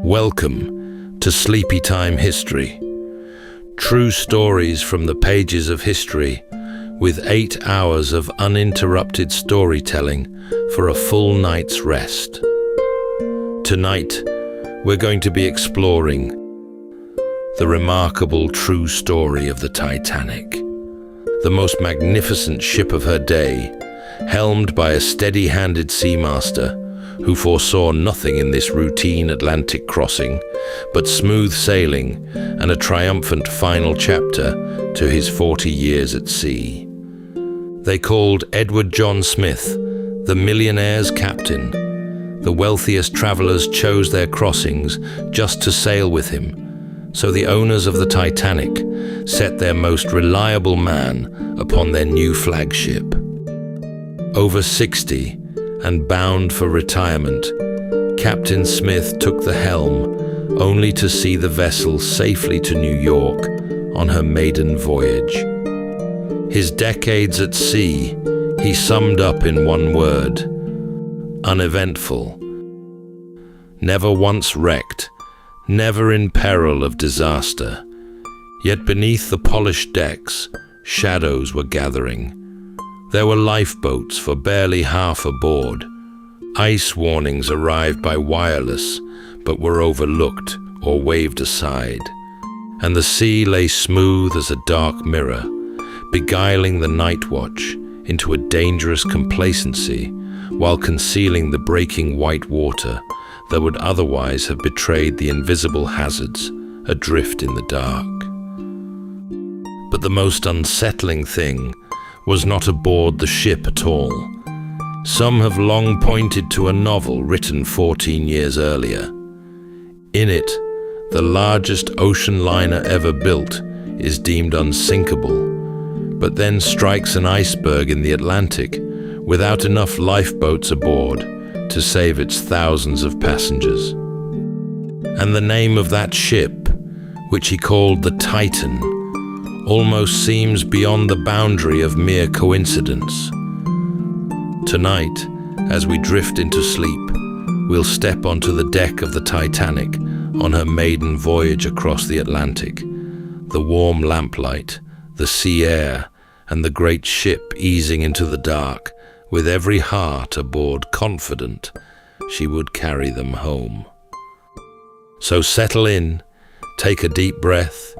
Welcome to Sleepytime History. True stories from the pages of history, with 8 hours of uninterrupted storytelling for a full night's rest. Tonight, we're going to be exploring the remarkable true story of the Titanic, the most magnificent ship of her day, helmed by a steady-handed seamaster who foresaw nothing in this routine Atlantic crossing but smooth sailing and a triumphant final chapter to his 40 years at sea. They called Edward John Smith the millionaire's captain. The wealthiest travelers chose their crossings just to sail with him, so the owners of the Titanic set their most reliable man upon their new flagship. Over 60 and bound for retirement, Captain Smith took the helm only to see the vessel safely to New York on her maiden voyage. His decades at sea he summed up in one word: uneventful. Never once wrecked, never in peril of disaster. Yet beneath the polished decks, shadows were gathering. There were lifeboats for barely half aboard. Ice warnings arrived by wireless, but were overlooked or waved aside. And the sea lay smooth as a dark mirror, beguiling the night watch into a dangerous complacency while concealing the breaking white water that would otherwise have betrayed the invisible hazards adrift in the dark. But the most unsettling thing was not aboard the ship at all. Some have long pointed to a novel written 14 years earlier. In it, the largest ocean liner ever built is deemed unsinkable, but then strikes an iceberg in the Atlantic without enough lifeboats aboard to save its thousands of passengers. And the name of that ship, which he called the Titan, almost seems beyond the boundary of mere coincidence. Tonight, as we drift into sleep, we'll step onto the deck of the Titanic on her maiden voyage across the Atlantic. The warm lamplight, the sea air, and the great ship easing into the dark, with every heart aboard confident she would carry them home. So settle in, take a deep breath,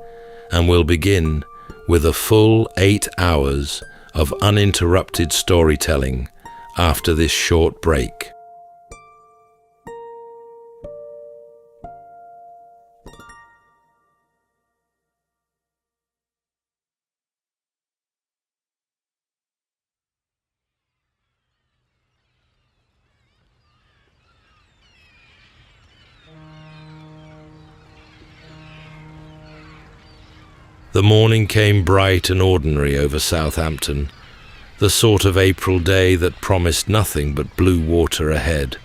and we'll begin with a full 8 hours of uninterrupted storytelling after this short break. The morning came bright and ordinary over Southampton, the sort of April day that promised nothing but blue water ahead.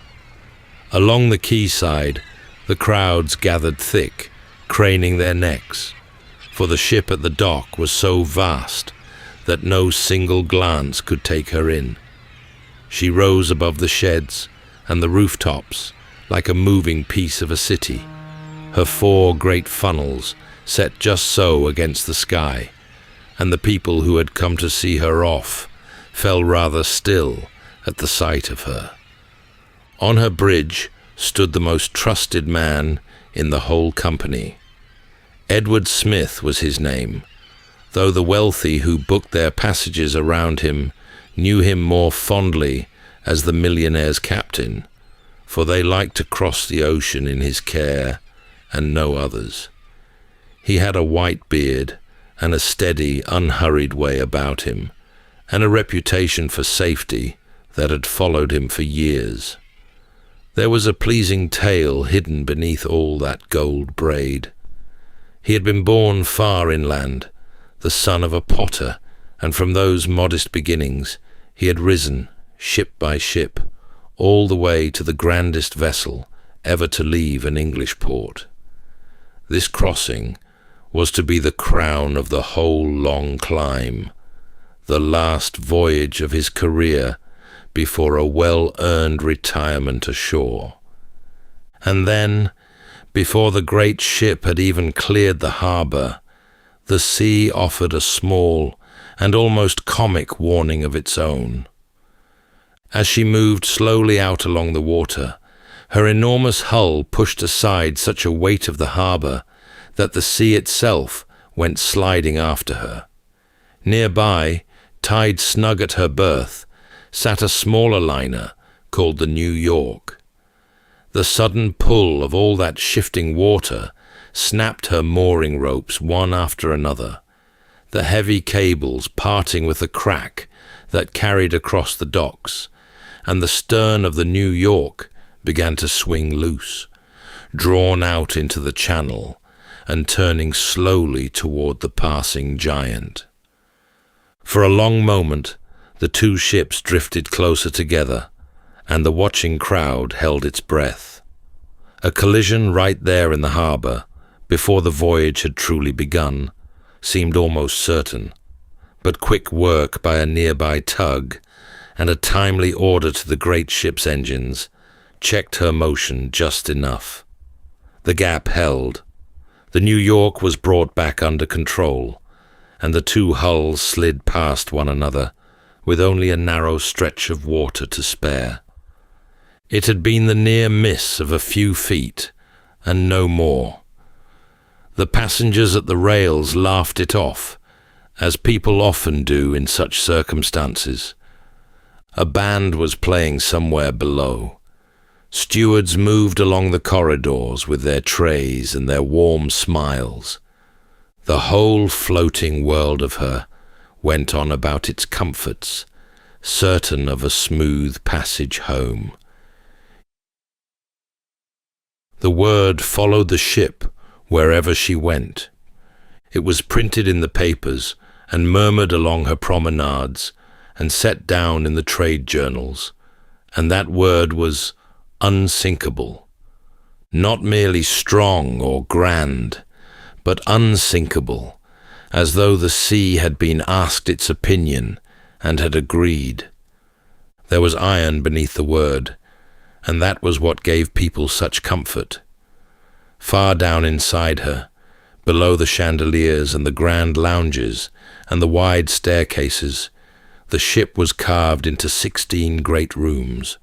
Along the quayside, the crowds gathered thick, craning their necks, for the ship at the dock was so vast that no single glance could take her in. She rose above the sheds and the rooftops like a moving piece of a city, her 4 great funnels set just so against the sky, and the people who had come to see her off fell rather still at the sight of her. On her bridge stood the most trusted man in the whole company. Edward Smith was his name, though the wealthy who booked their passages around him knew him more fondly as the millionaire's captain, for they liked to cross the ocean in his care and no others. He had a white beard and a steady, unhurried way about him, and a reputation for safety that had followed him for years. There was a pleasing tale hidden beneath all that gold braid. He had been born far inland, the son of a potter, and from those modest beginnings he had risen, ship by ship, all the way to the grandest vessel ever to leave an English port. This crossing was to be the crown of the whole long climb, the last voyage of his career before a well-earned retirement ashore. And then, Before the great ship had even cleared the harbor, the sea offered a small and almost comic warning of its own. As she moved slowly out along the water, her enormous hull pushed aside such a weight of the harbor that the sea itself went sliding after her. Nearby, tied snug at her berth, sat a smaller liner called the New York. The sudden pull of all that shifting water snapped her mooring ropes one after another, the heavy cables parting with a crack that carried across the docks, and the stern of the New York began to swing loose, drawn out into the channel and turning slowly toward the passing giant. For a long moment, the two ships drifted closer together, and the watching crowd held its breath. A collision right there in the harbor, before the voyage had truly begun, seemed almost certain, but quick work by a nearby tug and a timely order to the great ship's engines checked her motion just enough. The gap held. The New York was brought back under control, and the two hulls slid past one another with only a narrow stretch of water to spare. It had been the near miss of a few feet, and no more. The passengers at the rails laughed it off, as people often do in such circumstances. A band was playing somewhere below. Stewards moved along the corridors with their trays and their warm smiles. The whole floating world of her went on about its comforts, certain of a smooth passage home. The word followed the ship wherever she went. It was printed in the papers and murmured along her promenades and set down in the trade journals, and that word was unsinkable. Not merely strong or grand, but unsinkable, as though the sea had been asked its opinion and had agreed. There was iron beneath the word, and that was what gave people such comfort. Far down inside her, below the chandeliers and the grand lounges and the wide staircases, the ship was carved into 16 great rooms,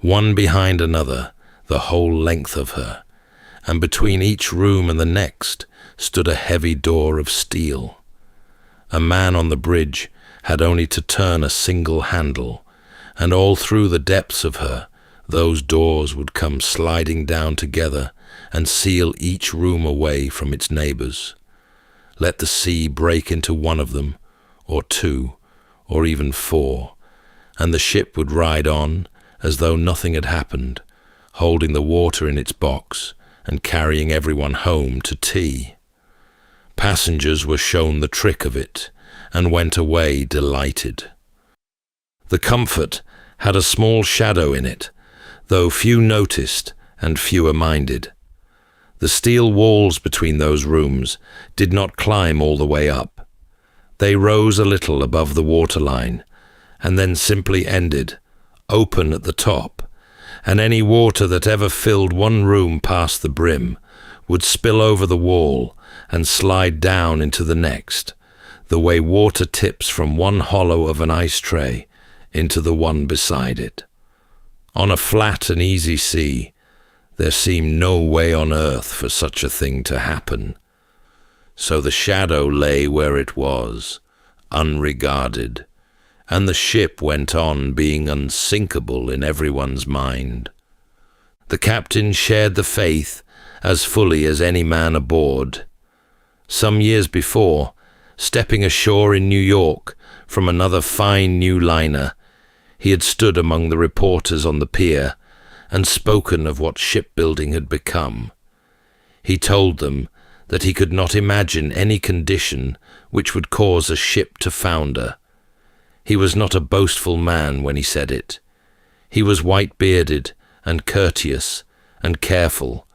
one behind another, the whole length of her, and between each room and the next stood a heavy door of steel. A man on the bridge had only to turn a single handle, and all through the depths of her, those doors would come sliding down together and seal each room away from its neighbors. Let the sea break into one of them, or two, or even four, and the ship would ride on as though nothing had happened, holding the water in its box and carrying everyone home to tea. Passengers were shown the trick of it and went away delighted. The comfort had a small shadow in it, though few noticed and fewer minded. The steel walls between those rooms did not climb all the way up. They rose a little above the waterline and then simply ended, open at the top, and any water that ever filled one room past the brim would spill over the wall and slide down into the next, the way water tips from one hollow of an ice tray into the one beside it. On a flat and easy sea, there seemed no way on earth for such a thing to happen. So the shadow lay where it was, unregarded, and the ship went on being unsinkable in everyone's mind. The captain shared the faith as fully as any man aboard. Some years before, stepping ashore in New York from another fine new liner, he had stood among the reporters on the pier and spoken of what shipbuilding had become. He told them that he could not imagine any condition which would cause a ship to founder. He was not a boastful man when he said it. He was white-bearded and courteous and careful,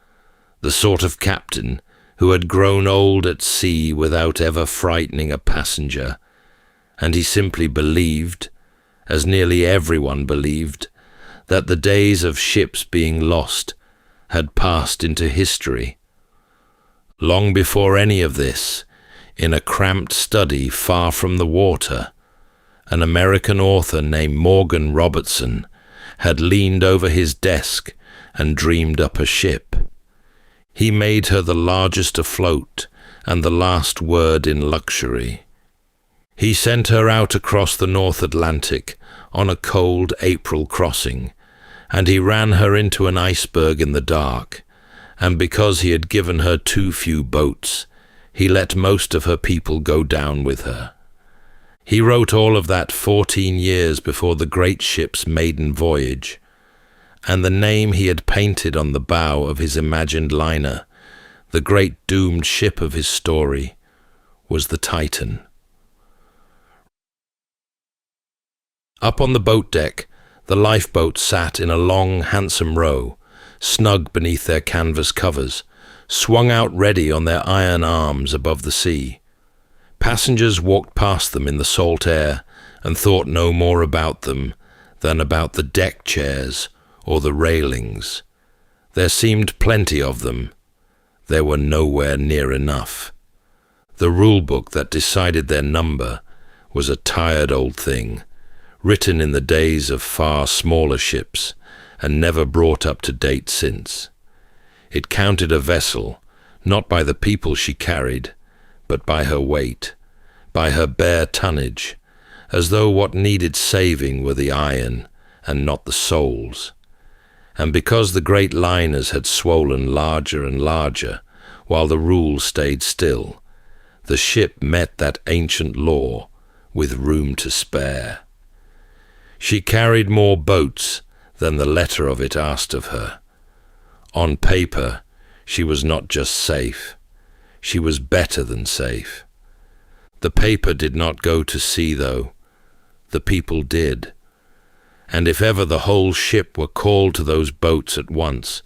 the sort of captain who had grown old at sea without ever frightening a passenger, and he simply believed, as nearly everyone believed, that the days of ships being lost had passed into history, Long before any of this, in a cramped study far from the water, an American author named Morgan Robertson had leaned over his desk and dreamed up a ship. He made her the largest afloat and the last word in luxury. He sent her out across the North Atlantic on a cold April crossing, and he ran her into an iceberg in the dark, and because he had given her too few boats, he let most of her people go down with her. He wrote all of that 14 years before the great ship's maiden voyage, and the name he had painted on the bow of his imagined liner, the great doomed ship of his story, was the Titan. Up on the boat deck, the lifeboats sat in a long, handsome row, snug beneath their canvas covers, swung out ready on their iron arms above the sea. Passengers walked past them in the salt air and thought no more about them than about the deck chairs or the railings. There seemed plenty of them. There were nowhere near enough. The rule book that decided their number was a tired old thing, written in the days of far smaller ships and never brought up to date since. It counted a vessel, not by the people she carried, but by her weight, by her bare tonnage, as though what needed saving were the iron and not the souls. And because the great liners had swollen larger and larger, while the rules stayed still, the ship met that ancient law with room to spare. She carried more boats than the letter of it asked of her. On paper, she was not just safe, she was better than safe. The paper did not go to sea, though. The people did. And if ever the whole ship were called to those boats at once,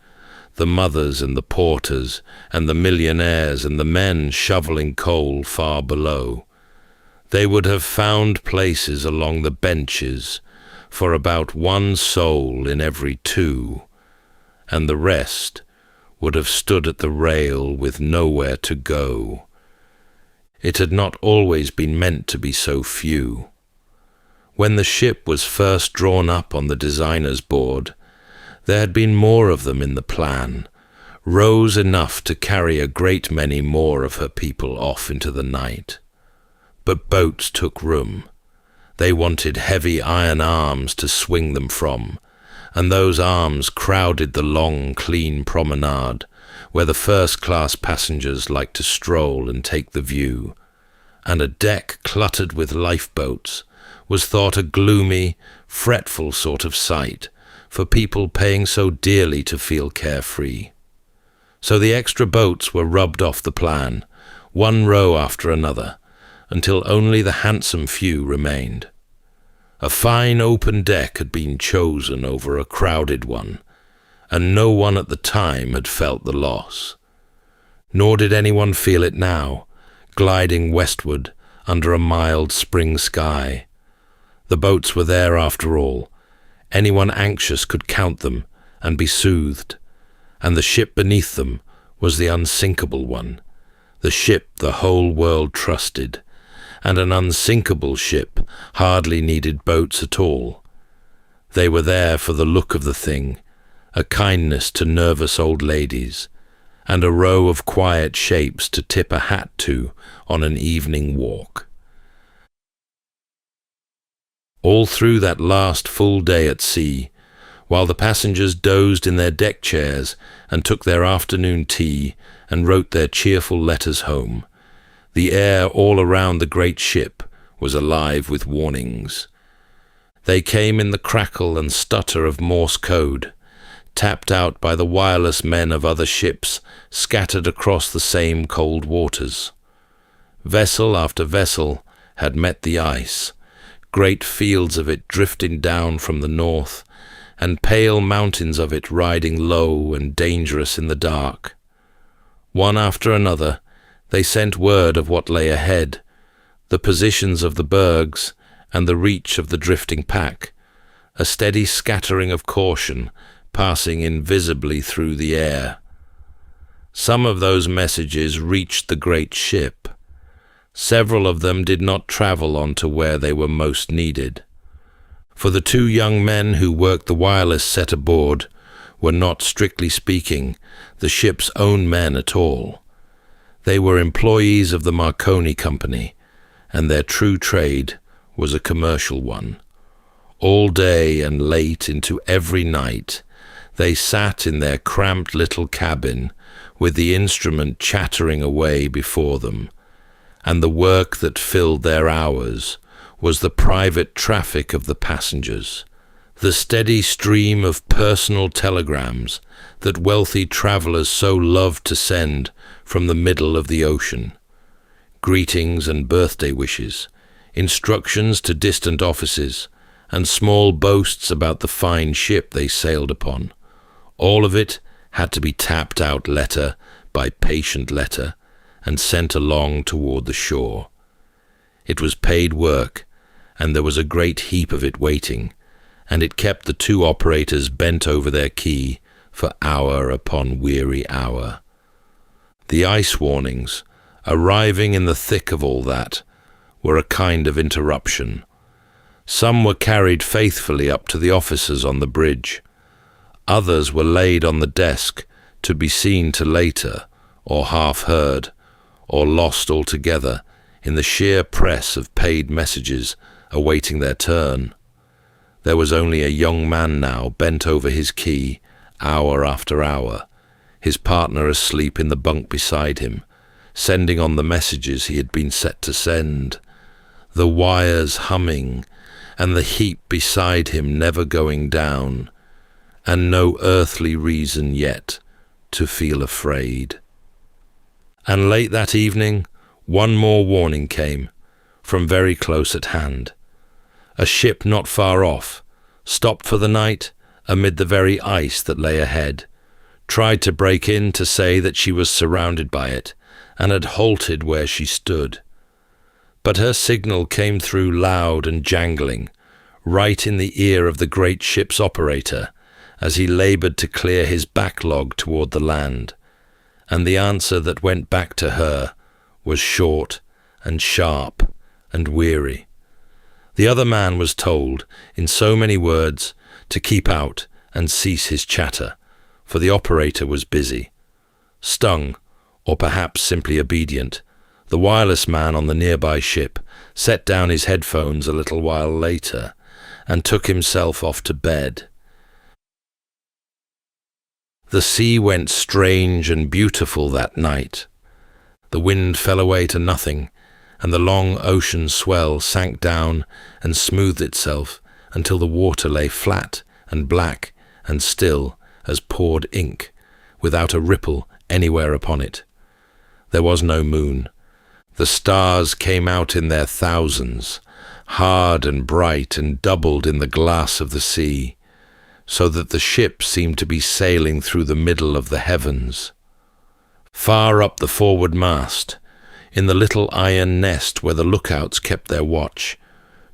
the mothers and the porters and the millionaires and the men shoveling coal far below, they would have found places along the benches for about one soul in every two, and the rest would have stood at the rail with nowhere to go. It had not always been meant to be so few. When the ship was first drawn up on the designer's board, there had been more of them in the plan, rows enough to carry a great many more of her people off into the night. But boats took room. They wanted heavy iron arms to swing them from, and those arms crowded the long, clean promenade where the first-class passengers liked to stroll and take the view, and a deck cluttered with lifeboats was thought a gloomy, fretful sort of sight for people paying so dearly to feel carefree. So the extra boats were rubbed off the plan, one row after another, until only the handsome few remained. A fine open deck had been chosen over a crowded one, and no one at the time had felt the loss. Nor did anyone feel it now, gliding westward under a mild spring sky. The boats were there after all. Anyone anxious could count them and be soothed, and the ship beneath them was the unsinkable one, the ship the whole world trusted, and an unsinkable ship hardly needed boats at all. They were there for the look of the thing, a kindness to nervous old ladies, and a row of quiet shapes to tip a hat to on an evening walk. All through that last full day at sea, while the passengers dozed in their deck chairs and took their afternoon tea and wrote their cheerful letters home, the air all around the great ship was alive with warnings. They came in the crackle and stutter of Morse code, tapped out by the wireless men of other ships scattered across the same cold waters. Vessel after vessel had met the ice, great fields of it drifting down from the north, and pale mountains of it riding low and dangerous in the dark. One after another, they sent word of what lay ahead, the positions of the bergs and the reach of the drifting pack, a steady scattering of caution passing invisibly through the air. Some of those messages reached the great ship. Several of them did not travel on to where they were most needed. For the two young men who worked the wireless set aboard were not, strictly speaking, the ship's own men at all. They were employees of the Marconi Company, and their true trade was a commercial one. All day and late into every night, they sat in their cramped little cabin with the instrument chattering away before them, and the work that filled their hours was the private traffic of the passengers, the steady stream of personal telegrams that wealthy travelers so loved to send from the middle of the ocean. Greetings and birthday wishes, instructions to distant offices, and small boasts about the fine ship they sailed upon. All of it had to be tapped out letter by patient letter and sent along toward the shore. It was paid work, and there was a great heap of it waiting, and it kept the two operators bent over their key for hour upon weary hour. The ice warnings, arriving in the thick of all that, were a kind of interruption. Some were carried faithfully up to the officers on the bridge. Others were laid on the desk to be seen to later, or half heard, or lost altogether in the sheer press of paid messages awaiting their turn. There was only a young man now bent over his key, hour after hour, his partner asleep in the bunk beside him, sending on the messages he had been set to send, the wires humming, and the heap beside him never going down, and no earthly reason yet to feel afraid. And late that evening, one more warning came, from very close at hand. A ship not far off, stopped for the night amid the very ice that lay ahead, tried to break in to say that she was surrounded by it, and had halted where she stood. But her signal came through loud and jangling, right in the ear of the great ship's operator, as he laboured to clear his backlog toward the land, and the answer that went back to her was short and sharp and weary. The other man was told, in so many words, to keep out and cease his chatter, for the operator was busy. Stung, or perhaps simply obedient, the wireless man on the nearby ship set down his headphones a little while later and took himself off to bed. The sea went strange and beautiful that night. The wind fell away to nothing, and the long ocean swell sank down and smoothed itself until the water lay flat and black and still as poured ink, without a ripple anywhere upon it. There was no moon. The stars came out in their thousands, hard and bright and doubled in the glass of the sea, so that the ship seemed to be sailing through the middle of the heavens. Far up the forward mast, in the little iron nest where the lookouts kept their watch,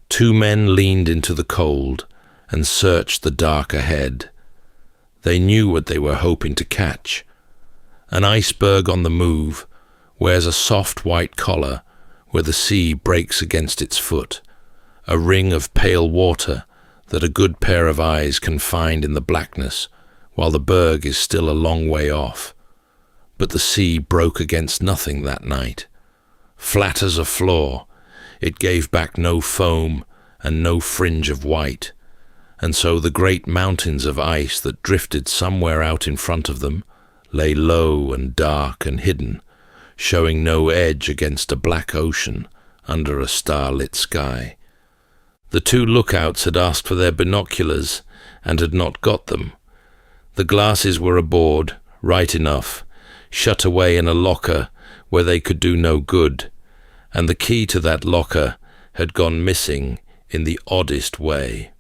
two men leaned into the cold and searched the dark ahead. They knew what they were hoping to catch. An iceberg on the move wears a soft white collar where the sea breaks against its foot, a ring of pale water that a good pair of eyes can find in the blackness while the berg is still a long way off. But the sea broke against nothing that night. Flat as a floor, it gave back no foam and no fringe of white, and so the great mountains of ice that drifted somewhere out in front of them lay low and dark and hidden, showing no edge against a black ocean under a star-lit sky. The two lookouts had asked for their binoculars and had not got them. The glasses were aboard, right enough, shut away in a locker where they could do no good, and the key to that locker had gone missing in the oddest way.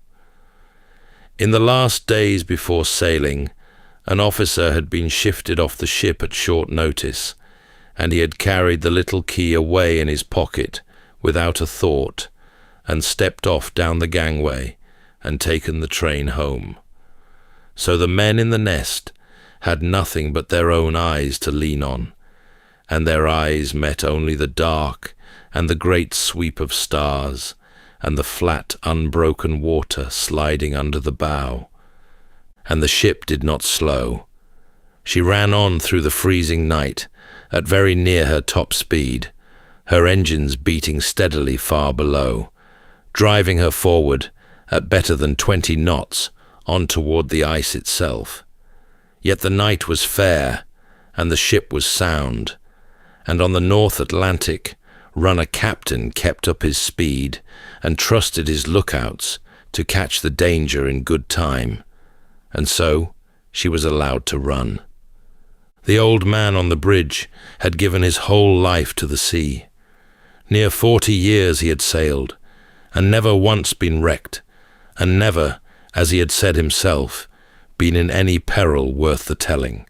In the last days before sailing, an officer had been shifted off the ship at short notice, and he had carried the little key away in his pocket without a thought, and stepped off down the gangway and taken the train home. So the men in the nest had nothing but their own eyes to lean on, and their eyes met only the dark and the great sweep of stars and the flat, unbroken water sliding under the bow. And the ship did not slow. She ran on through the freezing night at very near her top speed, her engines beating steadily far below, driving her forward at better than 20 knots on toward the ice itself. Yet the night was fair, and the ship was sound, and on the North Atlantic runner captain kept up his speed and trusted his lookouts to catch the danger in good time, and so she was allowed to run. The old man on the bridge had given his whole life to the sea. Near 40 years he had sailed, and never once been wrecked, and never, as he had said himself, been in any peril worth the telling.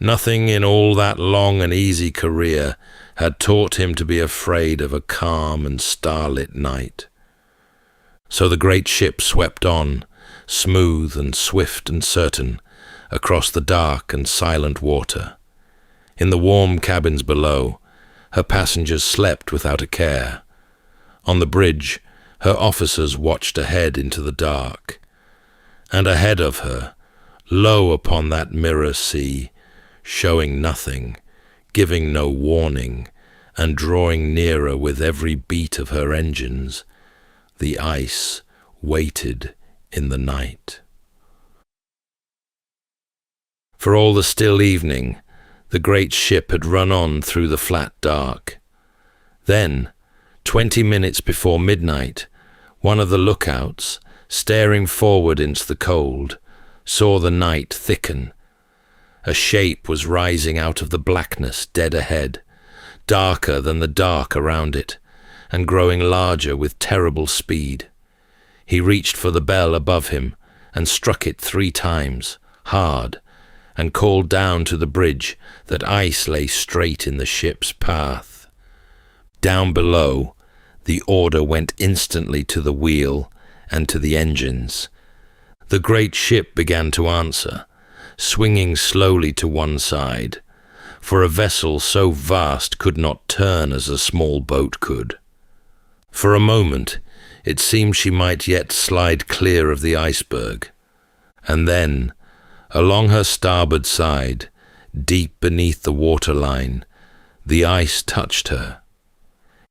Nothing in all that long and easy career had taught him to be afraid of a calm and starlit night. So the great ship swept on, smooth and swift and certain, across the dark and silent water. In the warm cabins below, her passengers slept without a care. On the bridge, her officers watched ahead into the dark. And ahead of her, low upon that mirror sea, showing nothing, giving no warning, and drawing nearer with every beat of her engines, the ice waited in the night. For all the still evening, the great ship had run on through the flat dark. Then, 20 minutes before midnight, one of the lookouts, staring forward into the cold, saw the night thicken. A shape was rising out of the blackness dead ahead, darker than the dark around it, and growing larger with terrible speed. He reached for the bell above him and struck it 3 times, hard, and called down to the bridge that ice lay straight in the ship's path. Down below, the order went instantly to the wheel and to the engines. The great ship began to answer, swinging slowly to one side, for a vessel so vast could not turn as a small boat could. For a moment, it seemed she might yet slide clear of the iceberg, and then, along her starboard side, deep beneath the waterline, the ice touched her.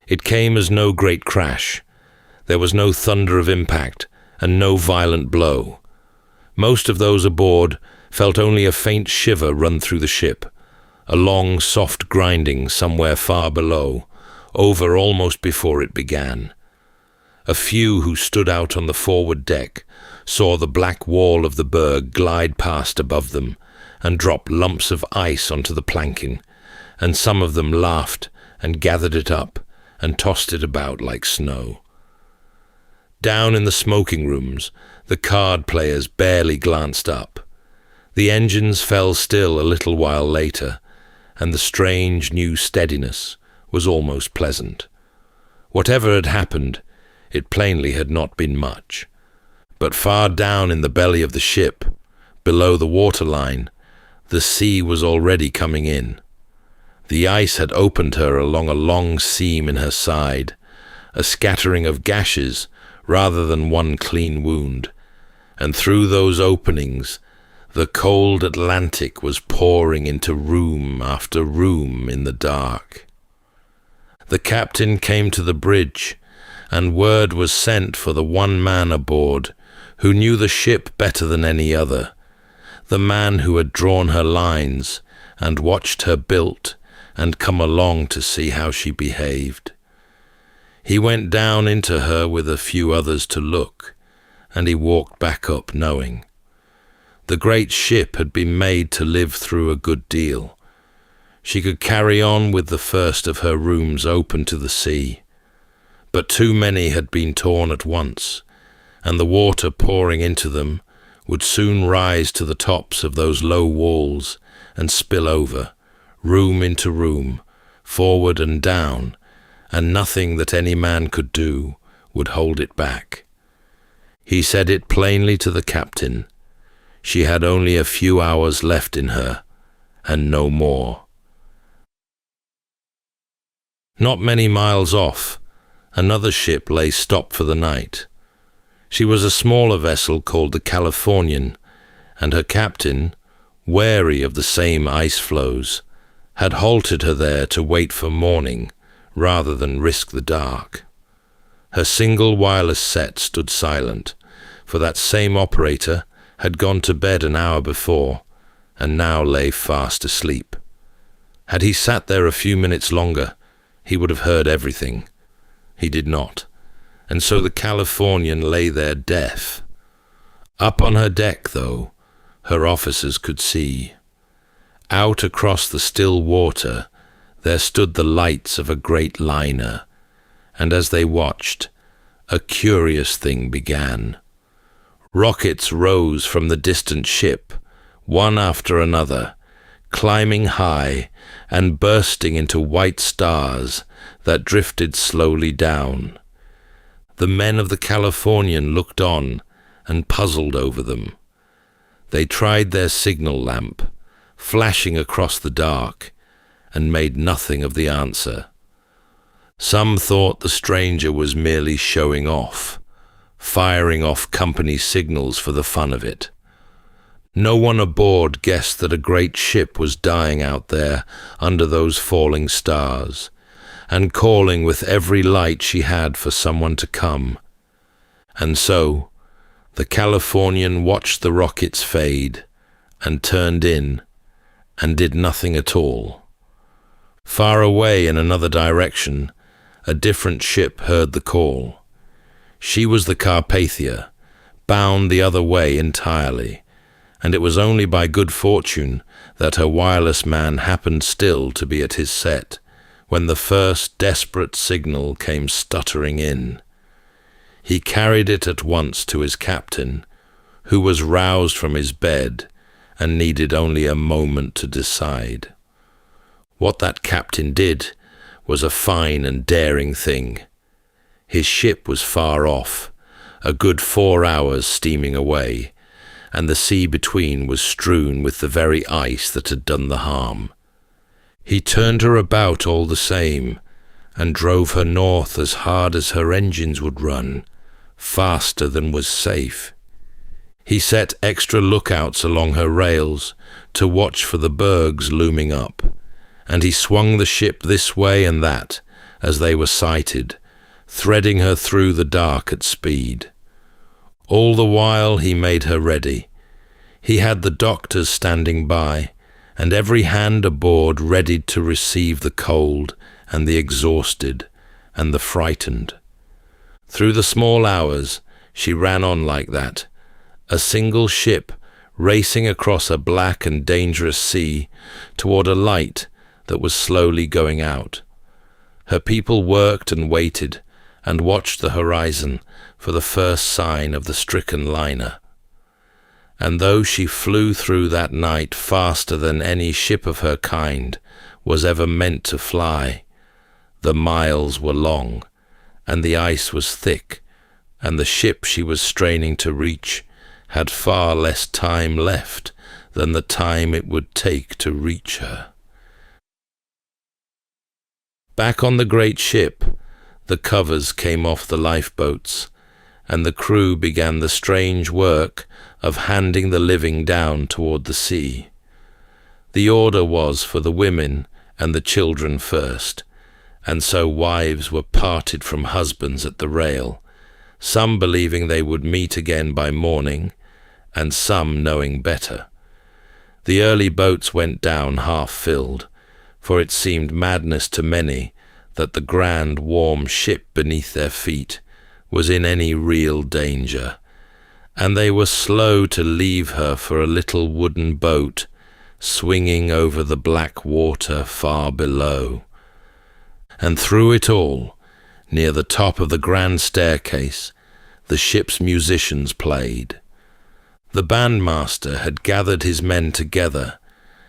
It came as no great crash. There was no thunder of impact and no violent blow. Most of those aboard felt only a faint shiver run through the ship, a long, soft grinding somewhere far below, over almost before it began. A few who stood out on the forward deck saw the black wall of the berg glide past above them and drop lumps of ice onto the planking, and some of them laughed and gathered it up and tossed it about like snow. Down in the smoking rooms, the card players barely glanced up. The engines fell still a little while later, and the strange new steadiness was almost pleasant. Whatever had happened, it plainly had not been much. But far down in the belly of the ship, below the waterline, the sea was already coming in. The ice had opened her along a long seam in her side, a scattering of gashes rather than one clean wound, and through those openings the cold Atlantic was pouring into room after room in the dark. The captain came to the bridge, and word was sent for the one man aboard who knew the ship better than any other, the man who had drawn her lines and watched her built and come along to see how she behaved. He went down into her with a few others to look, and he walked back up knowing. The great ship had been made to live through a good deal. She could carry on with the first of her rooms open to the sea, but too many had been torn at once, and the water pouring into them would soon rise to the tops of those low walls and spill over, room into room, forward and down, and nothing that any man could do would hold it back. He said it plainly to the captain. She had only a few hours left in her, and no more. Not many miles off, another ship lay stopped for the night. She was a smaller vessel called the Californian, and her captain, wary of the same ice floes, had halted her there to wait for morning rather than risk the dark. Her single wireless set stood silent, for that same operator had gone to bed an hour before and now lay fast asleep. Had he sat there a few minutes longer, he would have heard everything. He did not, and so the Californian lay there deaf. Up on her deck, though, her officers could see. Out across the still water, there stood the lights of a great liner, and as they watched, a curious thing began. Rockets rose from the distant ship, one after another, climbing high and bursting into white stars that drifted slowly down. The men of the Californian looked on and puzzled over them. They tried their signal lamp, flashing across the dark, and made nothing of the answer. Some thought the stranger was merely showing off, firing off company signals for the fun of it. No one aboard guessed that a great ship was dying out there under those falling stars, and calling with every light she had for someone to come. And so, the Californian watched the rockets fade, and turned in, and did nothing at all. Far away in another direction, a different ship heard the call. She was the Carpathia, bound the other way entirely, and it was only by good fortune that her wireless man happened still to be at his set, when the first desperate signal came stuttering in. He carried it at once to his captain, who was roused from his bed and needed only a moment to decide. What that captain did was a fine and daring thing. His ship was far off, a good 4 hours steaming away, and the sea between was strewn with the very ice that had done the harm. He turned her about all the same, and drove her north as hard as her engines would run, faster than was safe. He set extra lookouts along her rails to watch for the bergs looming up, and he swung the ship this way and that as they were sighted, threading her through the dark at speed. All the while he made her ready. He had the doctors standing by, and every hand aboard readied to receive the cold and the exhausted and the frightened. Through the small hours she ran on like that, a single ship racing across a black and dangerous sea toward a light that was slowly going out. Her people worked and waited and watched the horizon for the first sign of the stricken liner. And though she flew through that night faster than any ship of her kind was ever meant to fly, the miles were long, and the ice was thick, and the ship she was straining to reach had far less time left than the time it would take to reach her. Back on the great ship, the covers came off the lifeboats, and the crew began the strange work of handing the living down toward the sea. The order was for the women and the children first, and so wives were parted from husbands at the rail, some believing they would meet again by morning, and some knowing better. The early boats went down half-filled, for it seemed madness to many that the grand warm ship beneath their feet was in any real danger, and they were slow to leave her for a little wooden boat swinging over the black water far below. And through it all, near the top of the grand staircase, the ship's musicians played. The bandmaster had gathered his men together,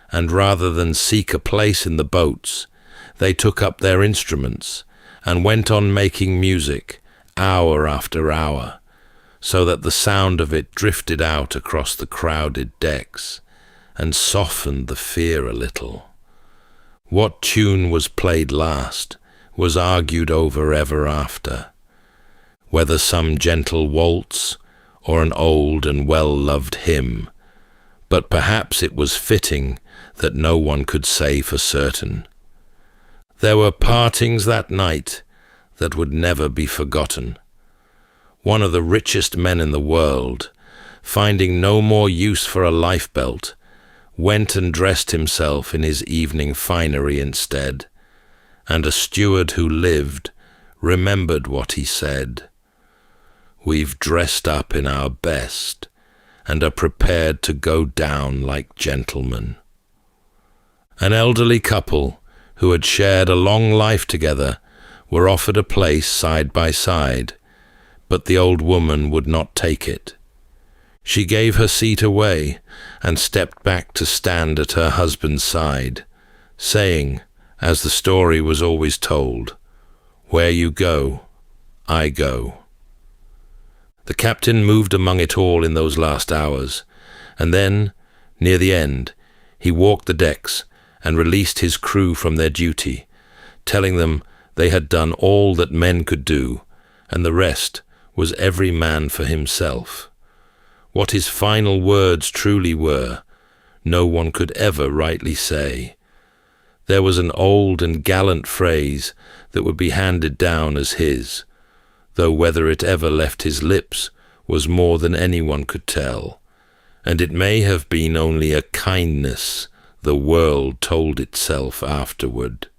and rather than seek a place in the boats, they took up their instruments and went on making music hour after hour, so that the sound of it drifted out across the crowded decks and softened the fear a little. What tune was played last was argued over ever after, whether some gentle waltz or an old and well-loved hymn, but perhaps it was fitting that no one could say for certain. There were partings that night that would never be forgotten. One of the richest men in the world, finding no more use for a lifebelt, went and dressed himself in his evening finery instead, and a steward who lived remembered what he said. "We've dressed up in our best and are prepared to go down like gentlemen." An elderly couple who had shared a long life together were offered a place side by side, but the old woman would not take it. She gave her seat away and stepped back to stand at her husband's side, saying, as the story was always told, "Where you go, I go." The captain moved among it all in those last hours, and then, near the end, he walked the decks and released his crew from their duty, telling them they had done all that men could do, and the rest was every man for himself. What his final words truly were, no one could ever rightly say. There was an old and gallant phrase that would be handed down as his, though whether it ever left his lips was more than anyone could tell, and it may have been only a kindness the world told itself afterward.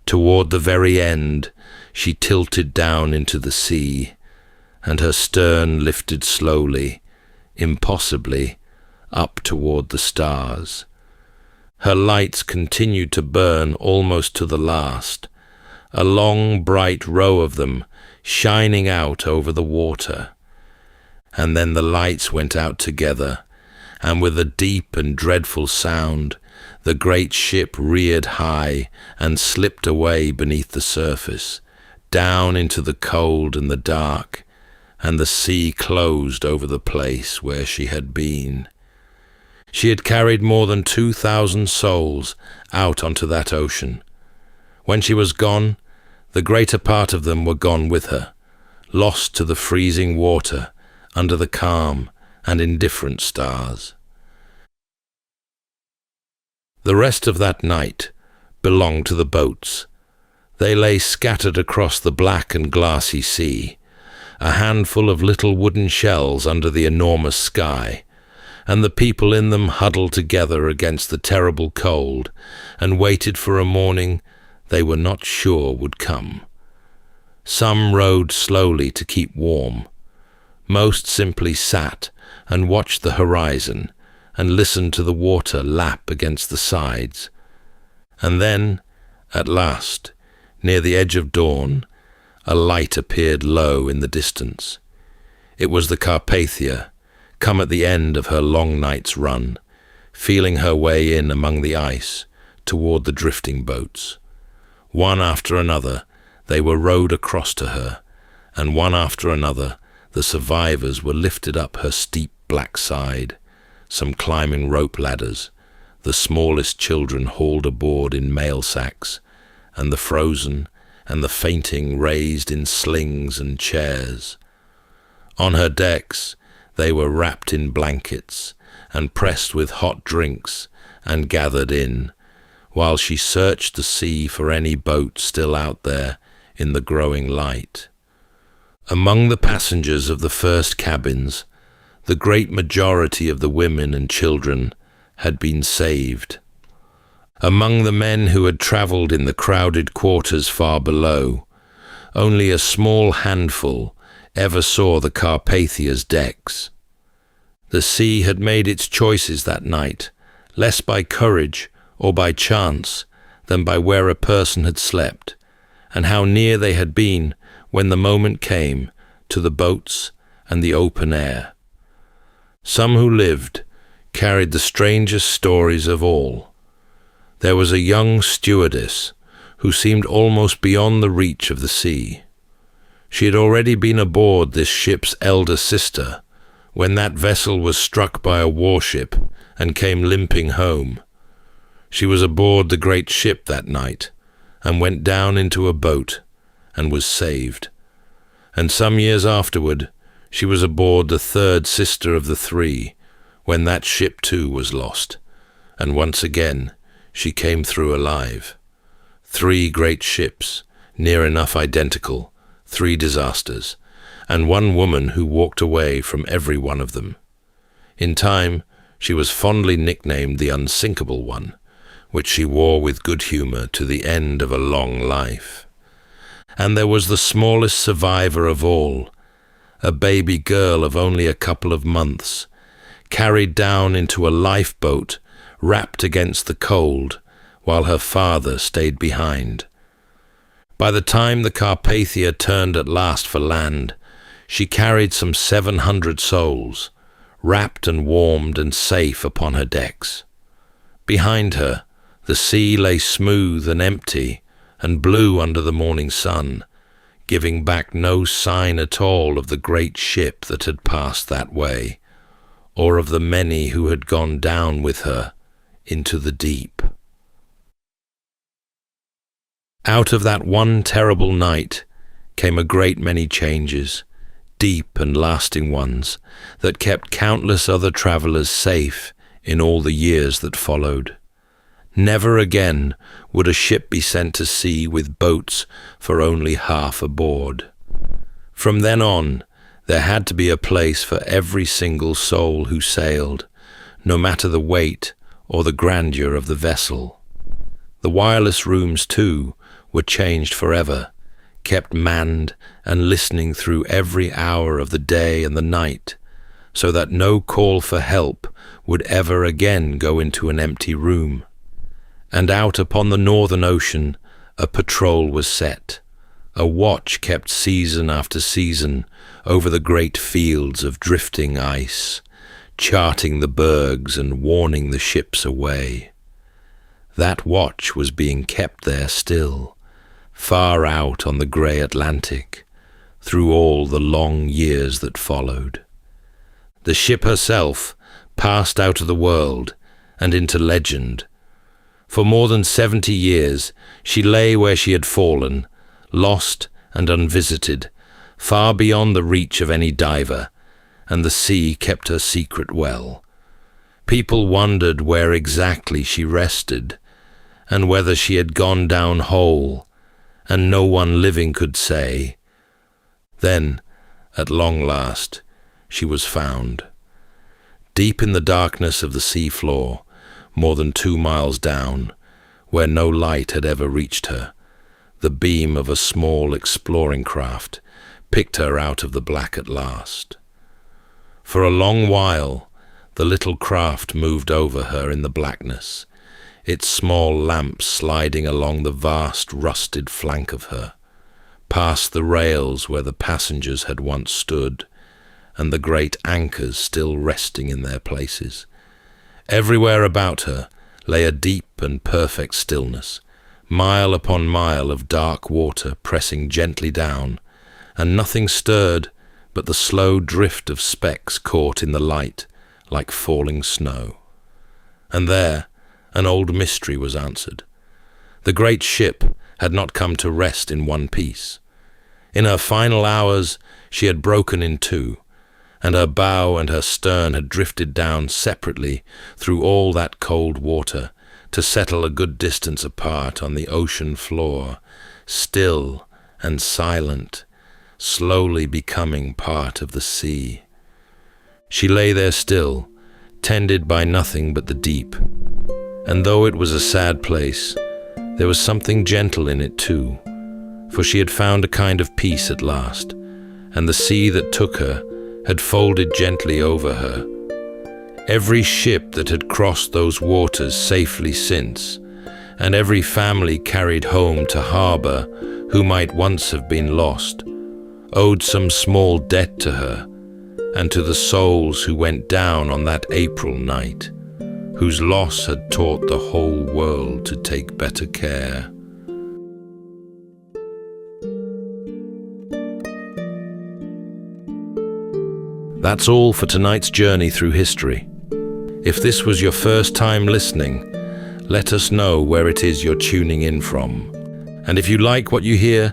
Toward the very end, she tilted down into the sea, and her stern lifted slowly, impossibly, up toward the stars. Her lights continued to burn almost to the last, a long bright row of them shining out over the water. And then the lights went out together, and with a deep and dreadful sound, the great ship reared high and slipped away beneath the surface, down into the cold and the dark, and the sea closed over the place where she had been. She had carried more than 2,000 souls out onto that ocean. When she was gone, the greater part of them were gone with her, lost to the freezing water under the calm and indifferent stars. The rest of that night belonged to the boats. They lay scattered across the black and glassy sea, a handful of little wooden shells under the enormous sky, and the people in them huddled together against the terrible cold and waited for a morning they were not sure would come. Some rowed slowly to keep warm. Most simply sat and watched the horizon and listened to the water lap against the sides. And then, at last, near the edge of dawn, a light appeared low in the distance. It was the Carpathia, come at the end of her long night's run, feeling her way in among the ice toward the drifting boats. One after another, they were rowed across to her, and one after another, the survivors were lifted up her steep black side, some climbing rope ladders, the smallest children hauled aboard in mail sacks, and the frozen and the fainting raised in slings and chairs. On her decks, they were wrapped in blankets and pressed with hot drinks and gathered in, while she searched the sea for any boat still out there in the growing light. Among the passengers of the first cabins, the great majority of the women and children had been saved. Among the men who had travelled in the crowded quarters far below, only a small handful ever saw the Carpathia's decks. The sea had made its choices that night, less by courage or by chance than by where a person had slept, and how near they had been when the moment came to the boats and the open air. Some who lived carried the strangest stories of all. There was a young stewardess who seemed almost beyond the reach of the sea. She had already been aboard this ship's elder sister when that vessel was struck by a warship and came limping home. She was aboard the great ship that night and went down into a boat and was saved. And some years afterward, she was aboard the third sister of the three when that ship too was lost, and once again she came through alive. 3 great ships, near enough identical, 3 disasters, and 1 woman who walked away from every one of them. In time, she was fondly nicknamed the unsinkable one, which she wore with good humor to the end of a long life. And there was the smallest survivor of all, a baby girl of only a couple of months, carried down into a lifeboat, wrapped against the cold, while her father stayed behind. By the time the Carpathia turned at last for land, she carried some 700 souls, wrapped and warmed and safe upon her decks. Behind her, the sea lay smooth and empty and blue under the morning sun, giving back no sign at all of the great ship that had passed that way, or of the many who had gone down with her into the deep. Out of that one terrible night came a great many changes, deep and lasting ones, that kept countless other travellers safe in all the years that followed. Never again would a ship be sent to sea with boats for only half aboard. From then on, there had to be a place for every single soul who sailed, no matter the weight or the grandeur of the vessel. The wireless rooms, too, were changed forever, kept manned and listening through every hour of the day and the night, so that no call for help would ever again go into an empty room. And out upon the northern ocean, a patrol was set. A watch kept season after season over the great fields of drifting ice, charting the bergs and warning the ships away. That watch was being kept there still, far out on the grey Atlantic, through all the long years that followed. The ship herself passed out of the world and into legend. For more than 70 years she lay where she had fallen, lost and unvisited, far beyond the reach of any diver, and the sea kept her secret well. People wondered where exactly she rested, and whether she had gone down whole, and no one living could say. Then, at long last, she was found. Deep in the darkness of the sea floor, more than 2 miles down, where no light had ever reached her, the beam of a small exploring craft picked her out of the black at last. For a long while, the little craft moved over her in the blackness, its small lamps sliding along the vast rusted flank of her, past the rails where the passengers had once stood, and the great anchors still resting in their places. Everywhere about her lay a deep and perfect stillness, mile upon mile of dark water pressing gently down, and nothing stirred but the slow drift of specks caught in the light like falling snow. And there an old mystery was answered. The great ship had not come to rest in one piece. In her final hours she had broken in 2, and her bow and her stern had drifted down separately through all that cold water to settle a good distance apart on the ocean floor, still and silent, slowly becoming part of the sea. She lay there still, tended by nothing but the deep, and though it was a sad place, there was something gentle in it too, for she had found a kind of peace at last, and the sea that took her had folded gently over her. Every ship that had crossed those waters safely since, and every family carried home to harbour who might once have been lost, owed some small debt to her, and to the souls who went down on that April night, whose loss had taught the whole world to take better care. That's all for tonight's journey through history. If this was your first time listening, let us know where it is you're tuning in from. And if you like what you hear,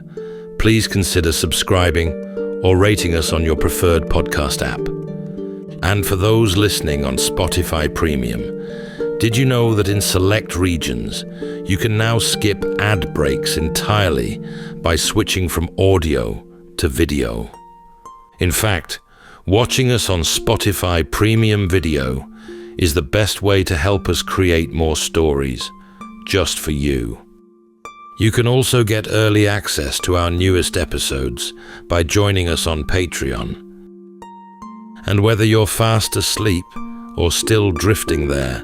please consider subscribing or rating us on your preferred podcast app. And for those listening on Spotify Premium, did you know that in select regions, you can now skip ad breaks entirely by switching from audio to video? In fact, watching us on Spotify Premium Video is the best way to help us create more stories, just for you. You can also get early access to our newest episodes by joining us on Patreon. And whether you're fast asleep or still drifting there,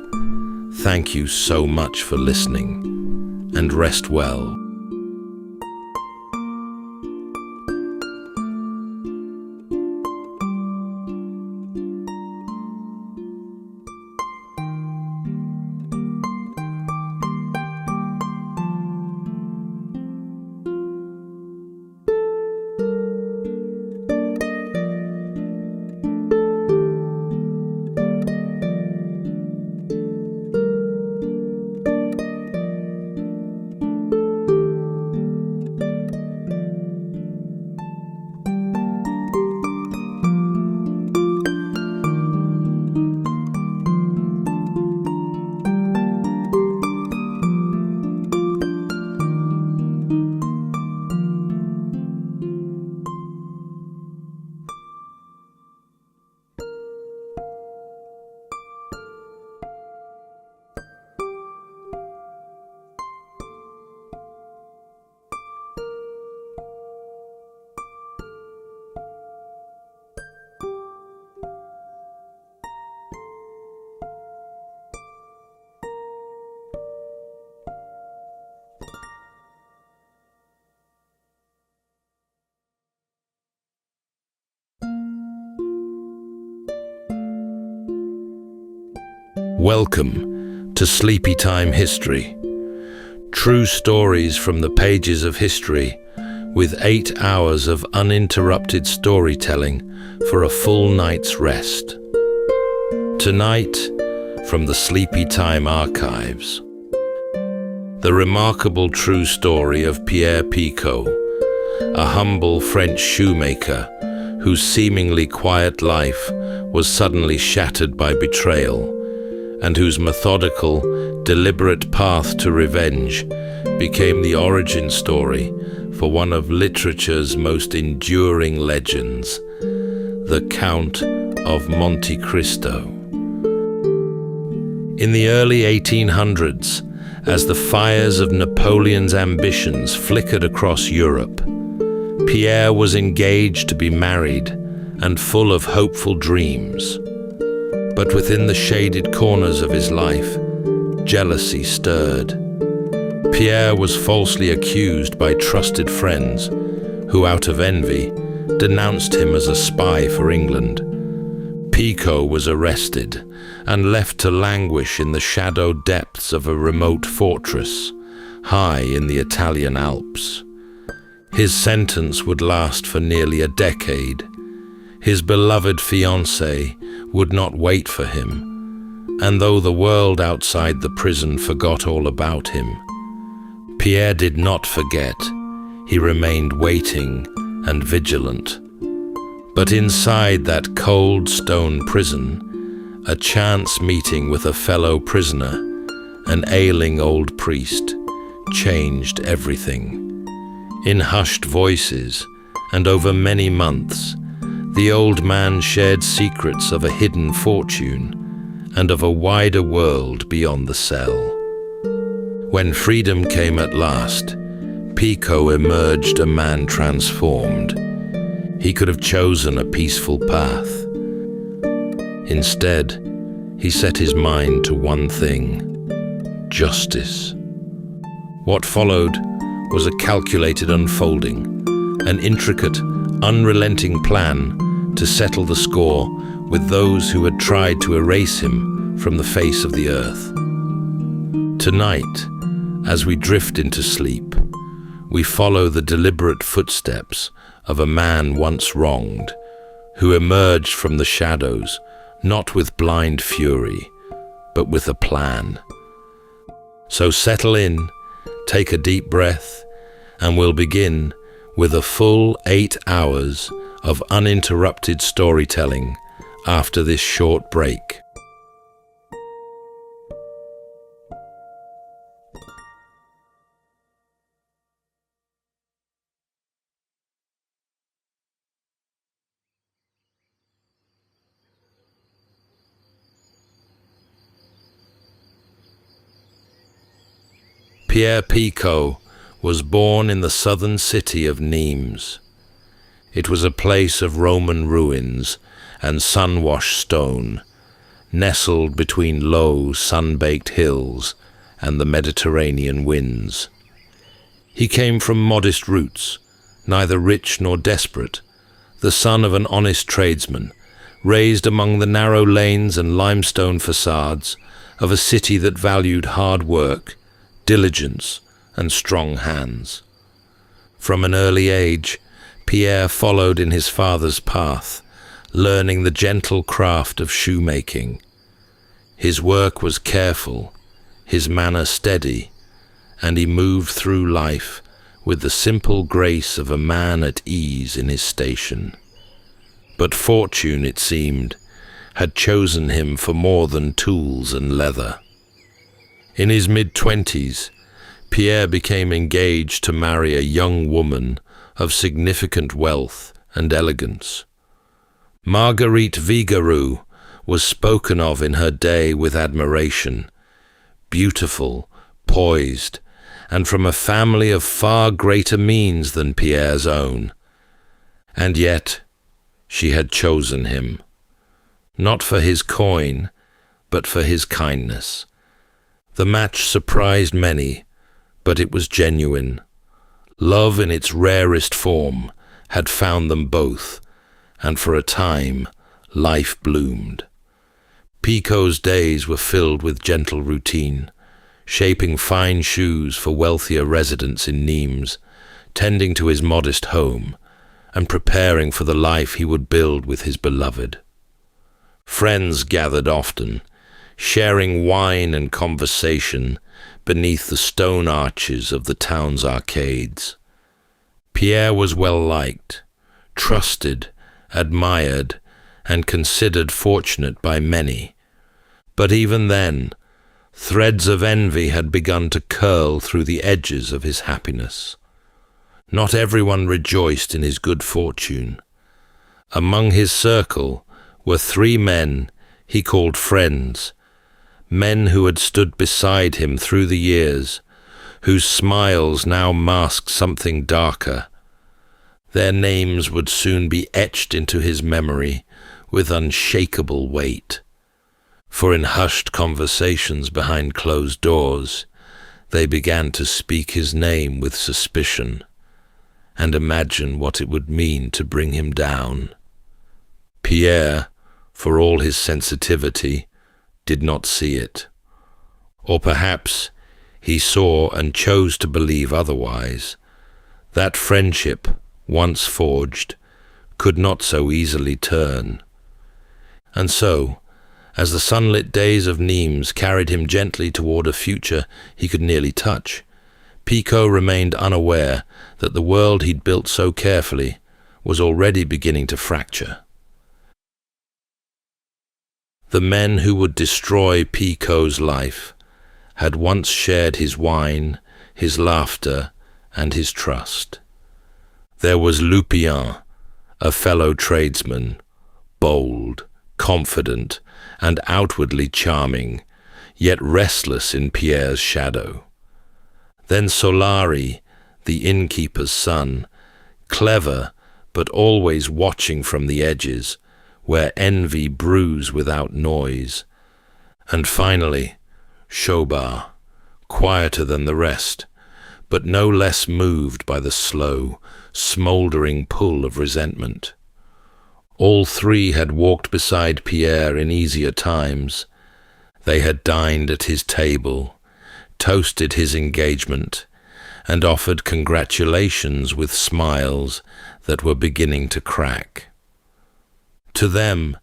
thank you so much for listening, and rest well. Welcome to Sleepytime History. True stories from the pages of history, with 8 hours of uninterrupted storytelling for a full night's rest. Tonight, from the Sleepytime archives, the remarkable true story of Pierre Picot, a humble French shoemaker whose seemingly quiet life was suddenly shattered by betrayal, and whose methodical, deliberate path to revenge became the origin story for one of literature's most enduring legends, the Count of Monte Cristo. In the early 1800s, as the fires of Napoleon's ambitions flickered across Europe, Pierre was engaged to be married and full of hopeful dreams. But within the shaded corners of his life, jealousy stirred. Pierre was falsely accused by trusted friends, who out of envy denounced him as a spy for England. Picot was arrested and left to languish in the shadowed depths of a remote fortress, high in the Italian Alps. His sentence would last for nearly a decade. His beloved fiancée would not wait for him, and though the world outside the prison forgot all about him, Pierre did not forget. He remained waiting and vigilant. But inside that cold stone prison, a chance meeting with a fellow prisoner, an ailing old priest, changed everything. In hushed voices, and over many months, the old man shared secrets of a hidden fortune and of a wider world beyond the cell. When freedom came at last, Picot emerged a man transformed. He could have chosen a peaceful path. Instead, he set his mind to one thing: justice. What followed was a calculated unfolding, an intricate, unrelenting plan to settle the score with those who had tried to erase him from the face of the earth. Tonight, as we drift into sleep, we follow the deliberate footsteps of a man once wronged, who emerged from the shadows, not with blind fury, but with a plan. So settle in, take a deep breath, and we'll begin with a full 8 hours of uninterrupted storytelling after this short break. Pierre Picot was born in the southern city of Nimes. It was a place of Roman ruins and sun-washed stone, nestled between low, sun-baked hills and the Mediterranean winds. He came from modest roots, neither rich nor desperate, the son of an honest tradesman, raised among the narrow lanes and limestone facades of a city that valued hard work, diligence, and strong hands. From an early age, Pierre followed in his father's path, learning the gentle craft of shoemaking. His work was careful, his manner steady, and he moved through life with the simple grace of a man at ease in his station. But fortune, it seemed, had chosen him for more than tools and leather. In his mid-20s, Pierre became engaged to marry a young woman of significant wealth and elegance. Marguerite Vigarou was spoken of in her day with admiration, beautiful, poised, and from a family of far greater means than Pierre's own. And yet, she had chosen him, not for his coin, but for his kindness. The match surprised many, but it was genuine. Love in its rarest form had found them both, and for a time, life bloomed. Picot's days were filled with gentle routine, shaping fine shoes for wealthier residents in Nimes, tending to his modest home, and preparing for the life he would build with his beloved. Friends gathered often, sharing wine and conversation beneath the stone arches of the town's arcades. Pierre was well liked, trusted, admired, and considered fortunate by many. But even then, threads of envy had begun to curl through the edges of his happiness. Not everyone rejoiced in his good fortune. Among his circle were 3 men he called friends, men who had stood beside him through the years, whose smiles now masked something darker. Their names would soon be etched into his memory with unshakable weight. For in hushed conversations behind closed doors, they began to speak his name with suspicion, and imagine what it would mean to bring him down. Pierre, for all his sensitivity, did not see it. Or perhaps he saw and chose to believe otherwise. That friendship, once forged, could not so easily turn. And so, as the sunlit days of Nimes carried him gently toward a future he could nearly touch, Picot remained unaware that the world he'd built so carefully was already beginning to fracture. The men who would destroy Picot's life had once shared his wine, his laughter, and his trust. There was Lupien, a fellow tradesman, bold, confident, and outwardly charming, yet restless in Pierre's shadow. Then Solari, the innkeeper's son, clever but always watching from the edges, where envy brews without noise. And finally, Chaubard, quieter than the rest, but no less moved by the slow, smouldering pull of resentment. All 3 had walked beside Pierre in easier times. They had dined at his table, toasted his engagement, and offered congratulations with smiles that were beginning to crack. To them,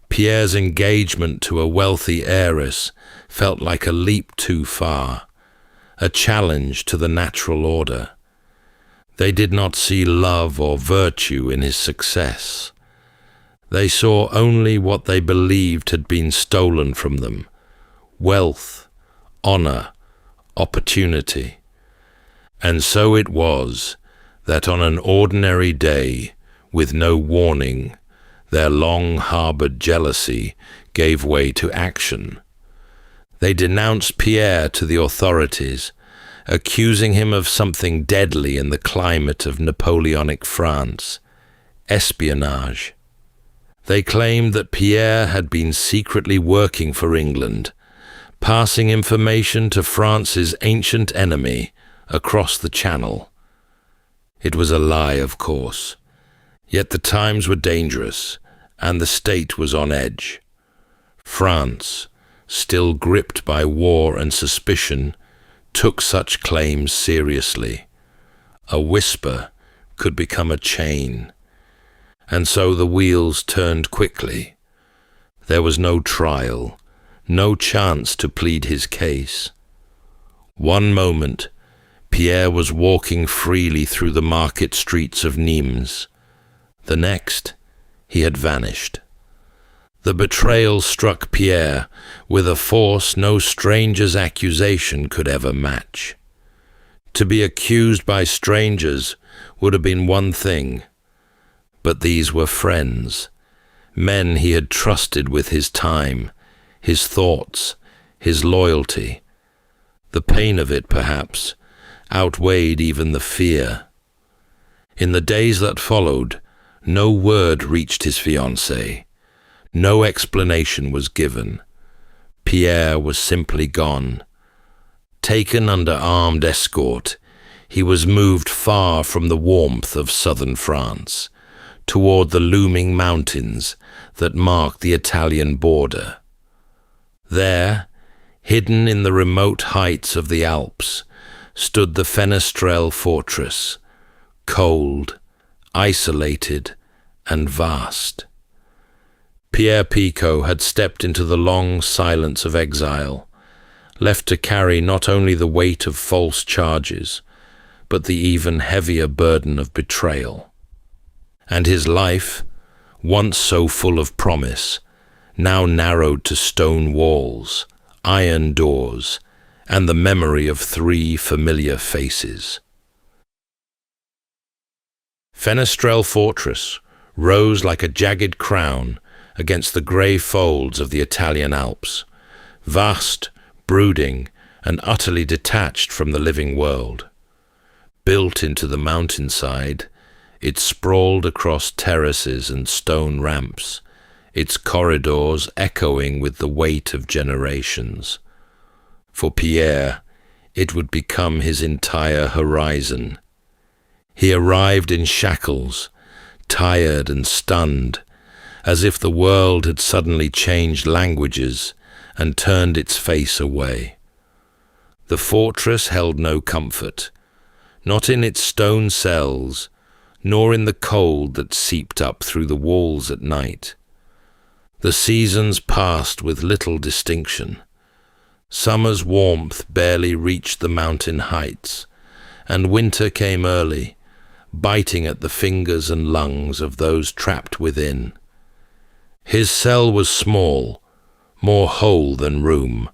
Pierre's engagement to a wealthy heiress felt like a leap too far, a challenge to the natural order. They did not see love or virtue in his success. They saw only what they believed had been stolen from them: wealth, honor, opportunity. And so it was that on an ordinary day, with no warning, their long-harbored jealousy gave way to action. They denounced Pierre to the authorities, accusing him of something deadly in the climate of Napoleonic France: espionage. They claimed that Pierre had been secretly working for England, passing information to France's ancient enemy across the Channel. It was a lie, of course. Yet the times were dangerous, and the state was on edge. France, still gripped by war and suspicion, took such claims seriously. A whisper could become a chain. And so the wheels turned quickly. There was no trial, no chance to plead his case. One moment, Pierre was walking freely through the market streets of Nimes. The next, he had vanished. The betrayal struck Pierre with a force no stranger's accusation could ever match. To be accused by strangers would have been one thing, but these were friends, men he had trusted with his time, his thoughts, his loyalty. The pain of it, perhaps, outweighed even the fear. In the days that followed, no word reached his fiancée. No explanation was given. Pierre was simply gone. Taken under armed escort, he was moved far from the warmth of southern France, toward the looming mountains that marked the Italian border. There, hidden in the remote heights of the Alps, stood the Fenestrelle fortress, cold, isolated, and vast. Pierre Picot had stepped into the long silence of exile, left to carry not only the weight of false charges, but the even heavier burden of betrayal. And his life, once so full of promise, now narrowed to stone walls, iron doors, and the memory of 3 familiar faces. Fenestrelle Fortress rose like a jagged crown against the grey folds of the Italian Alps, vast, brooding, and utterly detached from the living world. Built into the mountainside, it sprawled across terraces and stone ramps, its corridors echoing with the weight of generations. For Pierre, it would become his entire horizon. He arrived in shackles, tired and stunned, as if the world had suddenly changed languages and turned its face away. The fortress held no comfort, not in its stone cells, nor in the cold that seeped up through the walls at night. The seasons passed with little distinction. Summer's warmth barely reached the mountain heights, and winter came early, biting at the fingers and lungs of those trapped within. His cell was small, more hole than room,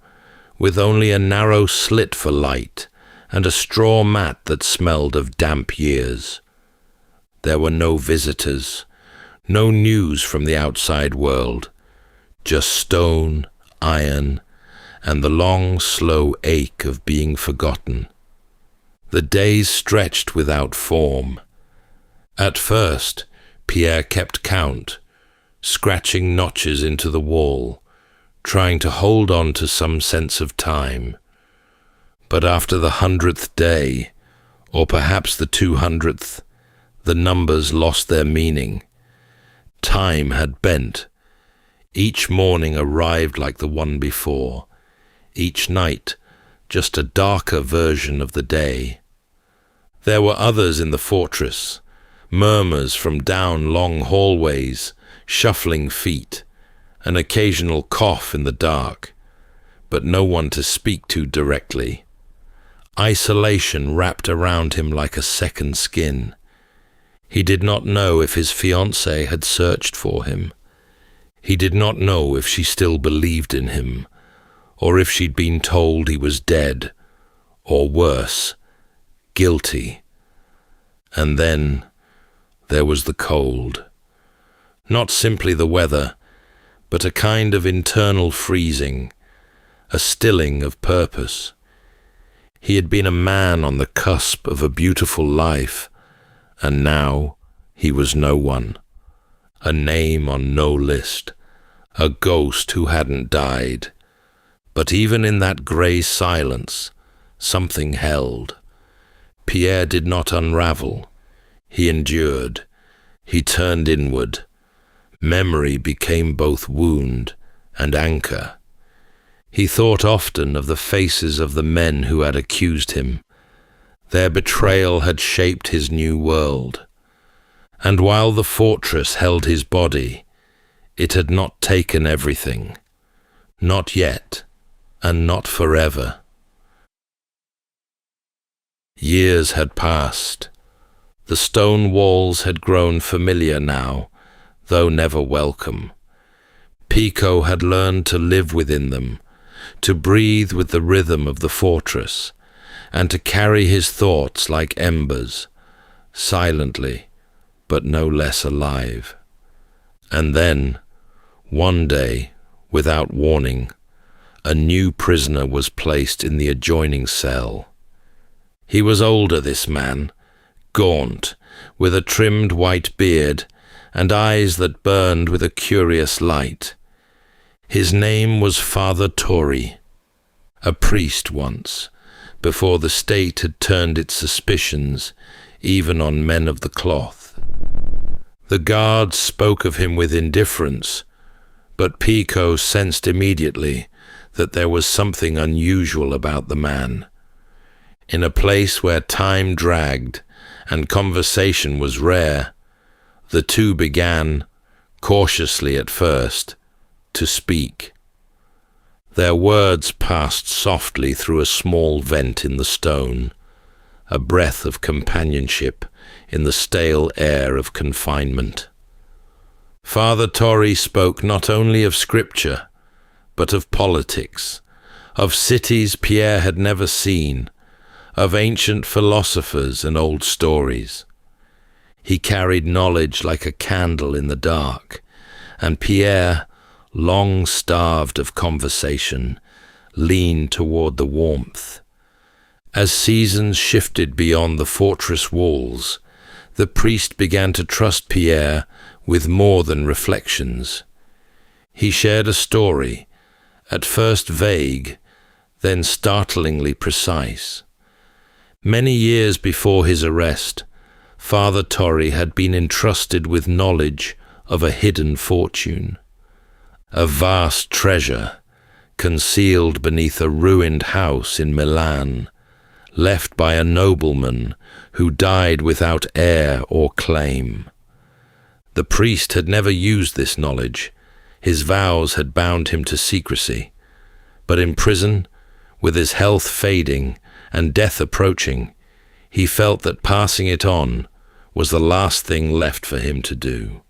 with only a narrow slit for light and a straw mat that smelled of damp years. There were no visitors, no news from the outside world, just stone, iron, and the long, slow ache of being forgotten. The days stretched without form. At first, Pierre kept count, scratching notches into the wall, trying to hold on to some sense of time. But after the 100th day, or perhaps the 200th, the numbers lost their meaning. Time had bent. Each morning arrived like the one before, each night just a darker version of the day. There were others in the fortress, murmurs from down long hallways, shuffling feet, an occasional cough in the dark, but no one to speak to directly. Isolation wrapped around him like a second skin. He did not know if his fiancée had searched for him. He did not know if she still believed in him, or if she'd been told he was dead, or worse, guilty. And then there was the cold. Not simply the weather, but a kind of internal freezing, a stilling of purpose. He had been a man on the cusp of a beautiful life, and now he was no one, a name on no list, a ghost who hadn't died. But even in that grey silence, something held. Pierre did not unravel. He endured. He turned inward. Memory became both wound and anchor. He thought often of the faces of the men who had accused him. Their betrayal had shaped his new world. And while the fortress held his body, it had not taken everything. Not yet, and not forever. Years had passed. The stone walls had grown familiar now, though never welcome. Pico had learned to live within them, to breathe with the rhythm of the fortress, and to carry his thoughts like embers, silently, but no less alive. And then, one day, without warning, a new prisoner was placed in the adjoining cell. He was older, this man, gaunt, with a trimmed white beard and eyes that burned with a curious light. His name was Father Torri, a priest once, before the state had turned its suspicions even on men of the cloth. The guards spoke of him with indifference, but Pico sensed immediately that there was something unusual about the man. In a place where time dragged and conversation was rare, the two began, cautiously at first, to speak. Their words passed softly through a small vent in the stone, a breath of companionship in the stale air of confinement. Father Torri spoke not only of scripture, but of politics, of cities Pierre had never seen, of ancient philosophers and old stories. He carried knowledge like a candle in the dark, and Pierre, long starved of conversation, leaned toward the warmth. As seasons shifted beyond the fortress walls, the priest began to trust Pierre with more than reflections. He shared a story, at first vague, then startlingly precise. Many years before his arrest, Father Torri had been entrusted with knowledge of a hidden fortune, a vast treasure concealed beneath a ruined house in Milan, left by a nobleman who died without heir or claim. The priest had never used this knowledge. His vows had bound him to secrecy. But in prison, with his health fading and death approaching, he felt that passing it on was the last thing left for him to do.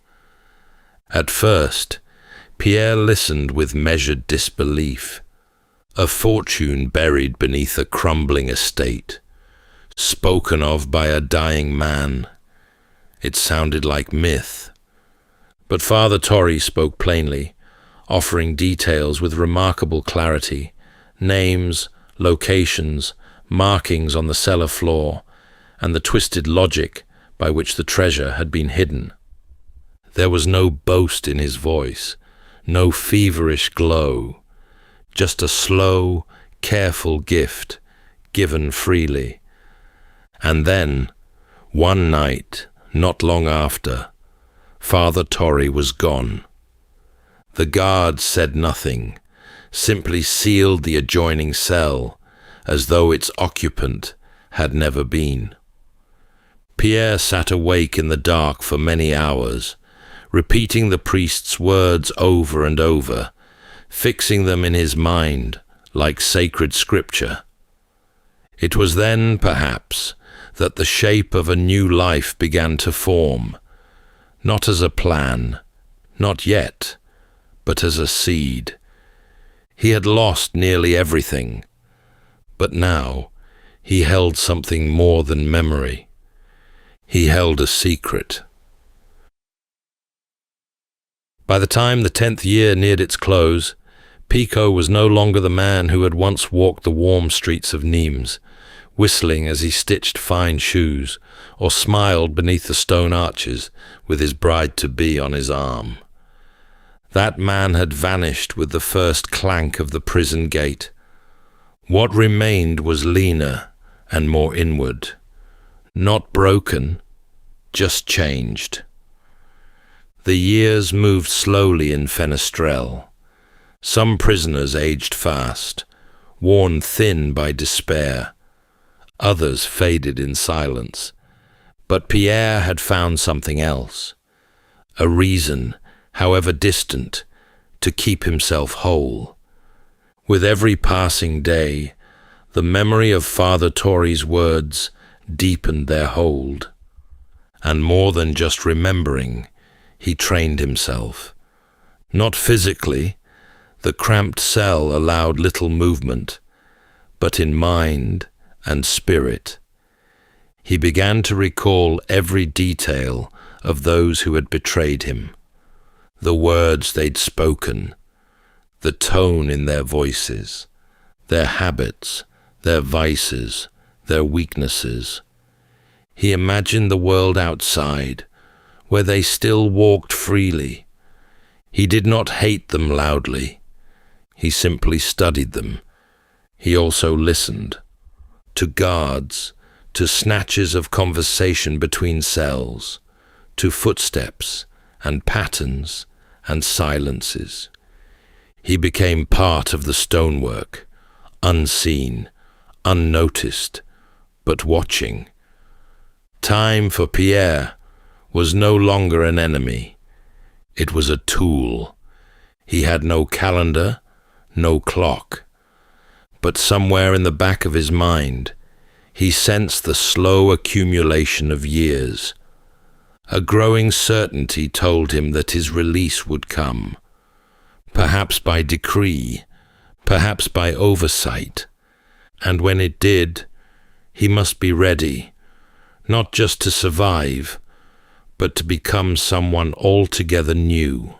At first, Pierre listened with measured disbelief. A fortune buried beneath a crumbling estate, spoken of by a dying man. It sounded like myth. But Father Torri spoke plainly, offering details with remarkable clarity, names, locations, markings on the cellar floor, and the twisted logic by which the treasure had been hidden. There was no boast in his voice, no feverish glow, just a slow, careful gift, given freely. And then, one night, not long after, Father Torri was gone. The guards said nothing, simply sealed the adjoining cell, as though its occupant had never been. Pierre sat awake in the dark for many hours, repeating the priest's words over and over, fixing them in his mind like sacred scripture. It was then, perhaps, that the shape of a new life began to form, not as a plan, not yet, but as a seed. He had lost nearly everything, but now he held something more than memory. He held a secret. By the time the 10th year neared its close, Pico was no longer the man who had once walked the warm streets of Nîmes, whistling as he stitched fine shoes, or smiled beneath the stone arches with his bride-to-be on his arm. That man had vanished with the first clank of the prison gate. What remained was leaner and more inward. Not broken, just changed. The years moved slowly in Fenestrelle. Some prisoners aged fast, worn thin by despair. Others faded in silence. But Pierre had found something else. A reason, however distant, to keep himself whole. With every passing day, the memory of Father Torre's words deepened their hold. And more than just remembering, he trained himself. Not physically, the cramped cell allowed little movement, but in mind and spirit. He began to recall every detail of those who had betrayed him, the words they'd spoken, the tone in their voices, their habits, their vices, their weaknesses. He imagined the world outside, where they still walked freely. He did not hate them loudly. He simply studied them. He also listened. To guards, to snatches of conversation between cells, to footsteps and patterns and silences. He became part of the stonework, unseen, unnoticed, but watching. Time for Pierre was no longer an enemy. It was a tool. He had no calendar, no clock. But somewhere in the back of his mind, he sensed the slow accumulation of years. A growing certainty told him that his release would come, perhaps by decree, perhaps by oversight. And when it did, he must be ready, not just to survive, but to become someone altogether new.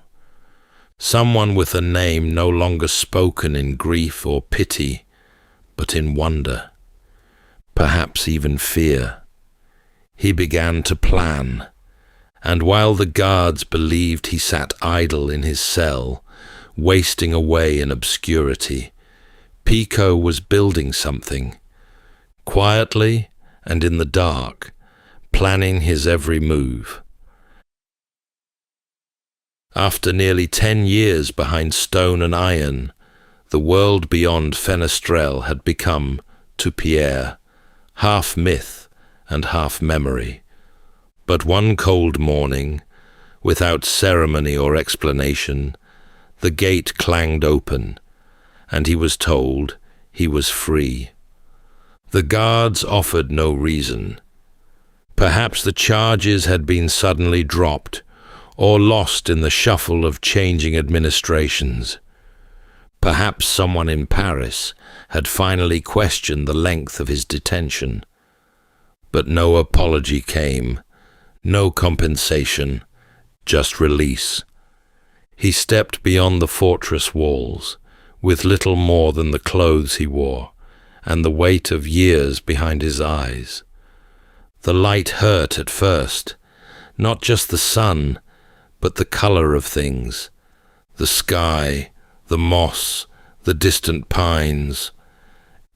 Someone with a name no longer spoken in grief or pity, but in wonder, perhaps even fear. He began to plan, and while the guards believed he sat idle in his cell, wasting away in obscurity, Pico was building something, quietly and in the dark, planning his every move. After nearly 10 years behind stone and iron, the world beyond Fenestrelle had become, to Pierre, half myth and half memory. But one cold morning, without ceremony or explanation, the gate clanged open, and he was told he was free. The guards offered no reason. Perhaps the charges had been suddenly dropped, or lost in the shuffle of changing administrations. Perhaps someone in Paris had finally questioned the length of his detention. But no apology came, no compensation, just release. He stepped beyond the fortress walls, with little more than the clothes he wore, and the weight of years behind his eyes. The light hurt at first, not just the sun, but the color of things, the sky, the moss, the distant pines.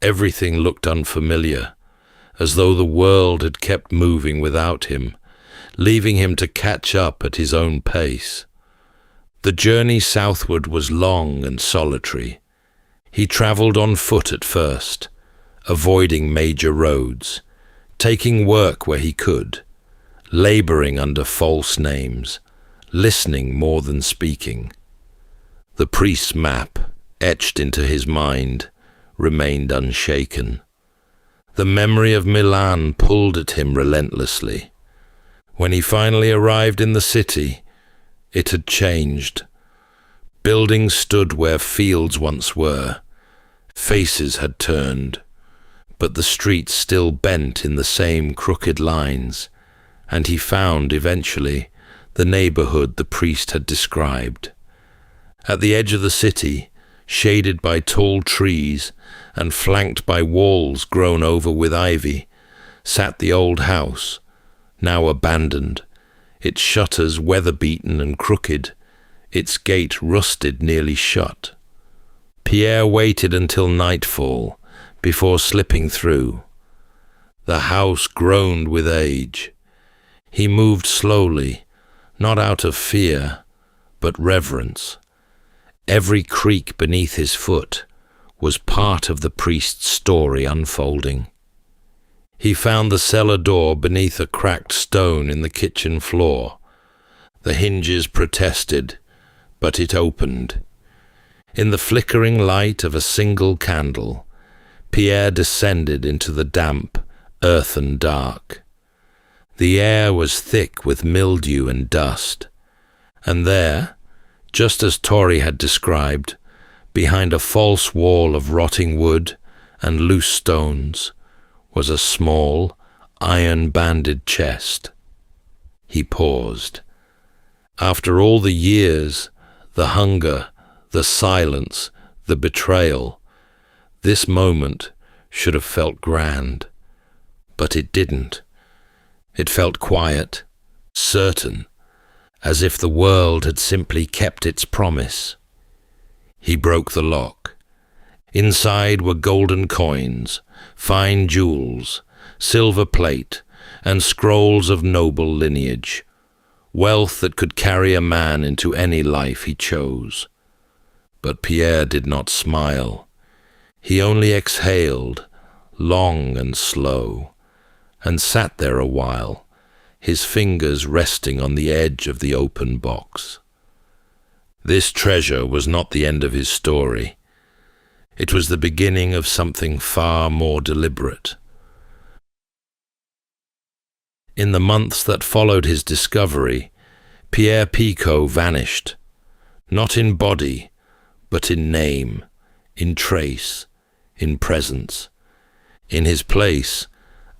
Everything looked unfamiliar, as though the world had kept moving without him, leaving him to catch up at his own pace. The journey southward was long and solitary. He traveled on foot at first, avoiding major roads, taking work where he could, laboring under false names, listening more than speaking. The priest's map, etched into his mind, remained unshaken. The memory of Milan pulled at him relentlessly. When he finally arrived in the city, it had changed. Buildings stood where fields once were. Faces had turned, but the streets still bent in the same crooked lines, and he found, eventually, the neighborhood the priest had described. At the edge of the city, shaded by tall trees and flanked by walls grown over with ivy, sat the old house, now abandoned, its shutters weather-beaten and crooked, its gate rusted nearly shut. Pierre waited until nightfall before slipping through. The house groaned with age. He moved slowly, not out of fear, but reverence. Every creak beneath his foot was part of the priest's story unfolding. He found the cellar door beneath a cracked stone in the kitchen floor. The hinges protested, but it opened. In the flickering light of a single candle, Pierre descended into the damp, earthen dark. The air was thick with mildew and dust, and there, just as Tori had described, behind a false wall of rotting wood and loose stones, was a small, iron-banded chest. He paused. After all the years, the hunger, the silence, the betrayal, this moment should have felt grand. But it didn't. It felt quiet, certain, as if the world had simply kept its promise. He broke the lock. Inside were golden coins, fine jewels, silver plate, and scrolls of noble lineage, wealth that could carry a man into any life he chose. But Pierre did not smile. He only exhaled, long and slow, and sat there a while, his fingers resting on the edge of the open box. This treasure was not the end of his story. It was the beginning of something far more deliberate. In the months that followed his discovery, Pierre Picot vanished, not in body, but in name, in trace, in presence. In his place,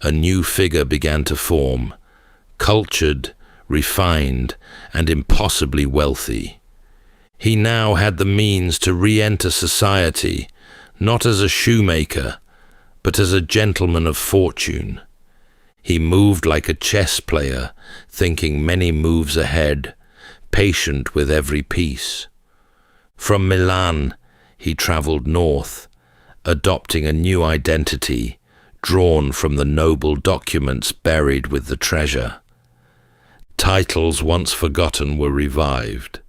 a new figure began to form, cultured, refined, and impossibly wealthy. He now had the means to re-enter society, not as a shoemaker, but as a gentleman of fortune. He moved like a chess player, thinking many moves ahead, patient with every piece. From Milan, he traveled north, adopting a new identity, drawn from the noble documents buried with the treasure. Titles once forgotten were revived.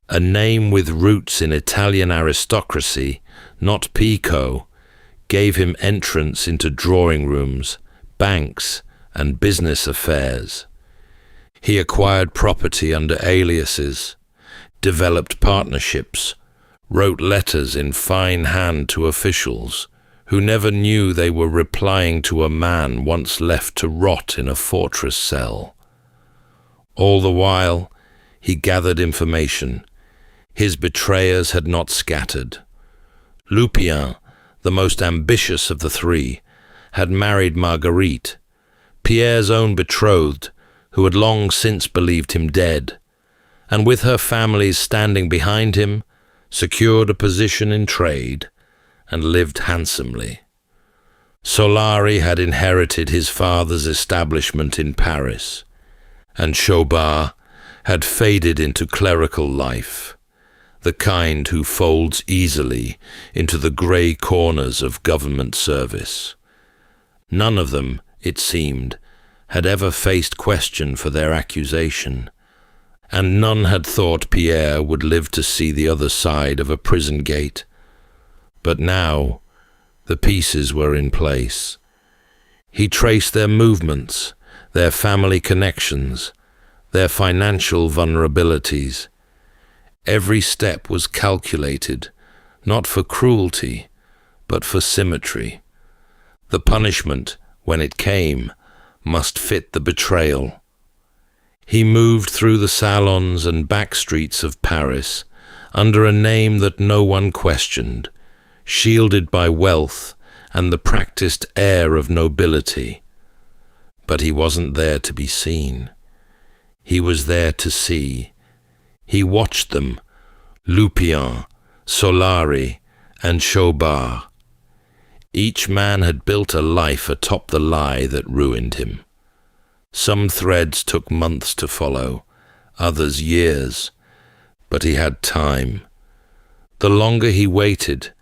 A name with roots in Italian aristocracy, not Picot, gave him entrance into drawing rooms, banks, and business affairs. He acquired property under aliases, developed partnerships, wrote letters in fine hand to officials who never knew they were replying to a man once left to rot in a fortress cell. All the while, he gathered information. His betrayers had not scattered. Lupien, the most ambitious of the three, had married Marguerite, Pierre's own betrothed, who had long since believed him dead, and with her families standing behind him, secured a position in trade and lived handsomely. Solari had inherited his father's establishment in Paris, and Chaubard had faded into clerical life, the kind who folds easily into the grey corners of government service. None of them, it seemed, had ever faced question for their accusation, and none had thought Pierre would live to see the other side of a prison gate. But now, the pieces were in place. He traced their movements, their family connections, their financial vulnerabilities. Every step was calculated, not for cruelty, but for symmetry. The punishment, when it came, must fit the betrayal. He moved through the salons and back streets of Paris under a name that no one questioned, shielded by wealth and the practiced air of nobility. But he wasn't there to be seen. He was there to see. He watched them, Lupien, Solari, and Chaubard. Each man had built a life atop the lie that ruined him. Some threads took months to follow, others years, but he had time. The longer he waited,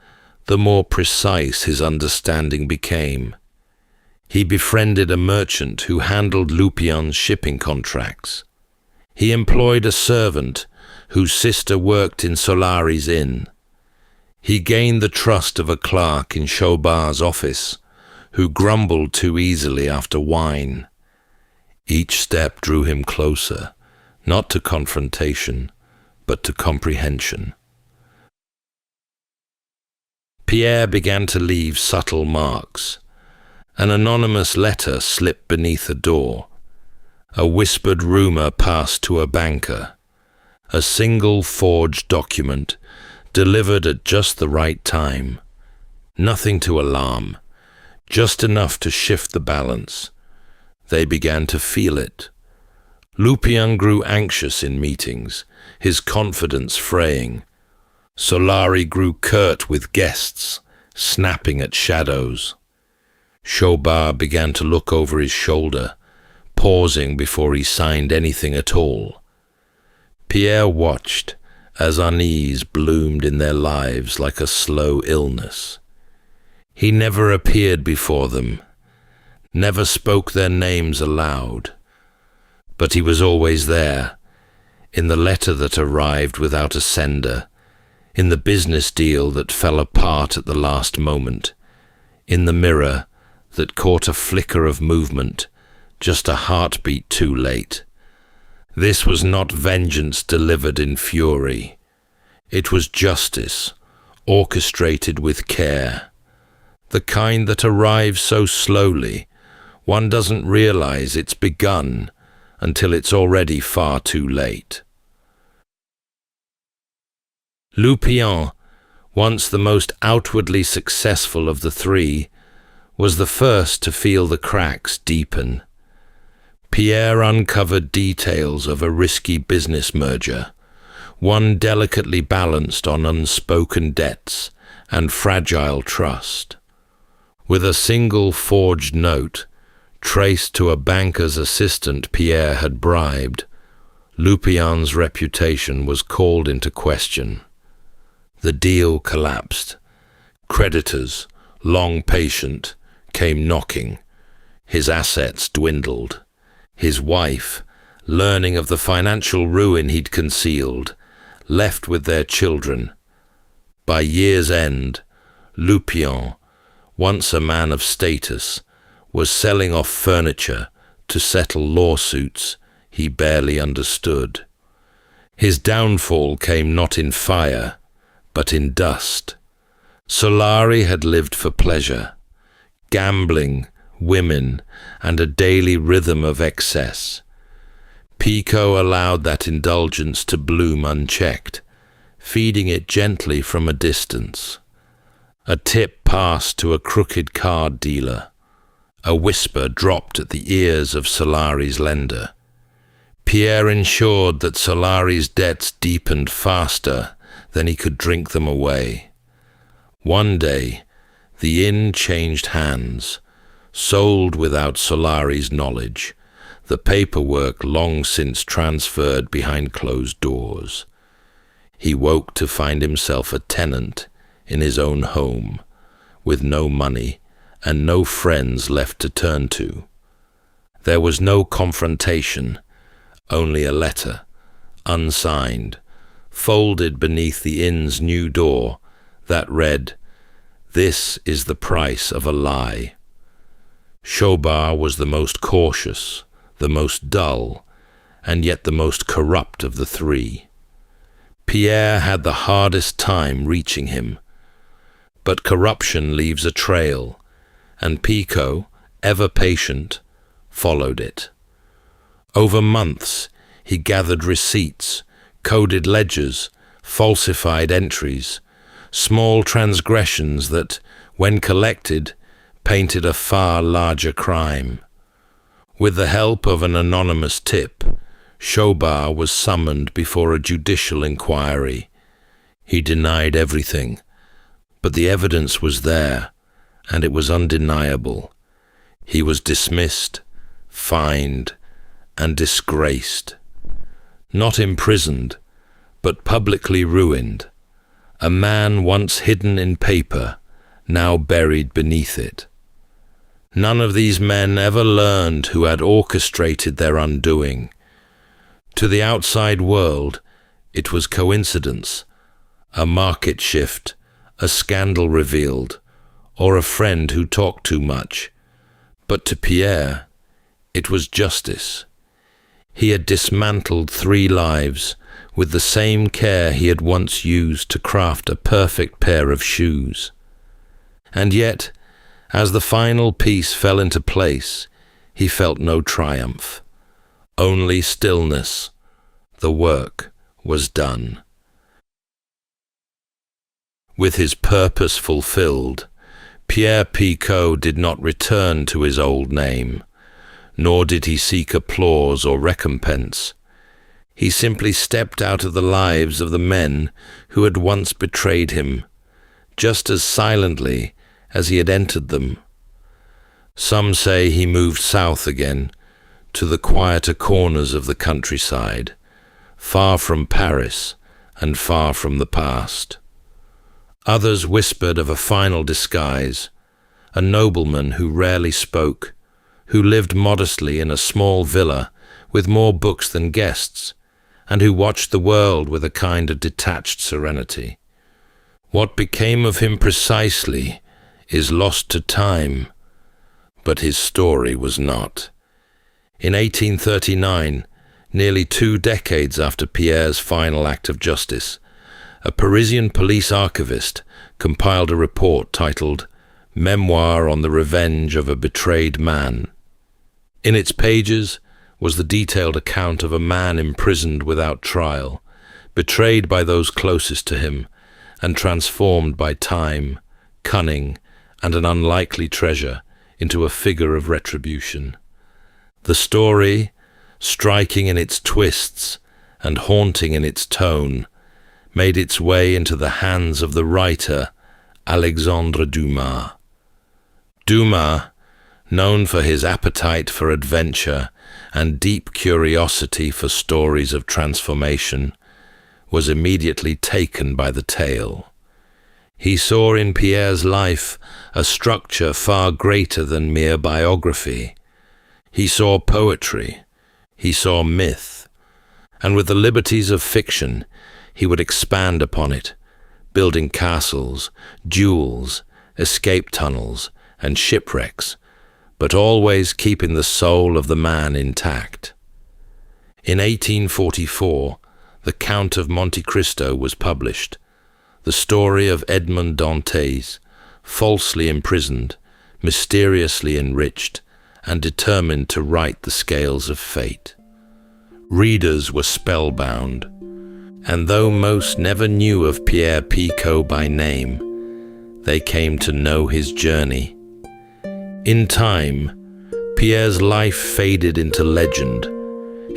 the more precise his understanding became. He befriended a merchant who handled Lupien's shipping contracts. He employed a servant whose sister worked in Solari's inn. He gained the trust of a clerk in Chaubard's office, who grumbled too easily after wine. Each step drew him closer, not to confrontation, but to comprehension. Pierre began to leave subtle marks. An anonymous letter slipped beneath a door. A whispered rumor passed to a banker. A single forged document, delivered at just the right time. Nothing to alarm, just enough to shift the balance. They began to feel it. Lupien grew anxious in meetings, his confidence fraying. Solari grew curt with guests, snapping at shadows. Chaubard began to look over his shoulder, pausing before he signed anything at all. Pierre watched as unease bloomed in their lives like a slow illness. He never appeared before them, never spoke their names aloud, but he was always there, in the letter that arrived without a sender, in the business deal that fell apart at the last moment, in the mirror that caught a flicker of movement, just a heartbeat too late. This was not vengeance delivered in fury. It was justice, orchestrated with care. The kind that arrives so slowly, one doesn't realize it's begun until it's already far too late. Lupien, once the most outwardly successful of the three, was the first to feel the cracks deepen. Pierre uncovered details of a risky business merger, one delicately balanced on unspoken debts and fragile trust. With a single forged note, traced to a banker's assistant Pierre had bribed, Lupien's reputation was called into question. The deal collapsed. Creditors, long patient, came knocking. His assets dwindled. His wife, learning of the financial ruin he'd concealed, left with their children. By year's end, Lupien, once a man of status, was selling off furniture to settle lawsuits he barely understood. His downfall came not in fire, but in dust. Solari had lived for pleasure, gambling, women, and a daily rhythm of excess. Pico allowed that indulgence to bloom unchecked, feeding it gently from a distance. A tip passed to a crooked card dealer. A whisper dropped at the ears of Solari's lender. Pierre ensured that Solari's debts deepened faster than he could drink them away. One day, the inn changed hands, sold without Solari's knowledge, the paperwork long since transferred behind closed doors. He woke to find himself a tenant in his own home, with no money and no friends left to turn to. There was no confrontation, only a letter, unsigned, folded beneath the inn's new door, that read, "This is the price of a lie." Chaubard was the most cautious, the most dull, and yet the most corrupt of the three. Pierre had the hardest time reaching him. But corruption leaves a trail, and Pico, ever patient, followed it. Over months, he gathered receipts, coded ledgers, falsified entries, small transgressions that, when collected, painted a far larger crime. With the help of an anonymous tip, Chaubard was summoned before a judicial inquiry. He denied everything, but the evidence was there, and it was undeniable. He was dismissed, fined, and disgraced. Not imprisoned, but publicly ruined. A man once hidden in paper, now buried beneath it. None of these men ever learned who had orchestrated their undoing. To the outside world, it was coincidence, a market shift, a scandal revealed, or a friend who talked too much. But to Pierre, it was justice. He had dismantled 3 lives with the same care he had once used to craft a perfect pair of shoes. And yet, as the final piece fell into place, he felt no triumph, only stillness. The work was done. With his purpose fulfilled, Pierre Picot did not return to his old name, nor did he seek applause or recompense. He simply stepped out of the lives of the men who had once betrayed him, just as silently as he had entered them. Some say he moved south again, to the quieter corners of the countryside, far from Paris and far from the past. Others whispered of a final disguise, a nobleman who rarely spoke, who lived modestly in a small villa with more books than guests, and who watched the world with a kind of detached serenity. What became of him precisely is lost to time, but his story was not. In 1839, nearly 2 decades after Pierre's final act of justice, a Parisian police archivist compiled a report titled Memoir on the Revenge of a Betrayed Man. In its pages was the detailed account of a man imprisoned without trial, betrayed by those closest to him, and transformed by time, cunning, and an unlikely treasure into a figure of retribution. The story, striking in its twists and haunting in its tone, made its way into the hands of the writer Alexandre Dumas. Dumas, known for his appetite for adventure and deep curiosity for stories of transformation, was immediately taken by the tale. He saw in Pierre's life a structure far greater than mere biography. He saw poetry, he saw myth, and with the liberties of fiction, he would expand upon it, building castles, duels, escape tunnels, and shipwrecks, but always keeping the soul of the man intact. In 1844, The Count of Monte Cristo was published, the story of Edmond Dantes, falsely imprisoned, mysteriously enriched, and determined to right the scales of fate. Readers were spellbound, and though most never knew of Pierre Picot by name, they came to know his journey. In time, Pierre's life faded into legend,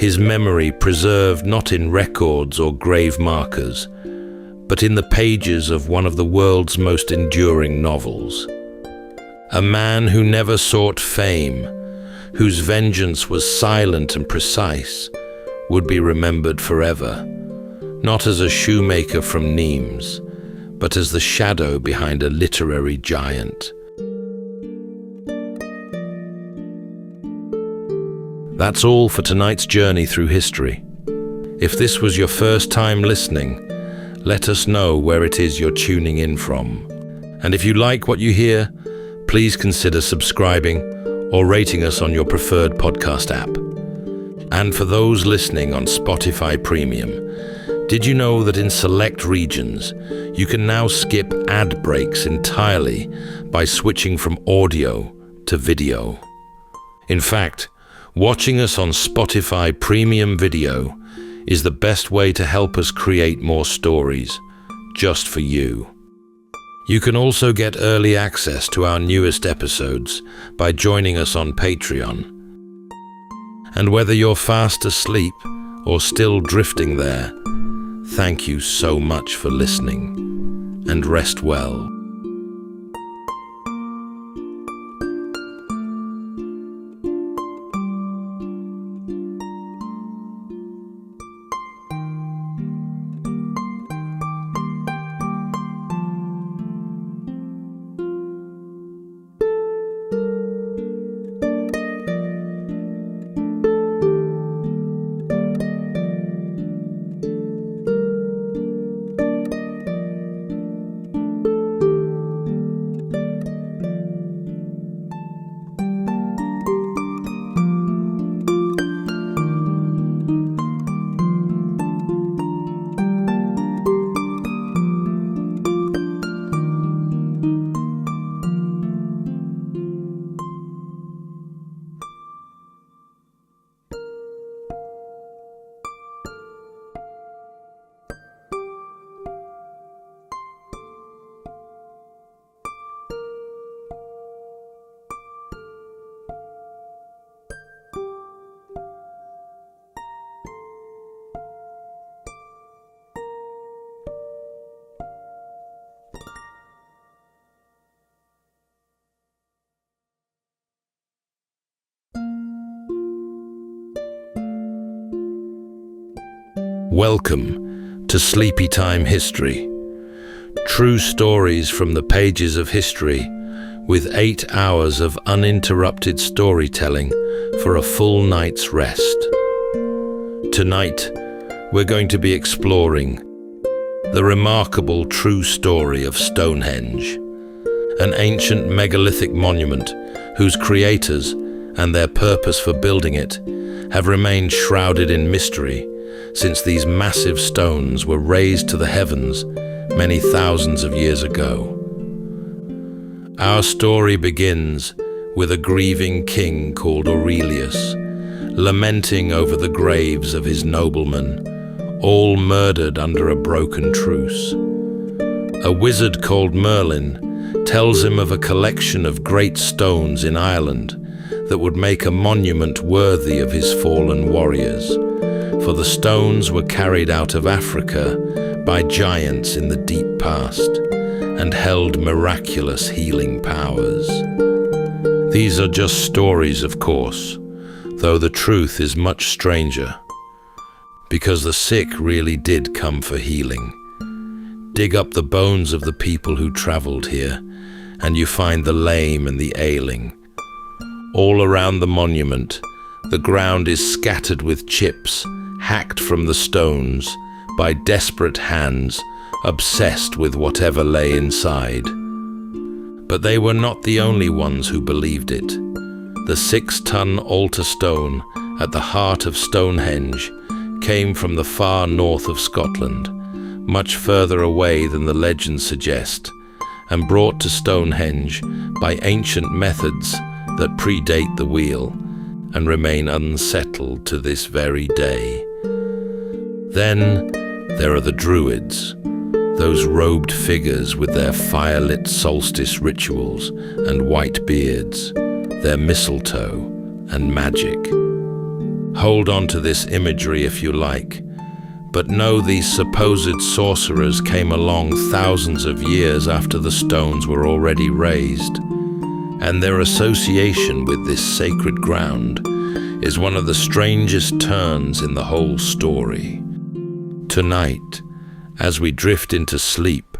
his memory preserved not in records or grave markers, but in the pages of one of the world's most enduring novels. A man who never sought fame, whose vengeance was silent and precise, would be remembered forever, not as a shoemaker from Nîmes, but as the shadow behind a literary giant. That's all for tonight's journey through history. If this was your first time listening, let us know where it is you're tuning in from. And if you like what you hear, please consider subscribing or rating us on your preferred podcast app. And for those listening on Spotify Premium, did you know that in select regions, you can now skip ad breaks entirely by switching from audio to video? In fact, watching us on Spotify Premium Video is the best way to help us create more stories, just for you. You can also get early access to our newest episodes by joining us on Patreon. And whether you're fast asleep or still drifting there, thank you so much for listening, and rest well. Welcome to Sleepytime History. True stories from the pages of history, with 8 hours of uninterrupted storytelling for a full night's rest. Tonight, we're going to be exploring the remarkable true story of Stonehenge, an ancient megalithic monument whose creators and their purpose for building it have remained shrouded in mystery since these massive stones were raised to the heavens many thousands of years ago. Our story begins with a grieving king called Aurelius, lamenting over the graves of his noblemen, all murdered under a broken truce. A wizard called Merlin tells him of a collection of great stones in Ireland that would make a monument worthy of his fallen warriors, for the stones were carried out of Africa by giants in the deep past and held miraculous healing powers. These are just stories, of course, though the truth is much stranger, because the sick really did come for healing. Dig up the bones of the people who traveled here, and you find the lame and the ailing. All around the monument, the ground is scattered with chips hacked from the stones by desperate hands obsessed with whatever lay inside. But they were not the only ones who believed it. The 6-ton altar stone at the heart of Stonehenge came from the far north of Scotland, much further away than the legends suggest, and brought to Stonehenge by ancient methods that predate the wheel and remain unsettled to this very day. Then there are the Druids, those robed figures with their fire-lit solstice rituals and white beards, their mistletoe and magic. Hold on to this imagery if you like, but know these supposed sorcerers came along thousands of years after the stones were already raised, and their association with this sacred ground is one of the strangest turns in the whole story. Tonight, as we drift into sleep,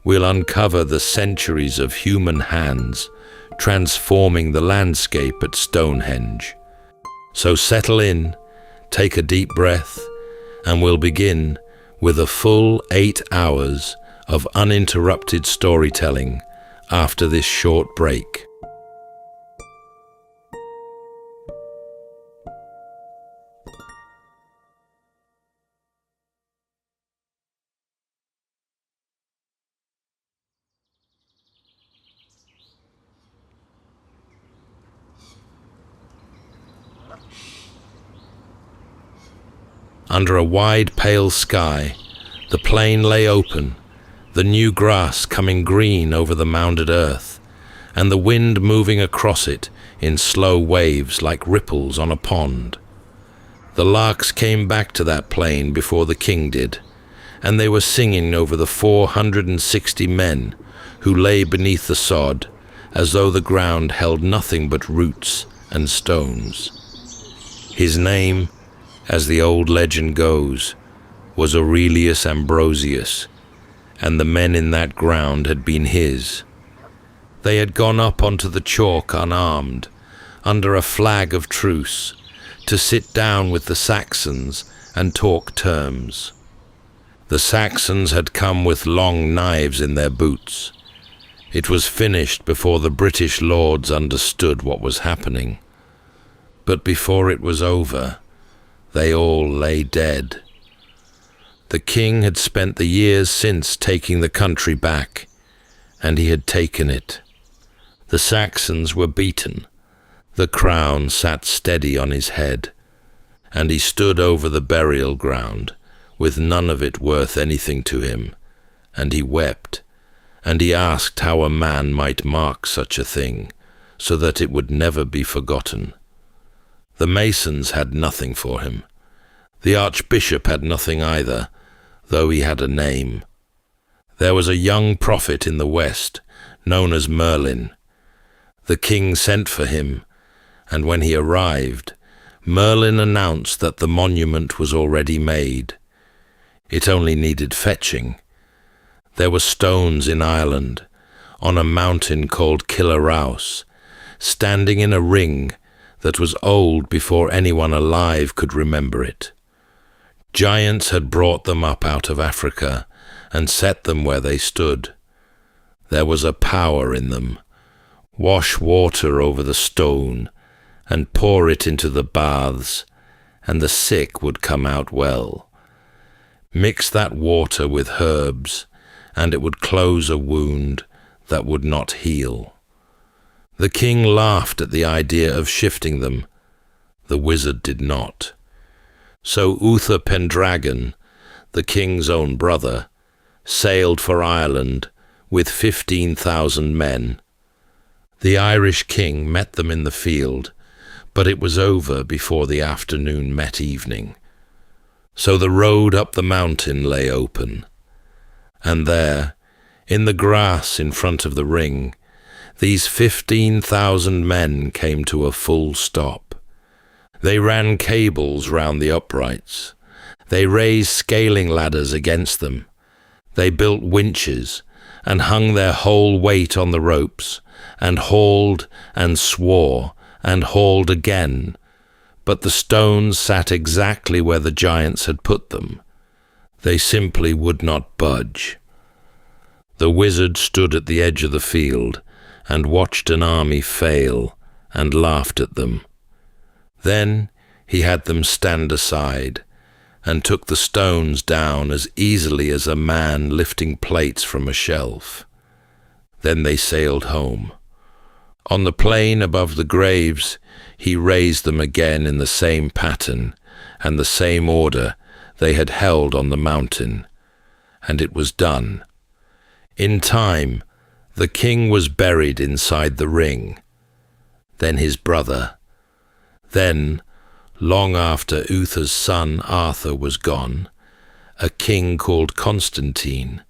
we'll uncover the centuries of human hands transforming the landscape at Stonehenge. So settle in, take a deep breath, and we'll begin with a full 8 hours of uninterrupted storytelling after this short break. Under a wide, pale sky, the plain lay open, the new grass coming green over the mounded earth, and the wind moving across it in slow waves like ripples on a pond. The larks came back to that plain before the king did, and they were singing over the 460 men who lay beneath the sod as though the ground held nothing but roots and stones. His name, as the old legend goes, was Aurelius Ambrosius, and the men in that ground had been his. They had gone up onto the chalk unarmed, under a flag of truce, to sit down with the Saxons and talk terms. The Saxons had come with long knives in their boots. It was finished before the British lords understood what was happening. But before it was over, they all lay dead. The king had spent the years since taking the country back, and he had taken it. The Saxons were beaten. The crown sat steady on his head, and he stood over the burial ground, with none of it worth anything to him, and he wept, and he asked how a man might mark such a thing, so that it would never be forgotten. The masons had nothing for him. The archbishop had nothing either, though he had a name. There was a young prophet in the west, known as Merlin. The king sent for him, and when he arrived, Merlin announced that the monument was already made. It only needed fetching. There were stones in Ireland, on a mountain called Killaraus, standing in a ring that was old before anyone alive could remember it. Giants had brought them up out of Africa and set them where they stood. There was a power in them. Wash water over the stone and pour it into the baths, and the sick would come out well. Mix that water with herbs, and it would close a wound that would not heal. The king laughed at the idea of shifting them. The wizard did not. So Uther Pendragon, the king's own brother, sailed for Ireland with 15,000 men. The Irish king met them in the field, but it was over before the afternoon met evening. So the road up the mountain lay open, and there, in the grass in front of the ring, these 15,000 men came to a full stop. They ran cables round the uprights. They raised scaling ladders against them. They built winches and hung their whole weight on the ropes, and hauled and swore and hauled again, but the stones sat exactly where the giants had put them. They simply would not budge. The wizard stood at the edge of the field and watched an army fail and laughed at them. Then he had them stand aside and took the stones down as easily as a man lifting plates from a shelf. Then they sailed home. On the plain above the graves, he raised them again in the same pattern and the same order they had held on the mountain, and it was done. In time, the king was buried inside the ring, then his brother. Then, long after Uther's son Arthur was gone, a king called Constantine,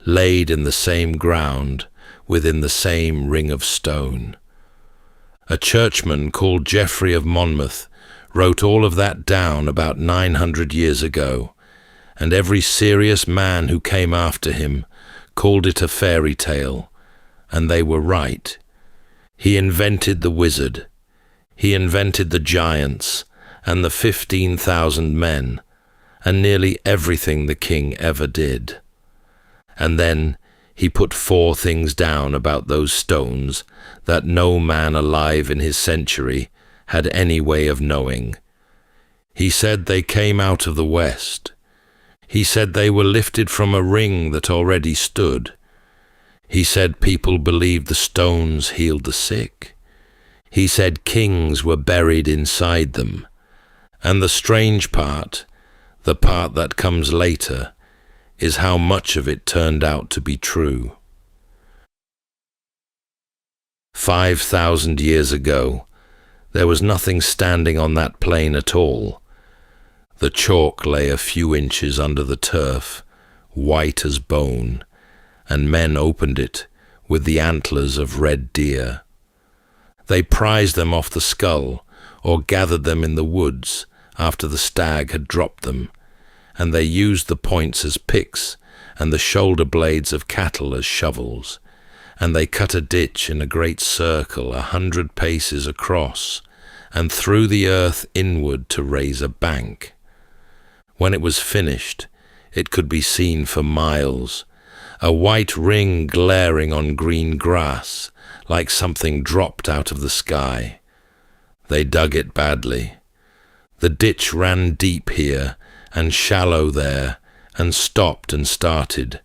laid in the same ground within the same ring of stone. A churchman called Geoffrey of Monmouth wrote all of that down about 900 years ago, and every serious man who came after him called it a fairy tale, and they were right. He invented the wizard. He invented the giants and the 15,000 men, and nearly everything the king ever did. And then he put 4 things down about those stones that no man alive in his century had any way of knowing. He said they came out of the west. He said they were lifted from a ring that already stood. He said people believed the stones healed the sick. He said kings were buried inside them. And the strange part, The part that comes later is how much of it turned out to be true. 5,000 years ago, there was nothing standing on that plain at all. The chalk lay a few inches under the turf, white as bone, and men opened it with the antlers of red deer. They prized them off the skull or gathered them in the woods after the stag had dropped them, and they used the points as picks and the shoulder blades of cattle as shovels, and they cut a ditch in a great circle 100 paces across and threw the earth inward to raise a bank. When it was finished, it could be seen for miles, a white ring glaring on green grass like something dropped out of the sky. They dug it badly. The ditch ran deep here and shallow there and stopped and started,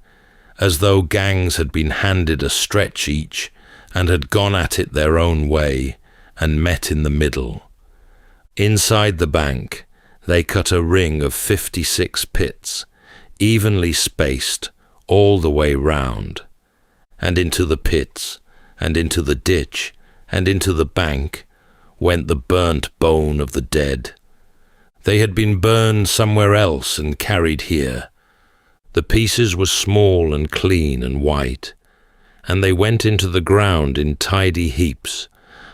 as though gangs had been handed a stretch each and had gone at it their own way and met in the middle. Inside the bank, they cut a ring of 56 pits, evenly spaced all the way round, and into the pits, and into the ditch, and into the bank went the burnt bone of the dead. They had been burned somewhere else and carried here. The pieces were small and clean and white, and they went into the ground in tidy heaps,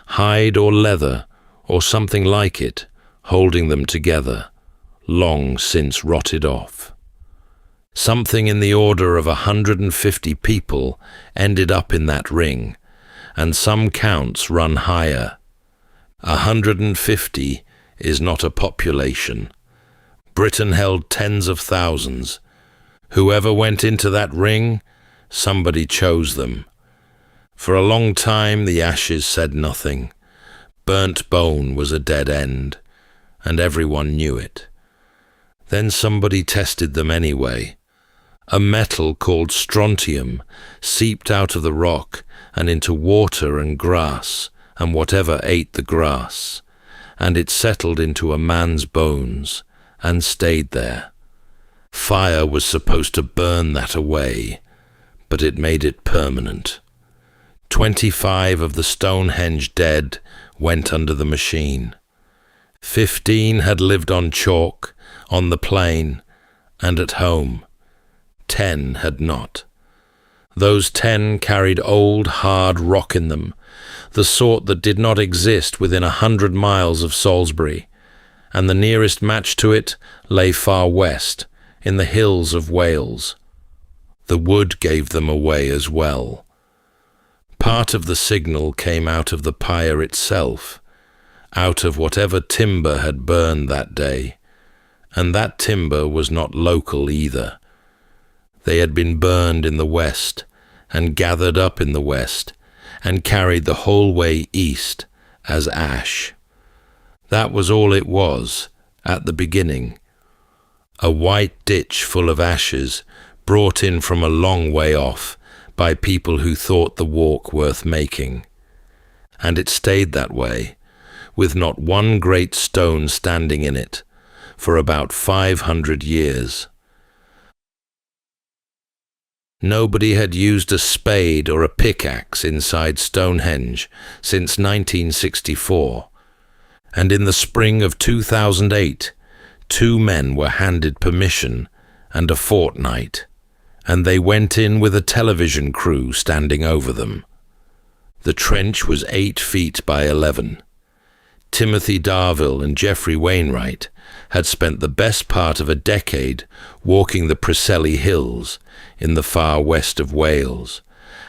hide or leather or something like it, holding them together, long since rotted off. Something in the order of 150 people ended up in that ring, and some counts run higher. 150 is not a population. Britain held tens of thousands. Whoever went into that ring, somebody chose them. For a long time the ashes said nothing. Burnt bone was a dead end, and everyone knew it. Then somebody tested them anyway. A metal called strontium seeped out of the rock and into water and grass and whatever ate the grass, and it settled into a man's bones and stayed there. Fire was supposed to burn that away, but it made it permanent. 25 of the Stonehenge dead went under the machine. 15 had lived on chalk, on the plain, and at home. 10 had not. Those 10 carried old, hard rock in them, the sort that did not exist within 100 miles of Salisbury, and the nearest match to it lay far west, in the hills of Wales. The wood gave them away as well. Part of the signal came out of the pyre itself, out of whatever timber had burned that day, and that timber was not local either. They had been burned in the west, and gathered up in the west, and carried the whole way east as ash. That was all it was, at the beginning. A white ditch full of ashes, brought in from a long way off by people who thought the walk worth making. And it stayed that way, with not one great stone standing in it, for about 500 years. Nobody had used a spade or a pickaxe inside Stonehenge since 1964, and in the spring of 2008, 2 men were handed permission and a fortnight, and they went in with a television crew standing over them. The trench was 8 feet by 11. Timothy Darvill and Geoffrey Wainwright had spent the best part of a decade walking the Preseli Hills in the far west of Wales,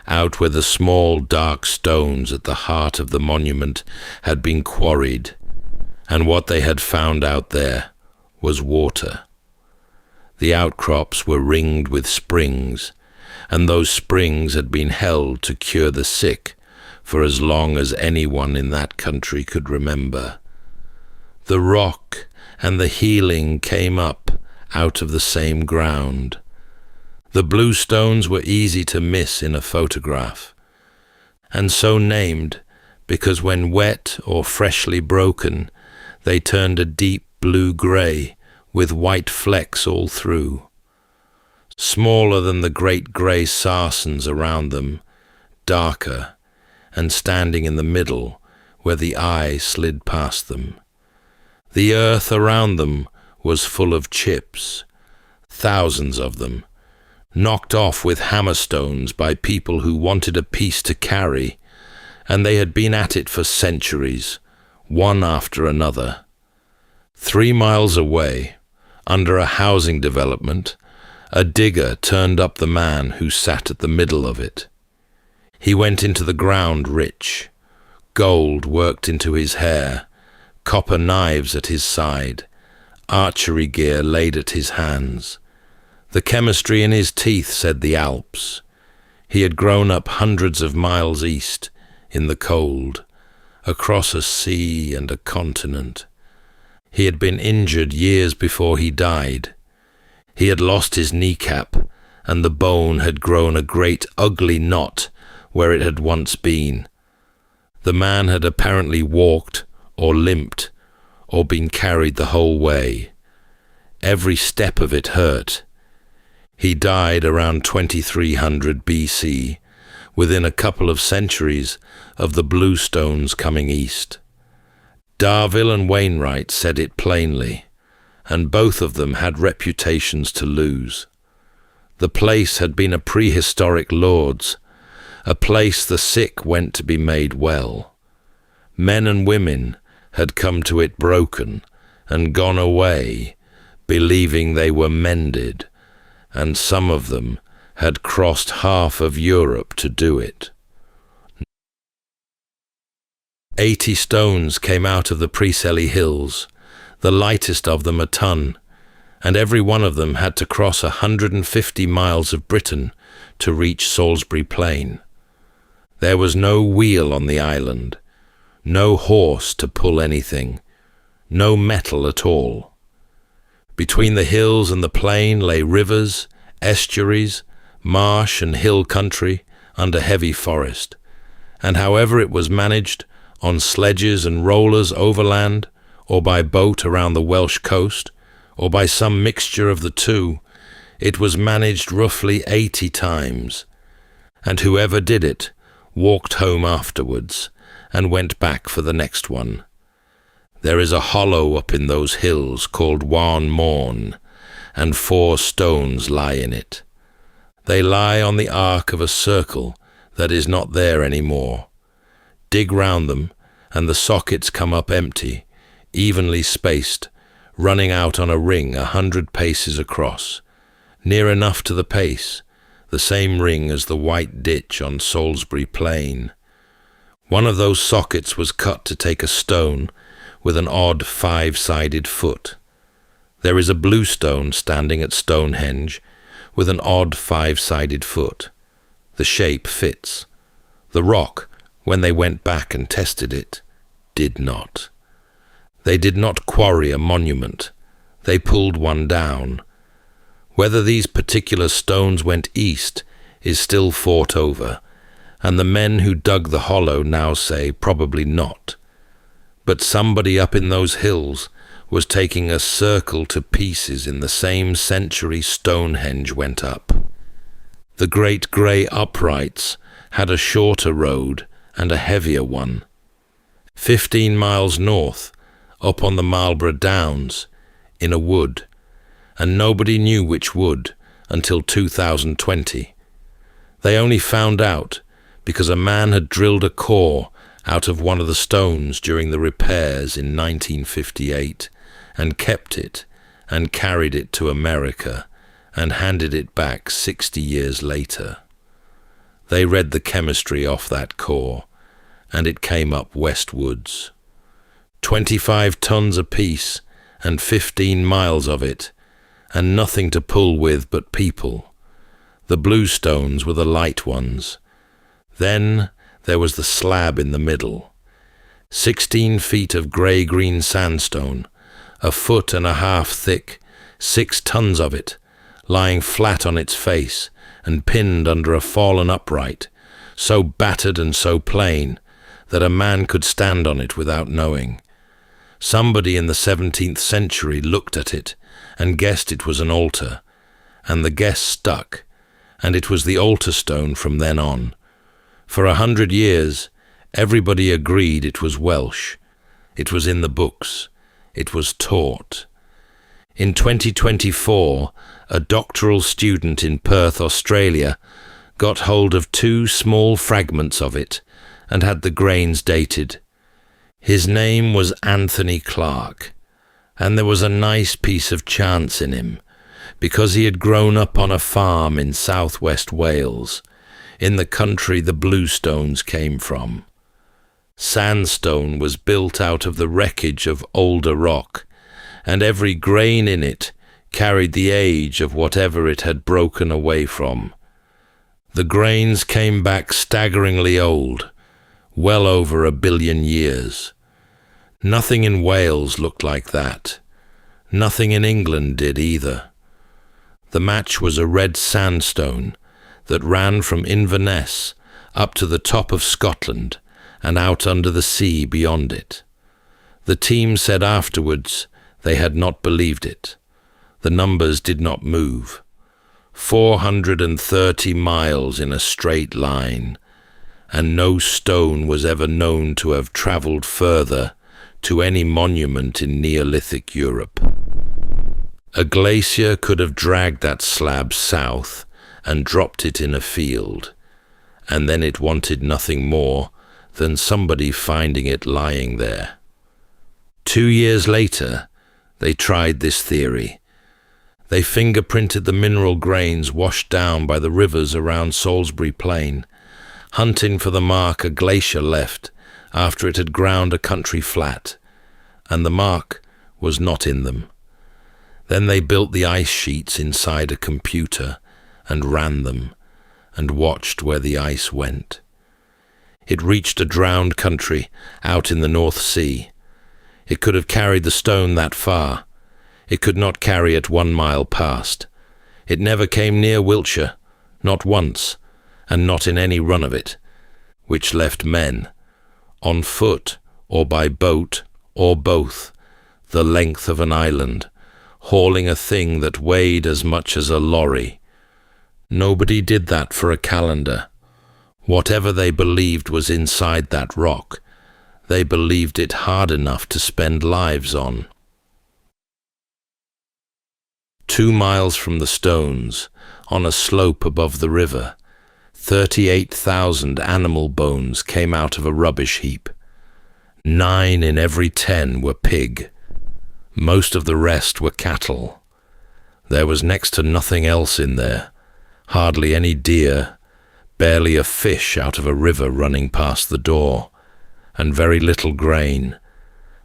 out where the small dark stones at the heart of the monument had been quarried, and what they had found out there was water. The outcrops were ringed with springs, and those springs had been held to cure the sick for as long as anyone in that country could remember. The rock and the healing came up out of the same ground. The blue stones were easy to miss in a photograph, and so named because when wet or freshly broken, they turned a deep blue-grey with white flecks all through, smaller than the great grey sarsens around them, darker, and standing in the middle where the eye slid past them. The earth around them was full of chips, thousands of them, knocked off with hammerstones by people who wanted a piece to carry, and they had been at it for centuries, one after another. 3 miles away, under a housing development, a digger turned up the man who sat at the middle of it. He went into the ground rich, gold worked into his hair, copper knives at his side, archery gear laid at his hands. The chemistry in his teeth said the Alps. He had grown up hundreds of miles east, in the cold, across a sea and a continent. He had been injured years before he died. He had lost his kneecap, and the bone had grown a great ugly knot where it had once been. The man had apparently walked, or limped, or been carried the whole way. Every step of it hurt. He died around 2300 BC, within a couple of centuries of the bluestones coming east. Darville and Wainwright said it plainly, and both of them had reputations to lose. The place had been a prehistoric Lourdes, a place the sick went to be made well. Men and women had come to it broken and gone away, believing they were mended, and some of them had crossed half of Europe to do it. 80 stones came out of the Preseli Hills, the lightest of them a ton, and every one of them had to cross 150 miles of Britain to reach Salisbury Plain. There was no wheel on the island, no horse to pull anything, no metal at all. Between the hills and the plain lay rivers, estuaries, marsh and hill country under heavy forest, and however it was managed, on sledges and rollers overland, or by boat around the Welsh coast, or by some mixture of the two, it was managed roughly 80 times, and whoever did it walked home afterwards and went back for the next one. There is a hollow up in those hills called Wan Morn, and 4 stones lie in it. They lie on the arc of a circle that is not there any more. Dig round them, and the sockets come up empty, evenly spaced, running out on a ring 100 paces across, near enough to the pace, the same ring as the white ditch on Salisbury Plain. One of those sockets was cut to take a stone with an odd 5-sided foot. There is a blue stone standing at Stonehenge with an odd 5-sided foot. The shape fits. The rock, when they went back and tested it, did not. They did not quarry a monument. They pulled one down. Whether these particular stones went east is still fought over, and the men who dug the hollow now say probably not. But somebody up in those hills was taking a circle to pieces in the same century Stonehenge went up. The great grey uprights had a shorter road and a heavier one. 15 miles north, up on the Marlborough Downs, in a wood, and nobody knew which wood until 2020. They only found out because a man had drilled a core out of one of the stones during the repairs in 1958 and kept it and carried it to America and handed it back 60 years later. They read the chemistry off that core, and it came up westwards. 25 tons apiece and 15 miles of it, and nothing to pull with but people. The blue stones were the light ones. Then there was the slab in the middle. 16 feet of grey-green sandstone, 1.5 feet thick, 6 tons of it, lying flat on its face and pinned under a fallen upright, so battered and so plain that a man could stand on it without knowing. Somebody in the 17th century looked at it and guessed it was an altar, and the guess stuck, and it was the altar stone from then on. For 100 years, everybody agreed it was Welsh. It was in the books. It was taught. In 2024, a doctoral student in Perth, Australia, got hold of 2 small fragments of it and had the grains dated. His name was Anthony Clark, and there was a nice piece of chance in him, because he had grown up on a farm in southwest Wales, in the country the bluestones came from. Sandstone was built out of the wreckage of older rock, and every grain in it carried the age of whatever it had broken away from. The grains came back staggeringly old, well over 1 billion years. Nothing in Wales looked like that. Nothing in England did either. The match was a red sandstone that ran from Inverness up to the top of Scotland and out under the sea beyond it. The team said afterwards they had not believed it. The numbers did not move. 430 miles in a straight line, and no stone was ever known to have travelled further to any monument in Neolithic Europe. A glacier could have dragged that slab south and dropped it in a field, and then it wanted nothing more than somebody finding it lying there. 2 years later, they tried this theory. They fingerprinted the mineral grains washed down by the rivers around Salisbury Plain, hunting for the mark a glacier left after it had ground a country flat, and the mark was not in them. Then they built the ice sheets inside a computer and ran them, and watched where the ice went. It reached a drowned country out in the North Sea. It could have carried the stone that far. It could not carry it 1 mile past. It never came near Wiltshire, not once, and not in any run of it, which left men, on foot or by boat or both, the length of an island, hauling a thing that weighed as much as a lorry. Nobody did that for a calendar. Whatever they believed was inside that rock, they believed it hard enough to spend lives on. 2 miles from the stones, on a slope above the river, 38,000 animal bones came out of a rubbish heap. 9 in every 10 were pig. Most of the rest were cattle. There was next to nothing else in there, hardly any deer, barely a fish out of a river running past the door, and very little grain,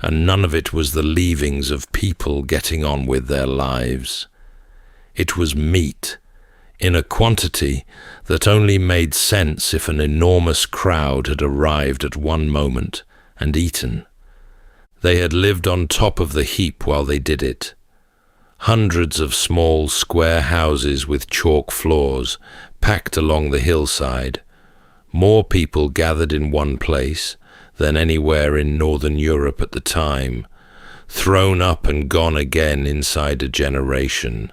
and none of it was the leavings of people getting on with their lives. It was meat, in a quantity that only made sense if an enormous crowd had arrived at one moment and eaten. They had lived on top of the heap while they did it. Hundreds of small square houses with chalk floors packed along the hillside. More people gathered in one place than anywhere in Northern Europe at the time, thrown up and gone again inside a generation.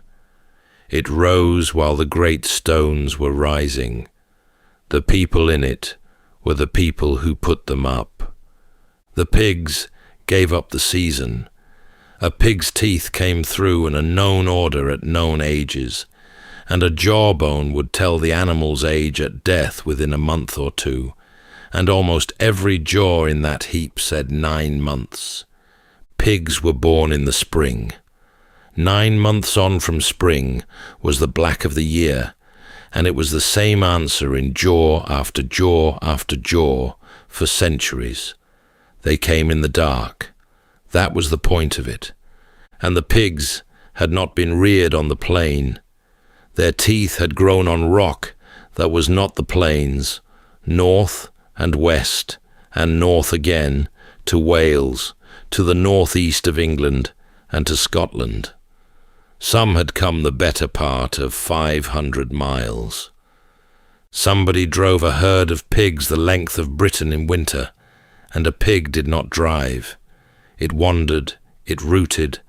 It rose while the great stones were rising. The people in it were the people who put them up. The pigs gave up the season. A pig's teeth came through in a known order at known ages, and a jawbone would tell the animal's age at death within a month or 2, and almost every jaw in that heap said 9 months. Pigs were born in the spring. 9 months on from spring was the black of the year, and it was the same answer in jaw after jaw after jaw for centuries. They came in the dark. That was the point of it. And the pigs had not been reared on the plain. Their teeth had grown on rock that was not the plains, north and west and north again, to Wales, to the northeast of England and to Scotland. Some had come the better part of 500 miles. Somebody drove a herd of pigs the length of Britain in winter, and a pig did not drive. It wandered, it rooted,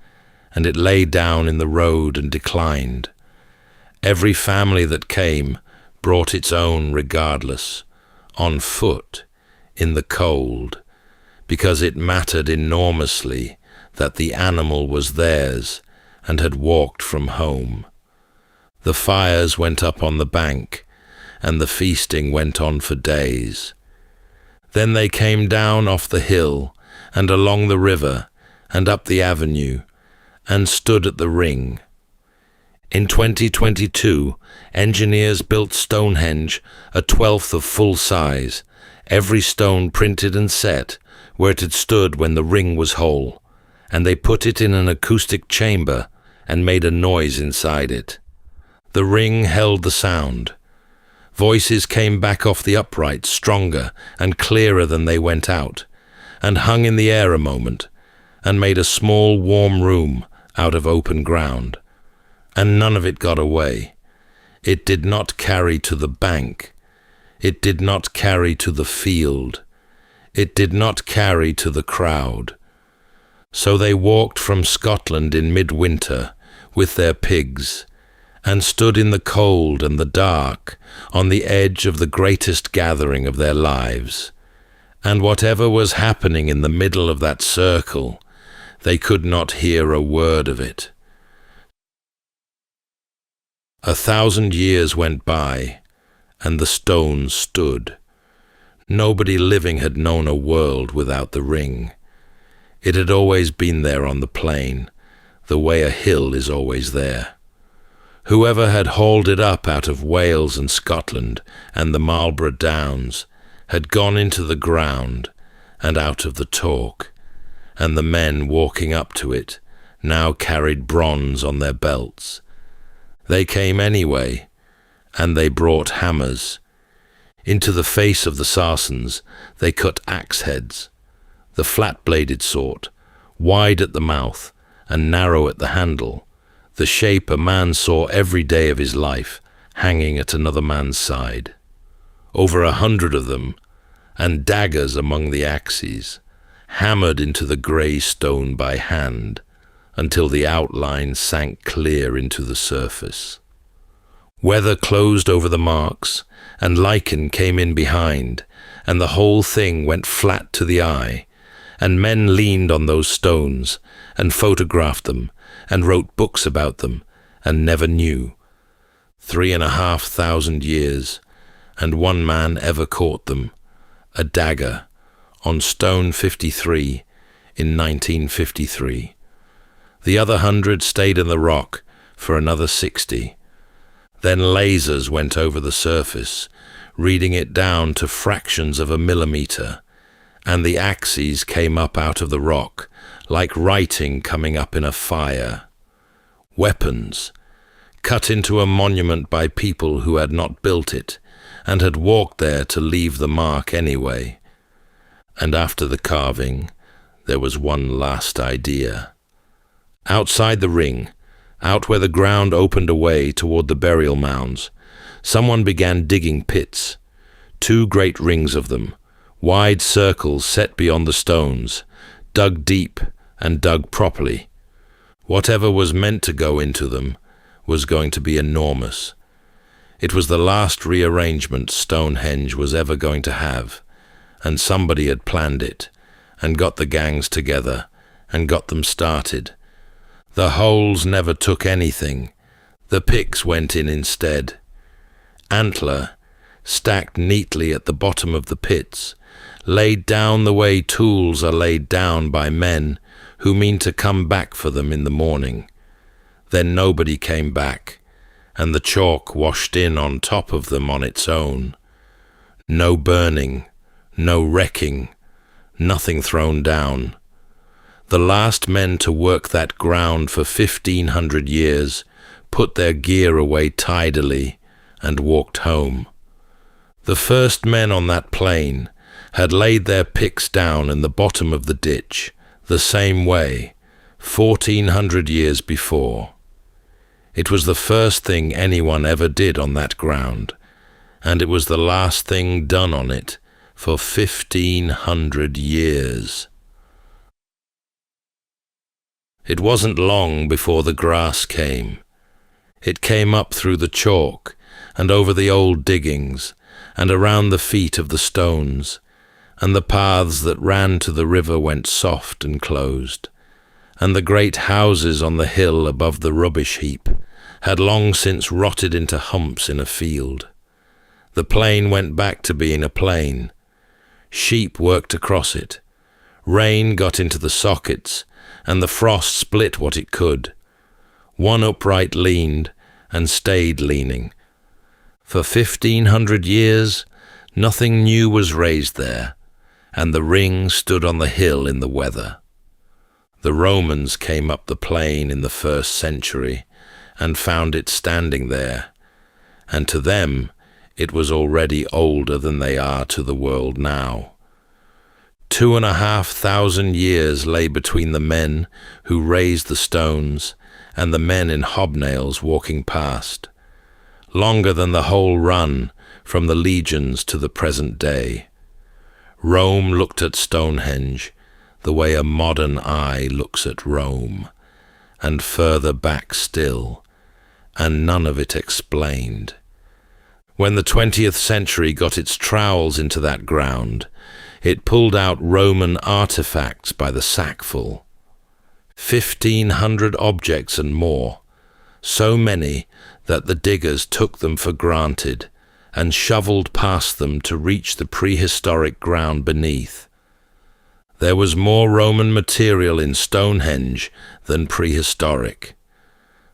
and it lay down in the road and declined. Every family that came brought its own regardless, on foot, in the cold, because it mattered enormously that the animal was theirs and had walked from home. The fires went up on the bank, and the feasting went on for days. Then they came down off the hill and along the river and up the avenue and stood at the ring. In 2022, engineers built Stonehenge, a twelfth of full size, every stone printed and set where it had stood when the ring was whole, and they put it in an acoustic chamber and made a noise inside it. The ring held the sound. Voices came back off the uprights stronger and clearer than they went out, and hung in the air a moment, and made a small warm room out of open ground. And none of it got away. It did not carry to the bank. It did not carry to the field. It did not carry to the crowd. So they walked from Scotland in midwinter with their pigs, and stood in the cold and the dark on the edge of the greatest gathering of their lives. And whatever was happening in the middle of that circle, they could not hear a word of it. 1,000 years went by, and the stones stood. Nobody living had known a world without the ring. It had always been there on the plain, the way a hill is always there. Whoever had hauled it up out of Wales and Scotland and the Marlborough Downs had gone into the ground and out of the talk, and the men walking up to it now carried bronze on their belts. They came anyway, and they brought hammers. Into the face of the Sarsens they cut axe heads, the flat-bladed sort, wide at the mouth and narrow at the handle, the shape a man saw every day of his life hanging at another man's side. Over 100 of them, and daggers among the axes, hammered into the grey stone by hand, until the outline sank clear into the surface. Weather closed over the marks, and lichen came in behind, and the whole thing went flat to the eye, and men leaned on those stones, and photographed them, and wrote books about them, and never knew. 3,500 years, and one man ever caught them, a dagger, on stone 53 in 1953. The other 100 stayed in the rock for another 60. Then lasers went over the surface, reading it down to fractions of a millimeter, and the axes came up out of the rock, like writing coming up in a fire. Weapons, cut into a monument by people who had not built it, and had walked there to leave the mark anyway. And after the carving, there was one last idea. Outside the ring, out where the ground opened away toward the burial mounds, someone began digging pits, 2 great rings of them, wide circles set beyond the stones, dug deep and dug properly. Whatever was meant to go into them was going to be enormous. It was the last rearrangement Stonehenge was ever going to have, and somebody had planned it, and got the gangs together, and got them started. The holes never took anything. The picks went in instead. Antler, stacked neatly at the bottom of the pits, laid down the way tools are laid down by men who mean to come back for them in the morning. Then nobody came back, and the chalk washed in on top of them on its own. No burning, no wrecking, nothing thrown down. The last men to work that ground for 1,500 years put their gear away tidily and walked home. The first men on that plain had laid their picks down in the bottom of the ditch the same way 1,400 years before. It was the first thing anyone ever did on that ground, and it was the last thing done on it for 1,500 years. It wasn't long before the grass came. It came up through the chalk and over the old diggings and around the feet of the stones, and the paths that ran to the river went soft and closed, and the great houses on the hill above the rubbish heap had long since rotted into humps in a field. The plain went back to being a plain. Sheep worked across it. Rain got into the sockets, and the frost split what it could. One upright leaned and stayed leaning. For 1,500 years, nothing new was raised there, and the ring stood on the hill in the weather. The Romans came up the plain in the 1st century and found it standing there, and to them it was already older than they are to the world now. 2,500 years lay between the men who raised the stones and the men in hobnails walking past, longer than the whole run from the legions to the present day. Rome looked at Stonehenge the way a modern eye looks at Rome, and further back still, and none of it explained. When the 20th century got its trowels into that ground, it pulled out Roman artifacts by the sackful. 1,500 objects and more, so many that the diggers took them for granted and shoveled past them to reach the prehistoric ground beneath. There was more Roman material in Stonehenge than prehistoric.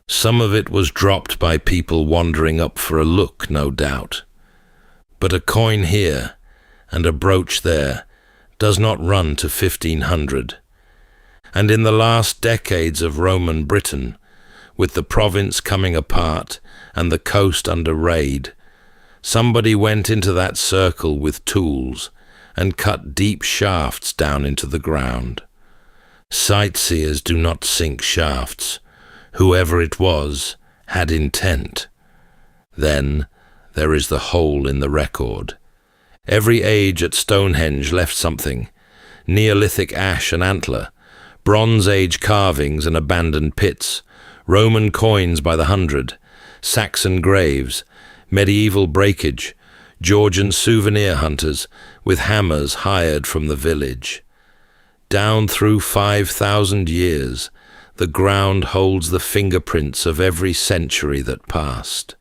Some of it was dropped by people wandering up for a look, no doubt. But a coin here and a brooch there does not run to 1,500. And in the last decades of Roman Britain, with the province coming apart and the coast under raid, somebody went into that circle with tools and cut deep shafts down into the ground. Sightseers do not sink shafts. Whoever it was had intent. Then there is the hole in the record. Every age at Stonehenge left something: Neolithic ash and antler, Bronze Age carvings and abandoned pits, Roman coins by the 100, Saxon graves, medieval breakage, Georgian souvenir hunters with hammers hired from the village. Down through 5,000 years, the ground holds the fingerprints of every century that passed.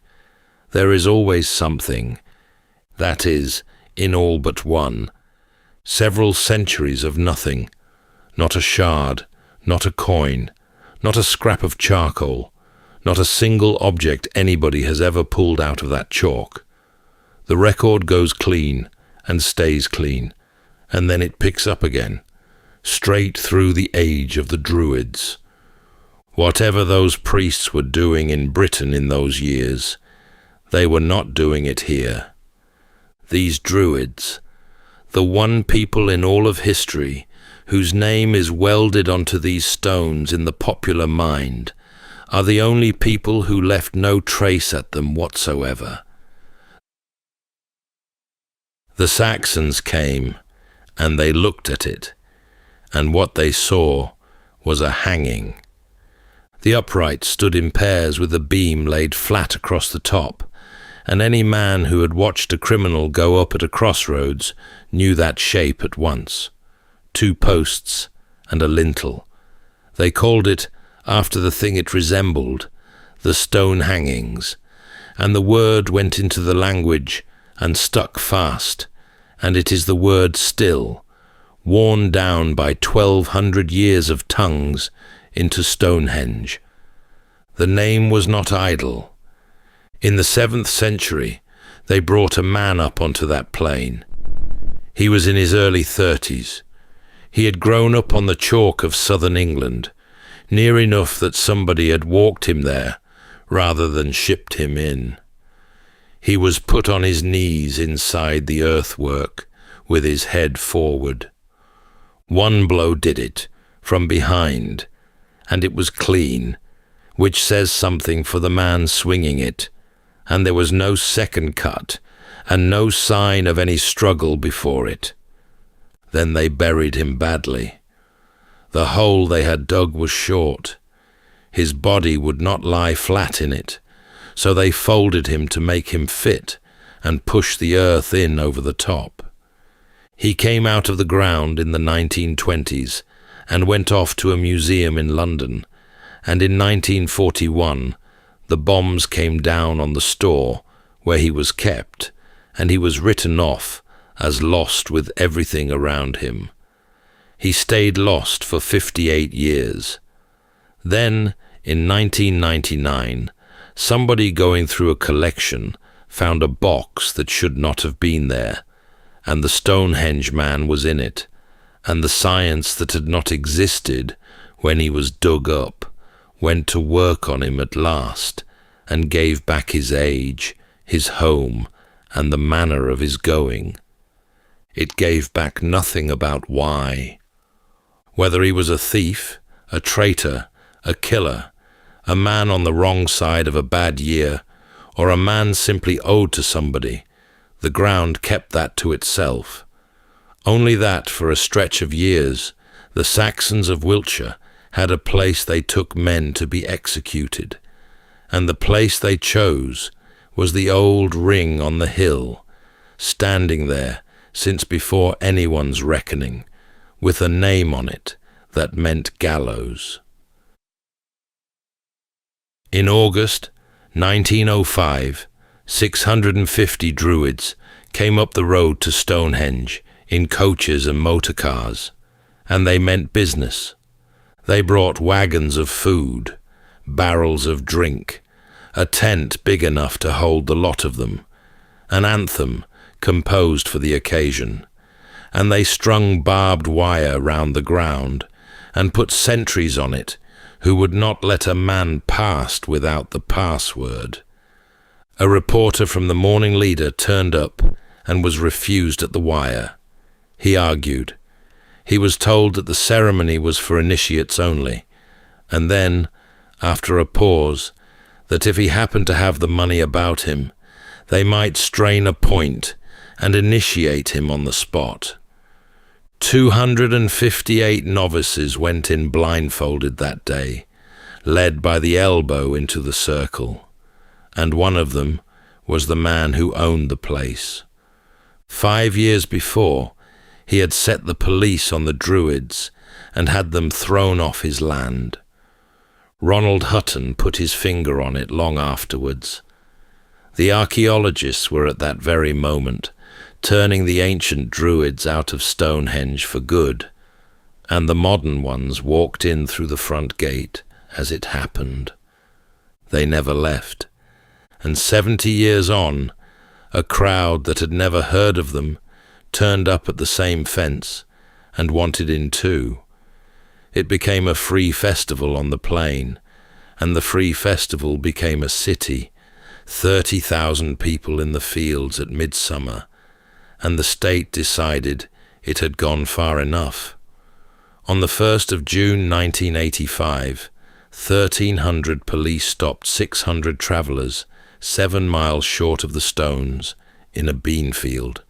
There is always something, that is, in all but one, several centuries of nothing, not a shard, not a coin, not a scrap of charcoal, not a single object anybody has ever pulled out of that chalk. The record goes clean and stays clean, and then it picks up again, straight through the age of the Druids. Whatever those priests were doing in Britain in those years, they were not doing it here. These Druids, the one people in all of history whose name is welded onto these stones in the popular mind, are the only people who left no trace at them whatsoever. The Saxons came, and they looked at it, and what they saw was a hanging. The upright stood in pairs with a beam laid flat across the top, and any man who had watched a criminal go up at a crossroads knew that shape at once. 2 posts and a lintel. They called it, after the thing it resembled, the stone hangings, and the word went into the language and stuck fast, and it is the word still, worn down by 1,200 years of tongues into Stonehenge. The name was not idle. In the 7th century, they brought a man up onto that plain. He was in his early 30s. He had grown up on the chalk of southern England, near enough that somebody had walked him there rather than shipped him in. He was put on his knees inside the earthwork with his head forward. One blow did it, from behind, and it was clean, which says something for the man swinging it, and there was no second cut, and no sign of any struggle before it. Then they buried him badly. The hole they had dug was short. His body would not lie flat in it, so they folded him to make him fit and push the earth in over the top. He came out of the ground in the 1920s and went off to a museum in London, and in 1941 the bombs came down on the store where he was kept, and he was written off as lost with everything around him. He stayed lost for 58 years. Then, in 1999, somebody going through a collection found a box that should not have been there, and the Stonehenge man was in it, and the science that had not existed when he was dug up went to work on him at last, and gave back his age, his home, and the manner of his going. It gave back nothing about why. Whether he was a thief, a traitor, a killer, a man on the wrong side of a bad year, or a man simply owed to somebody, the ground kept that to itself. Only that, for a stretch of years, the Saxons of Wiltshire had a place they took men to be executed, and the place they chose was the old ring on the hill, standing there since before anyone's reckoning, with a name on it that meant gallows. In August 1905, 650 Druids came up the road to Stonehenge in coaches and motor cars, and they meant business. They brought wagons of food, barrels of drink, a tent big enough to hold the lot of them, an anthem composed for the occasion, and they strung barbed wire round the ground and put sentries on it who would not let a man past without the password. A reporter from the Morning Leader turned up and was refused at the wire. He argued. He was told that the ceremony was for initiates only, and then, after a pause, that if he happened to have the money about him, they might strain a point and initiate him on the spot. 258 novices went in blindfolded that day, led by the elbow into the circle, and one of them was the man who owned the place. 5 years before, he had set the police on the Druids and had them thrown off his land. Ronald Hutton put his finger on it long afterwards. The archaeologists were at that very moment turning the ancient Druids out of Stonehenge for good, and the modern ones walked in through the front gate as it happened. They never left, and 70 years on, a crowd that had never heard of them turned up at the same fence and wanted in too. It became a free festival on the plain, and the free festival became a city, 30,000 people in the fields at midsummer, and the state decided it had gone far enough. On the 1st of June 1985, 1,300 police stopped 600 travellers 7 miles short of the stones in a bean field,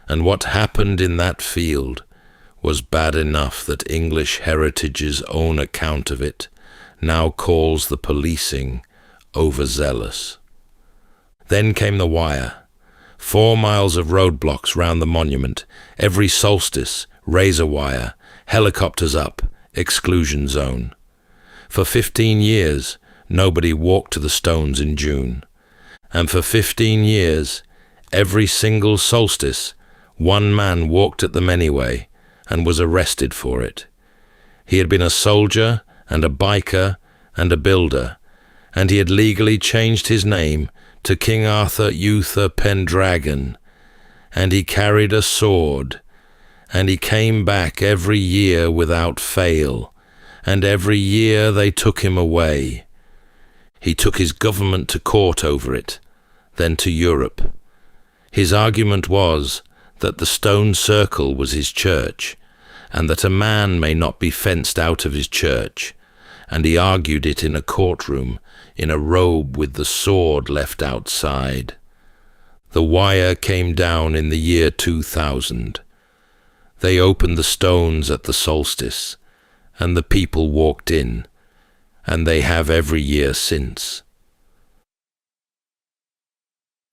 and what happened in that field was bad enough that English Heritage's own account of it now calls the policing overzealous. Then came the wire. 4 miles of roadblocks round the monument, every solstice, razor wire, helicopters up, exclusion zone. For 15 years, nobody walked to the stones in June. And for 15 years, every single solstice, one man walked at them anyway and was arrested for it. He had been a soldier and a biker and a builder, and he had legally changed his name to King Arthur Uther Pendragon, and he carried a sword, and he came back every year without fail, and every year they took him away. He took his government to court over it, then to Europe. His argument was that the stone circle was his church, and that a man may not be fenced out of his church, and he argued it in a courtroom in a robe with the sword left outside. The wire came down in the year 2000. They opened the stones at the solstice, and the people walked in, and they have every year since.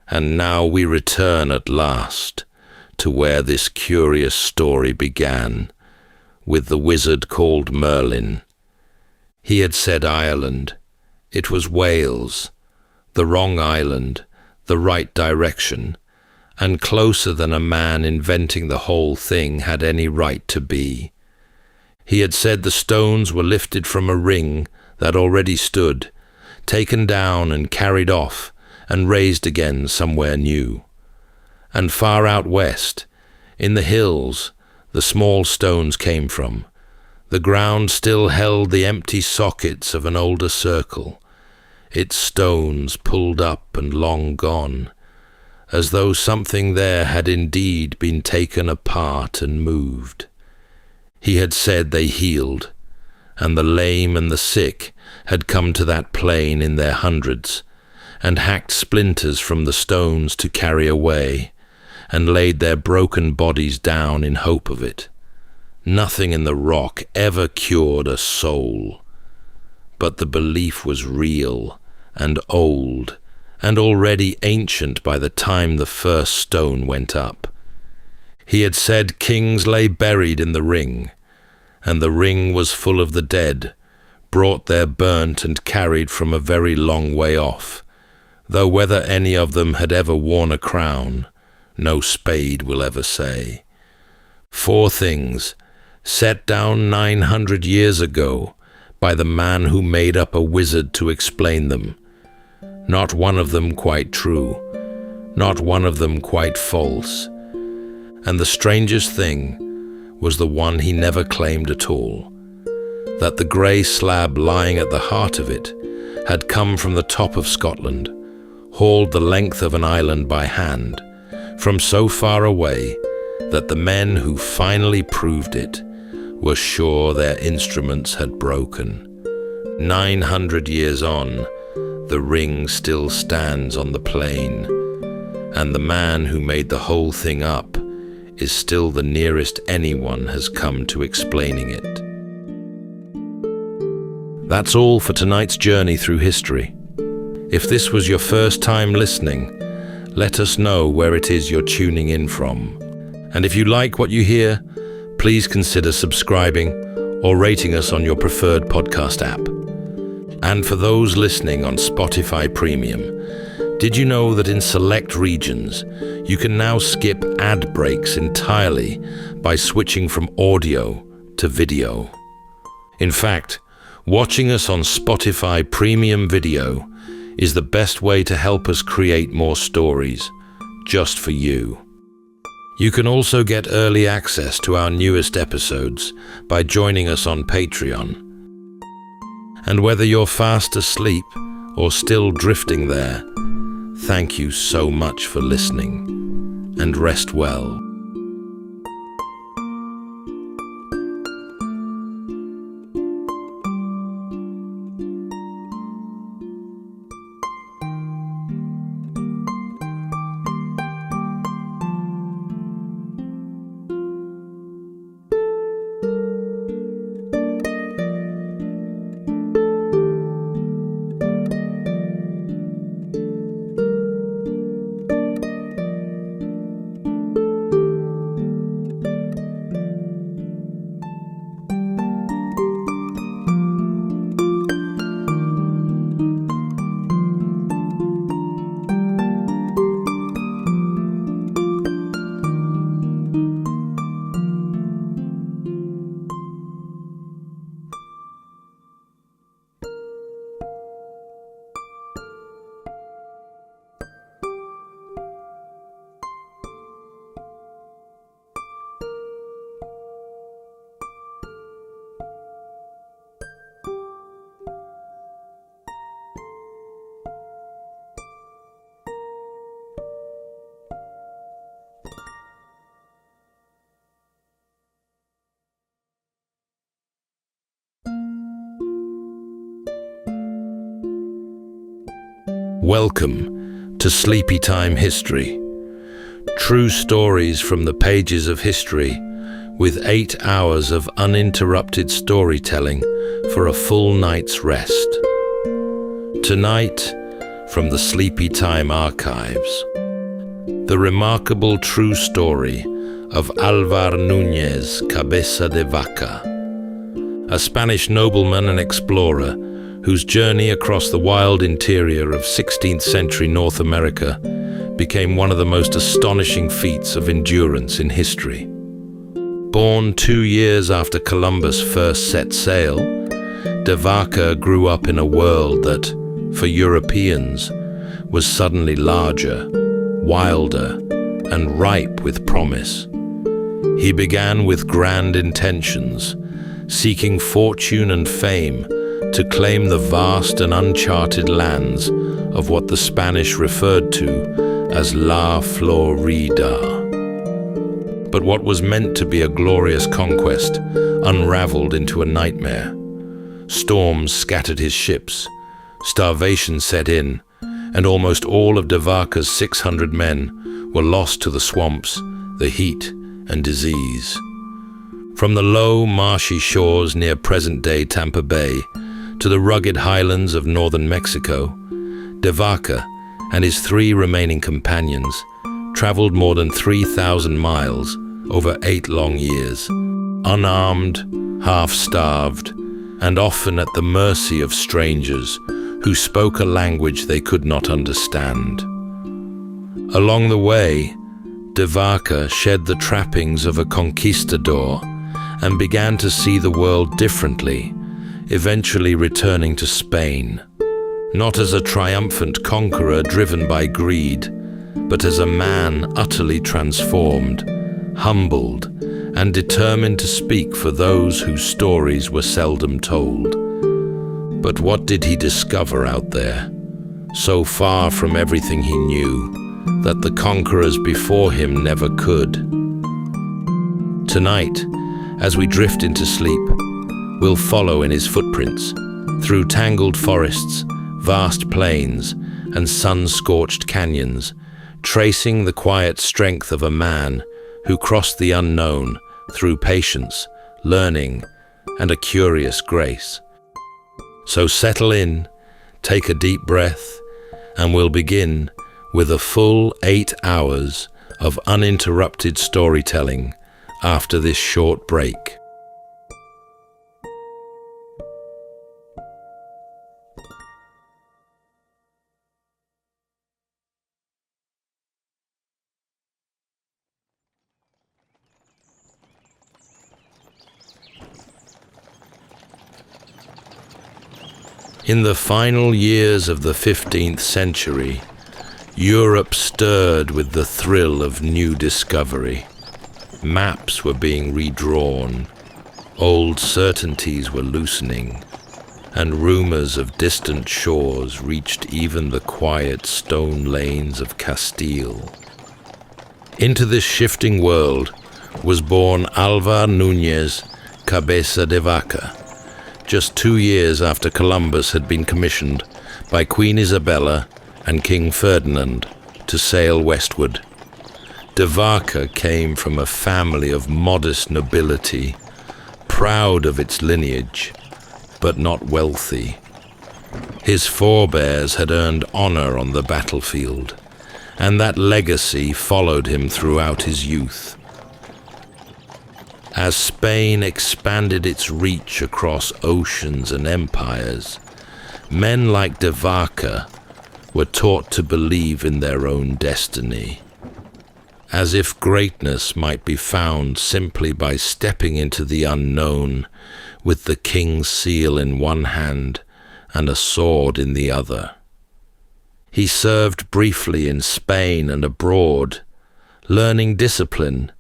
And now we return at last to where this curious story began, with the wizard called Merlin. He had said Ireland. It was Wales, the wrong island, the right direction, and closer than a man inventing the whole thing had any right to be. He had said the stones were lifted from a ring that already stood, taken down and carried off, and raised again somewhere new. And far out west, in the hills, the small stones came from. The ground still held the empty sockets of an older circle, its stones pulled up and long gone, as though something there had indeed been taken apart and moved. He had said they healed, and the lame and the sick had come to that plain in their hundreds, and hacked splinters from the stones to carry away, and laid their broken bodies down in hope of it. Nothing in the rock ever cured a soul, but the belief was real and old, and already ancient by the time the first stone went up. He had said kings lay buried in the ring, and the ring was full of the dead, brought there burnt and carried from a very long way off, though whether any of them had ever worn a crown, no spade will ever say. 4 things, set down 900 years ago by the man who made up a wizard to explain them. Not one of them quite true, not one of them quite false. And the strangest thing was the one he never claimed at all, that the grey slab lying at the heart of it had come from the top of Scotland, hauled the length of an island by hand, from so far away that the men who finally proved it were sure their instruments had broken. 900 years on, the ring still stands on the plain, and the man who made the whole thing up is still the nearest anyone has come to explaining it. That's all for tonight's journey through history. If this was your first time listening, let us know where it is you're tuning in from. And if you like what you hear, please consider subscribing or rating us on your preferred podcast app. And for those listening on Spotify Premium, did you know that in select regions, you can now skip ad breaks entirely by switching from audio to video? In fact, watching us on Spotify Premium Video is the best way to help us create more stories, just for you. You can also get early access to our newest episodes by joining us on Patreon. And whether you're fast asleep or still drifting there, thank you so much for listening, and rest well. Welcome to Sleepytime History. True stories from the pages of history with 8 hours of uninterrupted storytelling for a full night's rest. Tonight, from the Sleepytime archives, the remarkable true story of Álvar Núñez Cabeza de Vaca, a Spanish nobleman and explorer whose journey across the wild interior of 16th century North America became one of the most astonishing feats of endurance in history. Born 2 years after Columbus first set sail, de Vaca grew up in a world that, for Europeans, was suddenly larger, wilder, and ripe with promise. He began with grand intentions, seeking fortune and fame to claim the vast and uncharted lands of what the Spanish referred to as La Florida. But what was meant to be a glorious conquest unraveled into a nightmare. Storms scattered his ships, starvation set in, and almost all of de Vaca's 600 men were lost to the swamps, the heat, and disease. From the low, marshy shores near present-day Tampa Bay to the rugged highlands of northern Mexico, de Vaca and his 3 remaining companions traveled more than 3,000 miles over 8 long years, unarmed, half-starved, and often at the mercy of strangers who spoke a language they could not understand. Along the way, de Vaca shed the trappings of a conquistador and began to see the world differently, eventually returning to Spain, not as a triumphant conqueror driven by greed, but as a man utterly transformed, humbled, and determined to speak for those whose stories were seldom told. But what did he discover out there, so far from everything he knew, that the conquerors before him never could? Tonight, as we drift into sleep, we'll follow in his footprints, through tangled forests, vast plains, and sun-scorched canyons, tracing the quiet strength of a man who crossed the unknown through patience, learning, and a curious grace. So settle in, take a deep breath, and we'll begin with a full 8 hours of uninterrupted storytelling after this short break. In the final years of the 15th century, Europe stirred with the thrill of new discovery. Maps were being redrawn, old certainties were loosening, and rumors of distant shores reached even the quiet stone lanes of Castile. Into this shifting world was born Álvar Núñez Cabeza de Vaca, just 2 years after Columbus had been commissioned by Queen Isabella and King Ferdinand to sail westward. De Vaca came from a family of modest nobility, proud of its lineage, but not wealthy. His forebears had earned honor on the battlefield, and that legacy followed him throughout his youth. As Spain expanded its reach across oceans and empires, men like de Vaca were taught to believe in their own destiny, as if greatness might be found simply by stepping into the unknown with the king's seal in one hand and a sword in the other. He served briefly in Spain and abroad, learning discipline,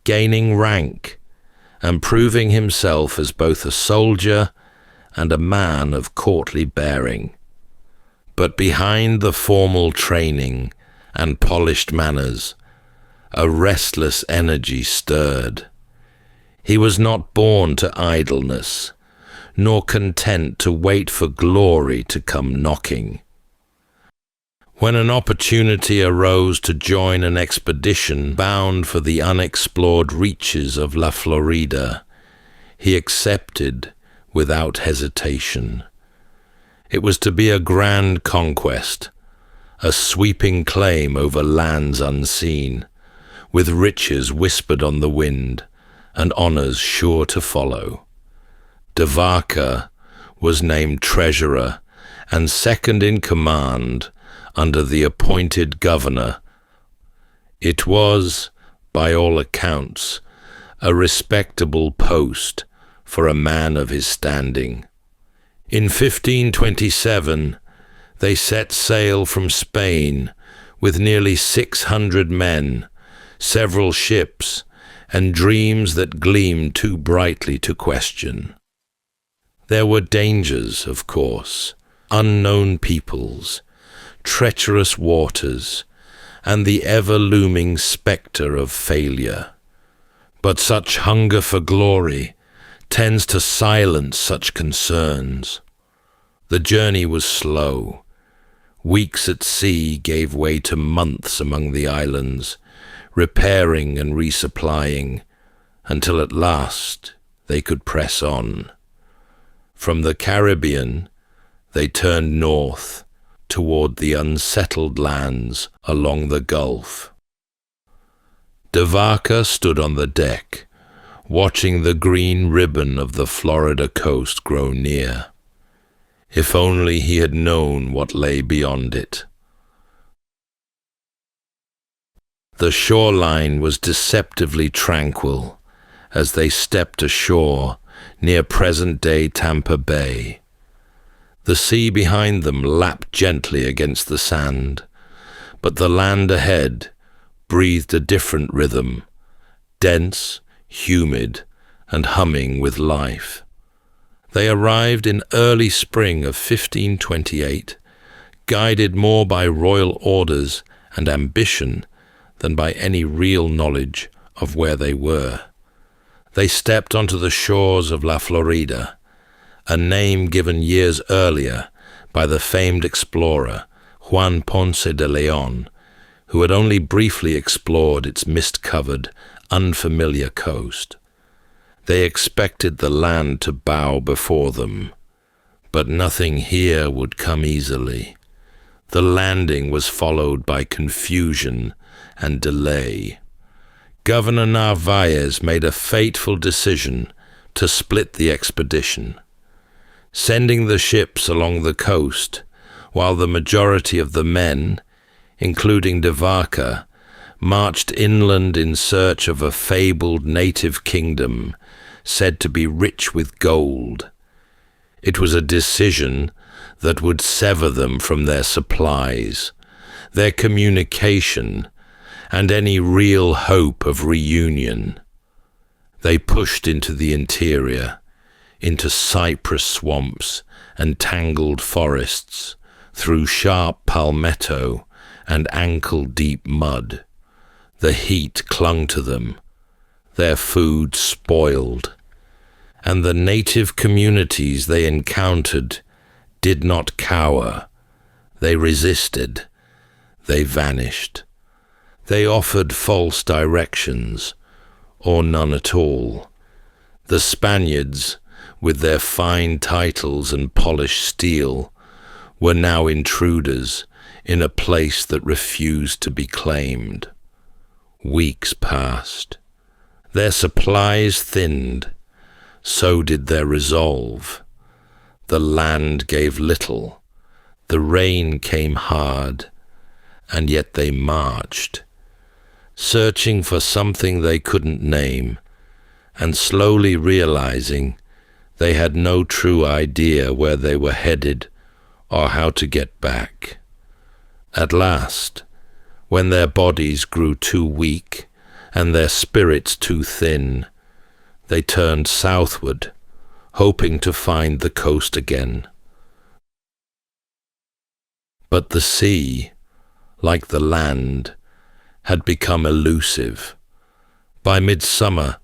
gaining rank, and proving himself as both a soldier and a man of courtly bearing. But behind the formal training and polished manners, a restless energy stirred. He was not born to idleness, nor content to wait for glory to come knocking. When an opportunity arose to join an expedition bound for the unexplored reaches of La Florida, he accepted without hesitation. It was to be a grand conquest, a sweeping claim over lands unseen, with riches whispered on the wind and honors sure to follow. De Vaca was named treasurer and second in command under the appointed governor. It was, by all accounts, a respectable post for a man of his standing. In 1527, they set sail from Spain with nearly 600 men, several ships, and dreams that gleamed too brightly to question. There were dangers, of course, unknown peoples, treacherous waters, and the ever-looming spectre of failure. But such hunger for glory tends to silence such concerns. The journey was slow. Weeks at sea gave way to months among the islands, repairing and resupplying, until at last they could press on. From the Caribbean, they turned north toward the unsettled lands along the Gulf. De Vaca stood on the deck, watching the green ribbon of the Florida coast grow near. If only he had known what lay beyond it. The shoreline was deceptively tranquil as they stepped ashore near present-day Tampa Bay. The sea behind them lapped gently against the sand, but the land ahead breathed a different rhythm, dense, humid, and humming with life. They arrived in early spring of 1528, guided more by royal orders and ambition than by any real knowledge of where they were. They stepped onto the shores of La Florida, a name given years earlier by the famed explorer Juan Ponce de Leon, who had only briefly explored its mist-covered, unfamiliar coast. They expected the land to bow before them, but nothing here would come easily. The landing was followed by confusion and delay. Governor Narvaez made a fateful decision to split the expedition, sending the ships along the coast, while the majority of the men, including De Vaca, marched inland in search of a fabled native kingdom said to be rich with gold. It was a decision that would sever them from their supplies, their communication, and any real hope of reunion. They pushed into the interior, into cypress swamps and tangled forests, through sharp palmetto and ankle-deep mud. The heat clung to them, their food spoiled, and the native communities they encountered did not cower. They resisted. They vanished. They offered false directions, or none at all. The Spaniards, with their fine titles and polished steel, were now intruders in a place that refused to be claimed. Weeks passed. Their supplies thinned. So did their resolve. The land gave little. The rain came hard, and yet they marched, searching for something they couldn't name, and slowly realizing they had no true idea where they were headed or how to get back. At last, when their bodies grew too weak and their spirits too thin, they turned southward, hoping to find the coast again. But the sea, like the land, had become elusive. By midsummer,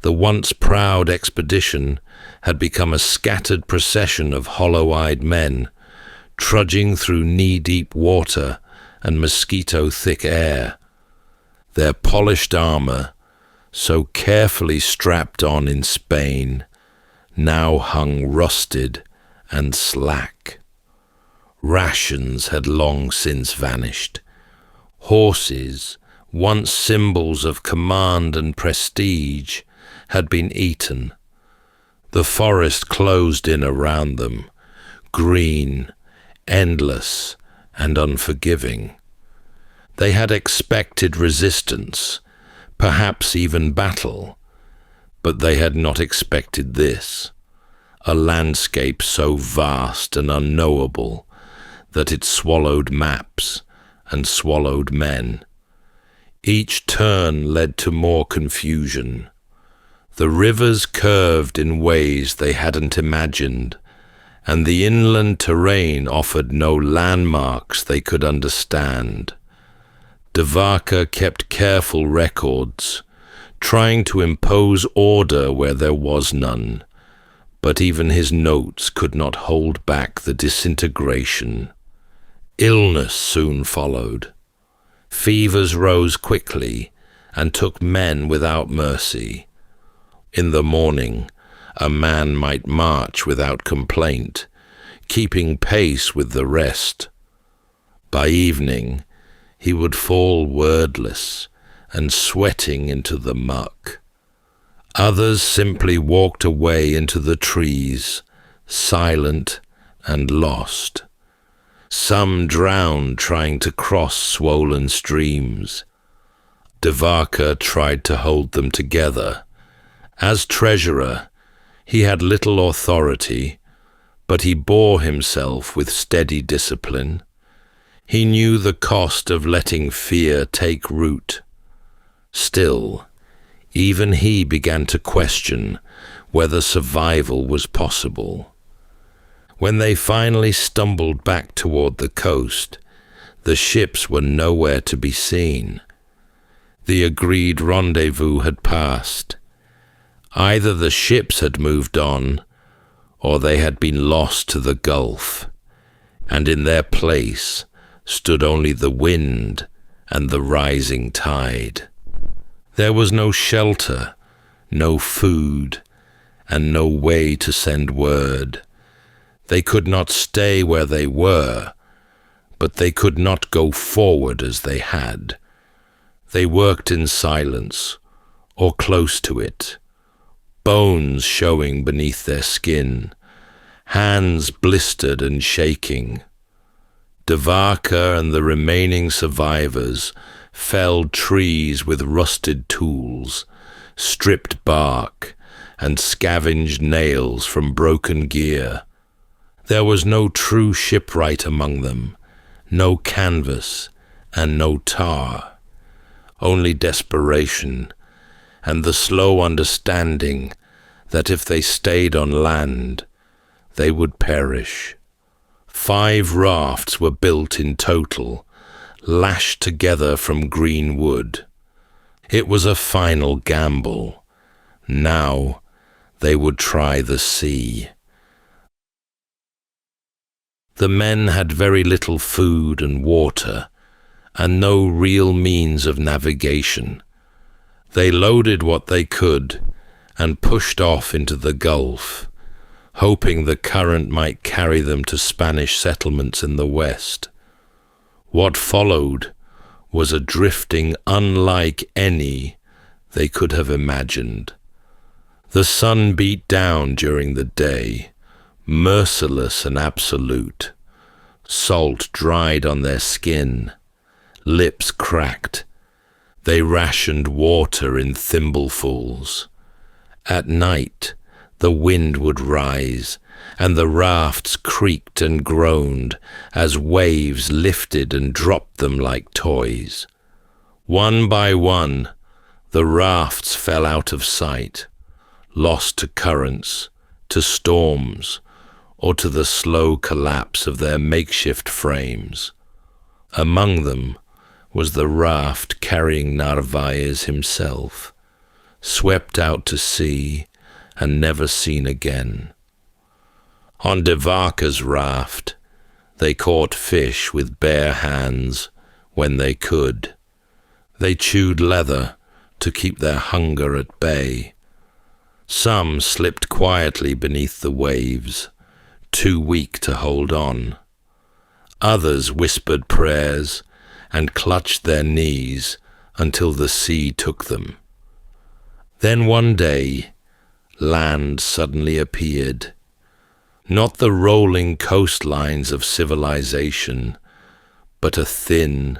the once proud expedition had become a scattered procession of hollow-eyed men, trudging through knee-deep water and mosquito-thick air. Their polished armor, so carefully strapped on in Spain, now hung rusted and slack. Rations had long since vanished. Horses, once symbols of command and prestige, had been eaten. The forest closed in around them, green, endless, and unforgiving. They had expected resistance, perhaps even battle, but they had not expected this, a landscape so vast and unknowable that it swallowed maps and swallowed men. Each turn led to more confusion. The rivers curved in ways they hadn't imagined, and the inland terrain offered no landmarks they could understand. De Vaca kept careful records, trying to impose order where there was none, but even his notes could not hold back the disintegration. Illness soon followed. Fevers rose quickly and took men without mercy. In the morning, a man might march without complaint, keeping pace with the rest. By evening, he would fall wordless and sweating into the muck. Others simply walked away into the trees, silent and lost. Some drowned trying to cross swollen streams. De Vaca tried to hold them together. As treasurer, he had little authority, but he bore himself with steady discipline. He knew the cost of letting fear take root. Still, even he began to question whether survival was possible. When they finally stumbled back toward the coast, the ships were nowhere to be seen. The agreed rendezvous had passed. Either the ships had moved on, or they had been lost to the Gulf, and in their place stood only the wind and the rising tide. There was no shelter, no food, and no way to send word. They could not stay where they were, but they could not go forward as they had. They worked in silence, or close to it, bones showing beneath their skin, hands blistered and shaking. De Vaca and the remaining survivors felled trees with rusted tools, stripped bark, and scavenged nails from broken gear. There was no true shipwright among them, no canvas and no tar, only desperation and the slow understanding that if they stayed on land, they would perish. 5 rafts were built in total, lashed together from green wood. It was a final gamble. Now they would try the sea. The men had very little food and water, and no real means of navigation. They loaded what they could and pushed off into the Gulf, hoping the current might carry them to Spanish settlements in the west. What followed was a drifting unlike any they could have imagined. The sun beat down during the day, merciless and absolute. Salt dried on their skin, lips cracked. They rationed water in thimblefuls. At night, the wind would rise, and the rafts creaked and groaned as waves lifted and dropped them like toys. One by one, the rafts fell out of sight, lost to currents, to storms, or to the slow collapse of their makeshift frames. Among them was the raft carrying Narvaez himself, swept out to sea and never seen again. On De Vaca's raft, they caught fish with bare hands, when they could. They chewed leather to keep their hunger at bay. Some slipped quietly beneath the waves, too weak to hold on. Others whispered prayers and clutched their knees until the sea took them. Then one day, land suddenly appeared. Not the rolling coastlines of civilization, but a thin,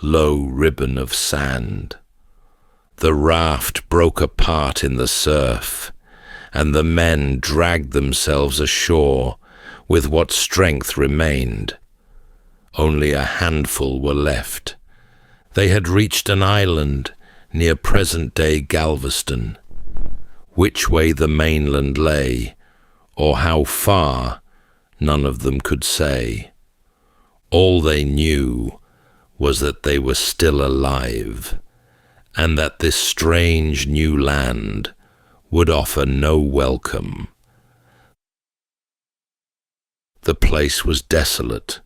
low ribbon of sand. The raft broke apart in the surf, and the men dragged themselves ashore with what strength remained. Only a handful were left. They had reached an island near present-day Galveston. Which way the mainland lay, or how far, none of them could say. All they knew was that they were still alive, and that this strange new land would offer no welcome. The place was desolate.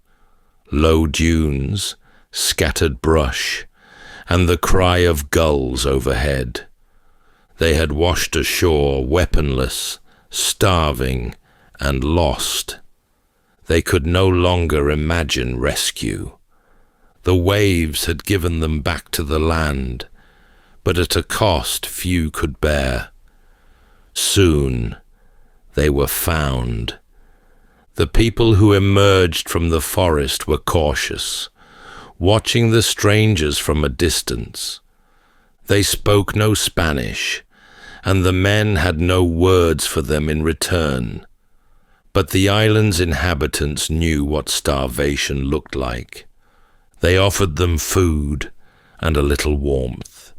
Low dunes, scattered brush, and the cry of gulls overhead. They had washed ashore weaponless, starving, and lost. They could no longer imagine rescue. The waves had given them back to the land, but at a cost few could bear. Soon they were found. The people who emerged from the forest were cautious, watching the strangers from a distance. They spoke no Spanish, and the men had no words for them in return. But the island's inhabitants knew what starvation looked like. They offered them food and a little warmth,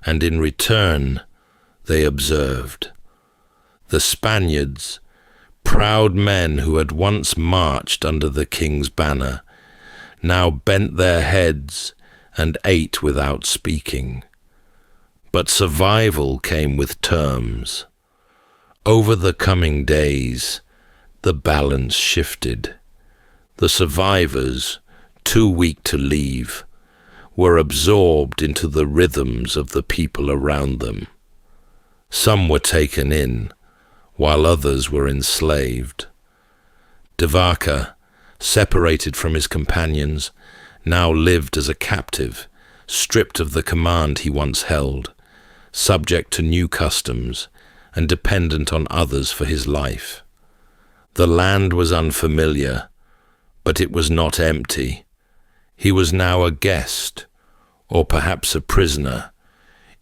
and in return they observed. The Spaniards, proud men who had once marched under the king's banner, now bent their heads and ate without speaking. But survival came with terms. Over the coming days, the balance shifted. The survivors, too weak to leave, were absorbed into the rhythms of the people around them. Some were taken in, while others were enslaved. Devaka, separated from his companions, now lived as a captive, stripped of the command he once held, subject to new customs and dependent on others for his life. The land was unfamiliar, but it was not empty. He was now a guest, or perhaps a prisoner,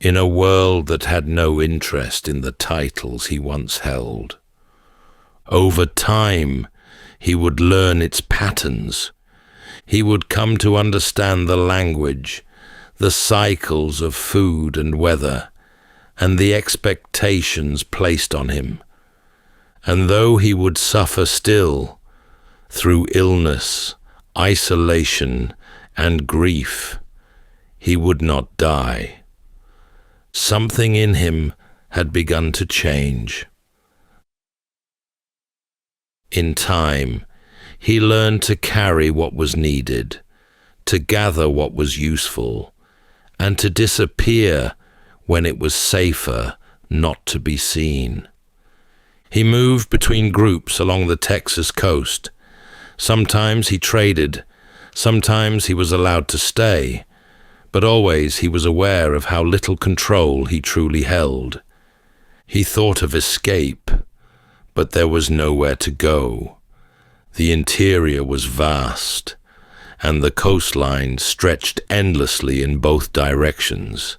in a world that had no interest in the titles he once held. Over time, he would learn its patterns. He would come to understand the language, the cycles of food and weather, and the expectations placed on him. And though he would suffer still, through illness, isolation, and grief, he would not die. Something in him had begun to change. In time, he learned to carry what was needed, to gather what was useful, and to disappear when it was safer not to be seen. He moved between groups along the Texas coast. Sometimes he traded, sometimes he was allowed to stay, but always he was aware of how little control he truly held. He thought of escape, but there was nowhere to go. The interior was vast, and the coastline stretched endlessly in both directions.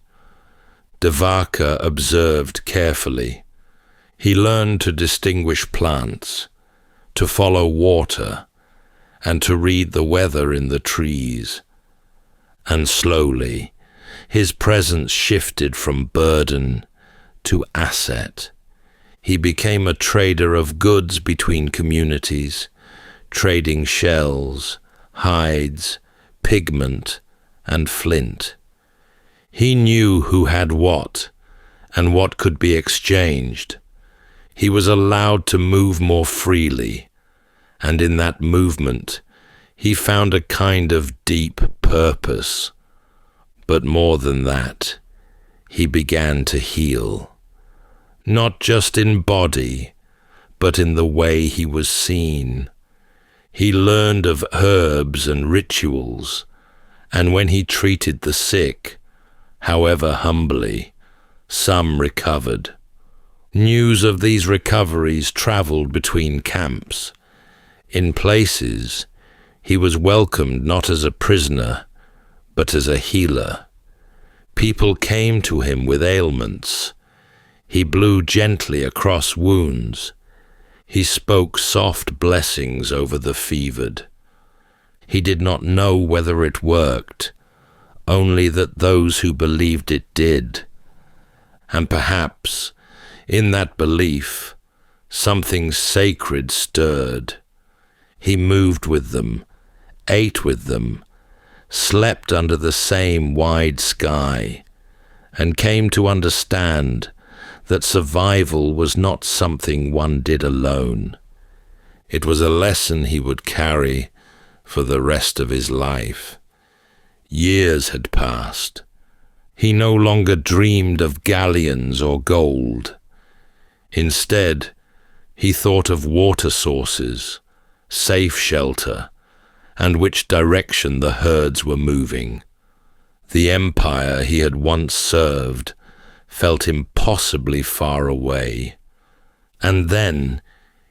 Devaka observed carefully. He learned to distinguish plants, to follow water, and to read the weather in the trees. And slowly, his presence shifted from burden to asset. He became a trader of goods between communities, trading shells, hides, pigment, and flint. He knew who had what, and what could be exchanged. He was allowed to move more freely, and in that movement, He found a kind of deep purpose, but more than that, he began to heal, not just in body, but in the way he was seen. He learned of herbs and rituals, and when he treated the sick, however humbly, some recovered. News of these recoveries traveled between camps. In places, he was welcomed not as a prisoner, but as a healer. People came to him with ailments. He blew gently across wounds. He spoke soft blessings over the fevered. He did not know whether it worked, only that those who believed it did. And perhaps, in that belief, something sacred stirred. He moved with them, ate with them, slept under the same wide sky, and came to understand that survival was not something one did alone. It was a lesson he would carry for the rest of his life. Years had passed. He no longer dreamed of galleons or gold. Instead, he thought of water sources, safe shelter, and which direction the herds were moving. The empire he had once served felt impossibly far away. And then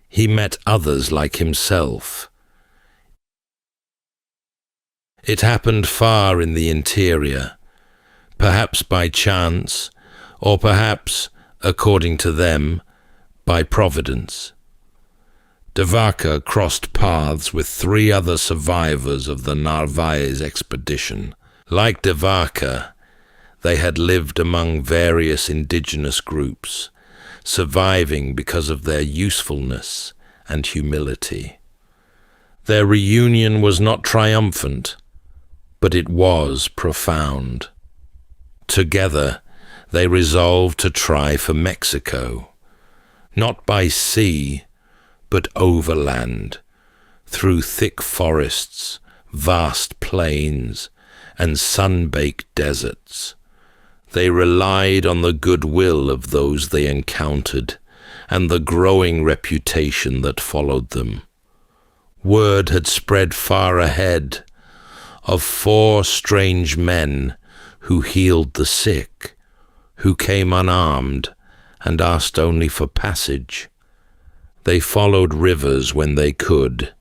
he met others like himself. It happened far in the interior, perhaps by chance, or perhaps, according to them, by providence. Devaka crossed paths with 3 other survivors of the Narvaez expedition. Like Devaka, they had lived among various indigenous groups, surviving because of their usefulness and humility. Their reunion was not triumphant, but it was profound. Together, they resolved to try for Mexico, not by sea, but overland, through thick forests, vast plains, and sun-baked deserts. They relied on the goodwill of those they encountered and the growing reputation that followed them. Word had spread far ahead of 4 strange men who healed the sick, who came unarmed and asked only for passage. They followed rivers when they could,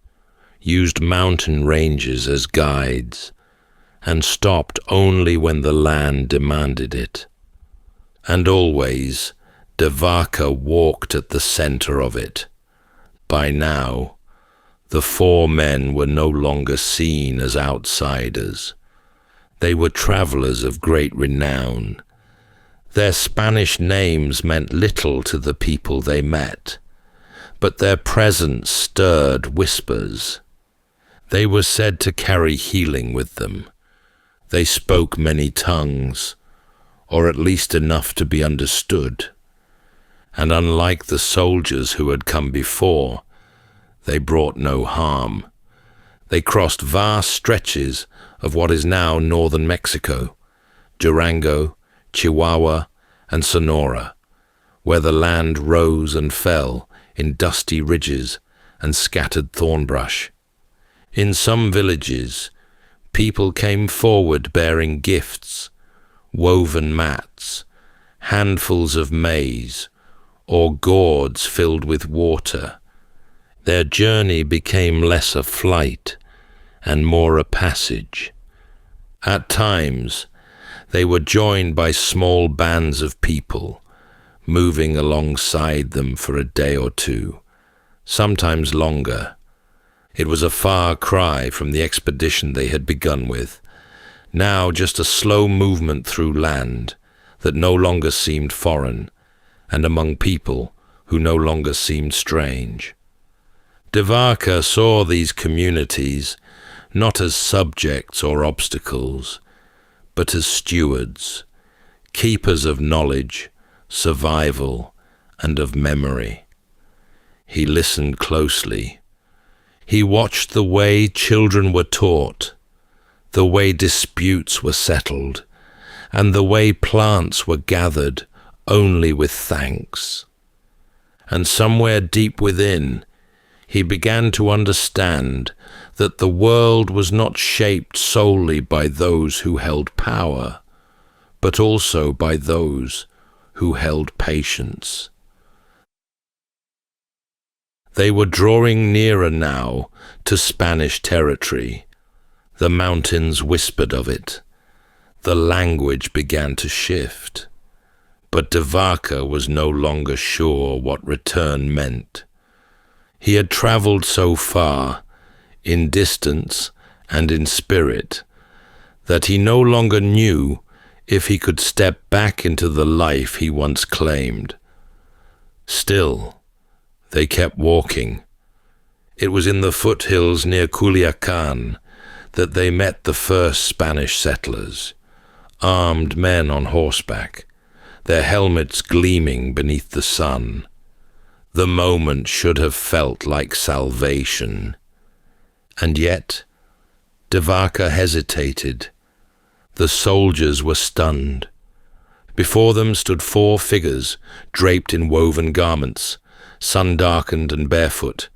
used mountain ranges as guides, and stopped only when the land demanded it. And always, Devaka walked at the center of it. By now, the 4 men were no longer seen as outsiders. They were travelers of great renown. Their Spanish names meant little to the people they met, but their presence stirred whispers. They were said to carry healing with them. They spoke many tongues, or at least enough to be understood. And unlike the soldiers who had come before, they brought no harm. They crossed vast stretches of what is now northern Mexico, Durango, Chihuahua, and Sonora, where the land rose and fell in dusty ridges and scattered thorn brush. In some villages, people came forward bearing gifts, woven mats, handfuls of maize, or gourds filled with water. Their journey became less a flight and more a passage. At times, they were joined by small bands of people, moving alongside them for a day or 2, sometimes longer. It was a far cry from the expedition they had begun with, now just a slow movement through land that no longer seemed foreign, and among people who no longer seemed strange. Devaka saw these communities not as subjects or obstacles, but as stewards, keepers of knowledge, survival, and of memory. He listened closely. He watched the way children were taught, the way disputes were settled, and the way plants were gathered only with thanks. And somewhere deep within, he began to understand that the world was not shaped solely by those who held power, but also by those who held patience. They were drawing nearer now to Spanish territory. The mountains whispered of it. The language began to shift. But de Vaca was no longer sure what return meant. He had traveled so far, in distance and in spirit, that he no longer knew if he could step back into the life he once claimed. Still, they kept walking. It was in the foothills near Culiacan that they met the first Spanish settlers, armed men on horseback, their helmets gleaming beneath the sun. The moment should have felt like salvation. And yet, de Vaca hesitated. The soldiers were stunned. Before them stood 4 figures draped in woven garments, sun-darkened and barefoot,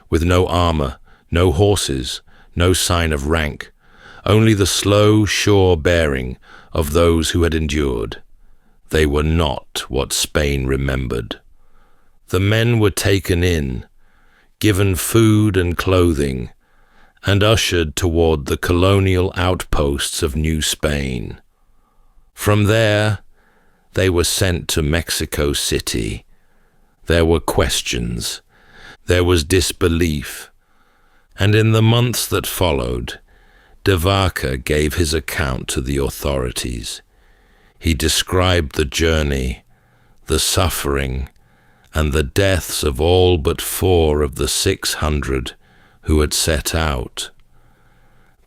with no armor, no horses, no sign of rank, only the slow, sure bearing of those who had endured. They were not what Spain remembered. The men were taken in, given food and clothing, and ushered toward the colonial outposts of New Spain. From there, they were sent to Mexico City. There were questions, there was disbelief, and in the months that followed, de Vaca gave his account to the authorities. He described the journey, the suffering, and the deaths of all but 4 of the 600 who had set out.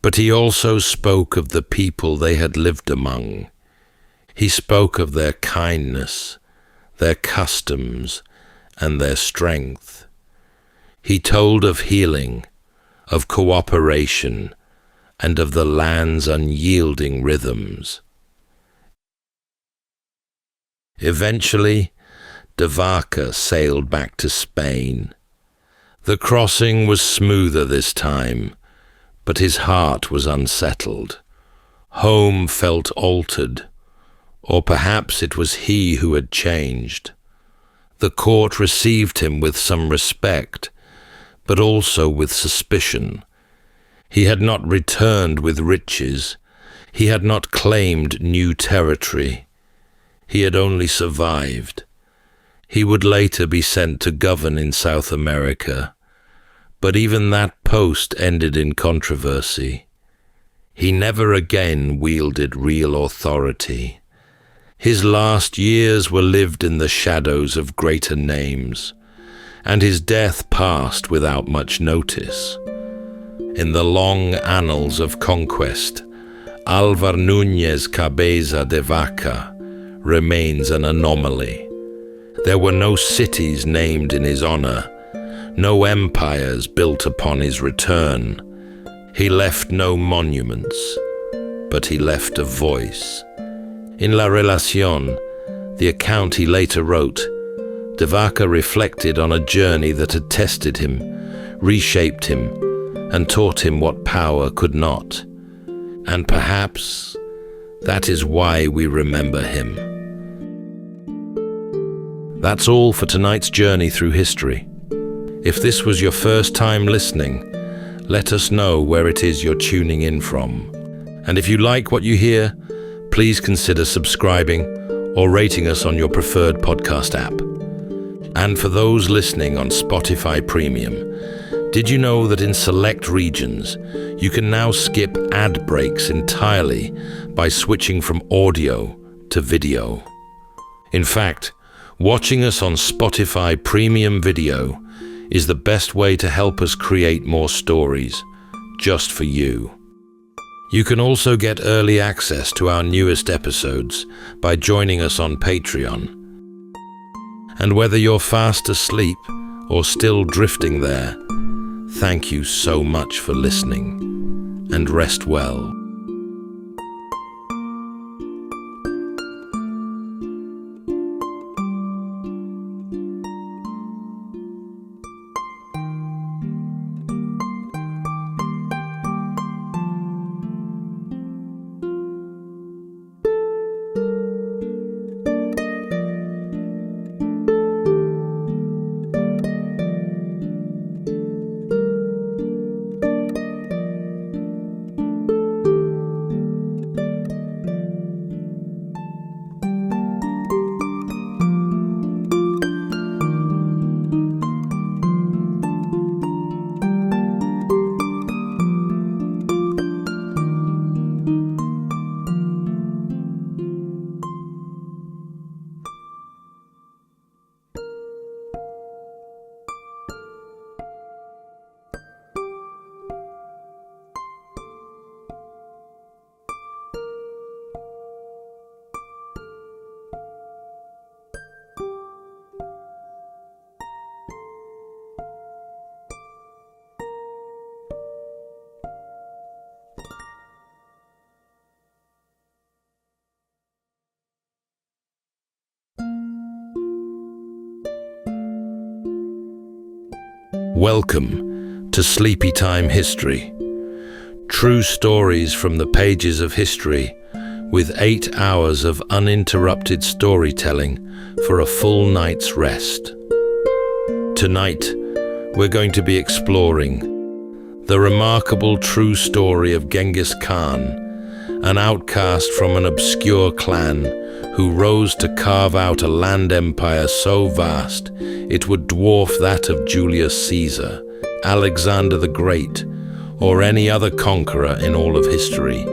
But he also spoke of the people they had lived among. He spoke of their kindness, their customs, and their strength. He told of healing, of cooperation, and of the land's unyielding rhythms. Eventually, de Vaca sailed back to Spain. The crossing was smoother this time, but his heart was unsettled. Home felt altered, or perhaps it was he who had changed. The court received him with some respect, but also with suspicion. He had not returned with riches. He had not claimed new territory. He had only survived. He would later be sent to govern in South America, but even that post ended in controversy. He never again wielded real authority. His last years were lived in the shadows of greater names, and his death passed without much notice. In the long annals of conquest, Álvar Núñez Cabeza de Vaca remains an anomaly. There were no cities named in his honor, no empires built upon his return. He left no monuments, but he left a voice. In La Relación, the account he later wrote, de Vaca reflected on a journey that had tested him, reshaped him, and taught him what power could not. And perhaps that is why we remember him. That's all for tonight's journey through history. If this was your first time listening, let us know where it is you're tuning in from. And if you like what you hear, please consider subscribing or rating us on your preferred podcast app. And for those listening on Spotify Premium, did you know that in select regions, you can now skip ad breaks entirely by switching from audio to video? In fact, watching us on Spotify Premium Video is the best way to help us create more stories, just for you. You can also get early access to our newest episodes by joining us on Patreon. And whether you're fast asleep or still drifting there, Thank you so much for listening, and rest well. Welcome to Sleepytime History. True stories from the pages of history, with 8 hours of uninterrupted storytelling for a full night's rest. Tonight, we're going to be exploring the remarkable true story of Genghis Khan, an outcast from an obscure clan who rose to carve out a land empire so vast it would dwarf that of Julius Caesar, Alexander the Great, or any other conqueror in all of history.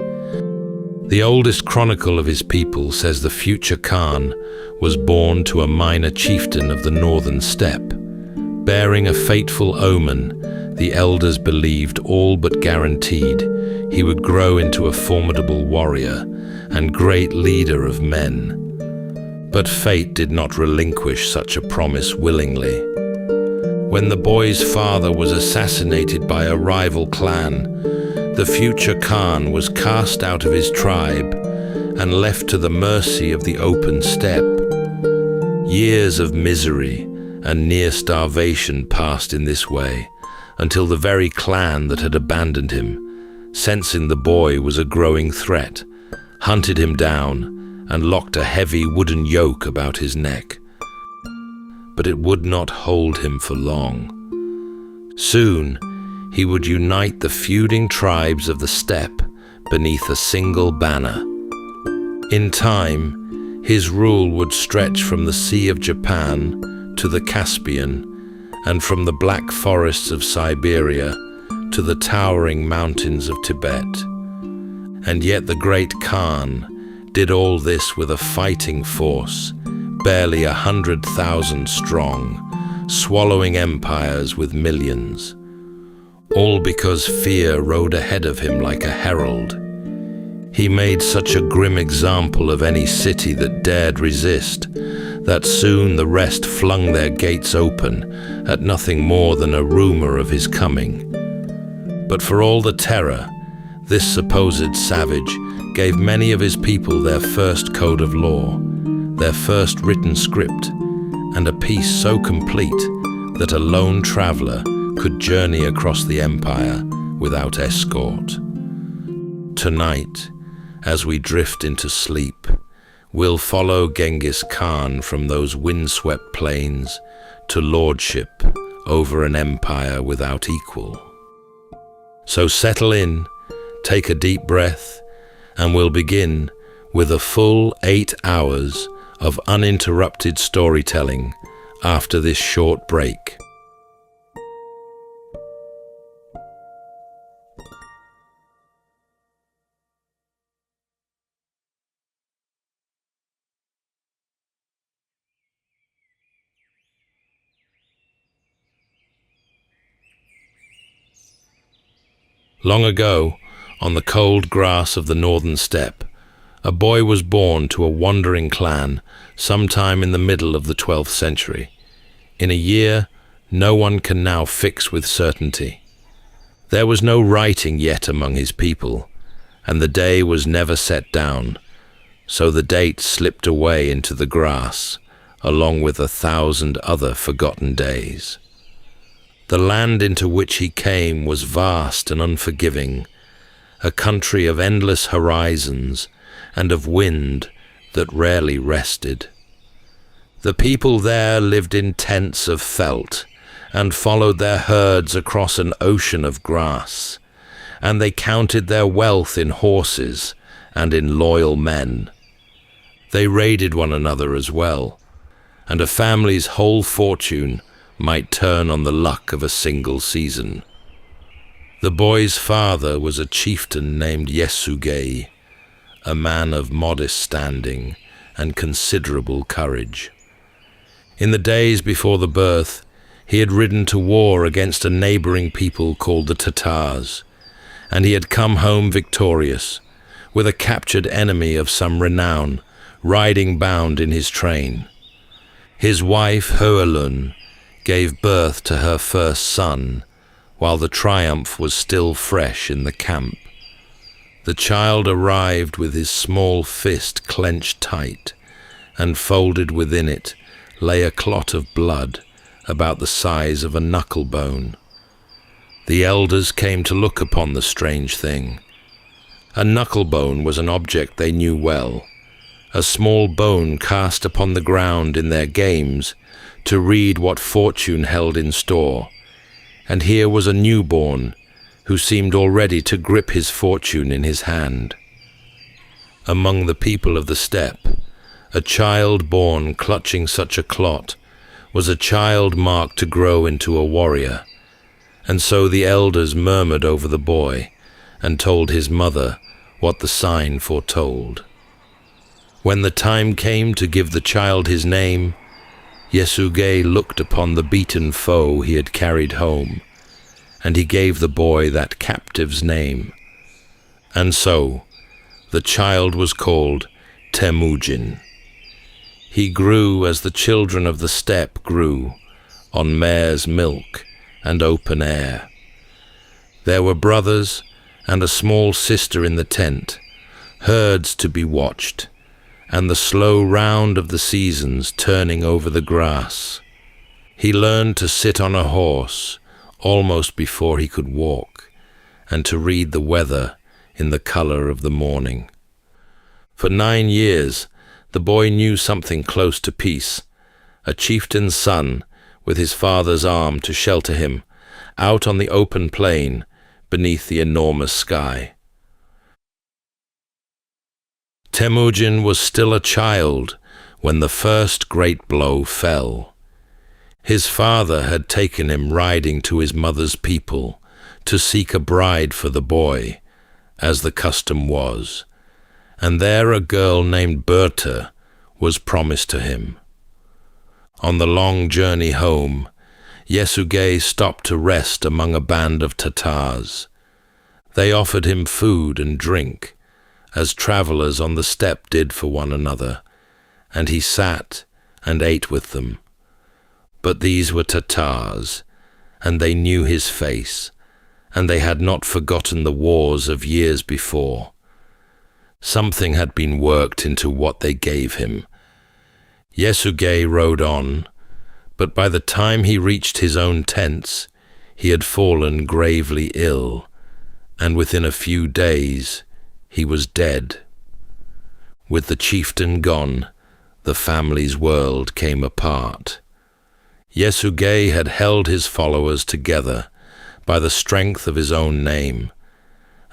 The oldest chronicle of his people says the future Khan was born to a minor chieftain of the northern steppe. Bearing a fateful omen, the elders believed all but guaranteed he would grow into a formidable warrior and great leader of men. But fate did not relinquish such a promise willingly. When the boy's father was assassinated by a rival clan, the future Khan was cast out of his tribe and left to the mercy of the open steppe. Years of misery and near starvation passed in this way, until the very clan that had abandoned him, sensing the boy was a growing threat, hunted him down and locked a heavy wooden yoke about his neck. But it would not hold him for long. Soon, he would unite the feuding tribes of the steppe beneath a single banner. In time, his rule would stretch from the Sea of Japan to the Caspian, and from the black forests of Siberia to the towering mountains of Tibet. And yet the great Khan did all this with a fighting force, barely 100,000 strong, swallowing empires with millions. All because fear rode ahead of him like a herald. He made such a grim example of any city that dared resist, that soon the rest flung their gates open at nothing more than a rumor of his coming. But for all the terror, this supposed savage gave many of his people their first code of law, their first written script, and a peace so complete that a lone traveler could journey across the empire without escort. Tonight, as we drift into sleep, we'll follow Genghis Khan from those windswept plains to lordship over an empire without equal. So settle in, take a deep breath, and we'll begin with a full 8 hours of uninterrupted storytelling after this short break. Long ago, on the cold grass of the northern steppe, a boy was born to a wandering clan sometime in the middle of the 12th century. In a year no one can now fix with certainty. There was no writing yet among his people, and the day was never set down, so the date slipped away into the grass, along with 1,000 other forgotten days. The land into which he came was vast and unforgiving, a country of endless horizons and of wind that rarely rested. The people there lived in tents of felt and followed their herds across an ocean of grass, and they counted their wealth in horses and in loyal men. They raided one another as well, and a family's whole fortune might turn on the luck of a single season. The boy's father was a chieftain named Yesugei, a man of modest standing and considerable courage. In the days before the birth, he had ridden to war against a neighboring people called the Tatars, and he had come home victorious, with a captured enemy of some renown riding bound in his train. His wife, Hoelun, gave birth to her first son, while the triumph was still fresh in the camp. The child arrived with his small fist clenched tight, and folded within it lay a clot of blood about the size of a knuckle bone. The elders came to look upon the strange thing. A knuckle bone was an object they knew well, a small bone cast upon the ground in their games to read what fortune held in store, and here was a newborn who seemed already to grip his fortune in his hand. Among the people of the steppe, a child born clutching such a clot was a child marked to grow into a warrior, and so the elders murmured over the boy and told his mother what the sign foretold. When the time came to give the child his name, Yesugei looked upon the beaten foe he had carried home, and he gave the boy that captive's name. And so the child was called Temujin. He grew as the children of the steppe grew, on mare's milk and open air. There were brothers and a small sister in the tent, herds to be watched, and the slow round of the seasons turning over the grass. He learned to sit on a horse almost before he could walk, and to read the weather in the color of the morning. For 9 years, the boy knew something close to peace, a chieftain's son with his father's arm to shelter him, out on the open plain beneath the enormous sky. Temujin was still a child when the first great blow fell. His father had taken him riding to his mother's people to seek a bride for the boy, as the custom was, and there a girl named Berta was promised to him. On the long journey home, Yesugei stopped to rest among a band of Tatars. They offered him food and drink, as travelers on the steppe did for one another, and he sat and ate with them. But these were Tatars, and they knew his face, and they had not forgotten the wars of years before. Something had been worked into what they gave him. Yesugei rode on, but by the time he reached his own tents, he had fallen gravely ill, and within a few days he was dead. With the chieftain gone, the family's world came apart. Yesugei had held his followers together by the strength of his own name,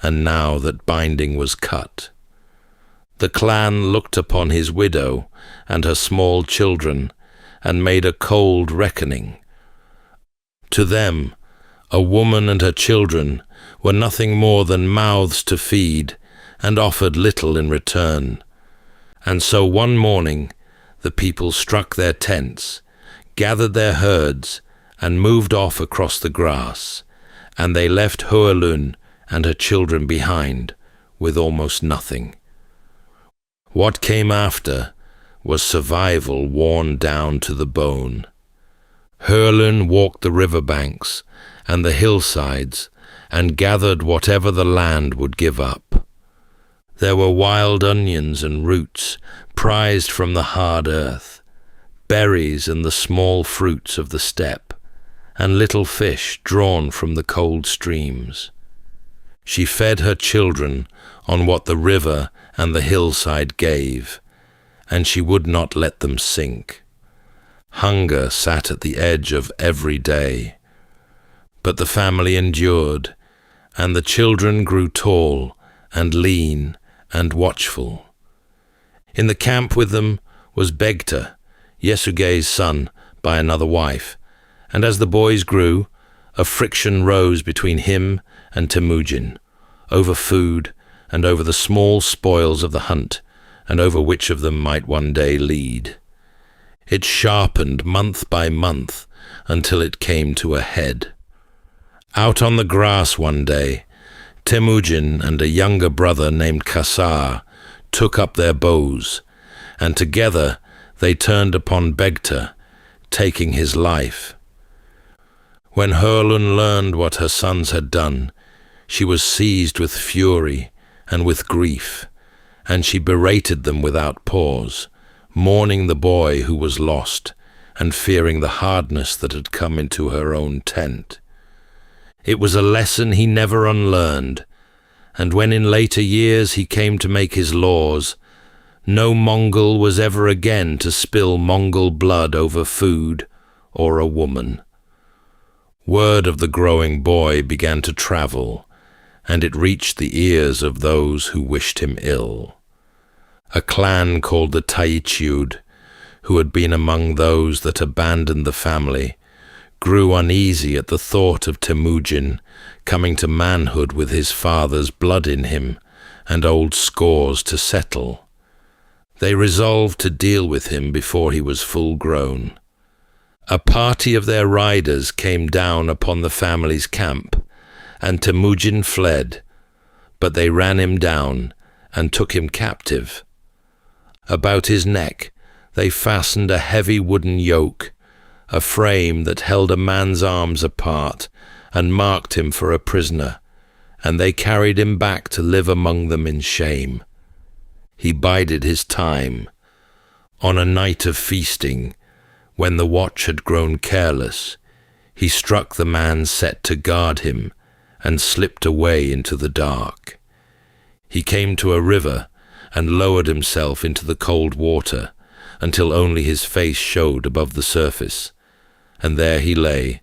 and now that binding was cut, the clan looked upon his widow and her small children and made a cold reckoning. To them, a woman and her children were nothing more than mouths to feed and offered little in return. And so one morning, the people struck their tents, gathered their herds, and moved off across the grass, and they left Hoelun and her children behind with almost nothing. What came after was survival worn down to the bone. Hoelun walked the riverbanks and the hillsides and gathered whatever the land would give up. There were wild onions and roots prized from the hard earth, berries and the small fruits of the steppe, and little fish drawn from the cold streams. She fed her children on what the river and the hillside gave, and she would not let them sink. Hunger sat at the edge of every day, but the family endured, and the children grew tall and lean and watchful. In the camp with them was Begta, Yesugei's son by another wife, and as the boys grew, a friction rose between him and Temujin, over food and over the small spoils of the hunt, and over which of them might one day lead. It sharpened month by month until it came to a head. Out on the grass one day, Temujin and a younger brother named Kasar took up their bows, and together they turned upon Begta, taking his life. When Hurlun learned what her sons had done, she was seized with fury and with grief, and she berated them without pause, mourning the boy who was lost and fearing the hardness that had come into her own tent. It was a lesson he never unlearned, and when in later years he came to make his laws, no Mongol was ever again to spill Mongol blood over food or a woman. Word of the growing boy began to travel, and it reached the ears of those who wished him ill. A clan called the Taichiud, who had been among those that abandoned the family, grew uneasy at the thought of Temujin coming to manhood with his father's blood in him and old scores to settle. They resolved to deal with him before he was full grown. A party of their riders came down upon the family's camp, and Temujin fled, but they ran him down and took him captive. About his neck they fastened a heavy wooden yoke, a frame that held a man's arms apart, and marked him for a prisoner, and they carried him back to live among them in shame. He bided his time. On a night of feasting, when the watch had grown careless, he struck the man set to guard him and slipped away into the dark. He came to a river and lowered himself into the cold water until only his face showed above the surface, and there he lay,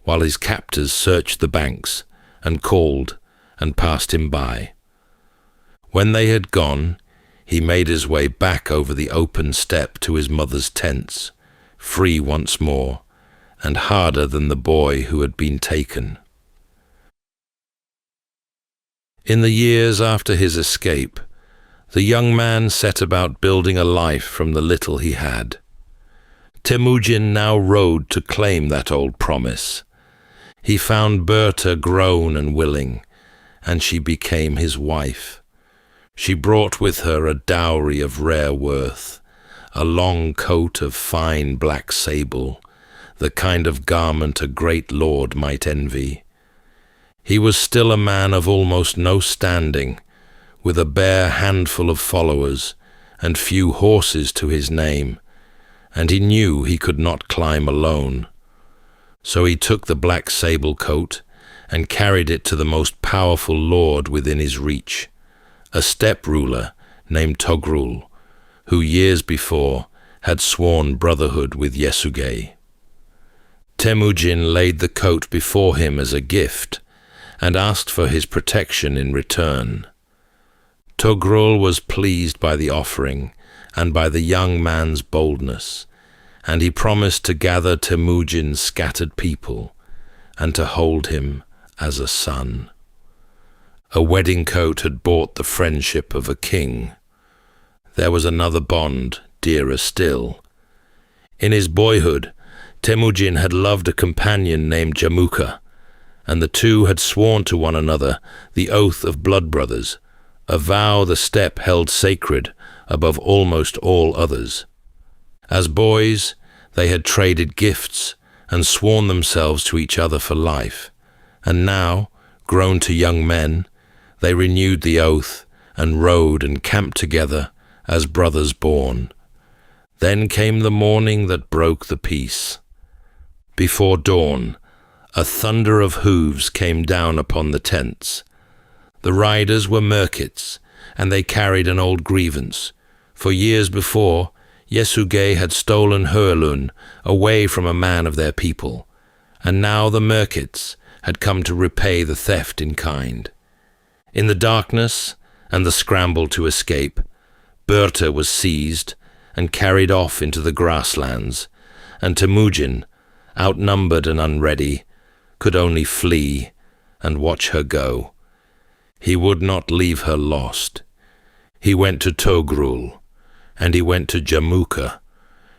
while his captors searched the banks and called and passed him by. When they had gone, he made his way back over the open steppe to his mother's tents, free once more, and harder than the boy who had been taken. In the years after his escape, the young man set about building a life from the little he had. Temujin now rode to claim that old promise. He found Berta grown and willing, and she became his wife. She brought with her a dowry of rare worth, a long coat of fine black sable, the kind of garment a great lord might envy. He was still a man of almost no standing, with a bare handful of followers and few horses to his name, and he knew he could not climb alone. So he took the black sable coat and carried it to the most powerful lord within his reach, a steppe ruler named Togrul, who years before had sworn brotherhood with Yesugei. Temujin laid the coat before him as a gift and asked for his protection in return. Togrul was pleased by the offering and by the young man's boldness, and he promised to gather Temujin's scattered people and to hold him as a son. A wedding coat had bought the friendship of a king. There was another bond, dearer still. In his boyhood, Temujin had loved a companion named Jamuka, and the two had sworn to one another the oath of blood brothers, a vow the steppe held sacred above almost all others. As boys, they had traded gifts and sworn themselves to each other for life, and now, Grown to young men, they renewed the oath and rode and camped together as brothers born. Then came the morning that broke the peace. Before dawn, a thunder of hooves came down upon the tents. The riders were merchants, and they carried an old grievance. For years before, Yesuge had stolen Hurlun away from a man of their people, and now the merchants had come to repay the theft in kind. In the darkness and the scramble to escape, Berta was seized and carried off into the grasslands, and Temujin, outnumbered and unready, could only flee and watch her go. He would not leave her lost. He went to Togrul, and he went to Jamuka,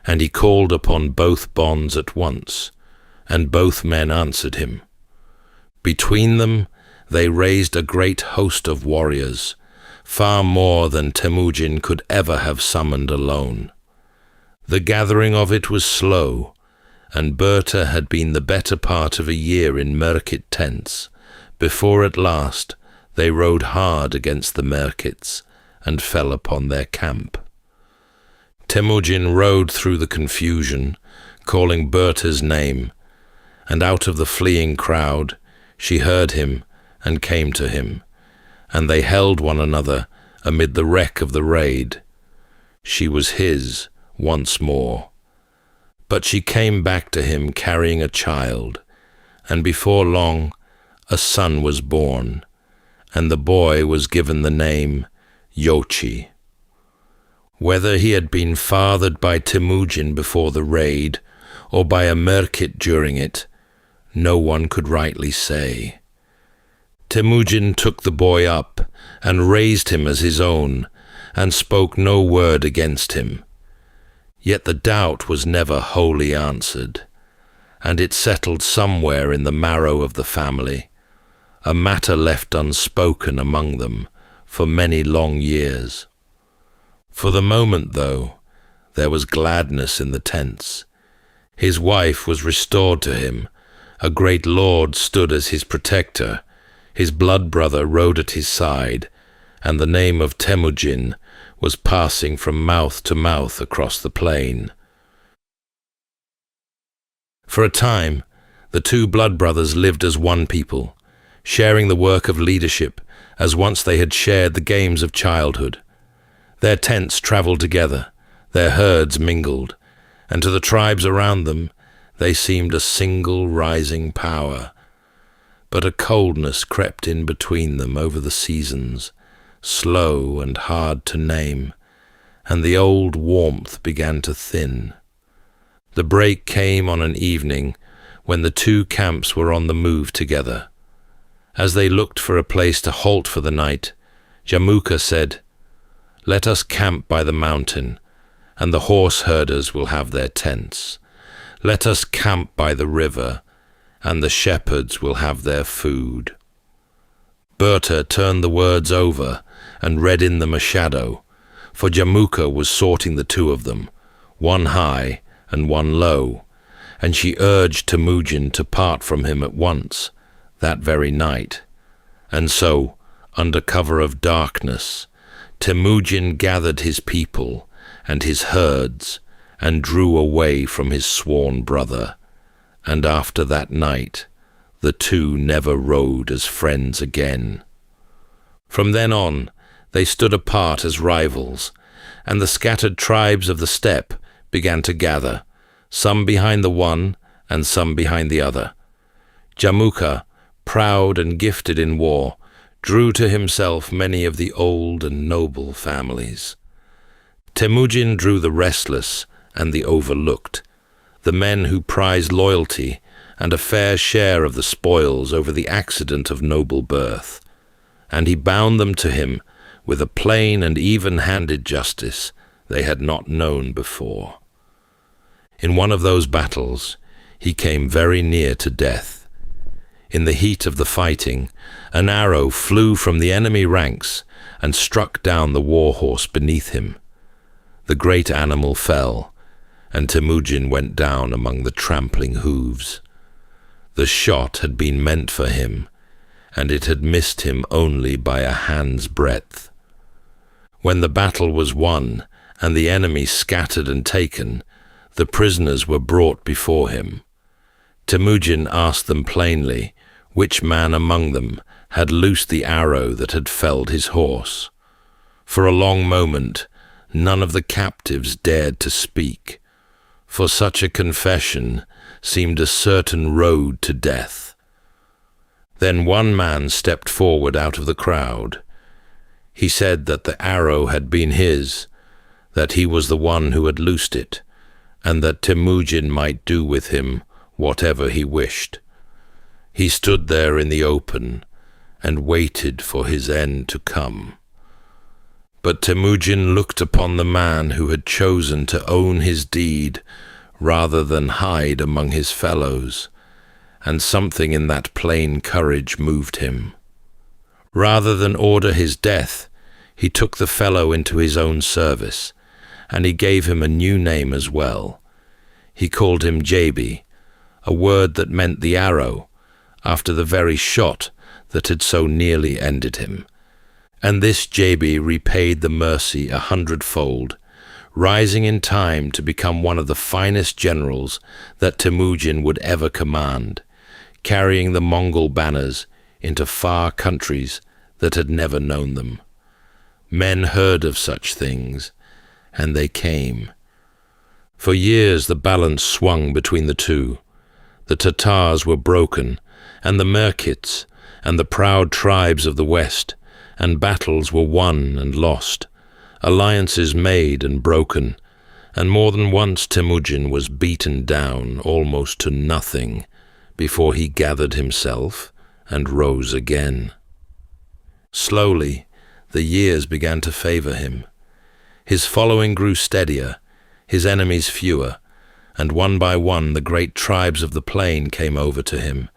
and he called upon both bonds at once, and both men answered him. Between them they raised a great host of warriors, far more than Temujin could ever have summoned alone. The gathering of it was slow, and Berta had been the better part of a year in merchant tents, before at last they rode hard against the merchants and fell upon their camp. Temujin rode through the confusion, calling Berta's name, and out of the fleeing crowd she heard him and came to him, and they held one another amid the wreck of the raid. She was his once more. But she came back to him carrying a child, and before long a son was born, and the boy was given the name Yochi. Whether he had been fathered by Temujin before the raid, or by a merchant during it, no one could rightly say. Temujin took the boy up and raised him as his own, and spoke no word against him. Yet the doubt was never wholly answered, and it settled somewhere in the marrow of the family, a matter left unspoken among them for many long years. For the moment, though, there was gladness in the tents. His wife was restored to him, a great lord stood as his protector, his blood brother rode at his side, and the name of Temujin was passing from mouth to mouth across the plain. For a time, the two blood brothers lived as one people, sharing the work of leadership as once they had shared the games of childhood. Their tents traveled together, their herds mingled, and to the tribes around them they seemed a single rising power. But a coldness crept in between them over the seasons, slow and hard to name, and the old warmth began to thin. The break came on an evening when the two camps were on the move together. As they looked for a place to halt for the night, Jamuka said, "Let us camp by the mountain, and the horse herders will have their tents. Let us camp by the river, and the shepherds will have their food." Berta turned the words over and read in them a shadow, for Jamuka was sorting the two of them, one high and one low, and she urged Temujin to part from him at once, that very night. And so, under cover of darkness, Temujin gathered his people and his herds and drew away from his sworn brother, and after that night the two never rode as friends again. From then on, they stood apart as rivals, and the scattered tribes of the steppe began to gather, some behind the one and some behind the other. Jamuka, proud and gifted in war, drew to himself many of the old and noble families. Temujin drew the restless and the overlooked, the men who prized loyalty and a fair share of the spoils over the accident of noble birth, and he bound them to him with a plain and even-handed justice they had not known before. In one of those battles, he came very near to death. In the heat of the fighting, an arrow flew from the enemy ranks and struck down the war horse beneath him. The great animal fell, and Temujin went down among the trampling hooves. The shot had been meant for him, and it had missed him only by a hand's breadth. When the battle was won and the enemy scattered and taken, the prisoners were brought before him. Temujin asked them plainly which man among them had loosed the arrow that had felled his horse. For a long moment, none of the captives dared to speak, for such a confession seemed a certain road to death. Then one man stepped forward out of the crowd. He said that the arrow had been his, that he was the one who had loosed it, and that Temujin might do with him whatever he wished. He stood there in the open and waited for his end to come. But Temujin looked upon the man who had chosen to own his deed rather than hide among his fellows, and something in that plain courage moved him. Rather than order his death, he took the fellow into his own service, and he gave him a new name as well. He called him Jabi, a word that meant the arrow, after the very shot that had so nearly ended him. And this Jabi repaid the mercy 100-fold, rising in time to become one of the finest generals that Temujin would ever command, carrying the Mongol banners into far countries that had never known them. Men heard of such things, and they came. For years the balance swung between the two. The Tatars were broken, and the Merkits, and the proud tribes of the West, and battles were won and lost, alliances made and broken, and more than once Temujin was beaten down almost to nothing before he gathered himself and rose again. Slowly, the years began to favor him. His following grew steadier, his enemies fewer, and one by one the great tribes of the plain came over to him,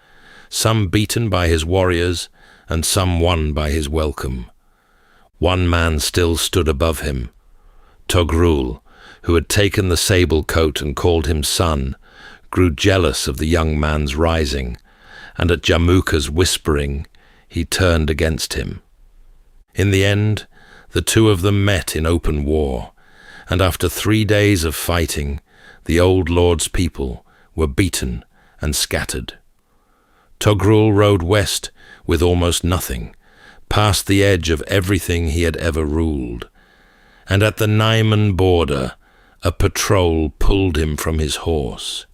some beaten by his warriors, and some won by his welcome. One man still stood above him. Togrul, who had taken the sable coat and called him son, grew jealous of the young man's rising, and at Jamuka's whispering, he turned against him. In the end, the two of them met in open war, and after 3 days of fighting, the old lord's people were beaten and scattered. Togrul rode west with almost nothing, past the edge of everything he had ever ruled, and at the Naiman border, a patrol pulled him from his horse.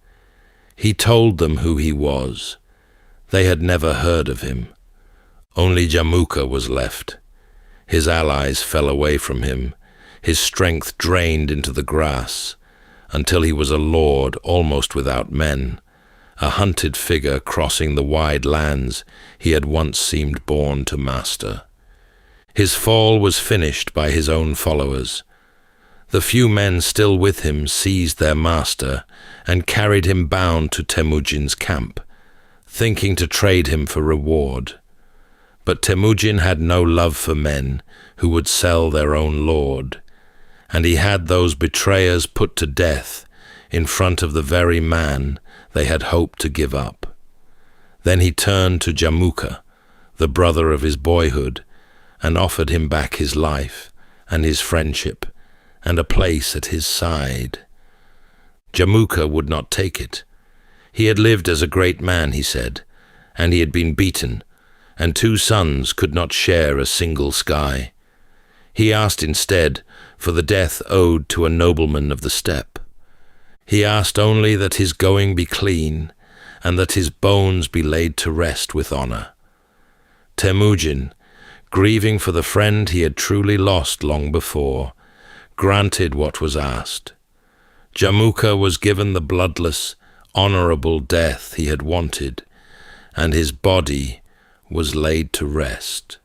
He told them who he was. They had never heard of him. Only Jamuka was left. His allies fell away from him, his strength drained into the grass, until he was a lord almost without men, a hunted figure crossing the wide lands he had once seemed born to master. His fall was finished by his own followers. The few men still with him seized their master and carried him bound to Temujin's camp, thinking to trade him for reward. But Temujin had no love for men who would sell their own lord, and he had those betrayers put to death in front of the very man they had hoped to give up. Then he turned to Jamuka, the brother of his boyhood, and offered him back his life and his friendship and a place at his side. Jamuka would not take it. He had lived as a great man, he said, and he had been beaten, and 2 sons could not share a single sky. He asked instead for the death owed to a nobleman of the steppe. He asked only that his going be clean, and that his bones be laid to rest with honor. Temujin, grieving for the friend he had truly lost long before, granted what was asked. Jamuka was given the bloodless, honorable death he had wanted, and his body was laid to rest.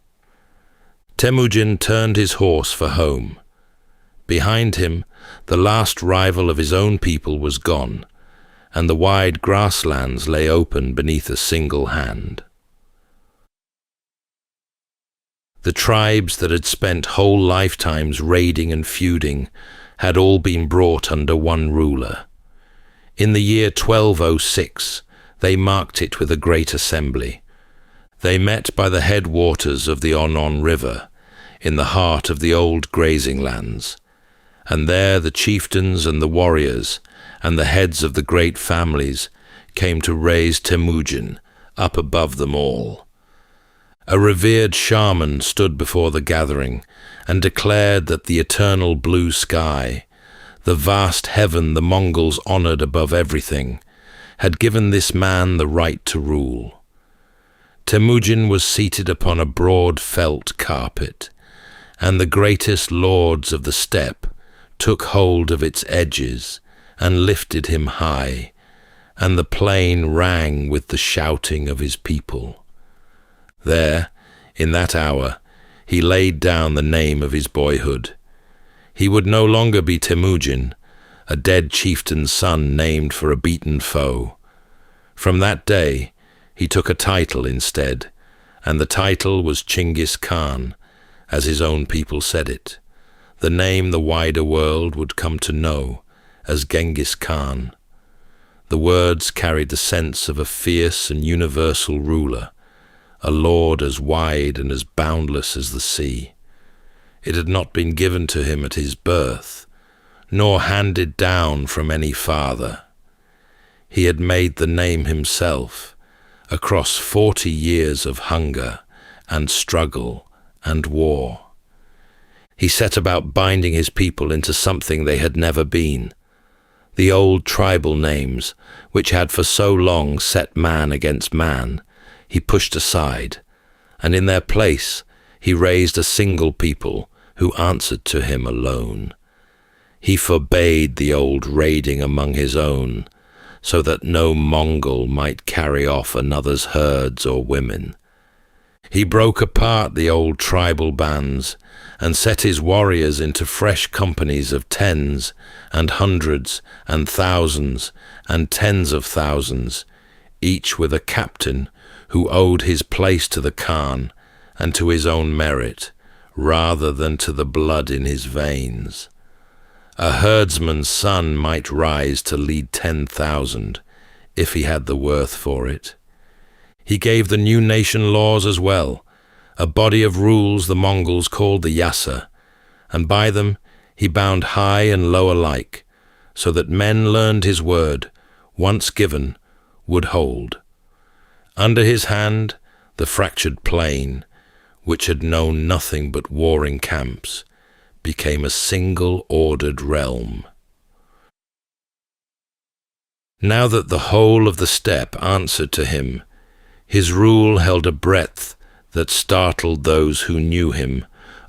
Temujin turned his horse for home. Behind him, the last rival of his own people was gone, and the wide grasslands lay open beneath a single hand. The tribes that had spent whole lifetimes raiding and feuding had all been brought under one ruler. In the year 1206, they marked it with a great assembly. They met by the headwaters of the Onon River, in the heart of the old grazing lands, and there the chieftains and the warriors and the heads of the great families came to raise Temujin up above them all. A revered shaman stood before the gathering and declared that the eternal blue sky, the vast heaven the Mongols honored above everything, had given this man the right to rule. Temujin was seated upon a broad felt carpet, and the greatest lords of the steppe took hold of its edges and lifted him high, and the plain rang with the shouting of his people. There, in that hour, he laid down the name of his boyhood. He would no longer be Temujin, a dead chieftain's son named for a beaten foe. From that day, he took a title instead, and the title was Genghis Khan, as his own people said it, the name the wider world would come to know as Genghis Khan. The words carried the sense of a fierce and universal ruler, a lord as wide and as boundless as the sea. It had not been given to him at his birth, nor handed down from any father. He had made the name himself across 40 years of hunger and struggle and war. He set about binding his people into something they had never been. The old tribal names, which had for so long set man against man, he pushed aside, and in their place he raised a single people who answered to him alone. He forbade the old raiding among his own, so that no Mongol might carry off another's herds or women. He broke apart the old tribal bands and set his warriors into fresh companies of tens and hundreds and thousands and tens of thousands, each with a captain who owed his place to the Khan and to his own merit, rather than to the blood in his veins. A herdsman's son might rise to lead 10,000, if he had the worth for it. He gave the new nation laws as well, a body of rules the Mongols called the Yasa, and by them he bound high and low alike, so that men learned his word, once given, would hold. Under his hand, the fractured plain, which had known nothing but warring camps, became a single ordered realm. Now that the whole of the steppe answered to him, his rule held a breadth that startled those who knew him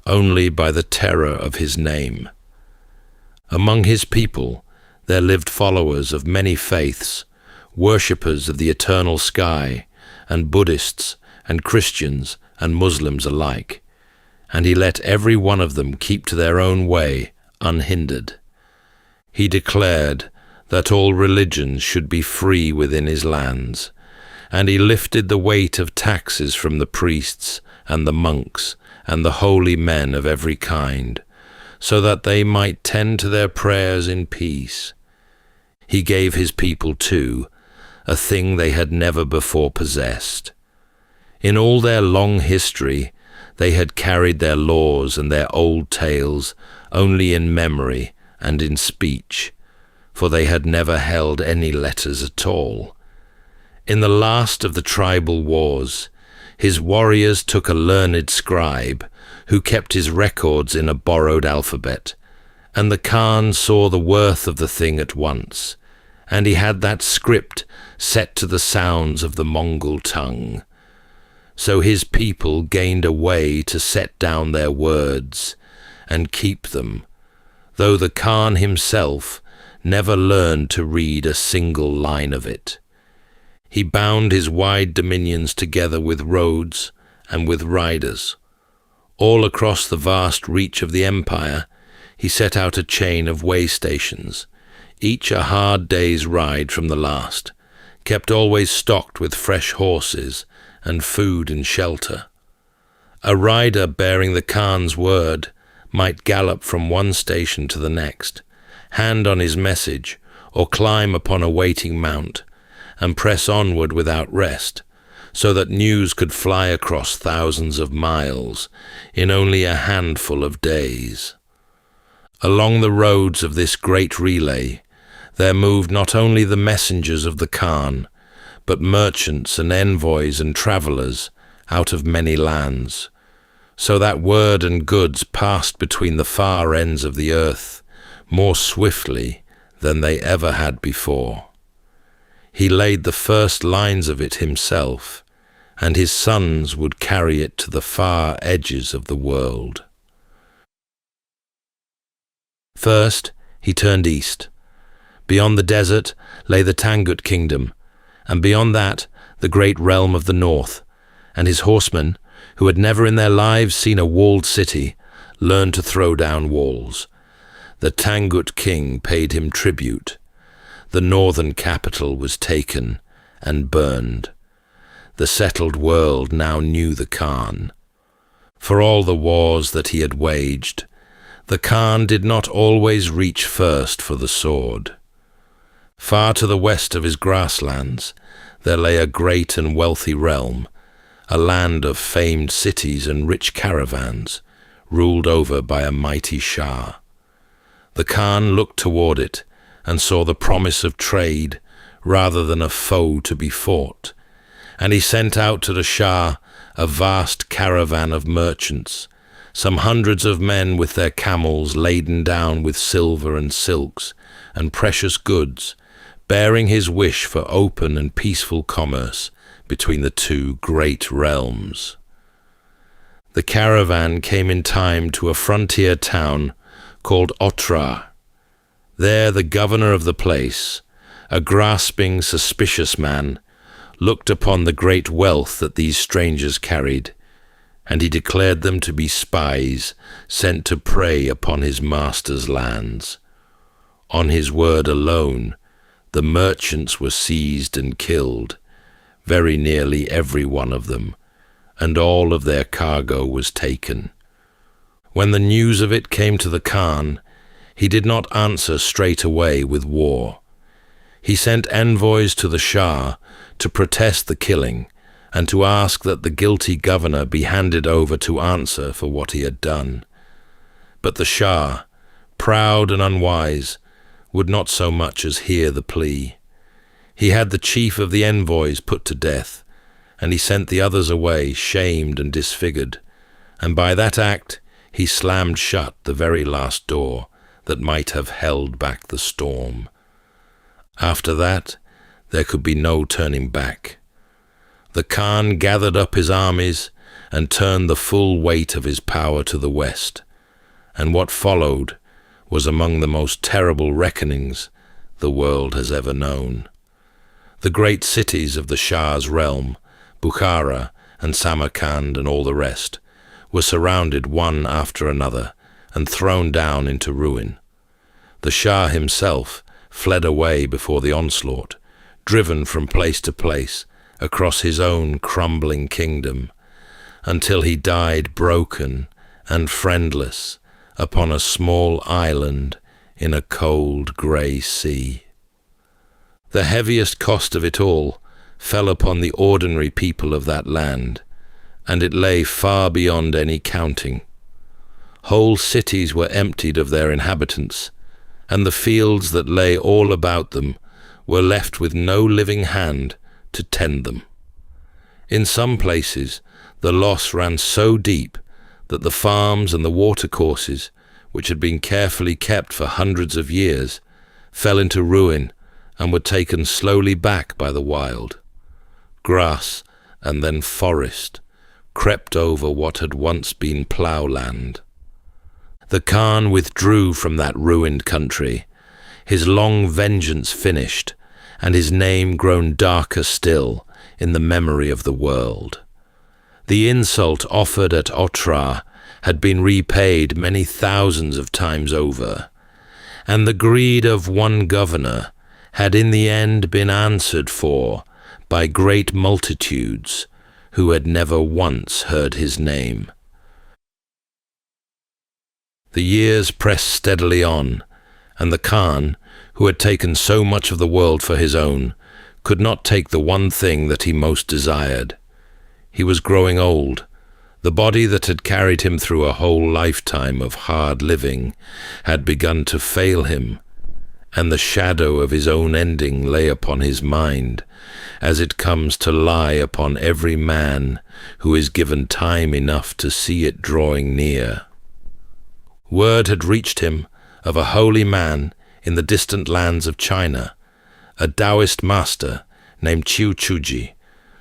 only by the terror of his name. Among his people there lived followers of many faiths, worshippers of the eternal sky, and Buddhists and Christians and Muslims alike, and he let every one of them keep to their own way unhindered. He declared that all religions should be free within his lands, and he lifted the weight of taxes from the priests and the monks and the holy men of every kind, so that they might tend to their prayers in peace. He gave his people, too, a thing they had never before possessed. In all their long history, they had carried their laws and their old tales only in memory and in speech, for they had never held any letters at all. In the last of the tribal wars, his warriors took a learned scribe who kept his records in a borrowed alphabet, and the Khan saw the worth of the thing at once, and he had that script set to the sounds of the Mongol tongue. So his people gained a way to set down their words and keep them, though the Khan himself never learned to read a single line of it. He bound his wide dominions together with roads and with riders. All across the vast reach of the empire, he set out a chain of way stations, each a hard day's ride from the last, kept always stocked with fresh horses and food and shelter. A rider bearing the Khan's word might gallop from one station to the next, hand on his message, or climb upon a waiting mount, and press onward without rest, so that news could fly across thousands of miles in only a handful of days. Along the roads of this great relay, there moved not only the messengers of the Khan, but merchants and envoys and travelers out of many lands, so that word and goods passed between the far ends of the earth more swiftly than they ever had before. He laid the first lines of it himself, and his sons would carry it to the far edges of the world. First, he turned east. Beyond the desert lay the Tangut kingdom, and beyond that, the great realm of the north, and his horsemen, who had never in their lives seen a walled city, learned to throw down walls. The Tangut king paid him tribute. The northern capital was taken and burned. The settled world now knew the Khan. For all the wars that he had waged, the Khan did not always reach first for the sword. Far to the west of his grasslands, there lay a great and wealthy realm, a land of famed cities and rich caravans, ruled over by a mighty Shah. The Khan looked toward it and saw the promise of trade rather than a foe to be fought, and he sent out to the Shah a vast caravan of merchants, some hundreds of men with their camels laden down with silver and silks and precious goods, bearing his wish for open and peaceful commerce between the two great realms. The caravan came in time to a frontier town called Otrar. There the governor of the place, a grasping, suspicious man, looked upon the great wealth that these strangers carried, and he declared them to be spies sent to prey upon his master's lands. On his word alone, the merchants were seized and killed, very nearly every one of them, and all of their cargo was taken. When the news of it came to the Khan, he did not answer straight away with war. He sent envoys to the Shah to protest the killing and to ask that the guilty governor be handed over to answer for what he had done. But the Shah, proud and unwise, would not so much as hear the plea. He had the chief of the envoys put to death, and he sent the others away shamed and disfigured, and by that act he slammed shut the very last door that might have held back the storm. After that, there could be no turning back. The Khan gathered up his armies and turned the full weight of his power to the west, and what followed was among the most terrible reckonings the world has ever known. The great cities of the Shah's realm, Bukhara and Samarkand and all the rest, were surrounded one after another and thrown down into ruin. The Shah himself fled away before the onslaught, driven from place to place across his own crumbling kingdom, until he died broken and friendless upon a small island in a cold grey sea. The heaviest cost of it all fell upon the ordinary people of that land, and it lay far beyond any counting. Whole cities were emptied of their inhabitants, and the fields that lay all about them were left with no living hand to tend them. In some places, the loss ran so deep that the farms and the watercourses, which had been carefully kept for hundreds of years, fell into ruin and were taken slowly back by the wild. Grass and then forest crept over what had once been ploughland. The Khan withdrew from that ruined country, his long vengeance finished, and his name grown darker still in the memory of the world. The insult offered at Otrar had been repaid many thousands of times over, and the greed of one governor had in the end been answered for by great multitudes who had never once heard his name. The years pressed steadily on, and the Khan, who had taken so much of the world for his own, could not take the one thing that he most desired. He was growing old. The body that had carried him through a whole lifetime of hard living had begun to fail him, and the shadow of his own ending lay upon his mind, as it comes to lie upon every man who is given time enough to see it drawing near. Word had reached him of a holy man in the distant lands of China, a Taoist master named Chiu Chuji,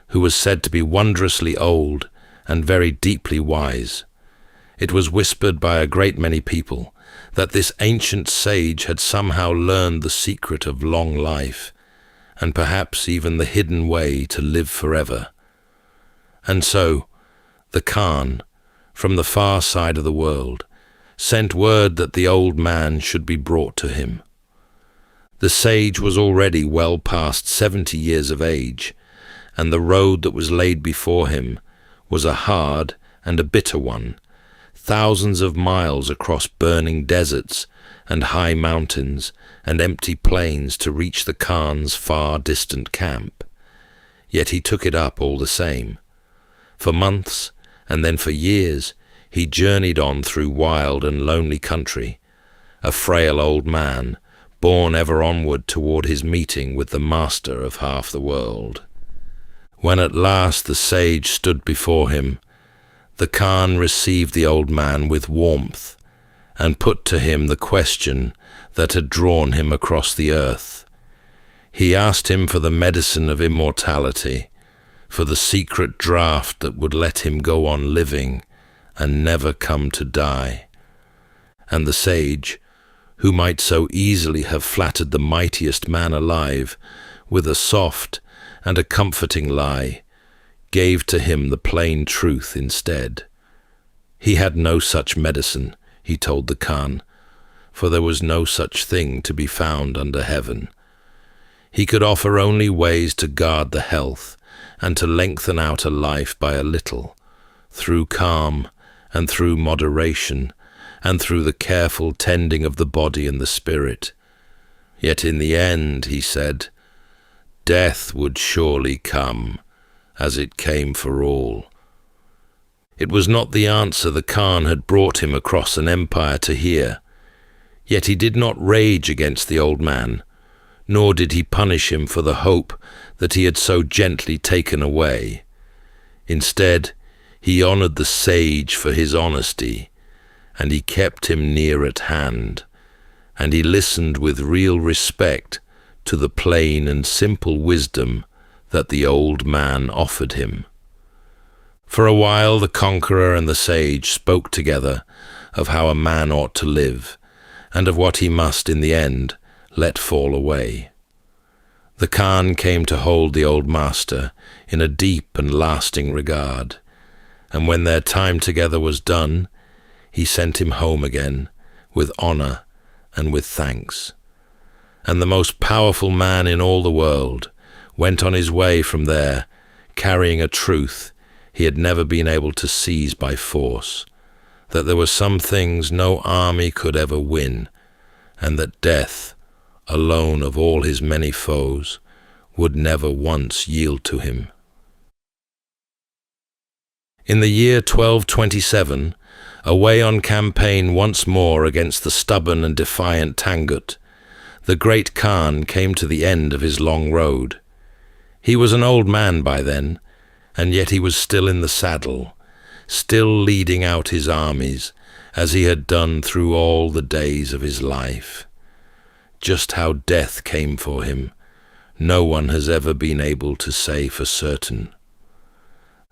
who was said to be wondrously old and very deeply wise. It was whispered by a great many people that this ancient sage had somehow learned the secret of long life, and perhaps even the hidden way to live forever. And so, the Khan, from the far side of the world, sent word that the old man should be brought to him. The sage was already well past 70 years of age, and the road that was laid before him was a hard and a bitter one, thousands of miles across burning deserts and high mountains and empty plains to reach the Khan's far distant camp. Yet he took it up all the same. For months, and then for years, he journeyed on through wild and lonely country, a frail old man, borne ever onward toward his meeting with the master of half the world. When at last the sage stood before him, the Khan received the old man with warmth and put to him the question that had drawn him across the earth. He asked him for the medicine of immortality, for the secret draught that would let him go on living and never come to die. And the sage, who might so easily have flattered the mightiest man alive with a soft and a comforting lie, gave to him the plain truth instead. He had no such medicine, he told the Khan, for there was no such thing to be found under heaven. He could offer only ways to guard the health and to lengthen out a life by a little, through calm and through moderation and through the careful tending of the body and the spirit. Yet in the end, he said, death would surely come, as it came for all. It was not the answer the Khan had brought him across an empire to hear. Yet he did not rage against the old man, nor did he punish him for the hope that he had so gently taken away. Instead, he honored the sage for his honesty, and he kept him near at hand, and he listened with real respect to the plain and simple wisdom that the old man offered him. For a while the conqueror and the sage spoke together of how a man ought to live, and of what he must in the end let fall away. The Khan came to hold the old master in a deep and lasting regard, and when their time together was done, he sent him home again with honor and with thanks. And the most powerful man in all the world went on his way from there, carrying a truth he had never been able to seize by force, that there were some things no army could ever win, and that death, alone of all his many foes, would never once yield to him. In the year 1227, away on campaign once more against the stubborn and defiant Tangut, the great Khan came to the end of his long road. He was an old man by then, and yet he was still in the saddle, still leading out his armies, as he had done through all the days of his life. Just how death came for him, no one has ever been able to say for certain.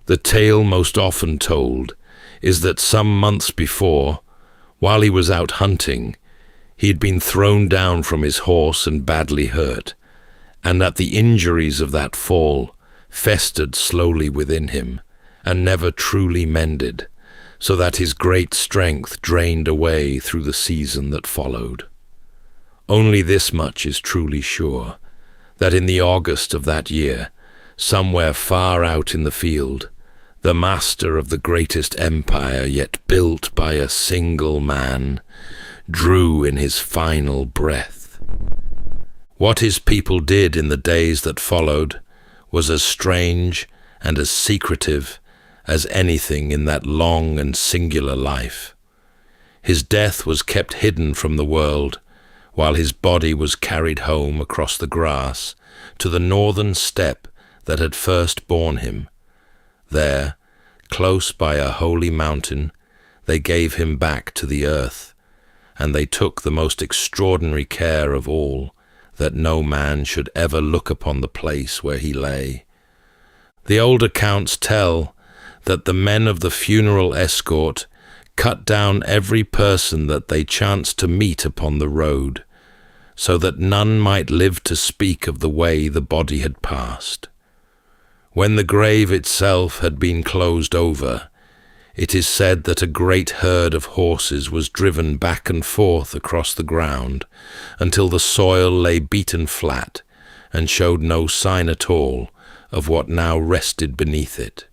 The tale most often told is that some months before, while he was out hunting, he had been thrown down from his horse and badly hurt, and that the injuries of that fall festered slowly within him and never truly mended, so that his great strength drained away through the season that followed. Only this much is truly sure, that in the August of that year, somewhere far out in the field, the master of the greatest empire yet built by a single man drew in his final breath. What his people did in the days that followed was as strange and as secretive as anything in that long and singular life. His death was kept hidden from the world, while his body was carried home across the grass to the northern steppe that had first borne him. There, close by a holy mountain, they gave him back to the earth, and they took the most extraordinary care of all, that no man should ever look upon the place where he lay. The old accounts tell that the men of the funeral escort cut down every person that they chanced to meet upon the road, so that none might live to speak of the way the body had passed. When the grave itself had been closed over, it is said that a great herd of horses was driven back and forth across the ground until the soil lay beaten flat and showed no sign at all of what now rested beneath it.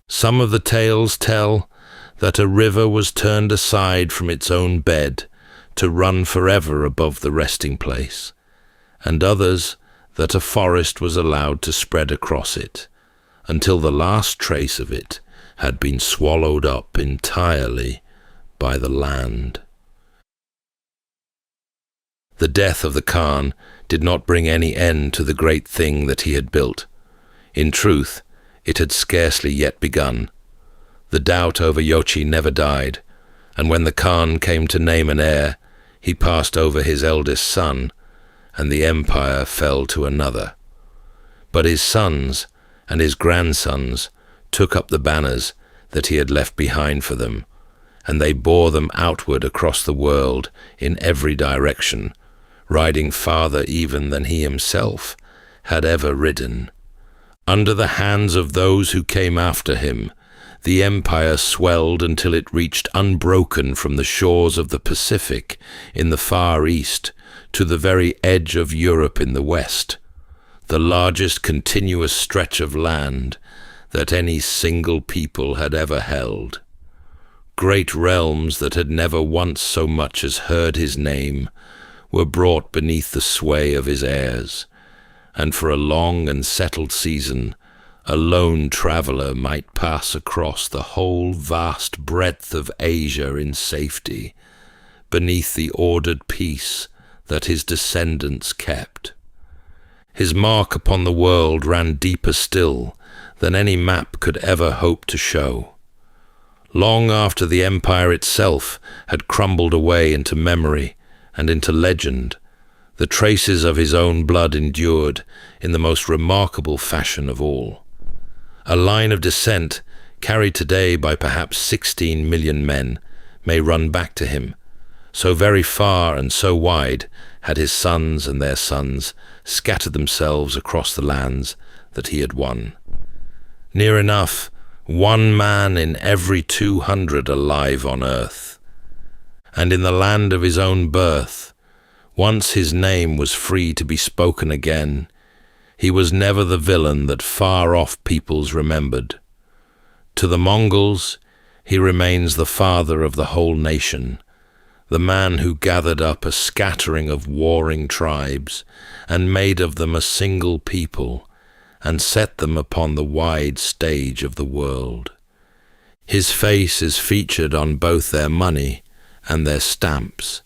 Some of the tales tell that a river was turned aside from its own bed to run forever above the resting place, and others that a forest was allowed to spread across it until the last trace of it had been swallowed up entirely by the land. The death of the Khan did not bring any end to the great thing that he had built. In truth, it had scarcely yet begun. The doubt over Yochi never died, and when the Khan came to name an heir, he passed over his eldest son, and the empire fell to another. But his sons and his grandsons took up the banners that he had left behind for them, and they bore them outward across the world in every direction, riding farther even than he himself had ever ridden. Under the hands of those who came after him, the empire swelled until it reached unbroken from the shores of the Pacific in the Far East to the very edge of Europe in the West, the largest continuous stretch of land that any single people had ever held. Great realms that had never once so much as heard his name were brought beneath the sway of his heirs, and for a long and settled season a lone traveller might pass across the whole vast breadth of Asia in safety, beneath the ordered peace that his descendants kept. His mark upon the world ran deeper still than any map could ever hope to show. Long after the empire itself had crumbled away into memory and into legend, the traces of his own blood endured in the most remarkable fashion of all. A line of descent, carried today by perhaps 16 million men, may run back to him. So very far and so wide had his sons and their sons scattered themselves across the lands that he had won. Near enough, one man in every 200 alive on earth. And in the land of his own birth, once his name was free to be spoken again, he was never the villain that far-off peoples remembered. To the Mongols, he remains the father of the whole nation, the man who gathered up a scattering of warring tribes and made of them a single people and set them upon the wide stage of the world. His face is featured on both their money and their stamps,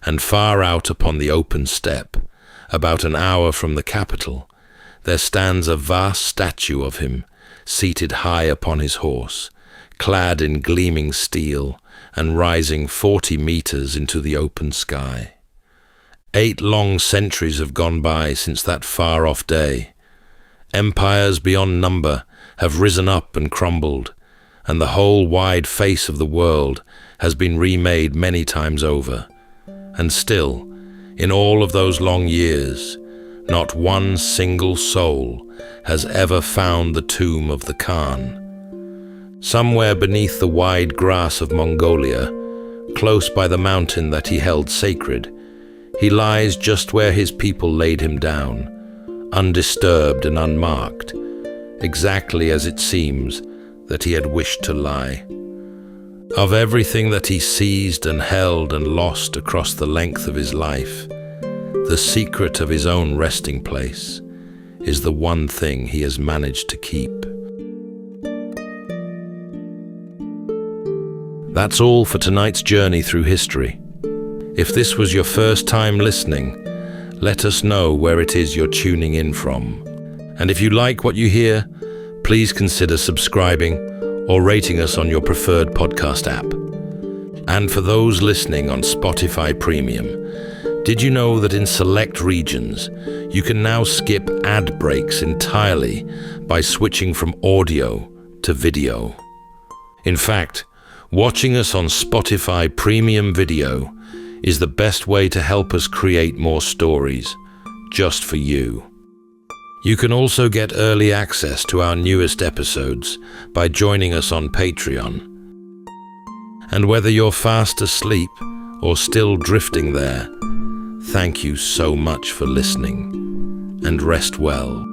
and far out upon the open steppe, about an hour from the capital, there stands a vast statue of him, seated high upon his horse, clad in gleaming steel, and rising 40 meters into the open sky. 8 long centuries have gone by since that far-off day. Empires beyond number have risen up and crumbled, and the whole wide face of the world has been remade many times over. And still, in all of those long years, not one single soul has ever found the tomb of the Khan. Somewhere beneath the wide grass of Mongolia, close by the mountain that he held sacred, he lies just where his people laid him down, undisturbed and unmarked, exactly as it seems that he had wished to lie. Of everything that he seized and held and lost across the length of his life, the secret of his own resting place is the one thing he has managed to keep. That's all for tonight's journey through history. If this was your first time listening, let us know where it is you're tuning in from. And if you like what you hear, please consider subscribing or rating us on your preferred podcast app. And for those listening on Spotify Premium, did you know that in select regions, you can now skip ad breaks entirely by switching from audio to video? In fact, watching us on Spotify Premium Video is the best way to help us create more stories, just for you. You can also get early access to our newest episodes by joining us on Patreon. And whether you're fast asleep or still drifting there, thank you so much for listening, and rest well.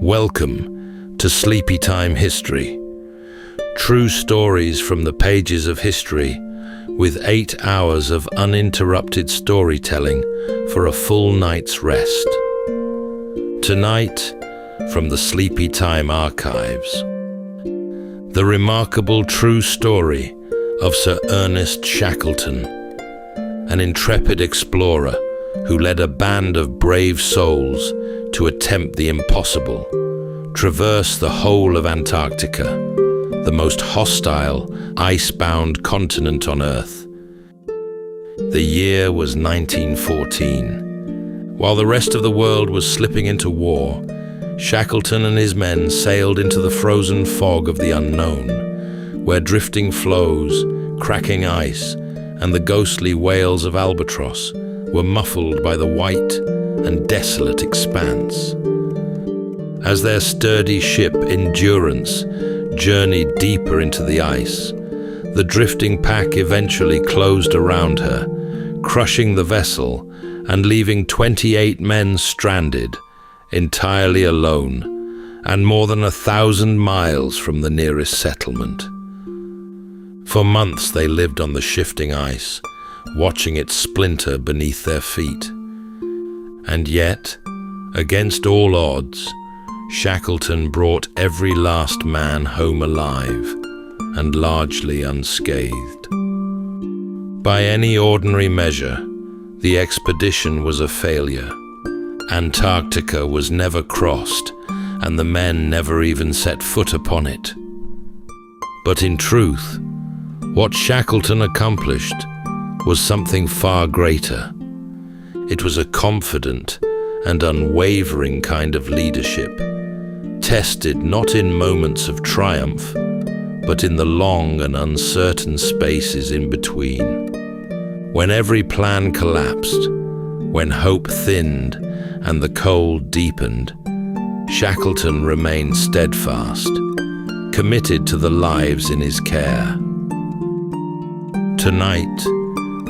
Welcome to Sleepytime History. True stories from the pages of history, with 8 hours of uninterrupted storytelling for a full night's rest. Tonight, from the Sleepytime archives, the remarkable true story of Sir Ernest Shackleton, an intrepid explorer who led a band of brave souls to attempt the impossible, traverse the whole of Antarctica, the most hostile, ice-bound continent on Earth. The year was 1914. While the rest of the world was slipping into war, Shackleton and his men sailed into the frozen fog of the unknown, where drifting floes, cracking ice, and the ghostly wails of albatross were muffled by the white and desolate expanse. As their sturdy ship Endurance journeyed deeper into the ice, the drifting pack eventually closed around her, crushing the vessel and leaving 28 men stranded, entirely alone, and more than 1,000 miles from the nearest settlement. For months they lived on the shifting ice, watching it splinter beneath their feet. And yet, against all odds, Shackleton brought every last man home alive and largely unscathed. By any ordinary measure, the expedition was a failure. Antarctica was never crossed, and the men never even set foot upon it. But in truth, what Shackleton accomplished was something far greater. It was a confident and unwavering kind of leadership, tested not in moments of triumph, but in the long and uncertain spaces in between. When every plan collapsed, when hope thinned and the cold deepened, Shackleton remained steadfast, committed to the lives in his care. Tonight,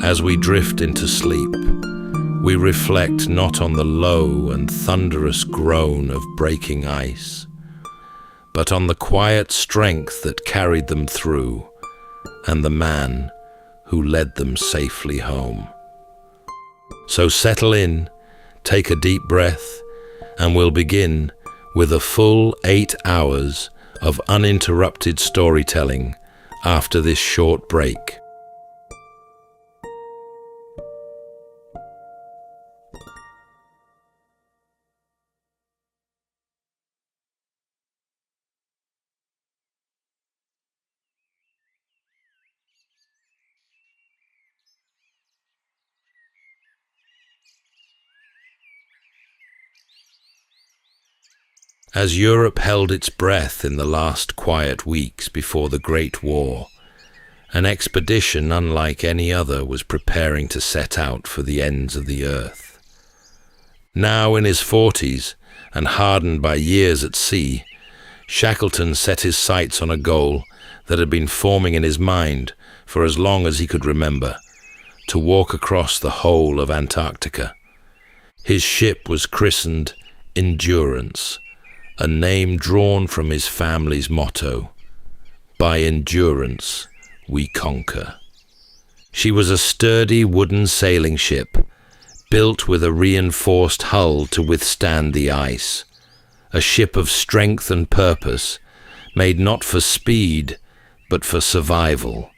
as we drift into sleep, we reflect not on the low and thunderous groan of breaking ice, but on the quiet strength that carried them through, and the man who led them safely home. So settle in, take a deep breath, and we'll begin with a full 8 hours of uninterrupted storytelling after this short break. As Europe held its breath in the last quiet weeks before the Great War, an expedition unlike any other was preparing to set out for the ends of the earth. Now in his 40s and hardened by years at sea, Shackleton set his sights on a goal that had been forming in his mind for as long as he could remember: to walk across the whole of Antarctica. His ship was christened Endurance, a name drawn from his family's motto: "By endurance we conquer." She was a sturdy wooden sailing ship, built with a reinforced hull to withstand the ice, a ship of strength and purpose, made not for speed, but for survival.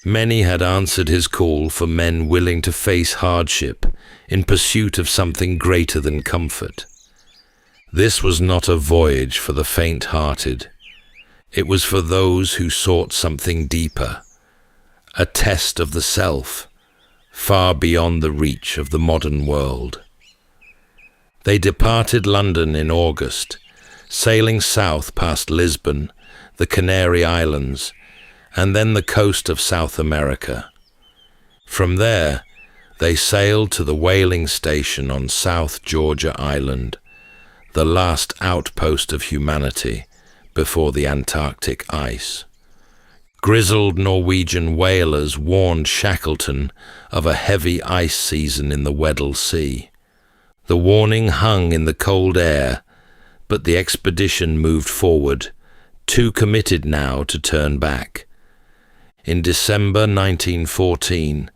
Many had answered his call for men willing to face hardship in pursuit of something greater than comfort. This was not a voyage for the faint-hearted. It was for those who sought something deeper, a test of the self, far beyond the reach of the modern world. They departed London in August, sailing south past Lisbon, the Canary Islands, and then the coast of South America. From there, they sailed to the whaling station on South Georgia Island, the last outpost of humanity before the Antarctic ice. Grizzled Norwegian whalers warned Shackleton of a heavy ice season in the Weddell Sea. The warning hung in the cold air, but the expedition moved forward, too committed now to turn back. In December 1914,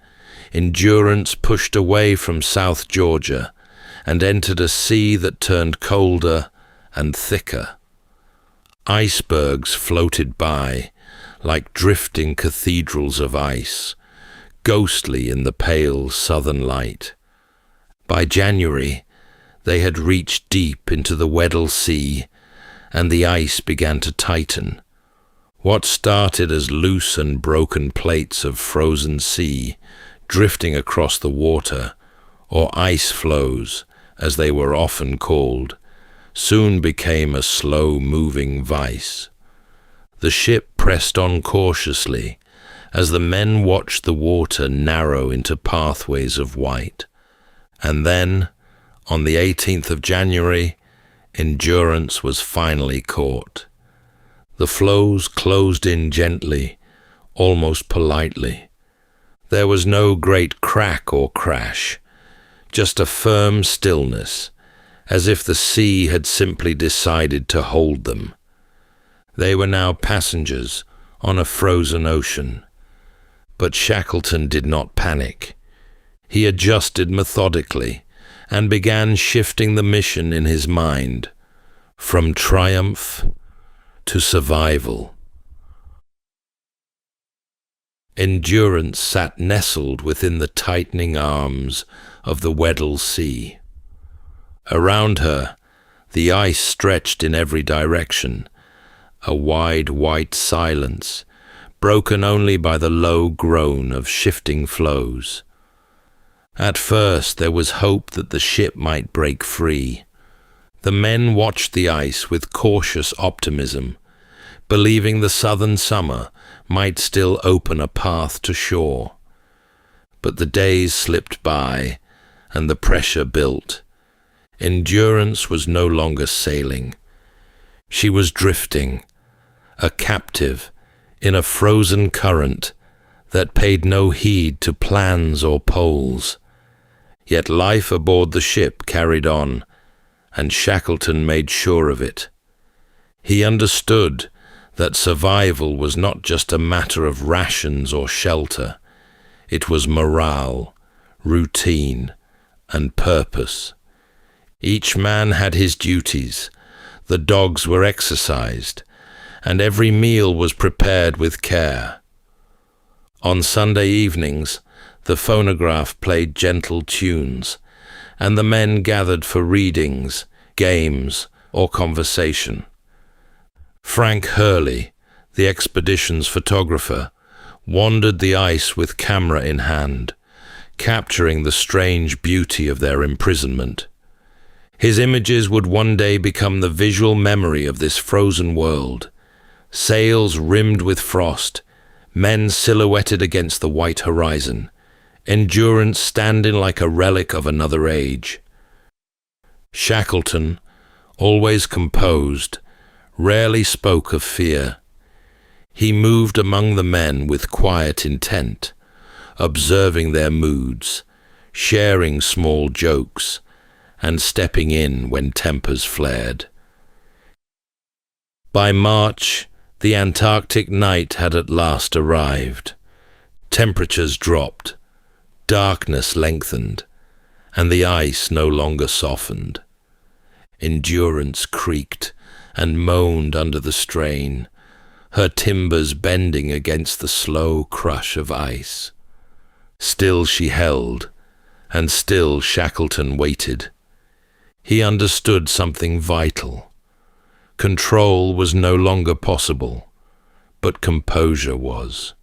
Endurance pushed away from South Georgia and entered a sea that turned colder and thicker. Icebergs floated by like drifting cathedrals of ice, ghostly in the pale southern light. By January, they had reached deep into the Weddell Sea, and the ice began to tighten. What started as loose and broken plates of frozen sea drifting across the water, or ice floes, as they were often called, soon became a slow-moving vice. The ship pressed on cautiously as the men watched the water narrow into pathways of white. And then, on the 18th of January, Endurance was finally caught. The floes closed in gently, almost politely. There was no great crack or crash, just a firm stillness, as if the sea had simply decided to hold them. They were now passengers on a frozen ocean. But Shackleton did not panic. He adjusted methodically and began shifting the mission in his mind from triumph to survival. Endurance sat nestled within the tightening arms of the Weddell Sea. Around her, the ice stretched in every direction, a wide white silence, broken only by the low groan of shifting floes. At first there was hope that the ship might break free. The men watched the ice with cautious optimism, believing the southern summer might still open a path to shore. But the days slipped by, and the pressure built. Endurance was no longer sailing. She was drifting, a captive in a frozen current that paid no heed to plans or poles. Yet life aboard the ship carried on, and Shackleton made sure of it. He understood that survival was not just a matter of rations or shelter. It was morale, routine, and purpose. Each man had his duties, the dogs were exercised, and every meal was prepared with care. On Sunday evenings, the phonograph played gentle tunes, and the men gathered for readings, games, or conversation. Frank Hurley, the expedition's photographer, wandered the ice with camera in hand, capturing the strange beauty of their imprisonment. His images would one day become the visual memory of this frozen world. Sails rimmed with frost, men silhouetted against the white horizon, endurance standing like a relic of another age. Shackleton, always composed, rarely spoke of fear. He moved among the men with quiet intent, observing their moods, sharing small jokes, and stepping in when tempers flared. By March, the Antarctic night had at last arrived. Temperatures dropped, darkness lengthened, and the ice no longer softened. Endurance creaked and moaned under the strain, her timbers bending against the slow crush of ice. Still she held, and still Shackleton waited. He understood something vital. Control was no longer possible, but composure was.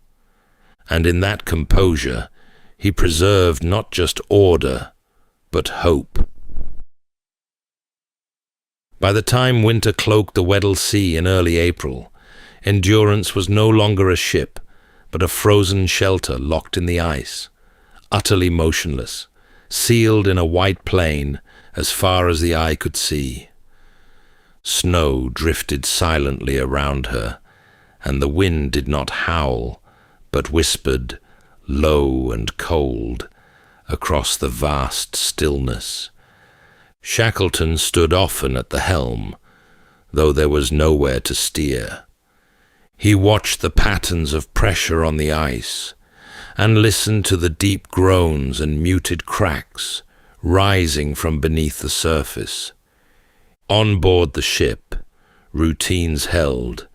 And in that composure, he preserved not just order, but hope. By the time winter cloaked the Weddell Sea in early April, Endurance was no longer a ship, but a frozen shelter locked in the ice, utterly motionless, sealed in a white plain as far as the eye could see. Snow drifted silently around her, and the wind did not howl, but whispered, low and cold, across the vast stillness. Shackleton stood often at the helm, though there was nowhere to steer. He watched the patterns of pressure on the ice, and listened to the deep groans and muted cracks rising from beneath the surface. On board the ship, routines held,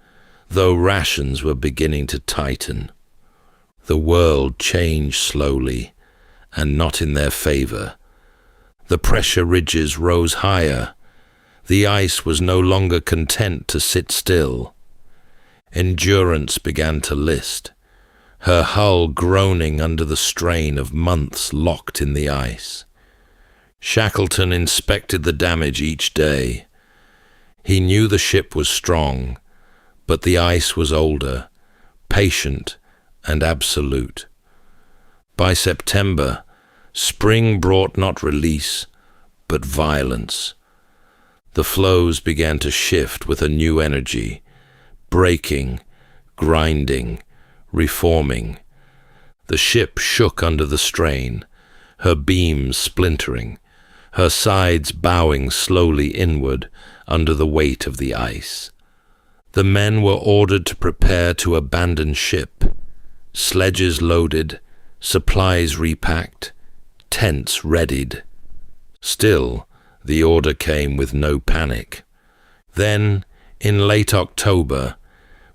though rations were beginning to tighten. The world changed slowly, and not in their favor. The pressure ridges rose higher. The ice was no longer content to sit still. Endurance began to list, her hull groaning under the strain of months locked in the ice. Shackleton inspected the damage each day. He knew the ship was strong, but the ice was older, patient, and absolute. By September, spring brought not release, but violence. The floes began to shift with a new energy, breaking, grinding, reforming. The ship shook under the strain, her beams splintering, her sides bowing slowly inward under the weight of the ice. The men were ordered to prepare to abandon ship, sledges loaded, supplies repacked, tents readied. Still, the order came with no panic. Then, in late October,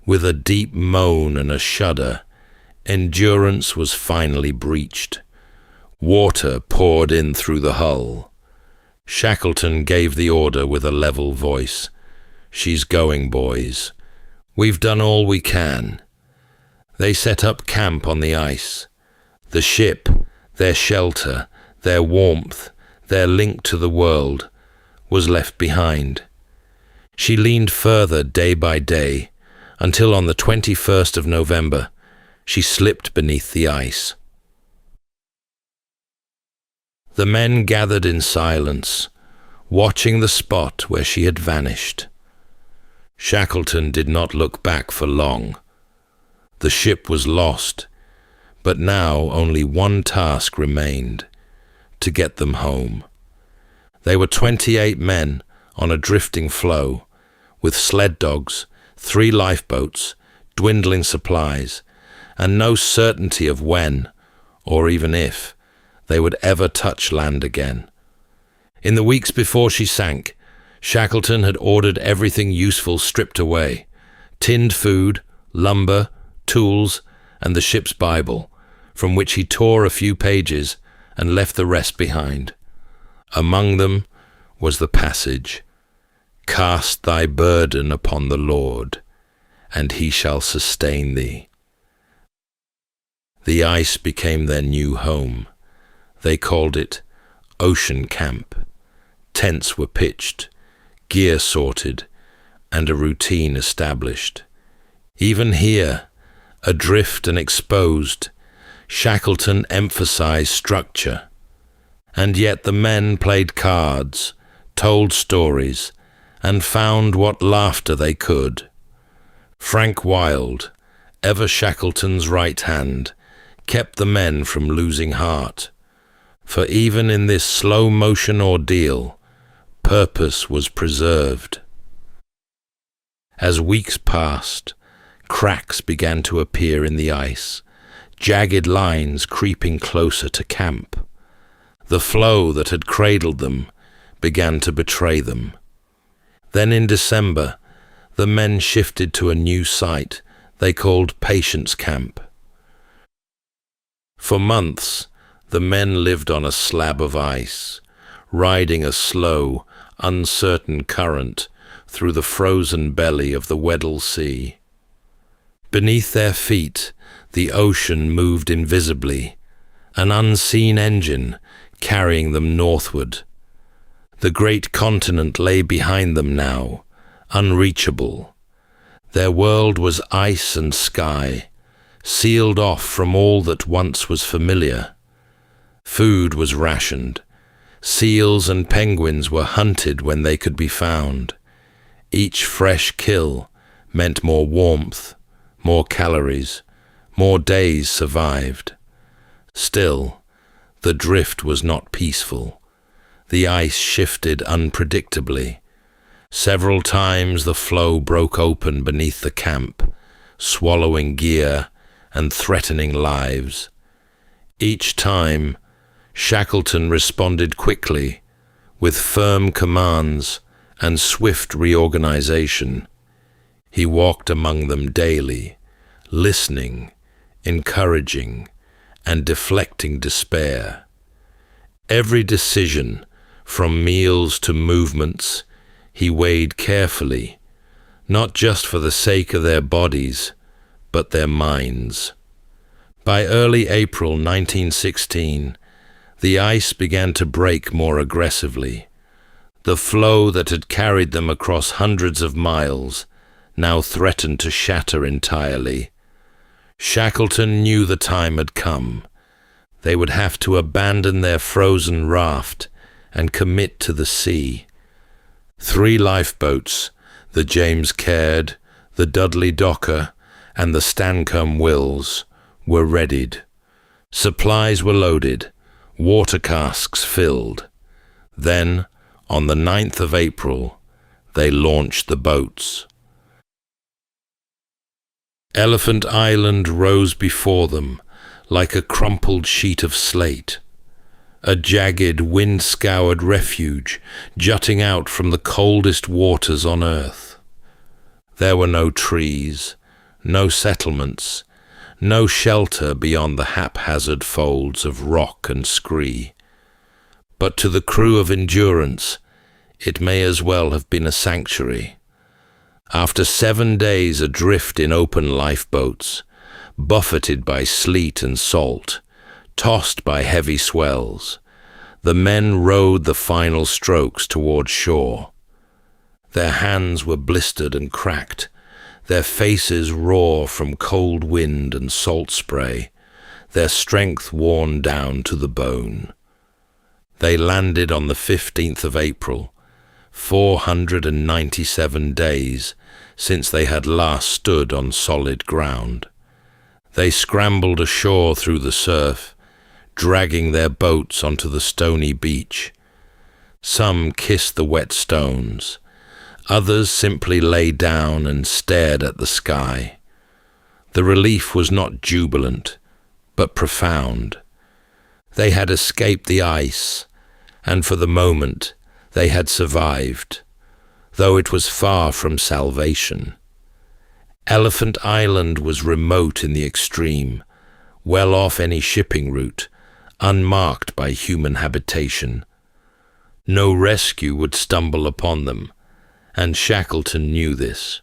with a deep moan and a shudder, Endurance was finally breached. Water poured in through the hull. Shackleton gave the order with a level voice. "She's going, boys. We've done all we can." They set up camp on the ice. The ship, their shelter, their warmth, their link to the world, was left behind. She leaned further day by day, until on the 21st of November, she slipped beneath the ice. The men gathered in silence, watching the spot where she had vanished. Shackleton did not look back for long. The ship was lost, but now only one task remained: to get them home. They were 28 men on a drifting floe, with sled dogs, 3 lifeboats, dwindling supplies, and no certainty of when, or even if, they would ever touch land again. In the weeks before she sank, Shackleton had ordered everything useful stripped away: tinned food, lumber, tools, and the ship's Bible, from which he tore a few pages and left the rest behind. Among them was the passage, "Cast thy burden upon the Lord, and he shall sustain thee." The ice became their new home. They called it Ocean Camp. Tents were pitched, gear sorted, and a routine established. Even here, adrift and exposed, Shackleton emphasized structure. And yet the men played cards, told stories, and found what laughter they could. Frank Wild, ever Shackleton's right hand, kept the men from losing heart. For even in this slow-motion ordeal, purpose was preserved. As weeks passed, cracks began to appear in the ice, jagged lines creeping closer to camp. The floe that had cradled them began to betray them. Then in December, the men shifted to a new site they called Patience Camp. For months, the men lived on a slab of ice, riding a slow, uncertain current through the frozen belly of the Weddell Sea. Beneath their feet, the ocean moved invisibly, an unseen engine carrying them northward. The great continent lay behind them now, unreachable. Their world was ice and sky, sealed off from all that once was familiar. Food was rationed. Seals and penguins were hunted when they could be found. Each fresh kill meant more warmth, more calories, more days survived. Still, the drift was not peaceful. The ice shifted unpredictably. Several times the floe broke open beneath the camp, swallowing gear and threatening lives. Each time, Shackleton responded quickly, with firm commands and swift reorganization. He walked among them daily, listening, encouraging, and deflecting despair. Every decision, from meals to movements, he weighed carefully, not just for the sake of their bodies, but their minds. By early April 1916, the ice began to break more aggressively. The floe that had carried them across hundreds of miles now threatened to shatter entirely. Shackleton knew the time had come. They would have to abandon their frozen raft and commit to the sea. 3 lifeboats, the James Caird, the Dudley Docker, and the Stancomb Wills, were readied. Supplies were loaded, water casks filled. Then, on the 9th of April, they launched the boats. Elephant Island rose before them like a crumpled sheet of slate, a jagged, wind-scoured refuge jutting out from the coldest waters on earth. There were no trees, no settlements, no shelter beyond the haphazard folds of rock and scree. But to the crew of Endurance, it may as well have been a sanctuary. After 7 days adrift in open lifeboats, buffeted by sleet and salt, tossed by heavy swells, the men rowed the final strokes toward shore. Their hands were blistered and cracked, their faces raw from cold wind and salt spray, their strength worn down to the bone. They landed on the 15th of April, 497 days since they had last stood on solid ground. They scrambled ashore through the surf, dragging their boats onto the stony beach. Some kissed the wet stones. Others simply lay down and stared at the sky. The relief was not jubilant, but profound. They had escaped the ice, and for the moment they had survived, though it was far from salvation. Elephant Island was remote in the extreme, well off any shipping route, unmarked by human habitation. No rescue would stumble upon them, and Shackleton knew this.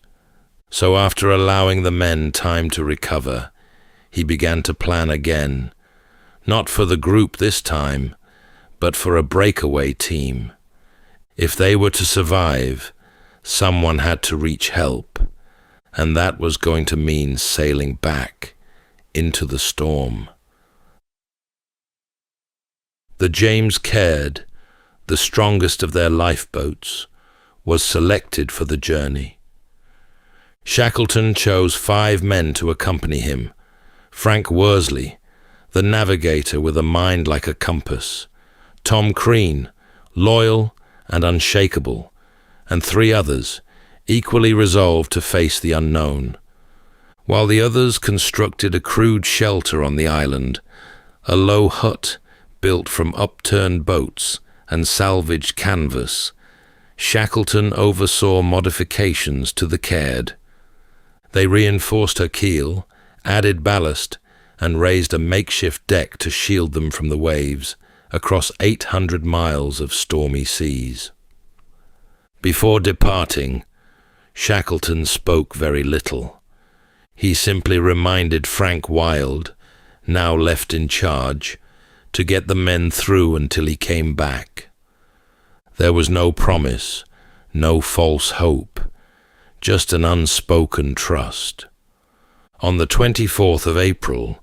So after allowing the men time to recover, he began to plan again, not for the group this time, but for a breakaway team. If they were to survive, someone had to reach help, and that was going to mean sailing back into the storm. The James Caird, the strongest of their lifeboats, was selected for the journey. Shackleton chose 5 men to accompany him: Frank Worsley, the navigator with a mind like a compass; Tom Crean, loyal and unshakable; and 3 others, equally resolved to face the unknown. While the others constructed a crude shelter on the island, a low hut built from upturned boats and salvaged canvas, Shackleton oversaw modifications to the Caird. They reinforced her keel, added ballast, and raised a makeshift deck to shield them from the waves across 800 miles of stormy seas. Before departing, Shackleton spoke very little. He simply reminded Frank Wild, now left in charge, to get the men through until he came back. There was no promise, no false hope, just an unspoken trust. On the 24th of April,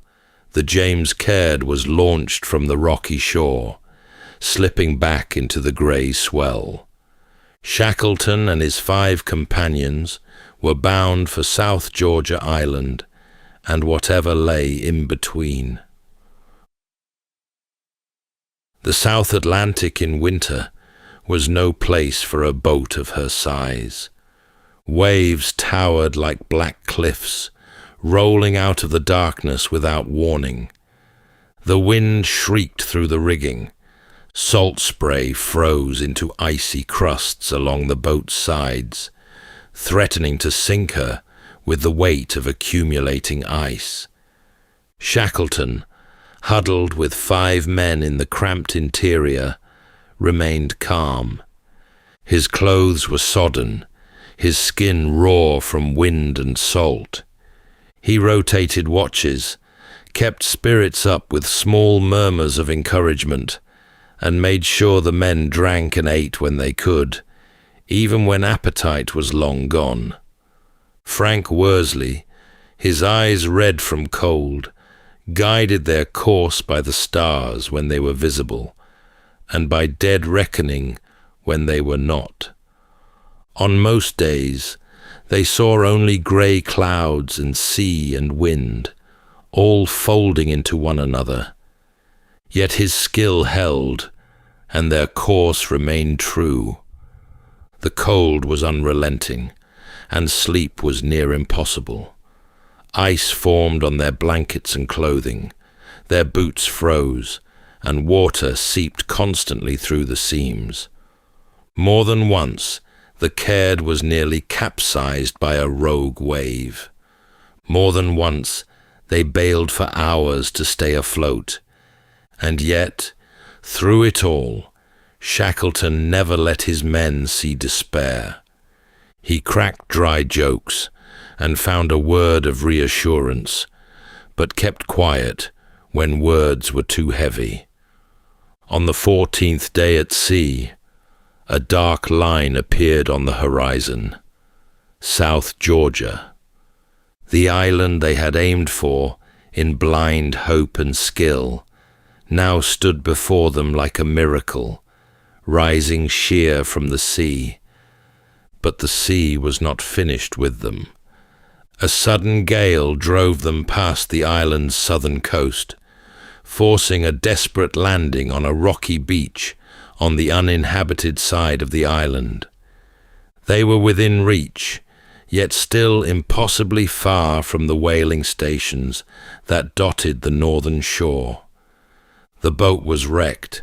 the James Caird was launched from the rocky shore, slipping back into the grey swell. Shackleton and his 5 companions were bound for South Georgia Island and whatever lay in between. The South Atlantic in winter was no place for a boat of her size. Waves towered like black cliffs, rolling out of the darkness without warning. The wind shrieked through the rigging. Salt spray froze into icy crusts along the boat's sides, threatening to sink her with the weight of accumulating ice. Shackleton, huddled with 5 men in the cramped interior, remained calm. His clothes were sodden, his skin raw from wind and salt. He rotated watches, kept spirits up with small murmurs of encouragement, and made sure the men drank and ate when they could, even when appetite was long gone. Frank Worsley, his eyes red from cold, guided their course by the stars when they were visible, and by dead reckoning when they were not. On most days, they saw only grey clouds and sea and wind, all folding into one another. Yet his skill held, and their course remained true. The cold was unrelenting, and sleep was near impossible. Ice formed on their blankets and clothing, their boots froze, and water seeped constantly through the seams. More than once, the Caird was nearly capsized by a rogue wave. More than once, they bailed for hours to stay afloat. And yet, through it all, Shackleton never let his men see despair. He cracked dry jokes and found a word of reassurance, but kept quiet when words were too heavy. On the 14th day at sea, a dark line appeared on the horizon: South Georgia. The island they had aimed for in blind hope and skill now stood before them like a miracle, rising sheer from the sea. But the sea was not finished with them. A sudden gale drove them past the island's southern coast, forcing a desperate landing on a rocky beach on the uninhabited side of the island. They were within reach, yet still impossibly far from the whaling stations that dotted the northern shore. The boat was wrecked,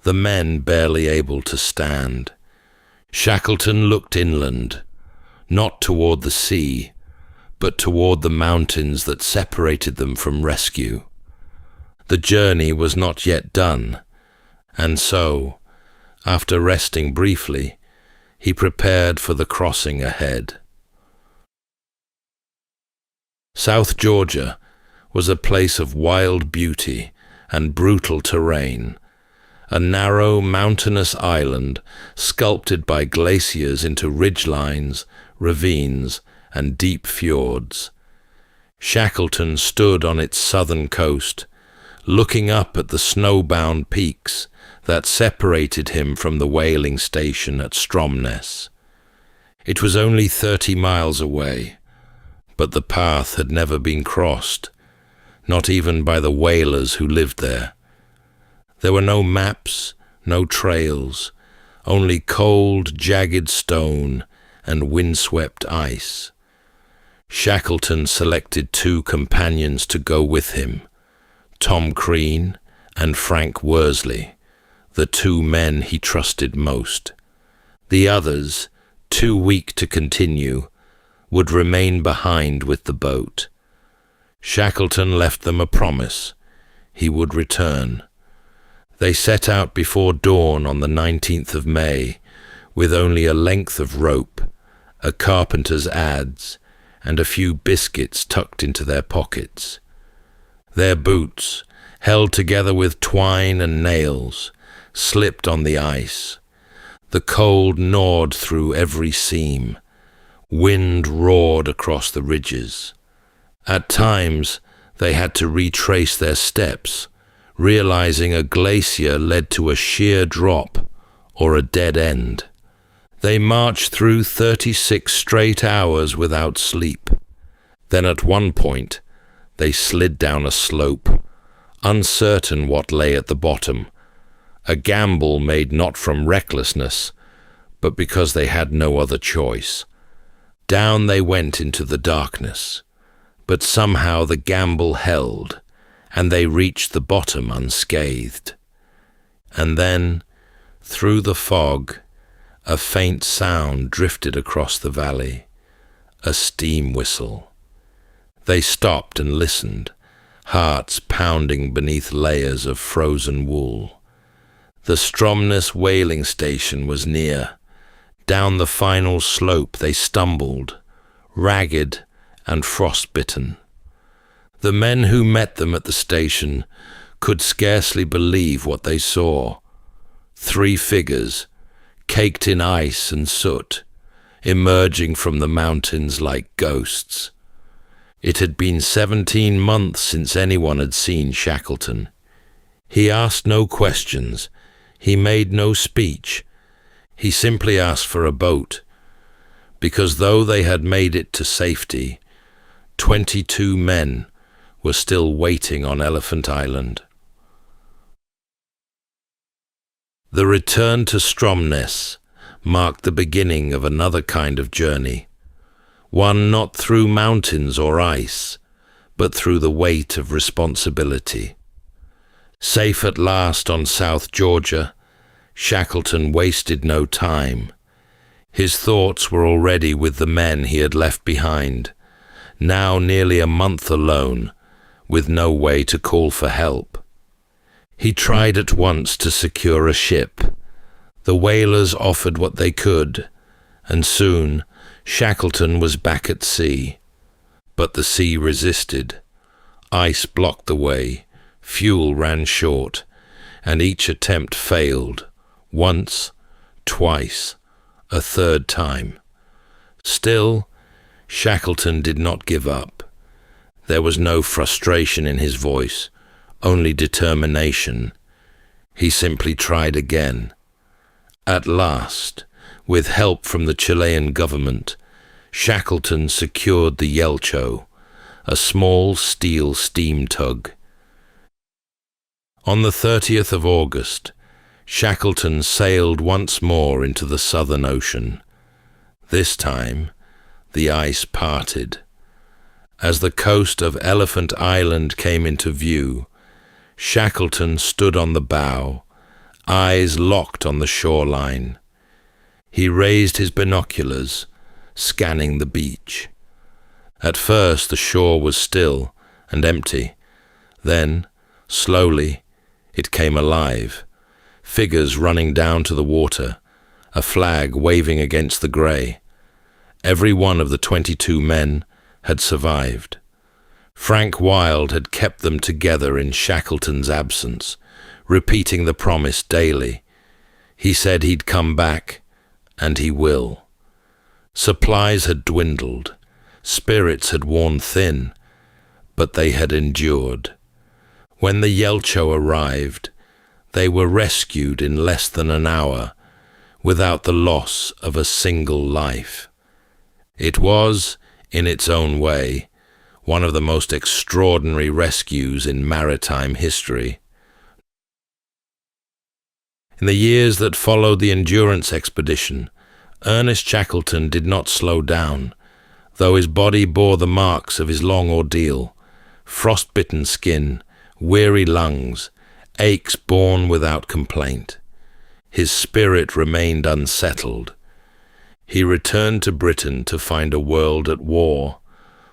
the men barely able to stand. Shackleton looked inland, not toward the sea, but toward the mountains that separated them from rescue. The journey was not yet done, and so, after resting briefly, he prepared for the crossing ahead. South Georgia was a place of wild beauty and brutal terrain, a narrow mountainous island sculpted by glaciers into ridgelines, ravines, and deep fjords. Shackleton stood on its southern coast, looking up at the snowbound peaks that separated him from the whaling station at Strangest. It was only 30 miles away, but the path had never been crossed, not even by the whalers who lived there. There were no maps, no trails, only cold, jagged stone and windswept ice. Shackleton selected 2 companions to go with him, Tom Crean and Frank Worsley, the 2 men he trusted most. The others, too weak to continue, would remain behind with the boat. Shackleton left them a promise. He would return. They set out before dawn on the 19th of May, with only a length of rope, a carpenter's adze, and a few biscuits tucked into their pockets. Their boots, held together with twine and nails, slipped on the ice. The cold gnawed through every seam. Wind roared across the ridges. At times, they had to retrace their steps, realizing a glacier led to a sheer drop or a dead end. They marched through 36 straight hours without sleep. Then at one point, they slid down a slope, uncertain what lay at the bottom, a gamble made not from recklessness, but because they had no other choice. Down they went into the darkness, but somehow the gamble held, and they reached the bottom unscathed. And then, through the fog, a faint sound drifted across the valley, a steam whistle. They stopped and listened, hearts pounding beneath layers of frozen wool. The Stromness whaling station was near. Down the final slope they stumbled, ragged and frostbitten. The men who met them at the station could scarcely believe what they saw. 3 figures, caked in ice and soot, emerging from the mountains like ghosts. It had been 17 months since anyone had seen Shackleton. He asked no questions. He made no speech. He simply asked for a boat, because though they had made it to safety, 22 men were still waiting on Elephant Island. The return to Stromness marked the beginning of another kind of journey, one not through mountains or ice, but through the weight of responsibility. Safe at last on South Georgia, Shackleton wasted no time. His thoughts were already with the men he had left behind, now nearly a month alone, with no way to call for help. He tried at once to secure a ship. The whalers offered what they could, and soon Shackleton was back at sea. But the sea resisted. Ice blocked the way, fuel ran short, and each attempt failed. Once, twice, a third time. Still, Shackleton did not give up. There was no frustration in his voice, only determination. He simply tried again. At last, with help from the Chilean government, Shackleton secured the Yelcho, a small steel steam tug. On the 30th of August, Shackleton sailed once more into the Southern Ocean. This time, the ice parted. As the coast of Elephant Island came into view, Shackleton stood on the bow, eyes locked on the shoreline. He raised his binoculars, scanning the beach. At first, the shore was still and empty. Then, slowly, it came alive. Figures running down to the water, a flag waving against the grey. Every one of the 22 men had survived. Frank Wilde had kept them together in Shackleton's absence, repeating the promise daily. He said he'd come back, and he will. Supplies had dwindled, spirits had worn thin, but they had endured. When the Yelcho arrived, they were rescued in less than an hour, without the loss of a single life. It was, in its own way, one of the most extraordinary rescues in maritime history. In the years that followed the Endurance expedition, Ernest Shackleton did not slow down, though his body bore the marks of his long ordeal: frostbitten skin, weary lungs, aches borne without complaint. His spirit remained unsettled. He returned to Britain to find a world at war,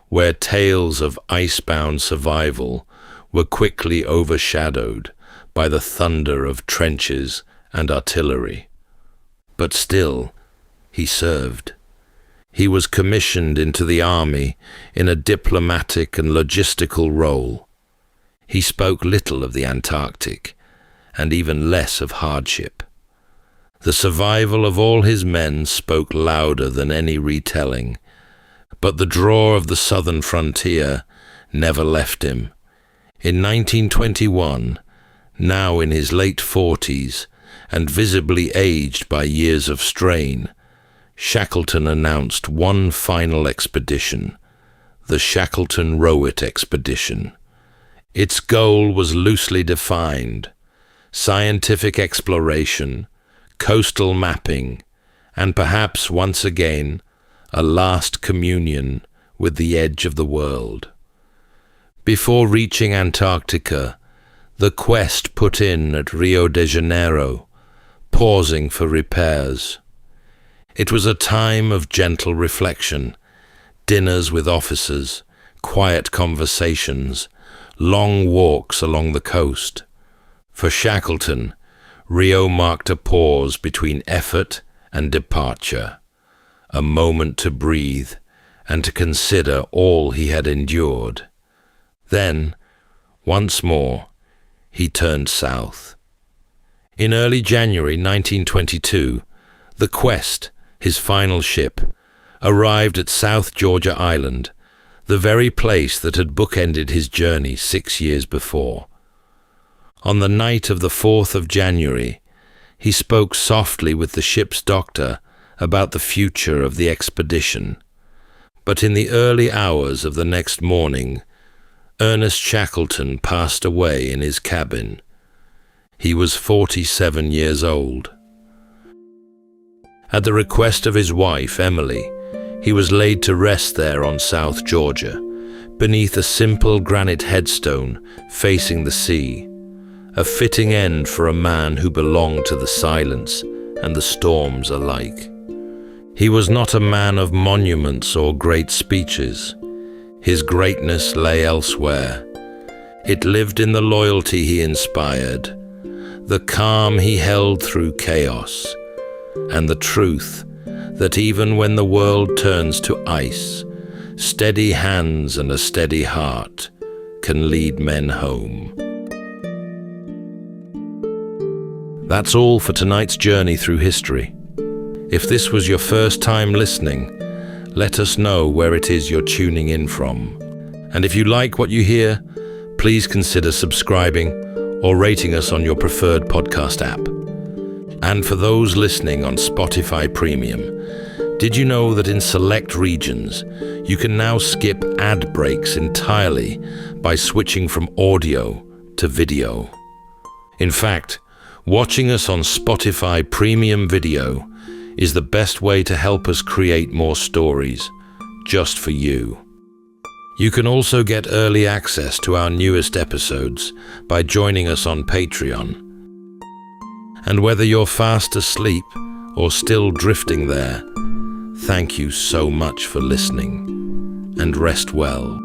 where tales of icebound survival were quickly overshadowed by the thunder of trenches and artillery. But still, he served. He was commissioned into the army in a diplomatic and logistical role. He spoke little of the Antarctic, and even less of hardship. The survival of all his men spoke louder than any retelling, but the draw of the southern frontier never left him. In 1921, now in his late 40s and visibly aged by years of strain, Shackleton announced one final expedition, the Shackleton-Rowett expedition. Its goal was loosely defined: scientific exploration, coastal mapping, and perhaps once again, a last communion with the edge of the world. Before reaching Antarctica, the quest put in at Rio de Janeiro, pausing for repairs. It was a time of gentle reflection, dinners with officers, quiet conversations, long walks along the coast. For Shackleton, Rio marked a pause between effort and departure, a moment to breathe and to consider all he had endured. Then, once more, he turned south. In early January 1922, the Quest, his final ship, arrived at South Georgia Island, the very place that had bookended his journey 6 years before. On the night of the 4th of January, he spoke softly with the ship's doctor about the future of the expedition. But in the early hours of the next morning, Ernest Shackleton passed away in his cabin. He was 47 years old. At the request of his wife, Emily, he was laid to rest there on South Georgia, beneath a simple granite headstone facing the sea, a fitting end for a man who belonged to the silence and the storms alike. He was not a man of monuments or great speeches. His greatness lay elsewhere. It lived in the loyalty he inspired, the calm he held through chaos, and the truth that even when the world turns to ice, steady hands and a steady heart can lead men home. That's all for tonight's journey through history. If this was your first time listening, let us know where it is you're tuning in from. And if you like what you hear, please consider subscribing or rating us on your preferred podcast app. And for those listening on Spotify Premium, did you know that in select regions, you can now skip ad breaks entirely by switching from audio to video? In fact, watching us on Spotify Premium Video is the best way to help us create more stories, just for you. You can also get early access to our newest episodes by joining us on Patreon. And whether you're fast asleep or still drifting there, thank you so much for listening, and rest well.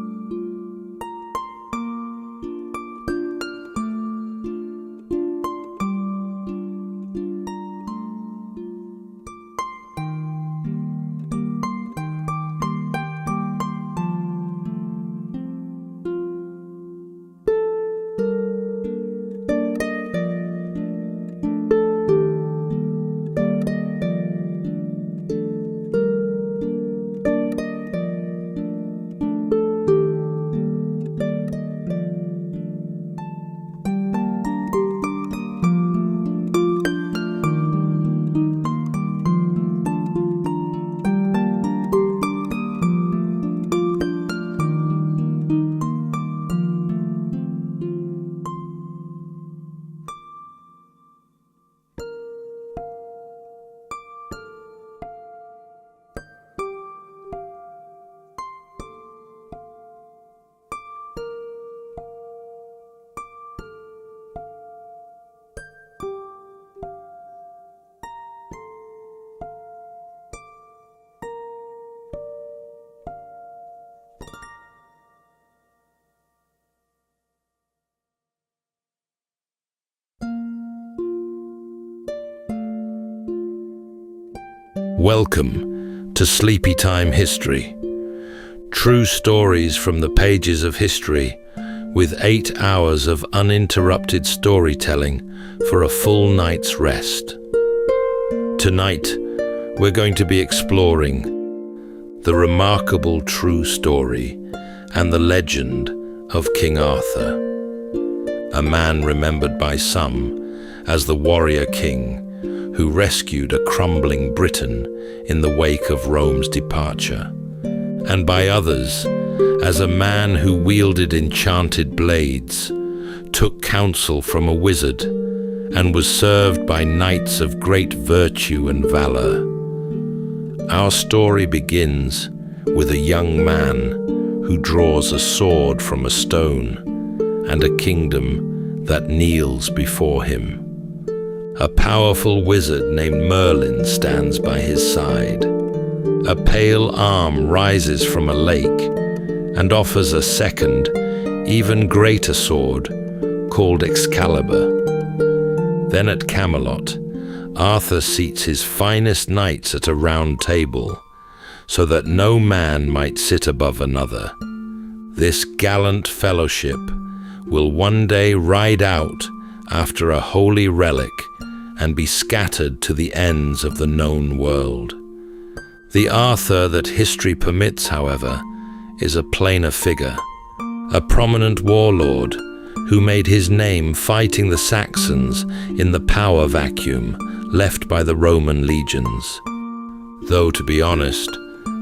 Welcome to Sleepytime History. True stories from the pages of history, with 8 hours of uninterrupted storytelling for a full night's rest. Tonight, we're going to be exploring the remarkable true story and the legend of King Arthur, a man remembered by some as the warrior king who rescued a crumbling Britain in the wake of Rome's departure, and by others as a man who wielded enchanted blades, took counsel from a wizard, and was served by knights of great virtue and valor. Our story begins with a young man who draws a sword from a stone and a kingdom that kneels before him. A powerful wizard named Merlin stands by his side. A pale arm rises from a lake and offers a second, even greater sword called Excalibur. Then at Camelot, Arthur seats his finest knights at a round table, so that no man might sit above another. This gallant fellowship will one day ride out after a holy relic and be scattered to the ends of the known world. The Arthur that history permits, however, is a plainer figure, a prominent warlord who made his name fighting the Saxons in the power vacuum left by the Roman legions. Though, to be honest,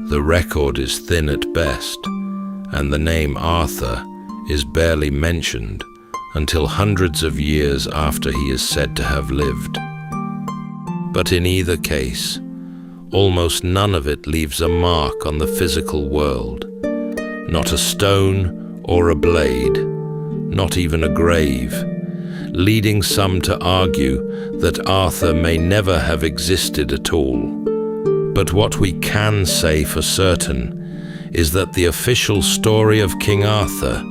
the record is thin at best, and the name Arthur is barely mentioned until hundreds of years after he is said to have lived. But in either case, almost none of it leaves a mark on the physical world. Not a stone or a blade, not even a grave, leading some to argue that Arthur may never have existed at all. But what we can say for certain is that the official story of King Arthur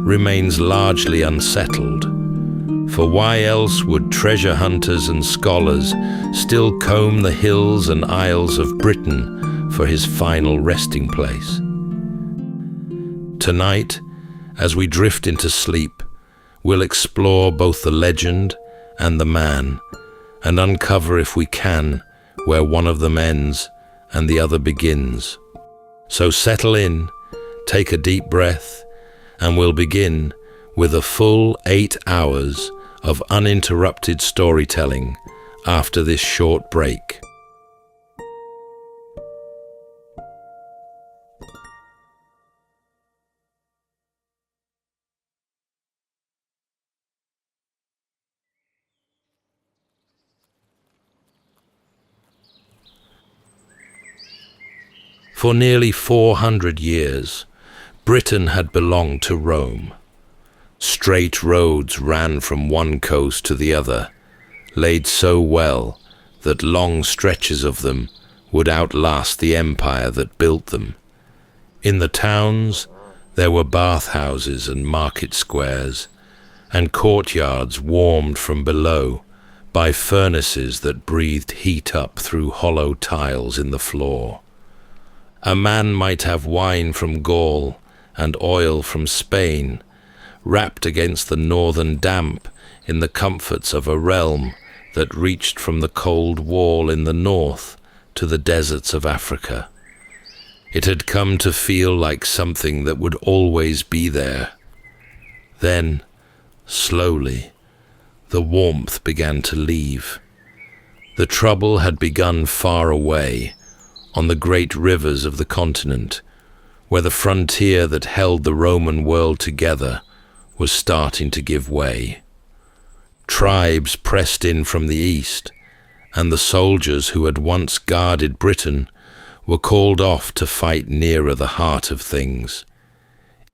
remains largely unsettled. For why else would treasure hunters and scholars still comb the hills and isles of Britain for his final resting place? Tonight, as we drift into sleep, we'll explore both the legend and the man, and uncover, if we can, where one of them ends and the other begins. So settle in, take a deep breath, and we'll begin with a full 8 hours of uninterrupted storytelling after this short break. For nearly 400 years, Britain had belonged to Rome. Straight roads ran from one coast to the other, laid so well that long stretches of them would outlast the empire that built them. In the towns, there were bathhouses and market squares, and courtyards warmed from below by furnaces that breathed heat up through hollow tiles in the floor. A man might have wine from Gaul and oil from Spain, wrapped against the northern damp in the comforts of a realm that reached from the cold wall in the north to the deserts of Africa. It had come to feel like something that would always be there. Then, slowly, the warmth began to leave. The trouble had begun far away, on the great rivers of the continent, where the frontier that held the Roman world together was starting to give way. Tribes pressed in from the east, and the soldiers who had once guarded Britain were called off to fight nearer the heart of things.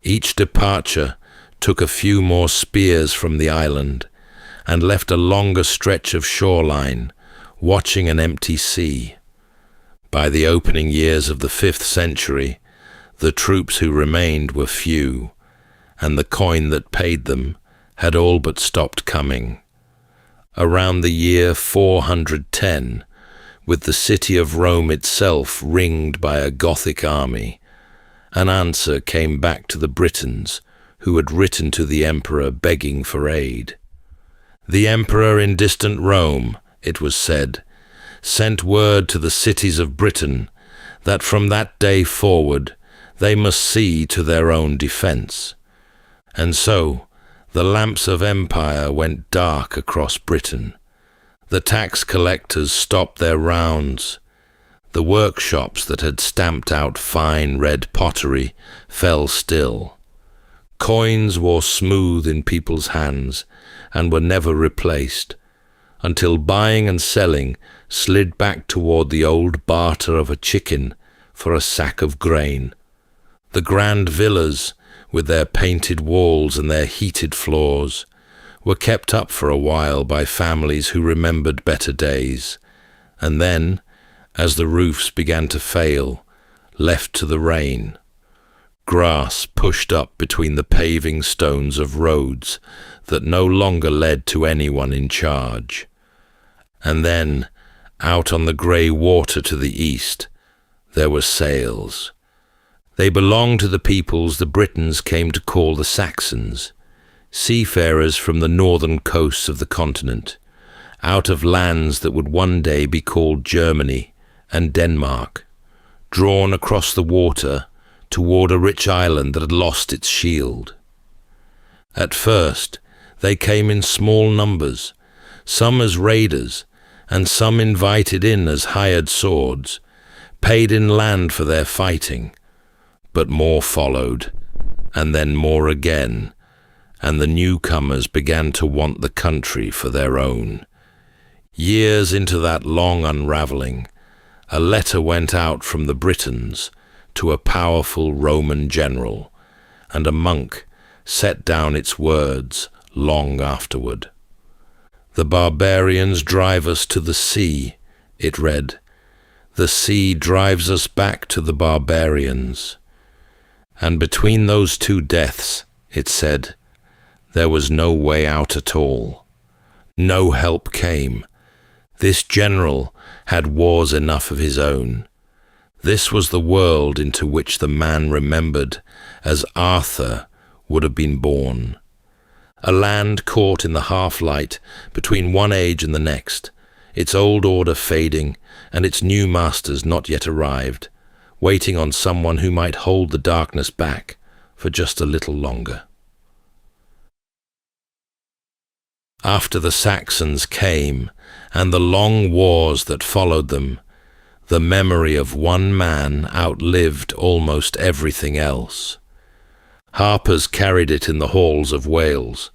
Each departure took a few more spears from the island and left a longer stretch of shoreline, watching an empty sea. By the opening years of the 5th century, the troops who remained were few, and the coin that paid them had all but stopped coming. Around the year 410, with the city of Rome itself ringed by a Gothic army, an answer came back to the Britons who had written to the emperor begging for aid. The emperor in distant Rome, it was said, sent word to the cities of Britain that from that day forward they must see to their own defense. And so the lamps of empire went dark across Britain. The tax collectors stopped their rounds. The workshops that had stamped out fine red pottery fell still. Coins wore smooth in people's hands and were never replaced, until buying and selling slid back toward the old barter of a chicken for a sack of grain. The grand villas, with their painted walls and their heated floors, were kept up for a while by families who remembered better days, and then, as the roofs began to fail, left to the rain. Grass pushed up between the paving stones of roads that no longer led to anyone in charge. And then, out on the grey water to the east, there were sails. They belonged to the peoples the Britons came to call the Saxons, seafarers from the northern coasts of the continent, out of lands that would one day be called Germany and Denmark, drawn across the water toward a rich island that had lost its shield. At first, they came in small numbers, some as raiders, and some invited in as hired swords, paid in land for their fighting. But more followed, and then more again, and the newcomers began to want the country for their own. Years into that long unraveling, a letter went out from the Britons to a powerful Roman general, and a monk set down its words long afterward. "The barbarians drive us to the sea," it read. "The sea drives us back to the barbarians." And between those two deaths, it said, there was no way out at all. No help came. This general had wars enough of his own. This was the world into which the man remembered as Arthur would have been born. A land caught in the half-light between one age and the next, its old order fading and its new masters not yet arrived, waiting on someone who might hold the darkness back for just a little longer. After the Saxons came, and the long wars that followed them, the memory of one man outlived almost everything else. Harpers carried it in the halls of Wales,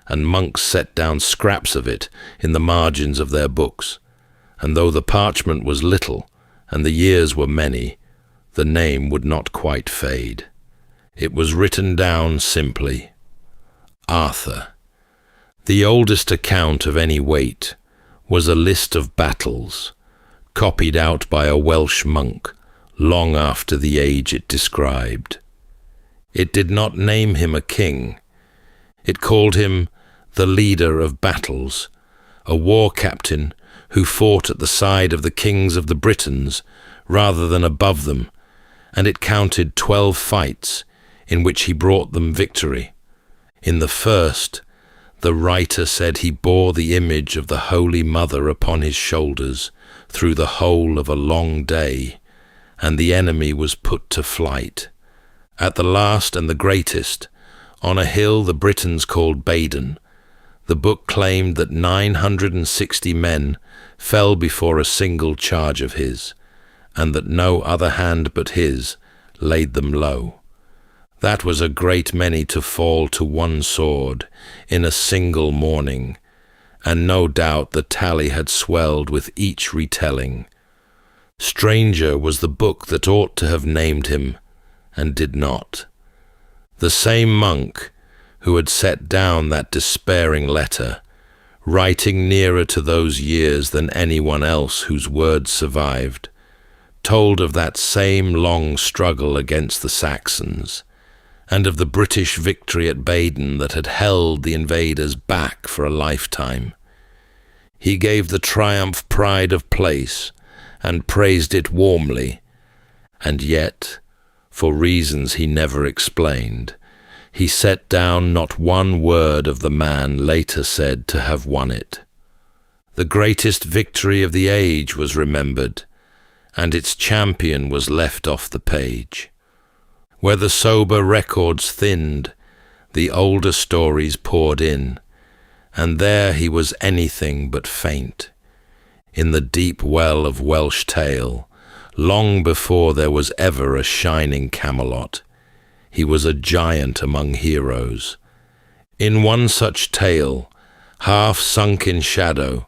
and monks set down scraps of it in the margins of their books, and though the parchment was little and the years were many, the name would not quite fade. It was written down simply, Arthur. The oldest account of any weight was a list of battles, copied out by a Welsh monk long after the age it described. It did not name him a king. It called him the leader of battles, a war captain who fought at the side of the kings of the Britons rather than above them, and it counted 12 fights in which he brought them victory. In the first, the writer said he bore the image of the Holy Mother upon his shoulders through the whole of a long day, and the enemy was put to flight. At the last and the greatest, on a hill the Britons called Baden, the book claimed that 960 men fell before a single charge of his, and that no other hand but his laid them low. That was a great many to fall to one sword in a single morning, and no doubt the tally had swelled with each retelling. Stranger was the book that ought to have named him, and did not. The same monk who had set down that despairing letter, writing nearer to those years than anyone else whose words survived, told of that same long struggle against the Saxons, and of the British victory at Baden that had held the invaders back for a lifetime. He gave the triumph pride of place and praised it warmly, and yet, for reasons he never explained, he set down not one word of the man later said to have won it. The greatest victory of the age was remembered, and its champion was left off the page. Where the sober records thinned, the older stories poured in, and there he was anything but faint. In the deep well of Welsh tale, long before there was ever a shining Camelot, he was a giant among heroes. In one such tale, half sunk in shadow,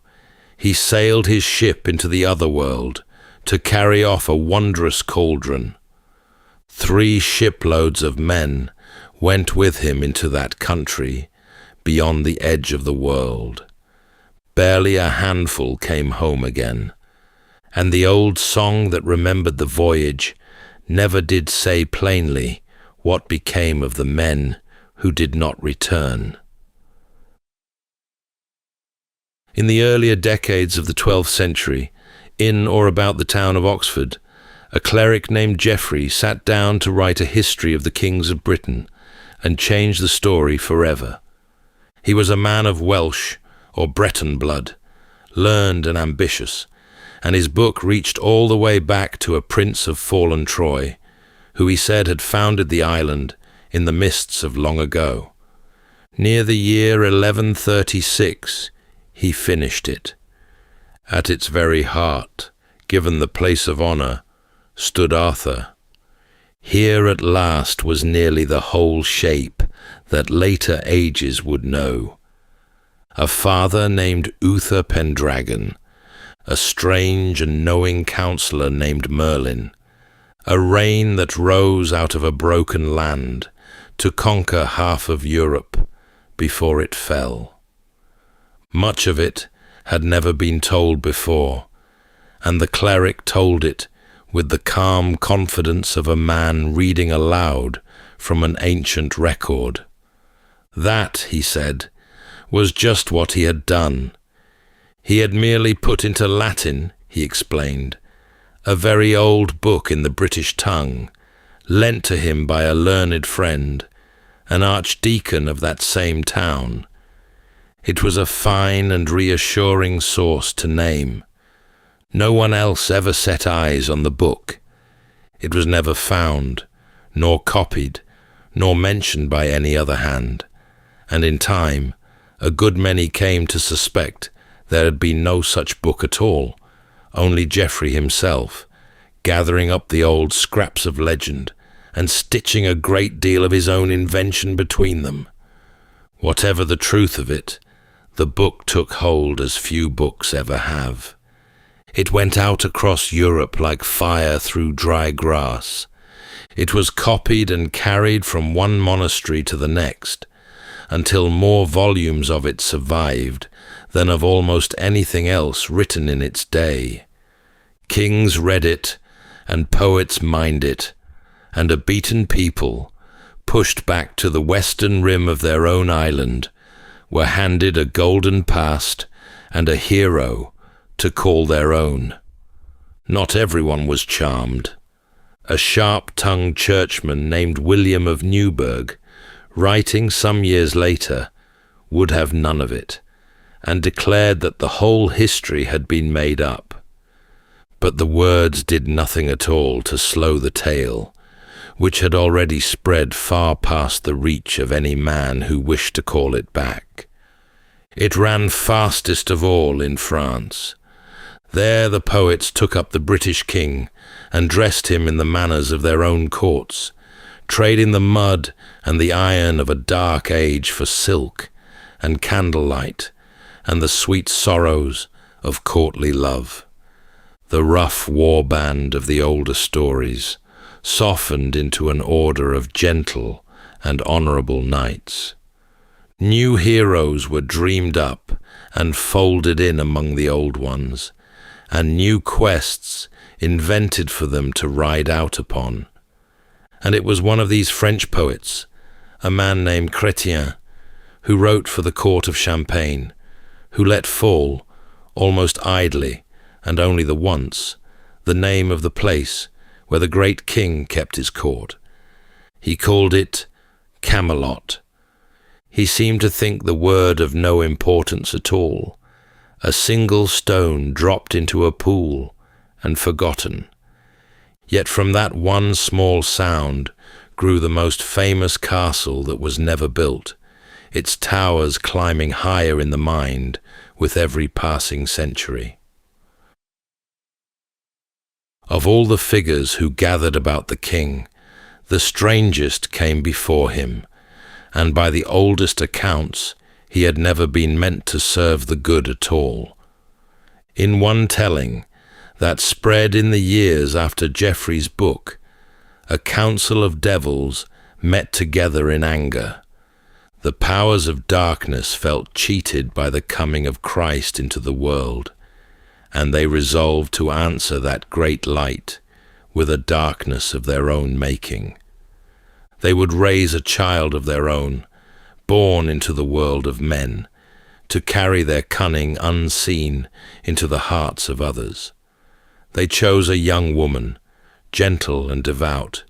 he sailed his ship into the other world to carry off a wondrous cauldron. 3 shiploads of men went with him into that country beyond the edge of the world. Barely a handful came home again, and the old song that remembered the voyage never did say plainly what became of the men who did not return. In the earlier decades of the 12th century, in or about the town of Oxford, a cleric named Geoffrey sat down to write a history of the kings of Britain and change the story forever. He was a man of Welsh or Breton blood, learned and ambitious, and his book reached all the way back to a prince of fallen Troy, who he said had founded the island in the mists of long ago. Near the year 1136, he finished it. At its very heart, given the place of honour, stood Arthur. Here at last was nearly the whole shape that later ages would know. A father named Uther Pendragon, a strange and knowing counsellor named Merlin, a reign that rose out of a broken land to conquer half of Europe before it fell. Much of it had never been told before, and the cleric told it with the calm confidence of a man reading aloud from an ancient record. That, he said, was just what he had done. He had merely put into Latin, he explained, a very old book in the British tongue, lent to him by a learned friend, an archdeacon of that same town. It was a fine and reassuring source to name. No one else ever set eyes on the book. It was never found, nor copied, nor mentioned by any other hand, and in time a good many came to suspect there had been no such book at all, only Geoffrey himself, gathering up the old scraps of legend and stitching a great deal of his own invention between them. Whatever the truth of it, the book took hold as few books ever have. It went out across Europe like fire through dry grass. It was copied and carried from one monastery to the next, until more volumes of it survived than of almost anything else written in its day. Kings read it, and poets mined it, and a beaten people, pushed back to the western rim of their own island, were handed a golden past and a hero to call their own. Not everyone was charmed. A sharp-tongued churchman named William of Newburgh, writing some years later, would have none of it, and declared that the whole history had been made up. But the words did nothing at all to slow the tale, which had already spread far past the reach of any man who wished to call it back. It ran fastest of all in France. There the poets took up the British king and dressed him in the manners of their own courts, trading the mud and the iron of a dark age for silk and candlelight and the sweet sorrows of courtly love. The rough war band of the older stories softened into an order of gentle and honorable knights. New heroes were dreamed up and folded in among the old ones, and new quests invented for them to ride out upon. And it was one of these French poets, a man named Chrétien, who wrote for the court of Champagne, who let fall, almost idly, and only the once, the name of the place where the great king kept his court. He called it Camelot. He seemed to think the word of no importance at all, a single stone dropped into a pool and forgotten. Yet from that one small sound grew the most famous castle that was never built, its towers climbing higher in the mind with every passing century. Of all the figures who gathered about the king, the strangest came before him, and by the oldest accounts, he had never been meant to serve the good at all. In one telling, that spread in the years after Geoffrey's book, a council of devils met together in anger. The powers of darkness felt cheated by the coming of Christ into the world, and they resolved to answer that great light with a darkness of their own making. They would raise a child of their own, born into the world of men, to carry their cunning unseen into the hearts of others. They chose a young woman, gentle and devout,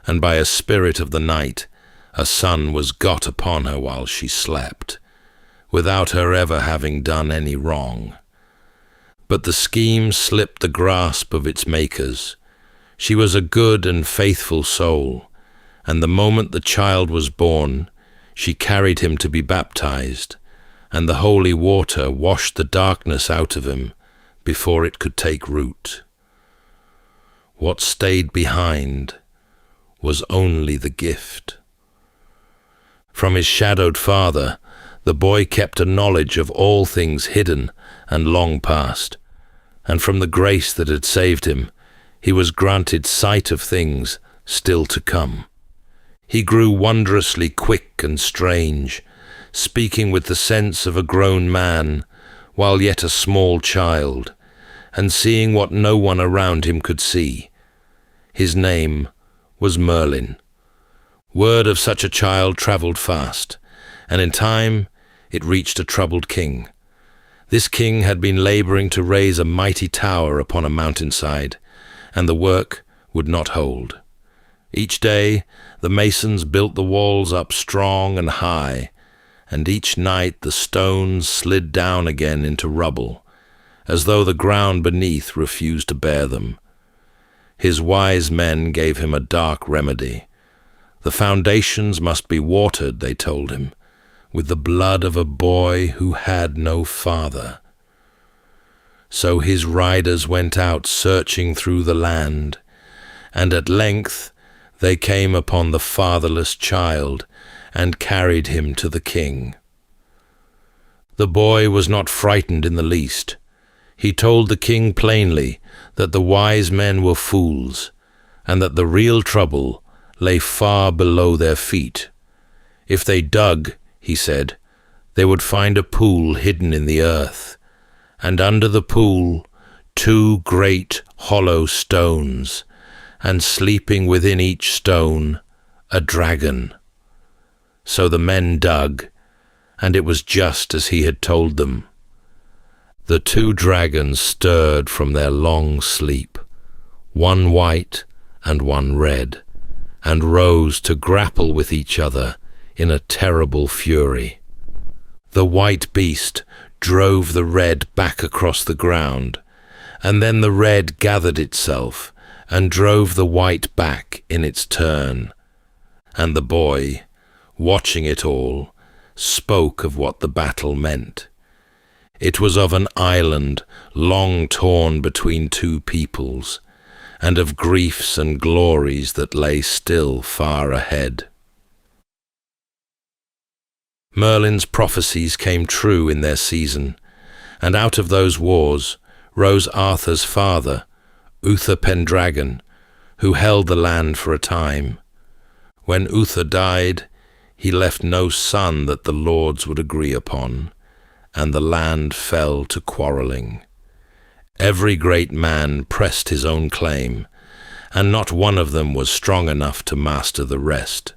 and by a spirit of the night, a son was got upon her while she slept, without her ever having done any wrong. But the scheme slipped the grasp of its makers. She was a good and faithful soul, and the moment the child was born, she carried him to be baptized, and the holy water washed the darkness out of him before it could take root. What stayed behind was only the gift. From his shadowed father, the boy kept a knowledge of all things hidden and long past, and from the grace that had saved him, he was granted sight of things still to come. He grew wondrously quick and strange, speaking with the sense of a grown man, while yet a small child, and seeing what no one around him could see. His name was Merlin. Word of such a child travelled fast, and in time it reached a troubled king. This king had been labouring to raise a mighty tower upon a mountainside, and the work would not hold. Each day the masons built the walls up strong and high, and each night the stones slid down again into rubble, as though the ground beneath refused to bear them. His wise men gave him a dark remedy. The foundations must be watered, they told him, with the blood of a boy who had no father. So his riders went out searching through the land, and at length they came upon the fatherless child and carried him to the king. The boy was not frightened in the least. He told the king plainly that the wise men were fools, and that the real trouble lay far below their feet. If they dug, he said, they would find a pool hidden in the earth, and under the pool 2 great hollow stones, and sleeping within each stone a dragon. So the men dug, and it was just as he had told them. The 2 dragons stirred from their long sleep, one white and one red, and rose to grapple with each other in a terrible fury. The white beast drove the red back across the ground, and then the red gathered itself and drove the white back in its turn. And the boy, watching it all, spoke of what the battle meant. It was of an island long torn between 2 peoples, and of griefs and glories that lay still far ahead. Merlin's prophecies came true in their season, and out of those wars rose Arthur's father, Uther Pendragon, who held the land for a time. When Uther died, he left no son that the lords would agree upon, and the land fell to quarrelling. Every great man pressed his own claim, and not one of them was strong enough to master the rest.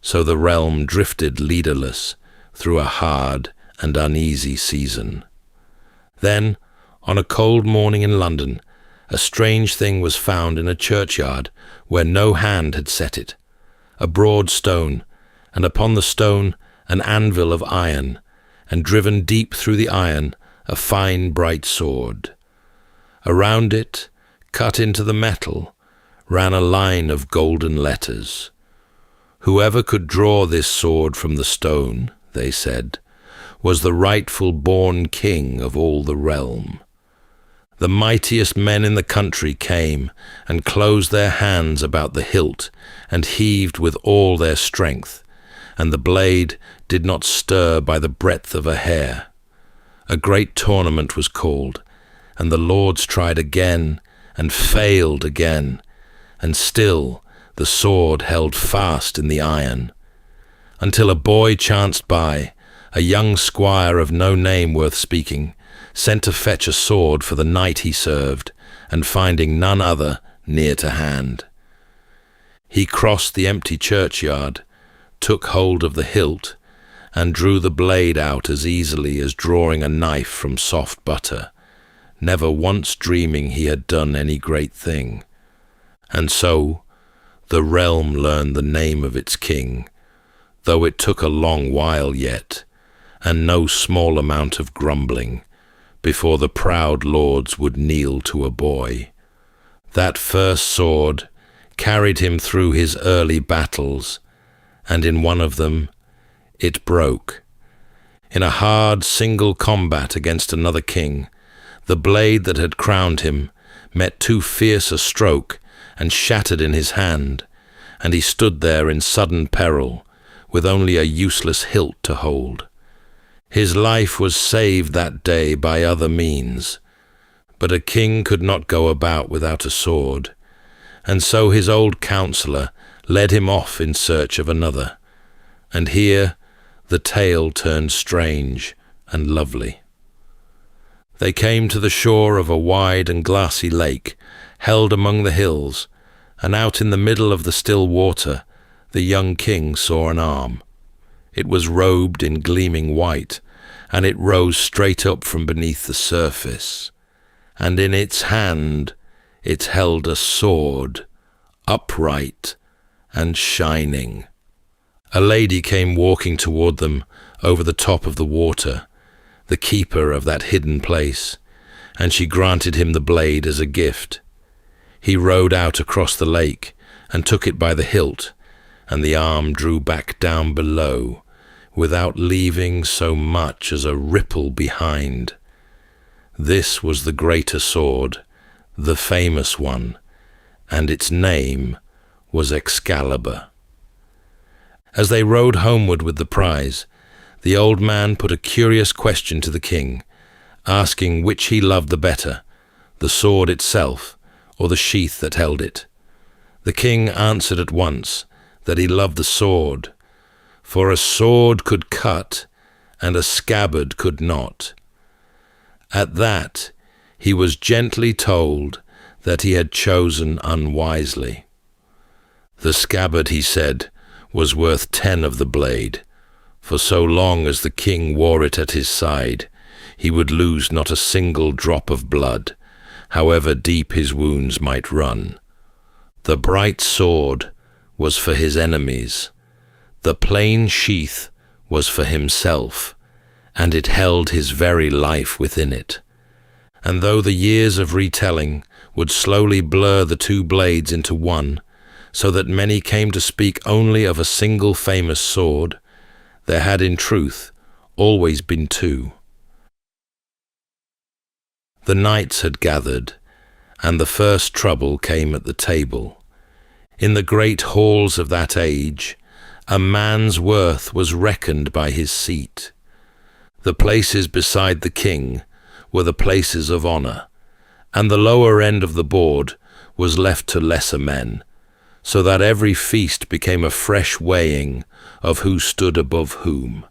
So the realm drifted leaderless through a hard and uneasy season. Then, on a cold morning in London, a strange thing was found in a churchyard where no hand had set it, a broad stone, and upon the stone an anvil of iron, and driven deep through the iron a fine bright sword. Around it, cut into the metal, ran a line of golden letters. Whoever could draw this sword from the stone, they said, was the rightful born king of all the realm. The mightiest men in the country came and closed their hands about the hilt and heaved with all their strength, and the blade did not stir by the breadth of a hair. A great tournament was called, and the lords tried again and failed again, and still the sword held fast in the iron, until a boy chanced by, a young squire of no name worth speaking, sent to fetch a sword for the knight he served, and finding none other near to hand. He crossed the empty churchyard, took hold of the hilt, and drew the blade out as easily as drawing a knife from soft butter, never once dreaming he had done any great thing. And so the realm learned the name of its king, though it took a long while yet, and no small amount of grumbling, before the proud lords would kneel to a boy. That first sword carried him through his early battles, and in one of them it broke. In a hard single combat against another king, the blade that had crowned him met too fierce a stroke and shattered in his hand, and he stood there in sudden peril, with only a useless hilt to hold. His life was saved that day by other means, but a king could not go about without a sword, and so his old counsellor led him off in search of another, and here the tale turned strange and lovely. They came to the shore of a wide and glassy lake, held among the hills, and out in the middle of the still water the young king saw an arm. It was robed in gleaming white, and it rose straight up from beneath the surface, and in its hand it held a sword, upright and shining. A lady came walking toward them over the top of the water, the keeper of that hidden place, and she granted him the blade as a gift. He rowed out across the lake and took it by the hilt, and the arm drew back down below, without leaving so much as a ripple behind. This was the greater sword, the famous one, and its name was Excalibur. As they rowed homeward with the prize, the old man put a curious question to the king, asking which he loved the better, the sword itself or the sheath that held it. The king answered at once that he loved the sword, for a sword could cut and a scabbard could not. At that, he was gently told that he had chosen unwisely. The scabbard, he said, was worth 10 of the blade, for so long as the king wore it at his side, he would lose not a single drop of blood, however deep his wounds might run. The bright sword was for his enemies, the plain sheath was for himself, and it held his very life within it. And though the years of retelling would slowly blur the two blades into one, so that many came to speak only of a single famous sword, there had in truth always been two. The knights had gathered, and the first trouble came at the table. In the great halls of that age, a man's worth was reckoned by his seat. The places beside the king were the places of honour, and the lower end of the board was left to lesser men, so that every feast became a fresh weighing of who stood above whom.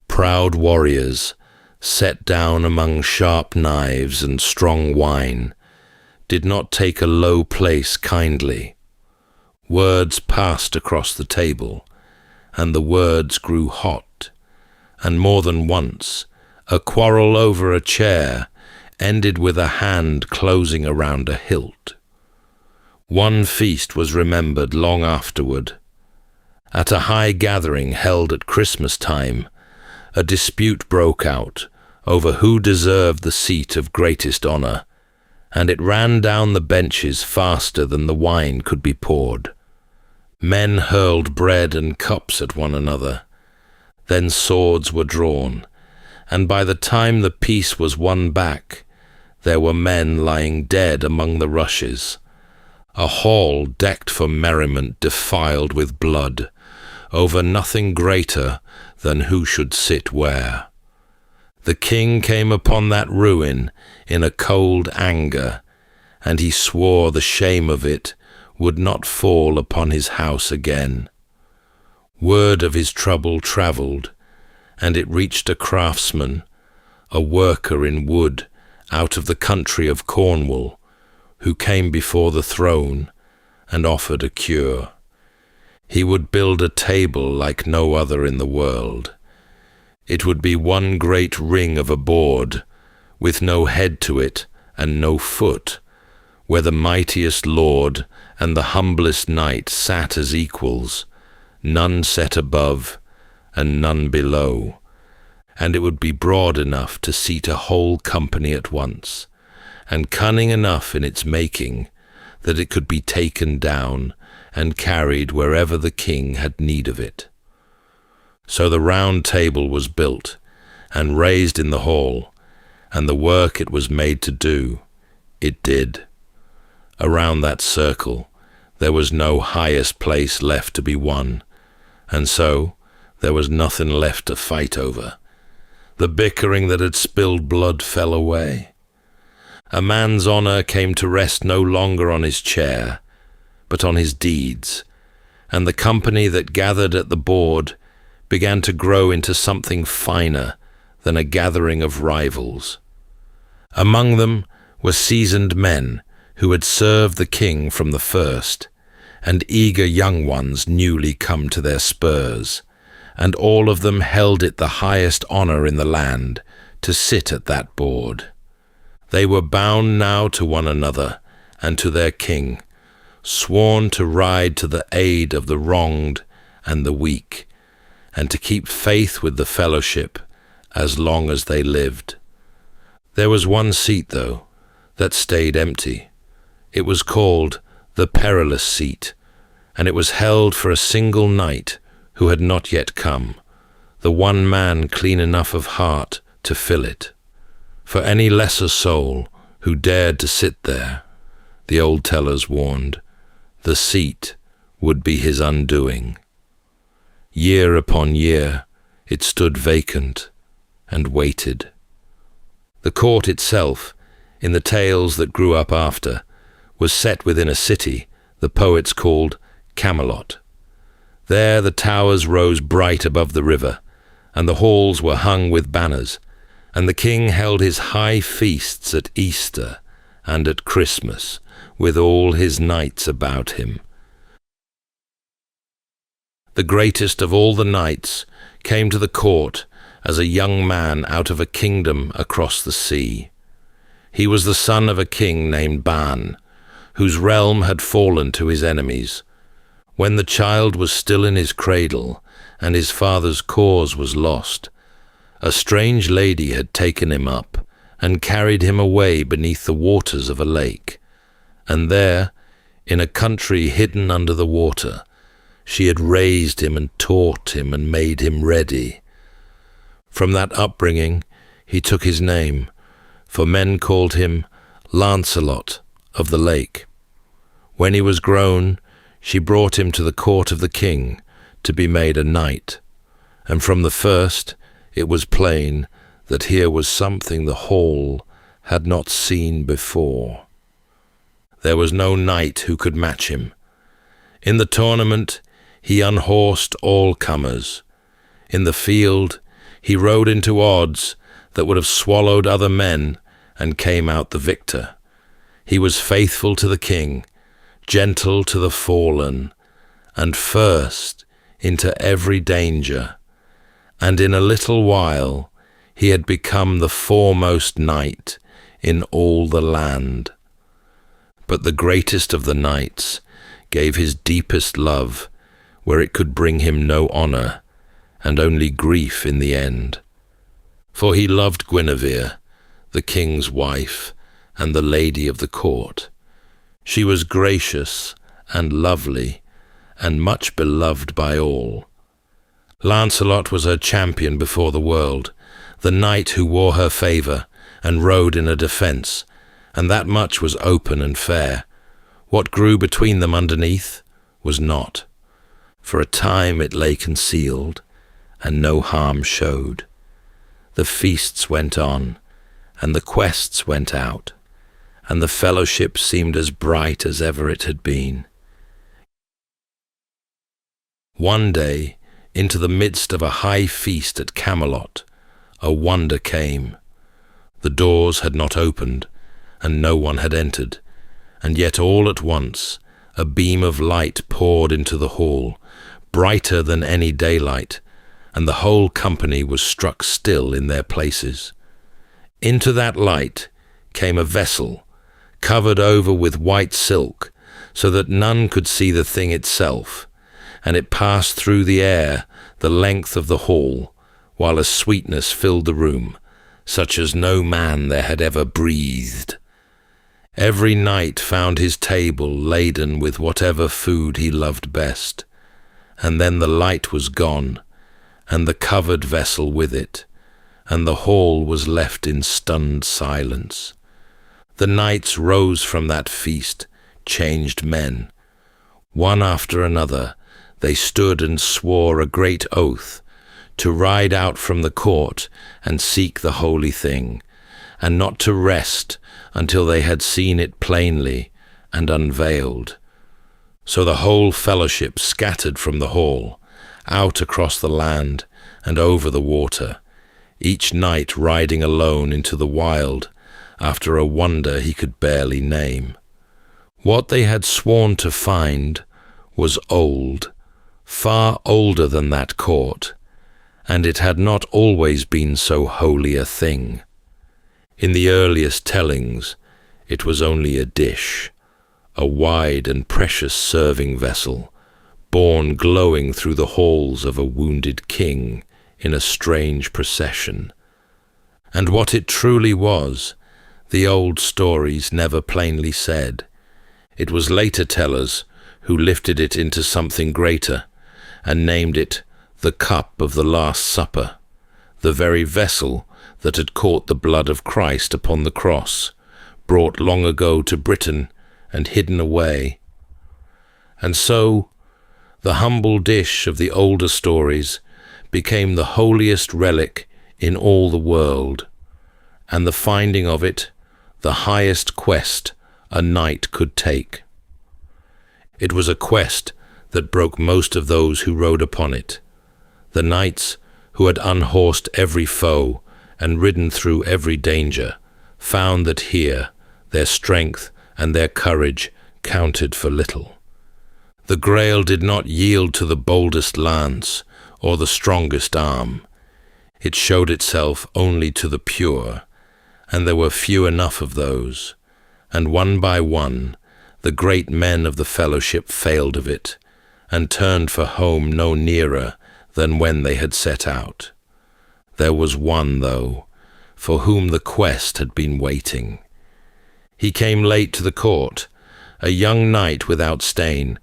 Proud warriors, set down among sharp knives and strong wine, did not take a low place kindly. Words passed across the table, and the words grew hot, and more than once a quarrel over a chair ended with a hand closing around a hilt. One feast was remembered long afterward. At a high gathering held at Christmas time, a dispute broke out over who deserved the seat of greatest honour, and it ran down the benches faster than the wine could be poured. Men hurled bread and cups at one another. Then swords were drawn, and by the time the peace was won back, there were men lying dead among the rushes. A hall decked for merriment defiled with blood, over nothing greater than who should sit where. The king came upon that ruin in a cold anger, and he swore the shame of it would not fall upon his house again. Word of his trouble travelled, and it reached a craftsman, a worker in wood out of the country of Cornwall, who came before the throne and offered a cure. He would build a table like no other in the world. It would be one great ring of a board, with no head to it and no foot, where the mightiest lord and the humblest knight sat as equals, none set above and none below, and it would be broad enough to seat a whole company at once, and cunning enough in its making that it could be taken down and carried wherever the king had need of it. So the round table was built and raised in the hall, and the work it was made to do, it did. Around that circle there was no highest place left to be won, and so there was nothing left to fight over. The bickering that had spilled blood fell away. A man's honour came to rest no longer on his chair, but on his deeds, and the company that gathered at the board began to grow into something finer than a gathering of rivals. Among them were seasoned men who had served the king from the first, and eager young ones newly come to their spurs, and all of them held it the highest honour in the land to sit at that board. They were bound now to one another and to their king, sworn to ride to the aid of the wronged and the weak, and to keep faith with the fellowship as long as they lived. There was one seat, though, that stayed empty. It was called the perilous seat, and it was held for a single knight who had not yet come, the one man clean enough of heart to fill it. For any lesser soul who dared to sit there, the old tellers warned, the seat would be his undoing. Year upon year it stood vacant and waited. The court itself, in the tales that grew up after, was set within a city the poets called Camelot. There the towers rose bright above the river, and the halls were hung with banners, and the king held his high feasts at Easter and at Christmas, with all his knights about him. The greatest of all the knights came to the court as a young man out of a kingdom across the sea. He was the son of a king named Ban, whose realm had fallen to his enemies. When the child was still in his cradle, and his father's cause was lost, a strange lady had taken him up and carried him away beneath the waters of a lake. And there, in a country hidden under the water, she had raised him and taught him and made him ready. From that upbringing he took his name, for men called him Lancelot of the Lake. When he was grown, she brought him to the court of the king to be made a knight, and from the first it was plain that here was something the hall had not seen before. There was no knight who could match him. In the tournament he unhorsed all comers. In the field he rode into odds that would have swallowed other men and came out the victor. He was faithful to the king, gentle to the fallen, and first into every danger. And in a little while he had become the foremost knight in all the land. But the greatest of the knights gave his deepest love where it could bring him no honor, and only grief in the end. For he loved Guinevere, the king's wife, and the lady of the court. She was gracious and lovely, and much beloved by all. Lancelot was her champion before the world, the knight who wore her favor and rode in her defense, and that much was open and fair. What grew between them underneath was not. For a time it lay concealed, and no harm showed. The feasts went on, and the quests went out, and the fellowship seemed as bright as ever it had been. One day, into the midst of a high feast at Camelot, a wonder came. The doors had not opened, and no one had entered, and yet all at once a beam of light poured into the hall, brighter than any daylight, and the whole company was struck still in their places. Into that light came a vessel, covered over with white silk, so that none could see the thing itself, and it passed through the air the length of the hall, while a sweetness filled the room, such as no man there had ever breathed. Every knight found his table laden with whatever food he loved best, and then the light was gone, and the covered vessel with it, and the hall was left in stunned silence. The knights rose from that feast, changed men. One after another, they stood and swore a great oath to ride out from the court and seek the holy thing, and not to rest until they had seen it plainly and unveiled. So the whole fellowship scattered from the hall, out across the land and over the water, each knight riding alone into the wild after a wonder he could barely name. What they had sworn to find was old, far older than that court, and it had not always been so holy a thing. In the earliest tellings, it was only a dish, a wide and precious serving vessel, borne glowing through the halls of a wounded king in a strange procession. And what it truly was, the old stories never plainly said. It was later tellers who lifted it into something greater and named it the cup of the Last Supper, the very vessel that had caught the blood of Christ upon the cross, brought long ago to Britain and hidden away. And so, the humble dish of the older stories became the holiest relic in all the world, and the finding of it the highest quest a knight could take. It was a quest that broke most of those who rode upon it. The knights, who who had unhorsed every foe and ridden through every danger, found that here their strength and their courage counted for little. The Grail did not yield to the boldest lance or the strongest arm. It showed itself only to the pure, and there were few enough of those, and one by one the great men of the fellowship failed of it, and turned for home no nearer than when they had set out. There was one, though, for whom the quest had been waiting. He came late to the court, a young knight without stain,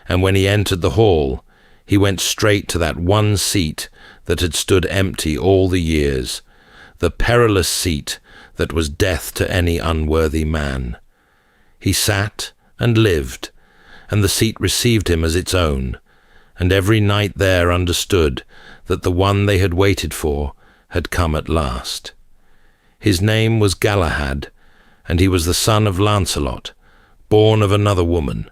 and when he entered the hall, he went straight to that one seat that had stood empty all the years, the perilous seat that was death to any unworthy man. He sat and lived, and the seat received him as its own, and every knight there understood that the one they had waited for had come at last. His name was Galahad, and he was the son of Lancelot, born of another woman,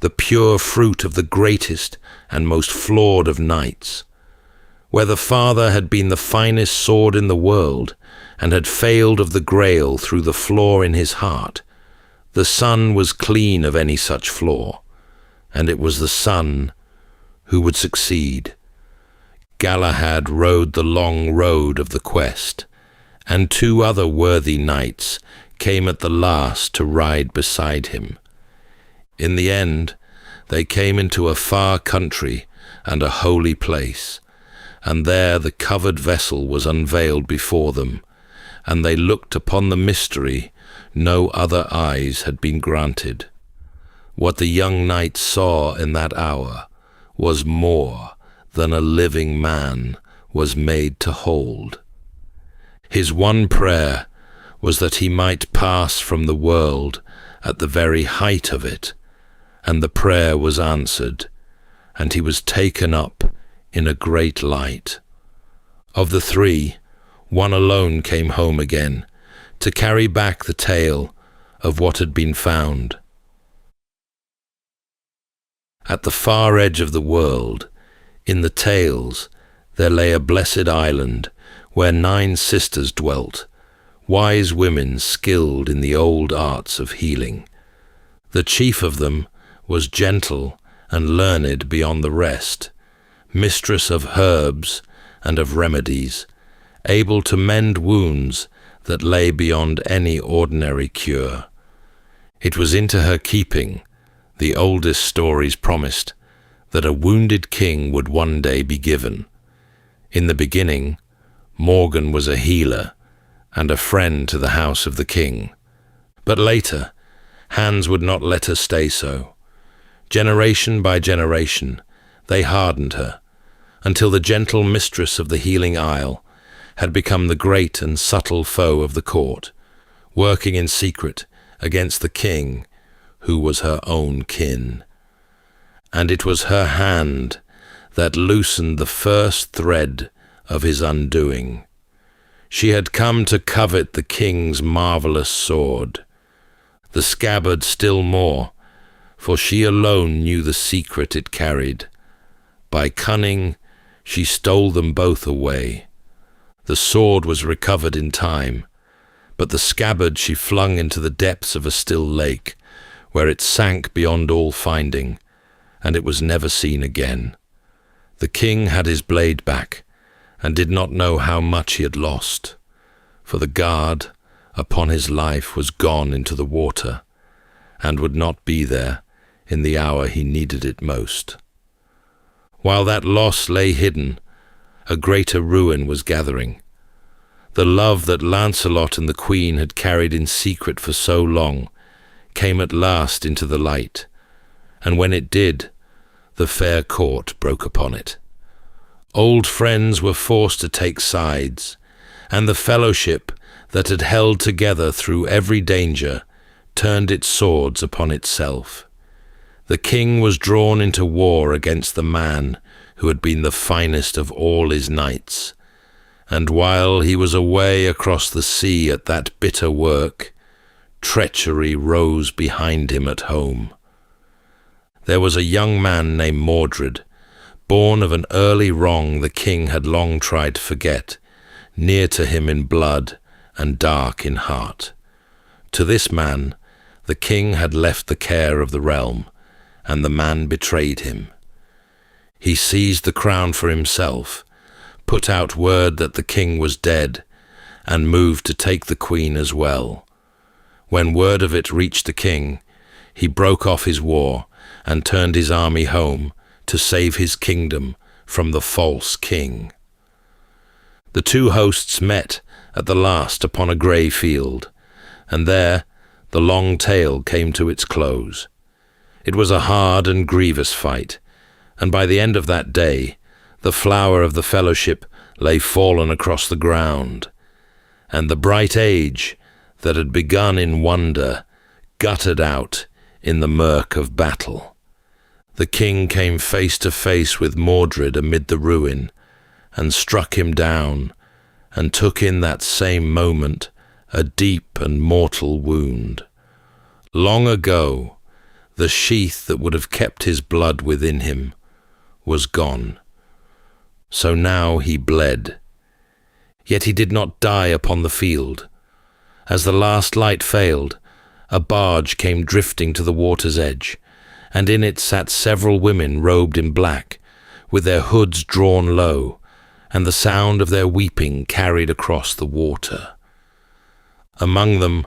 the pure fruit of the greatest and most flawed of knights. Where the father had been the finest sword in the world, and had failed of the Grail through the flaw in his heart, the son was clean of any such flaw, and it was the son who would succeed. Galahad rode the long road of the quest, and two other worthy knights came at the last to ride beside him. In the end, they came into a far country and a holy place, and there the covered vessel was unveiled before them, and they looked upon the mystery no other eyes had been granted. What the young knight saw in that hour was more than a living man was made to hold. His one prayer was that he might pass from the world at the very height of it, and the prayer was answered, and he was taken up in a great light. Of the three, one alone came home again, to carry back the tale of what had been found. At the far edge of the world, in the tales, there lay a blessed island where 9 sisters dwelt, wise women skilled in the old arts of healing. The chief of them was gentle and learned beyond the rest, mistress of herbs and of remedies, able to mend wounds that lay beyond any ordinary cure. It was into her keeping, the oldest stories promised, that a wounded king would one day be given. In the beginning, Morgan was a healer and a friend to the house of the king. But later, Hans would not let her stay so. Generation by generation, they hardened her, until the gentle mistress of the healing isle had become the great and subtle foe of the court, working in secret against the king, who was her own kin. And it was her hand that loosened the first thread of his undoing. She had come to covet the king's marvelous sword, the scabbard still more, for she alone knew the secret it carried. By cunning, she stole them both away. The sword was recovered in time, but the scabbard she flung into the depths of a still lake, where it sank beyond all finding, and it was never seen again. The king had his blade back, and did not know how much he had lost, for the guard upon his life was gone into the water, and would not be there in the hour he needed it most. While that loss lay hidden, a greater ruin was gathering. The love that Lancelot and the Queen had carried in secret for so long came at last into the light, and when it did, the fair court broke upon it. Old friends were forced to take sides, and the fellowship that had held together through every danger turned its swords upon itself. The king was drawn into war against the man who had been the finest of all his knights, and while he was away across the sea at that bitter work, treachery rose behind him at home. There was a young man named Mordred, born of an early wrong the king had long tried to forget, near to him in blood and dark in heart. To this man the king had left the care of the realm, and the man betrayed him. He seized the crown for himself, put out word that the king was dead, and moved to take the queen as well. When word of it reached the king, he broke off his war and turned his army home to save his kingdom from the false king. The two hosts met at the last upon a grey field, and there the long tale came to its close. It was a hard and grievous fight, and by the end of that day the flower of the fellowship lay fallen across the ground, and the bright age that had begun in wonder guttered out in the murk of battle. The king came face to face with Mordred amid the ruin, and struck him down, and took in that same moment a deep and mortal wound. Long ago, the sheath that would have kept his blood within him was gone. So now he bled. Yet he did not die upon the field. As the last light failed, a barge came drifting to the water's edge, and in it sat several women robed in black, with their hoods drawn low, and the sound of their weeping carried across the water. Among them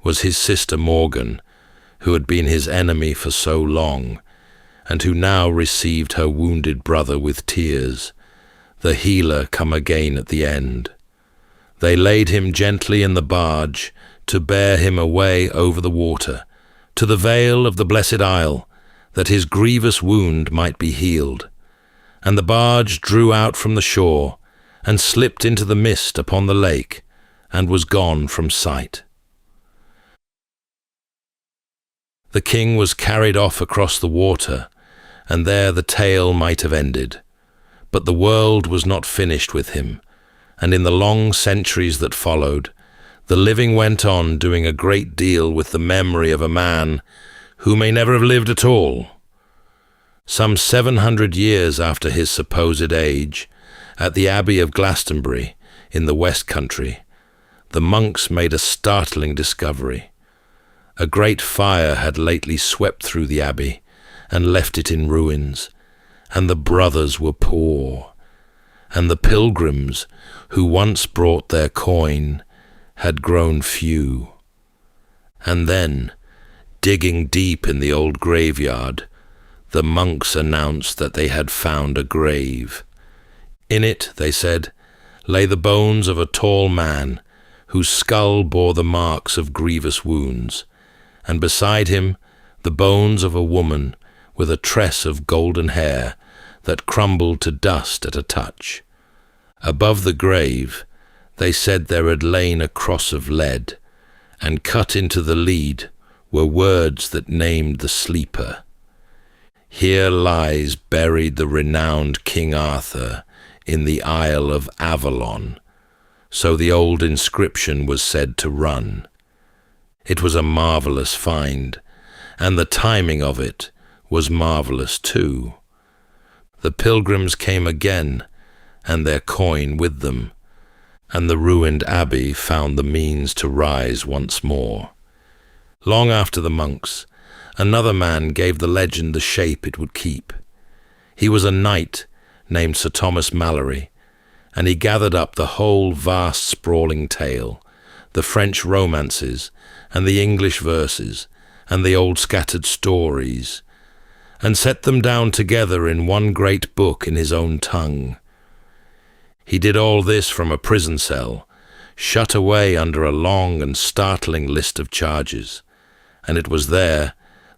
was his sister Morgan, who had been his enemy for so long, and who now received her wounded brother with tears, the healer come again at the end. They laid him gently in the barge to bear him away over the water, to the vale of the Blessed Isle, that his grievous wound might be healed. And the barge drew out from the shore, and slipped into the mist upon the lake, and was gone from sight. The king was carried off across the water, and there the tale might have ended. But the world was not finished with him, and in the long centuries that followed, the living went on doing a great deal with the memory of a man who may never have lived at all. Some 700 years after his supposed age, at the Abbey of Glastonbury in the West Country, the monks made a startling discovery. A great fire had lately swept through the abbey and left it in ruins, and the brothers were poor, and the pilgrims who once brought their coin had grown few. And then, digging deep in the old graveyard, the monks announced that they had found a grave. In it, they said, lay the bones of a tall man whose skull bore the marks of grievous wounds, and beside him the bones of a woman with a tress of golden hair that crumbled to dust at a touch. Above the grave, they said there had lain a cross of lead, and cut into the lead were words that named the sleeper. Here lies buried the renowned King Arthur in the Isle of Avalon, so the old inscription was said to run. It was a marvelous find, and the timing of it was marvelous too. The pilgrims came again, and their coin with them, and the ruined abbey found the means to rise once more. Long after the monks, another man gave the legend the shape it would keep. He was a knight named Sir Thomas Malory, and he gathered up the whole vast sprawling tale, the French romances, and the English verses, and the old scattered stories, and set them down together in one great book in his own tongue. He did all this from a prison cell, shut away under a long and startling list of charges, and it was there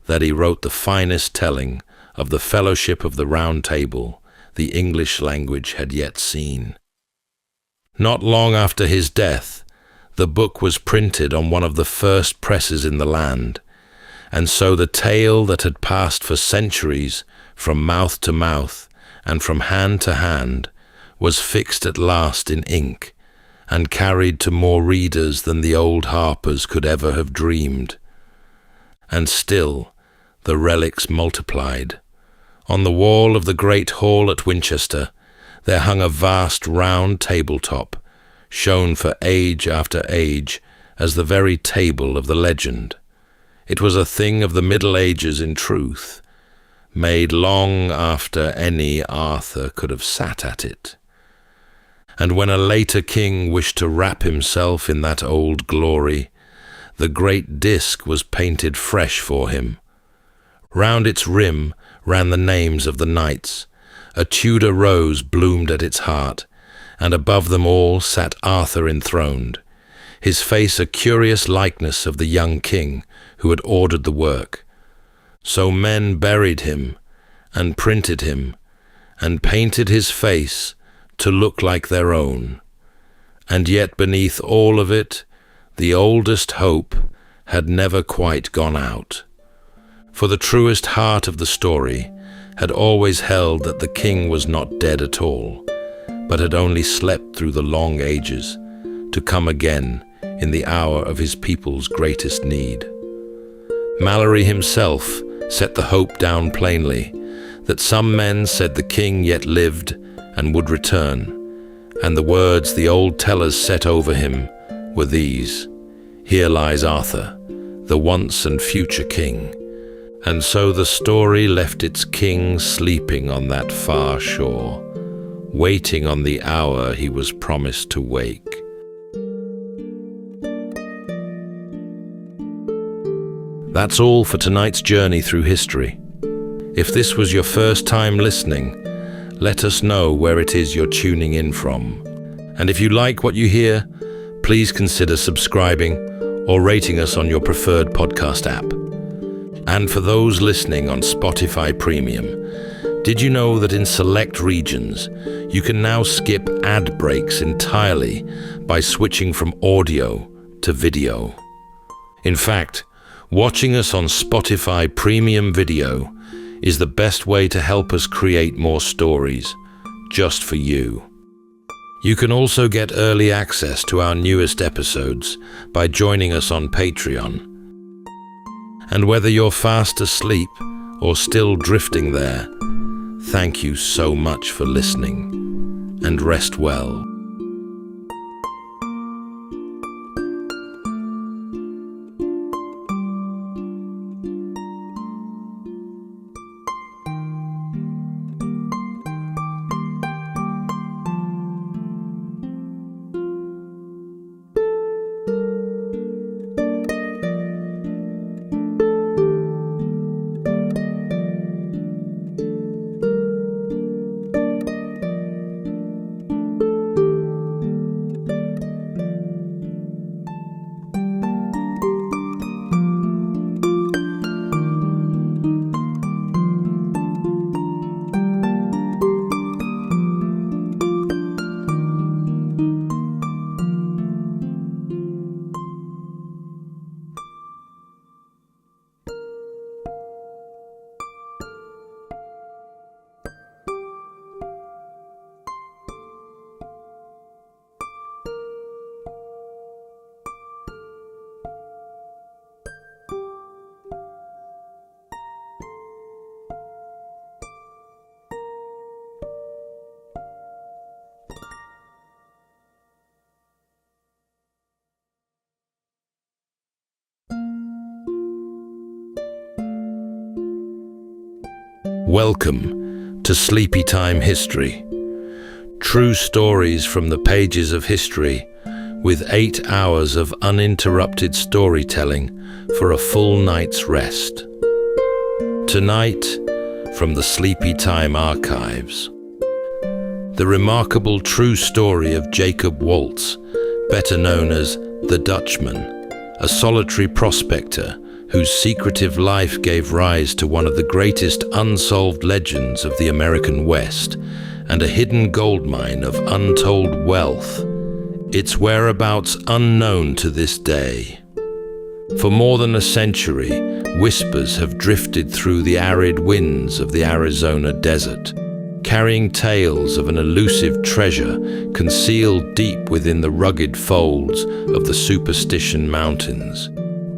that he wrote the finest telling of the Fellowship of the Round Table the English language had yet seen. Not long after his death, the book was printed on one of the first presses in the land, and so the tale that had passed for centuries from mouth to mouth and from hand to hand was fixed at last in ink and carried to more readers than the old harpers could ever have dreamed. And still the relics multiplied. On the wall of the great hall at Winchester, there hung a vast round tabletop, shown for age after age as the very table of the legend. It was a thing of the Middle Ages in truth, made long after any Arthur could have sat at it. And when a later king wished to wrap himself in that old glory, the great disc was painted fresh for him. Round its rim ran the names of the knights. A Tudor rose bloomed at its heart, and above them all sat Arthur enthroned, his face a curious likeness of the young king who had ordered the work. So men buried him, and printed him, and painted his face to look like their own. And yet beneath all of it, the oldest hope had never quite gone out. For the truest heart of the story had always held that the king was not dead at all, but had only slept through the long ages, to come again in the hour of his people's greatest need. Mallory himself set the hope down plainly, that some men said the king yet lived and would return, and the words the old tellers set over him were these: "Here lies Arthur, the once and future king." And so the story left its king sleeping on that far shore, waiting on the hour he was promised to wake. That's all for tonight's journey through history. If this was your first time listening, let us know where it is you're tuning in from. And if you like what you hear, please consider subscribing or rating us on your preferred podcast app. And for those listening on Spotify Premium, did you know that in select regions, you can now skip ad breaks entirely by switching from audio to video? In fact, watching us on Spotify Premium Video is the best way to help us create more stories, just for you. You can also get early access to our newest episodes by joining us on Patreon. And whether you're fast asleep or still drifting there, thank you so much for listening, and rest well. Welcome to Sleepytime History. True stories from the pages of history, with 8 hours of uninterrupted storytelling for a full night's rest. Tonight, from the Sleepytime archives, the remarkable true story of Jacob Waltz, better known as the Dutchman, a solitary prospector whose secretive life gave rise to one of the greatest unsolved legends of the American West, and a hidden goldmine of untold wealth, its whereabouts unknown to this day. For more than a century, whispers have drifted through the arid winds of the Arizona desert, carrying tales of an elusive treasure concealed deep within the rugged folds of the Superstition Mountains.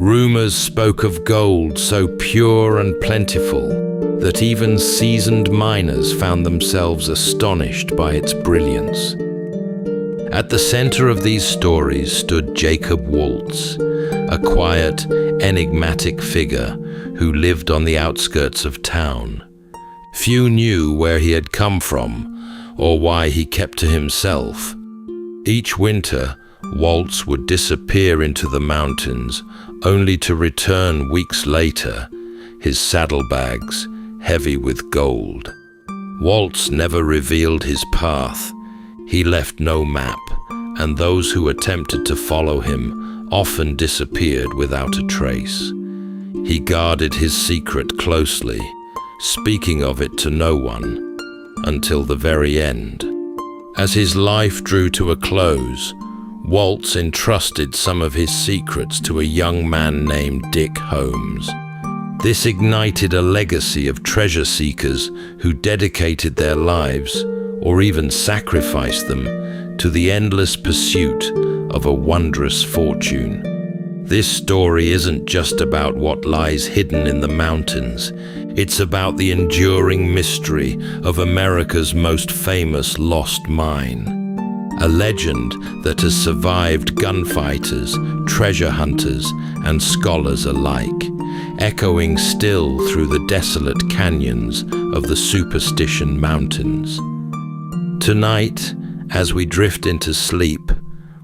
Rumors spoke of gold so pure and plentiful that even seasoned miners found themselves astonished by its brilliance. At the center of these stories stood Jacob Waltz, a quiet, enigmatic figure who lived on the outskirts of town. Few knew where he had come from or why he kept to himself. Each winter, Waltz would disappear into the mountains, only to return weeks later, his saddlebags heavy with gold. Waltz never revealed his path. He left no map, and those who attempted to follow him often disappeared without a trace. He guarded his secret closely, speaking of it to no one, until the very end. As his life drew to a close, Waltz entrusted some of his secrets to a young man named Dick Holmes. This ignited a legacy of treasure seekers who dedicated their lives, or even sacrificed them, to the endless pursuit of a wondrous fortune. This story isn't just about what lies hidden in the mountains. It's about the enduring mystery of America's most famous lost mine. A legend that has survived gunfighters, treasure hunters, and scholars alike, echoing still through the desolate canyons of the Superstition Mountains. Tonight, as we drift into sleep,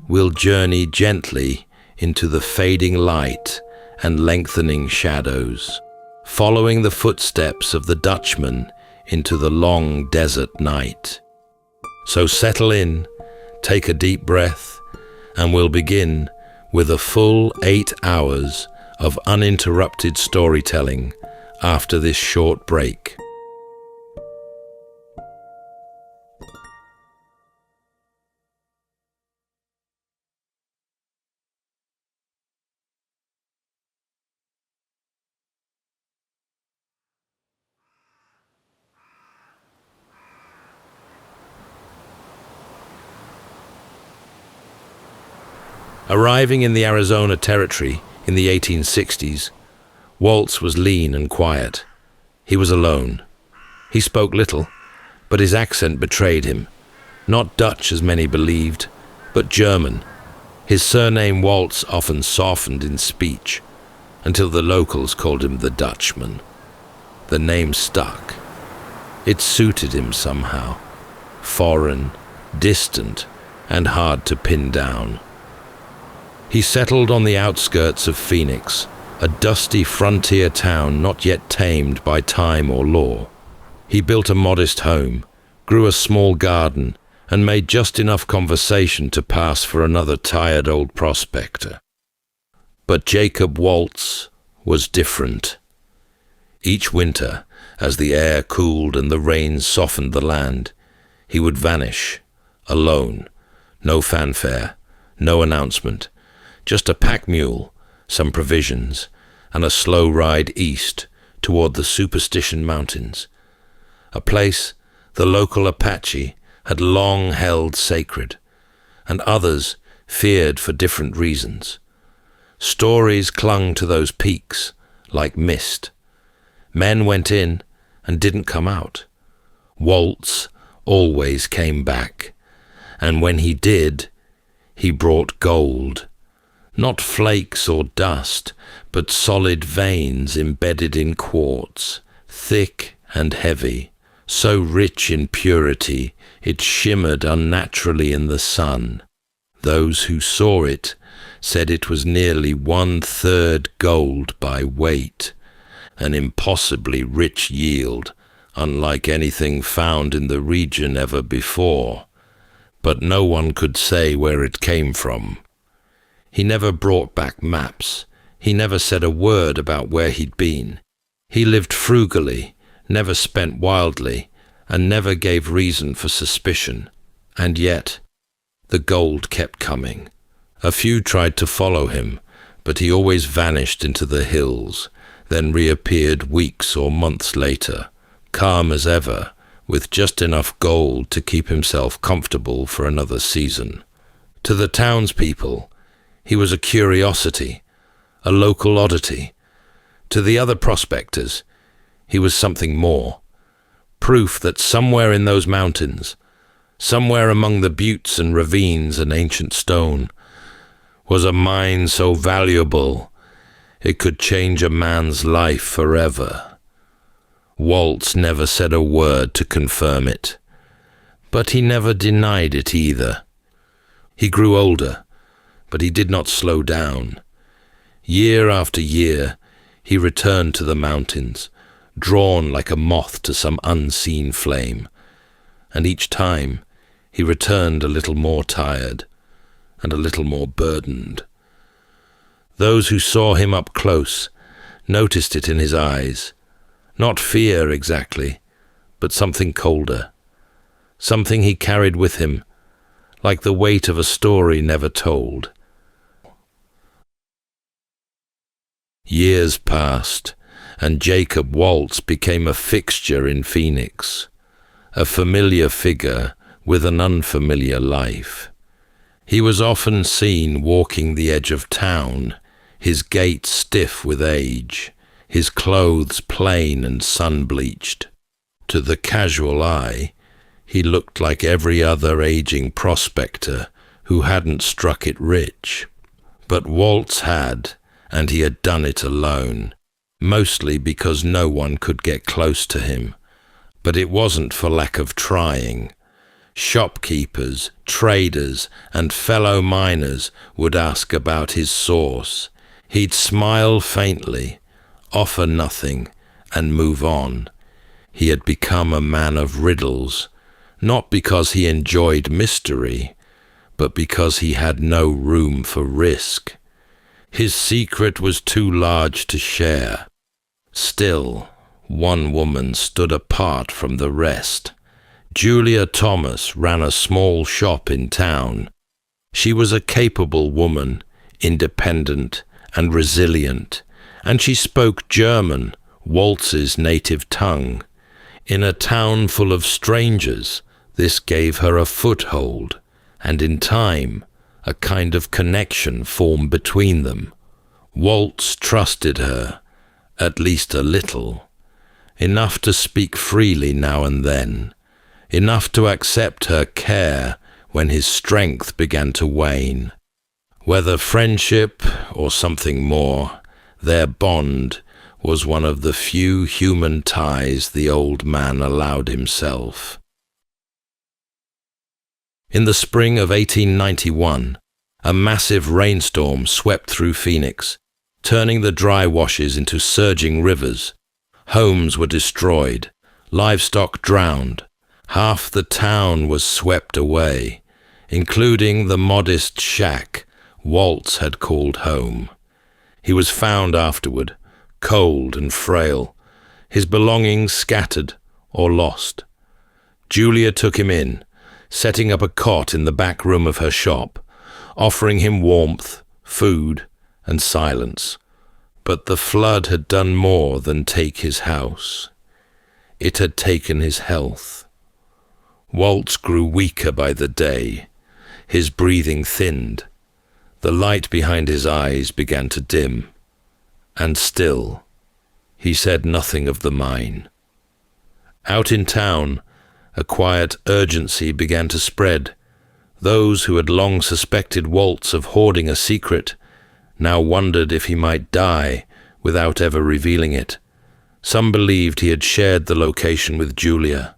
we'll journey gently into the fading light and lengthening shadows, following the footsteps of the Dutchman into the long desert night. So settle in, take a deep breath, and we'll begin with a full 8 hours of uninterrupted storytelling after this short break. Arriving in the Arizona Territory in the 1860s, Waltz was lean and quiet. He was alone. He spoke little, but his accent betrayed him. Not Dutch as many believed, but German. His surname Waltz often softened in speech, until the locals called him the Dutchman. The name stuck. It suited him somehow. Foreign, distant, and hard to pin down. He settled on the outskirts of Phoenix, a dusty frontier town not yet tamed by time or law. He built a modest home, grew a small garden, and made just enough conversation to pass for another tired old prospector. But Jacob Waltz was different. Each winter, as the air cooled and the rains softened the land, he would vanish, alone, no fanfare, no announcement, just a pack mule, some provisions, and a slow ride east toward the Superstition Mountains, a place the local Apache had long held sacred, and others feared for different reasons. Stories clung to those peaks like mist. Men went in and didn't come out. Waltz always came back, and when he did, he brought gold. Not flakes or dust, but solid veins embedded in quartz, thick and heavy, so rich in purity it shimmered unnaturally in the sun. Those who saw it said it was nearly 1/3 gold by weight, an impossibly rich yield, unlike anything found in the region ever before. But no one could say where it came from. He never brought back maps. He never said a word about where he'd been. He lived frugally, never spent wildly, and never gave reason for suspicion. And yet, the gold kept coming. A few tried to follow him, but he always vanished into the hills, then reappeared weeks or months later, calm as ever, with just enough gold to keep himself comfortable for another season. To the townspeople, he was a curiosity, a local oddity. To the other prospectors, he was something more. Proof that somewhere in those mountains, somewhere among the buttes and ravines and ancient stone, was a mine so valuable it could change a man's life forever. Waltz never said a word to confirm it, but he never denied it either. He grew older, but he did not slow down. Year after year, he returned to the mountains, drawn like a moth to some unseen flame, and each time he returned a little more tired and a little more burdened. Those who saw him up close noticed it in his eyes, not fear exactly, but something colder, something he carried with him, like the weight of a story never told. Years passed, and Jacob Waltz became a fixture in Phoenix, a familiar figure with an unfamiliar life. He was often seen walking the edge of town, his gait stiff with age, his clothes plain and sun-bleached. To the casual eye, he looked like every other aging prospector who hadn't struck it rich. But Waltz had, and he had done it alone, mostly because no one could get close to him. But it wasn't for lack of trying. Shopkeepers, traders, and fellow miners would ask about his source. He'd smile faintly, offer nothing, and move on. He had become a man of riddles, not because he enjoyed mystery, but because he had no room for risk. His secret was too large to share. Still, one woman stood apart from the rest. Julia Thomas ran a small shop in town. She was a capable woman, independent and resilient, and she spoke German, Waltz's native tongue. In a town full of strangers, this gave her a foothold, and in time, a kind of connection formed between them. Waltz trusted her, at least a little, enough to speak freely now and then, enough to accept her care when his strength began to wane. Whether friendship or something more, their bond was one of the few human ties the old man allowed himself. In the spring of 1891, a massive rainstorm swept through Phoenix, turning the dry washes into surging rivers. Homes were destroyed, livestock drowned. Half the town was swept away, including the modest shack Waltz had called home. He was found afterward, cold and frail, his belongings scattered or lost. Julia took him in, setting up a cot in the back room of her shop, offering him warmth, food, and silence. But the flood had done more than take his house. It had taken his health. Waltz grew weaker by the day. His breathing thinned. The light behind his eyes began to dim. And still, he said nothing of the mine. Out in town, a quiet urgency began to spread. Those who had long suspected Waltz of hoarding a secret now wondered if he might die without ever revealing it. Some believed he had shared the location with Julia.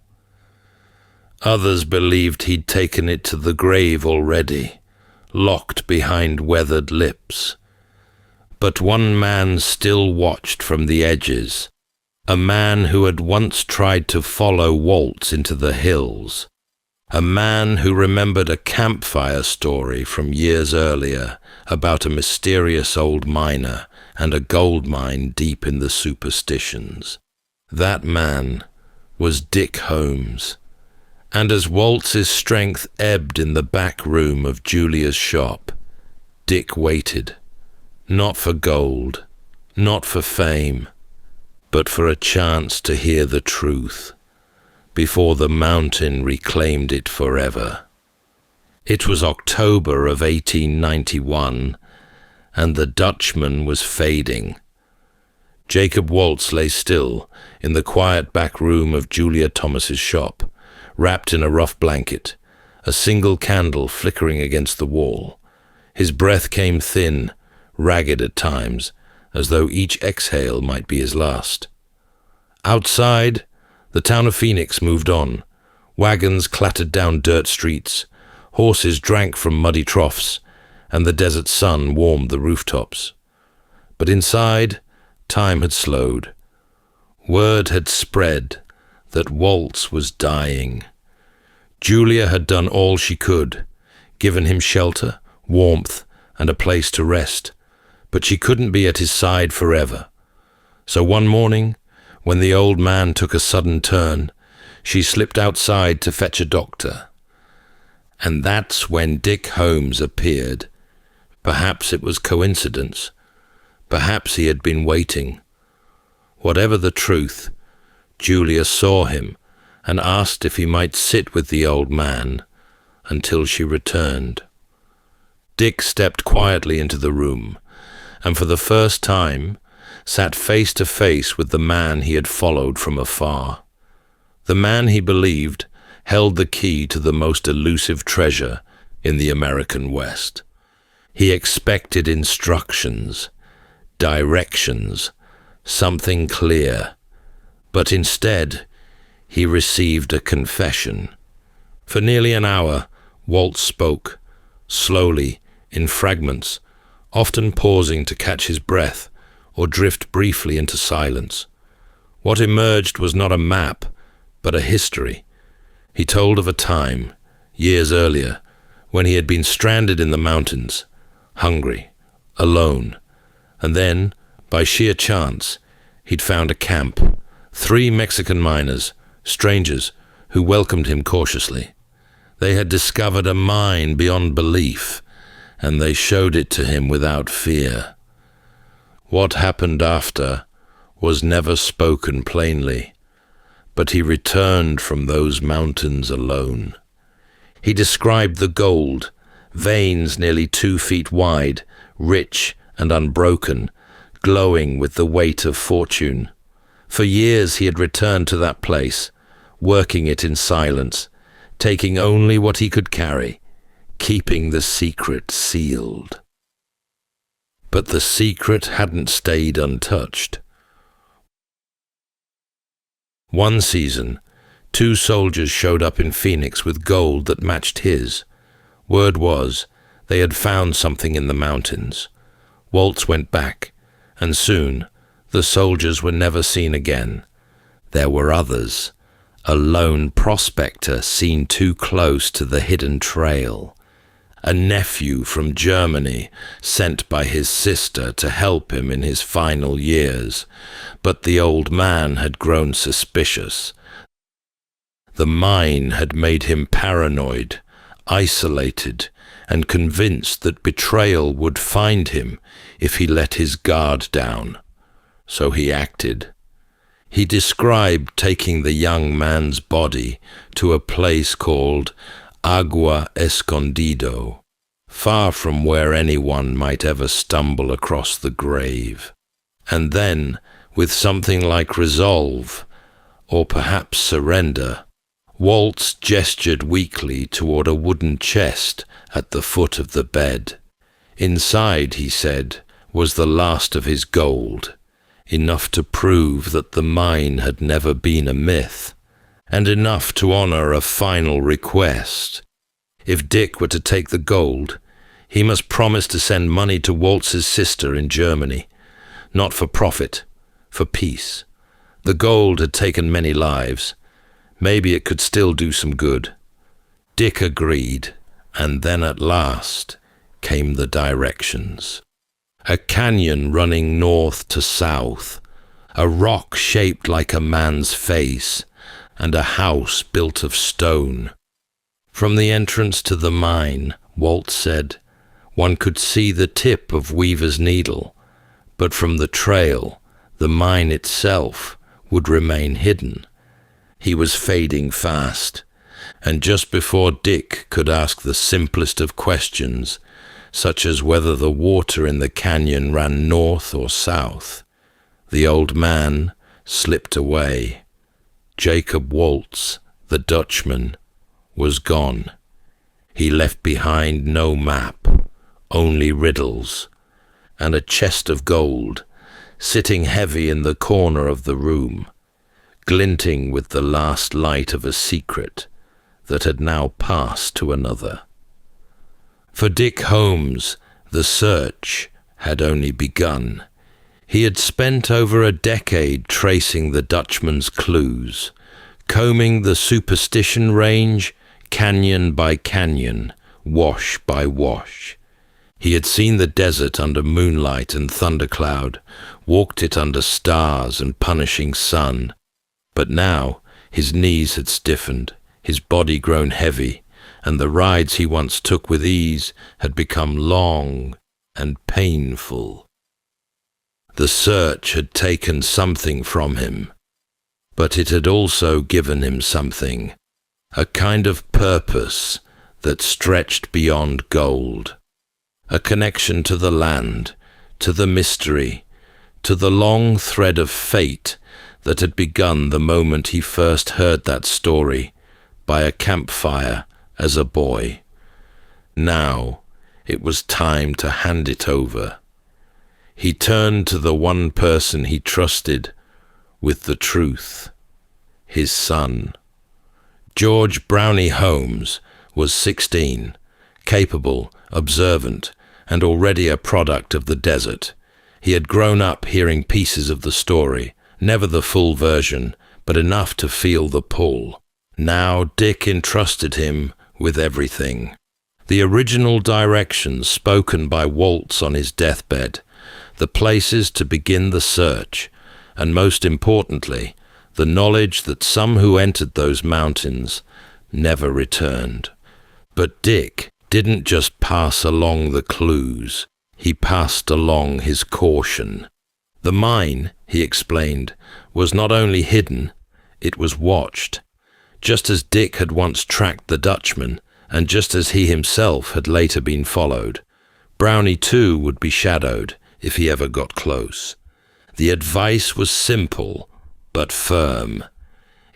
Others believed he'd taken it to the grave already, locked behind weathered lips. But one man still watched from the edges, a man who had once tried to follow Waltz into the hills, a man who remembered a campfire story from years earlier about a mysterious old miner and a gold mine deep in the superstitions. That man was Dick Holmes. And as Waltz's strength ebbed in the back room of Julia's shop, Dick waited, not for gold, not for fame, but for a chance to hear the truth, before the mountain reclaimed it forever. It was October of 1891, and the Dutchman was fading. Jacob Waltz lay still in the quiet back room of Julia Thomas's shop, wrapped in a rough blanket, a single candle flickering against the wall. His breath came thin, ragged at times, as though each exhale might be his last. Outside, the town of Phoenix moved on. Wagons clattered down dirt streets, horses drank from muddy troughs, and the desert sun warmed the rooftops. But inside, time had slowed. Word had spread that Waltz was dying. Julia had done all she could, given him shelter, warmth, and a place to rest, but she couldn't be at his side forever. So one morning, when the old man took a sudden turn, she slipped outside to fetch a doctor. And that's when Dick Holmes appeared. Perhaps it was coincidence. Perhaps he had been waiting. Whatever the truth, Julia saw him and asked if he might sit with the old man until she returned. Dick stepped quietly into the room, and for the first time sat face to face with the man he had followed from afar. The man he believed held the key to the most elusive treasure in the American West. He expected instructions, directions, something clear, but instead he received a confession. For nearly an hour, Waltz spoke, slowly, in fragments, often pausing to catch his breath or drift briefly into silence. What emerged was not a map, but a history. He told of a time, years earlier, when he had been stranded in the mountains, hungry, alone, and then, by sheer chance, he'd found a camp, 3 Mexican miners, strangers, who welcomed him cautiously. They had discovered a mine beyond belief, and they showed it to him without fear. What happened after was never spoken plainly, but he returned from those mountains alone. He described the gold, veins nearly 2 feet wide, rich and unbroken, glowing with the weight of fortune. For years he had returned to that place, working it in silence, taking only what he could carry, keeping the secret sealed. But the secret hadn't stayed untouched. One season, 2 soldiers showed up in Phoenix with gold that matched his. Word was, they had found something in the mountains. Waltz went back, and soon the soldiers were never seen again. There were others, a lone prospector seen too close to the hidden trail, a nephew from Germany sent by his sister to help him in his final years, but the old man had grown suspicious. The mine had made him paranoid, isolated, and convinced that betrayal would find him if he let his guard down. So he acted. He described taking the young man's body to a place called Agua Escondido, far from where anyone might ever stumble across the grave. And then, with something like resolve, or perhaps surrender, Waltz gestured weakly toward a wooden chest at the foot of the bed. Inside, he said, was the last of his gold, enough to prove that the mine had never been a myth, and enough to honor a final request. If Dick were to take the gold, he must promise to send money to Waltz's sister in Germany, not for profit, for peace. The gold had taken many lives. Maybe it could still do some good. Dick agreed, and then at last came the directions. A canyon running north to south, a rock shaped like a man's face, and a house built of stone. From the entrance to the mine, Waltz said, one could see the tip of Weaver's needle, but from the trail, the mine itself would remain hidden. He was fading fast, and just before Dick could ask the simplest of questions, such as whether the water in the canyon ran north or south. The old man slipped away. Jacob Waltz, the Dutchman, was gone. He left behind no map, only riddles, and a chest of gold, sitting heavy in the corner of the room, glinting with the last light of a secret that had now passed to another. For Dick Holmes, the search had only begun. He had spent over a decade tracing the Dutchman's clues, combing the superstition range, canyon by canyon, wash by wash. He had seen the desert under moonlight and thundercloud, walked it under stars and punishing sun. But now his knees had stiffened, his body grown heavy, and the rides he once took with ease had become long and painful. The search had taken something from him, but it had also given him something, a kind of purpose that stretched beyond gold, a connection to the land, to the mystery, to the long thread of fate that had begun the moment he first heard that story by a campfire as a boy. Now it was time to hand it over. He turned to the one person he trusted with the truth, his son. George Brownie Holmes was 16, capable, observant, and already a product of the desert. He had grown up hearing pieces of the story, never the full version, but enough to feel the pull. Now Dick entrusted him with everything. The original directions spoken by Waltz on his deathbed, the places to begin the search, and most importantly, the knowledge that some who entered those mountains never returned. But Dick didn't just pass along the clues, he passed along his caution. The mine, he explained, was not only hidden, it was watched. Just as Dick had once tracked the Dutchman, and just as he himself had later been followed, Brownie too would be shadowed if he ever got close. The advice was simple, but firm.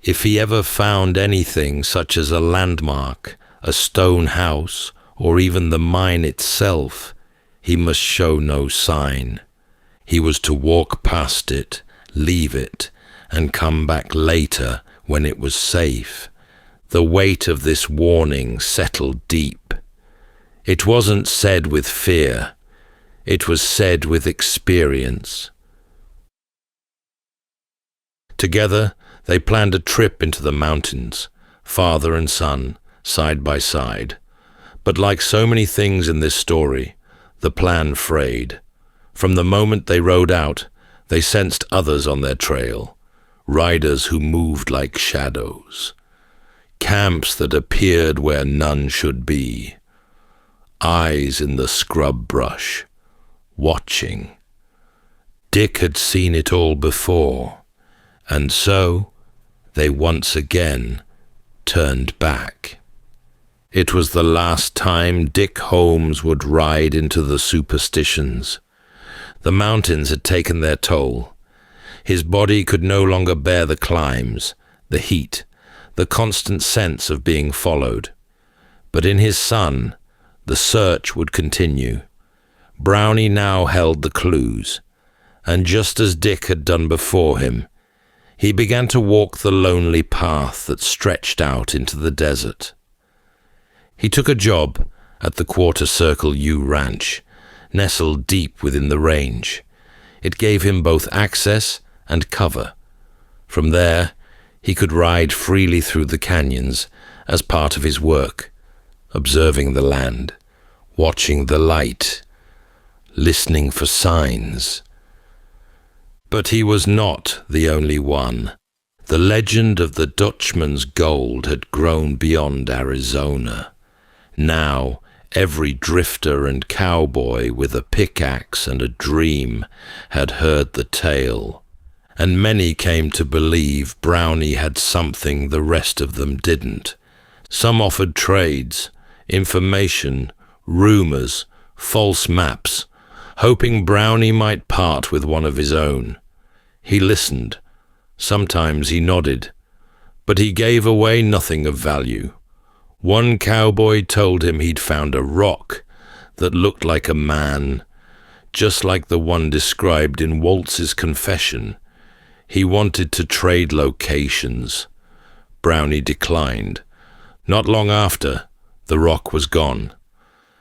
If he ever found anything such as a landmark, a stone house, or even the mine itself, he must show no sign. He was to walk past it, leave it, and come back later when it was safe. The weight of this warning settled deep. It wasn't said with fear, it was said with experience. Together, they planned a trip into the mountains, father and son, side by side. But like so many things in this story, the plan frayed. From the moment they rode out, they sensed others on their trail, riders who moved like shadows, camps that appeared where none should be, eyes in the scrub brush, watching. Dick had seen it all before, and so they once again turned back. It was the last time Dick Holmes would ride into the superstitions. The mountains had taken their toll. His body could no longer bear the climbs, the heat, the constant sense of being followed. But in his son, the search would continue. Brownie now held the clues, and just as Dick had done before him, he began to walk the lonely path that stretched out into the desert. He took a job at the Quarter Circle U Ranch, nestled deep within the range. It gave him both access and cover. From there, he could ride freely through the canyons as part of his work, observing the land, watching the light, listening for signs. But he was not the only one. The legend of the Dutchman's gold had grown beyond Arizona. Now, every drifter and cowboy with a pickaxe and a dream had heard the tale, and many came to believe Brownie had something the rest of them didn't. Some offered trades, information, rumors, false maps, hoping Brownie might part with one of his own. He listened. Sometimes he nodded, but he gave away nothing of value. One cowboy told him he'd found a rock that looked like a man, just like the one described in Waltz's confession. He wanted to trade locations. Brownie declined. Not long after, the rock was gone.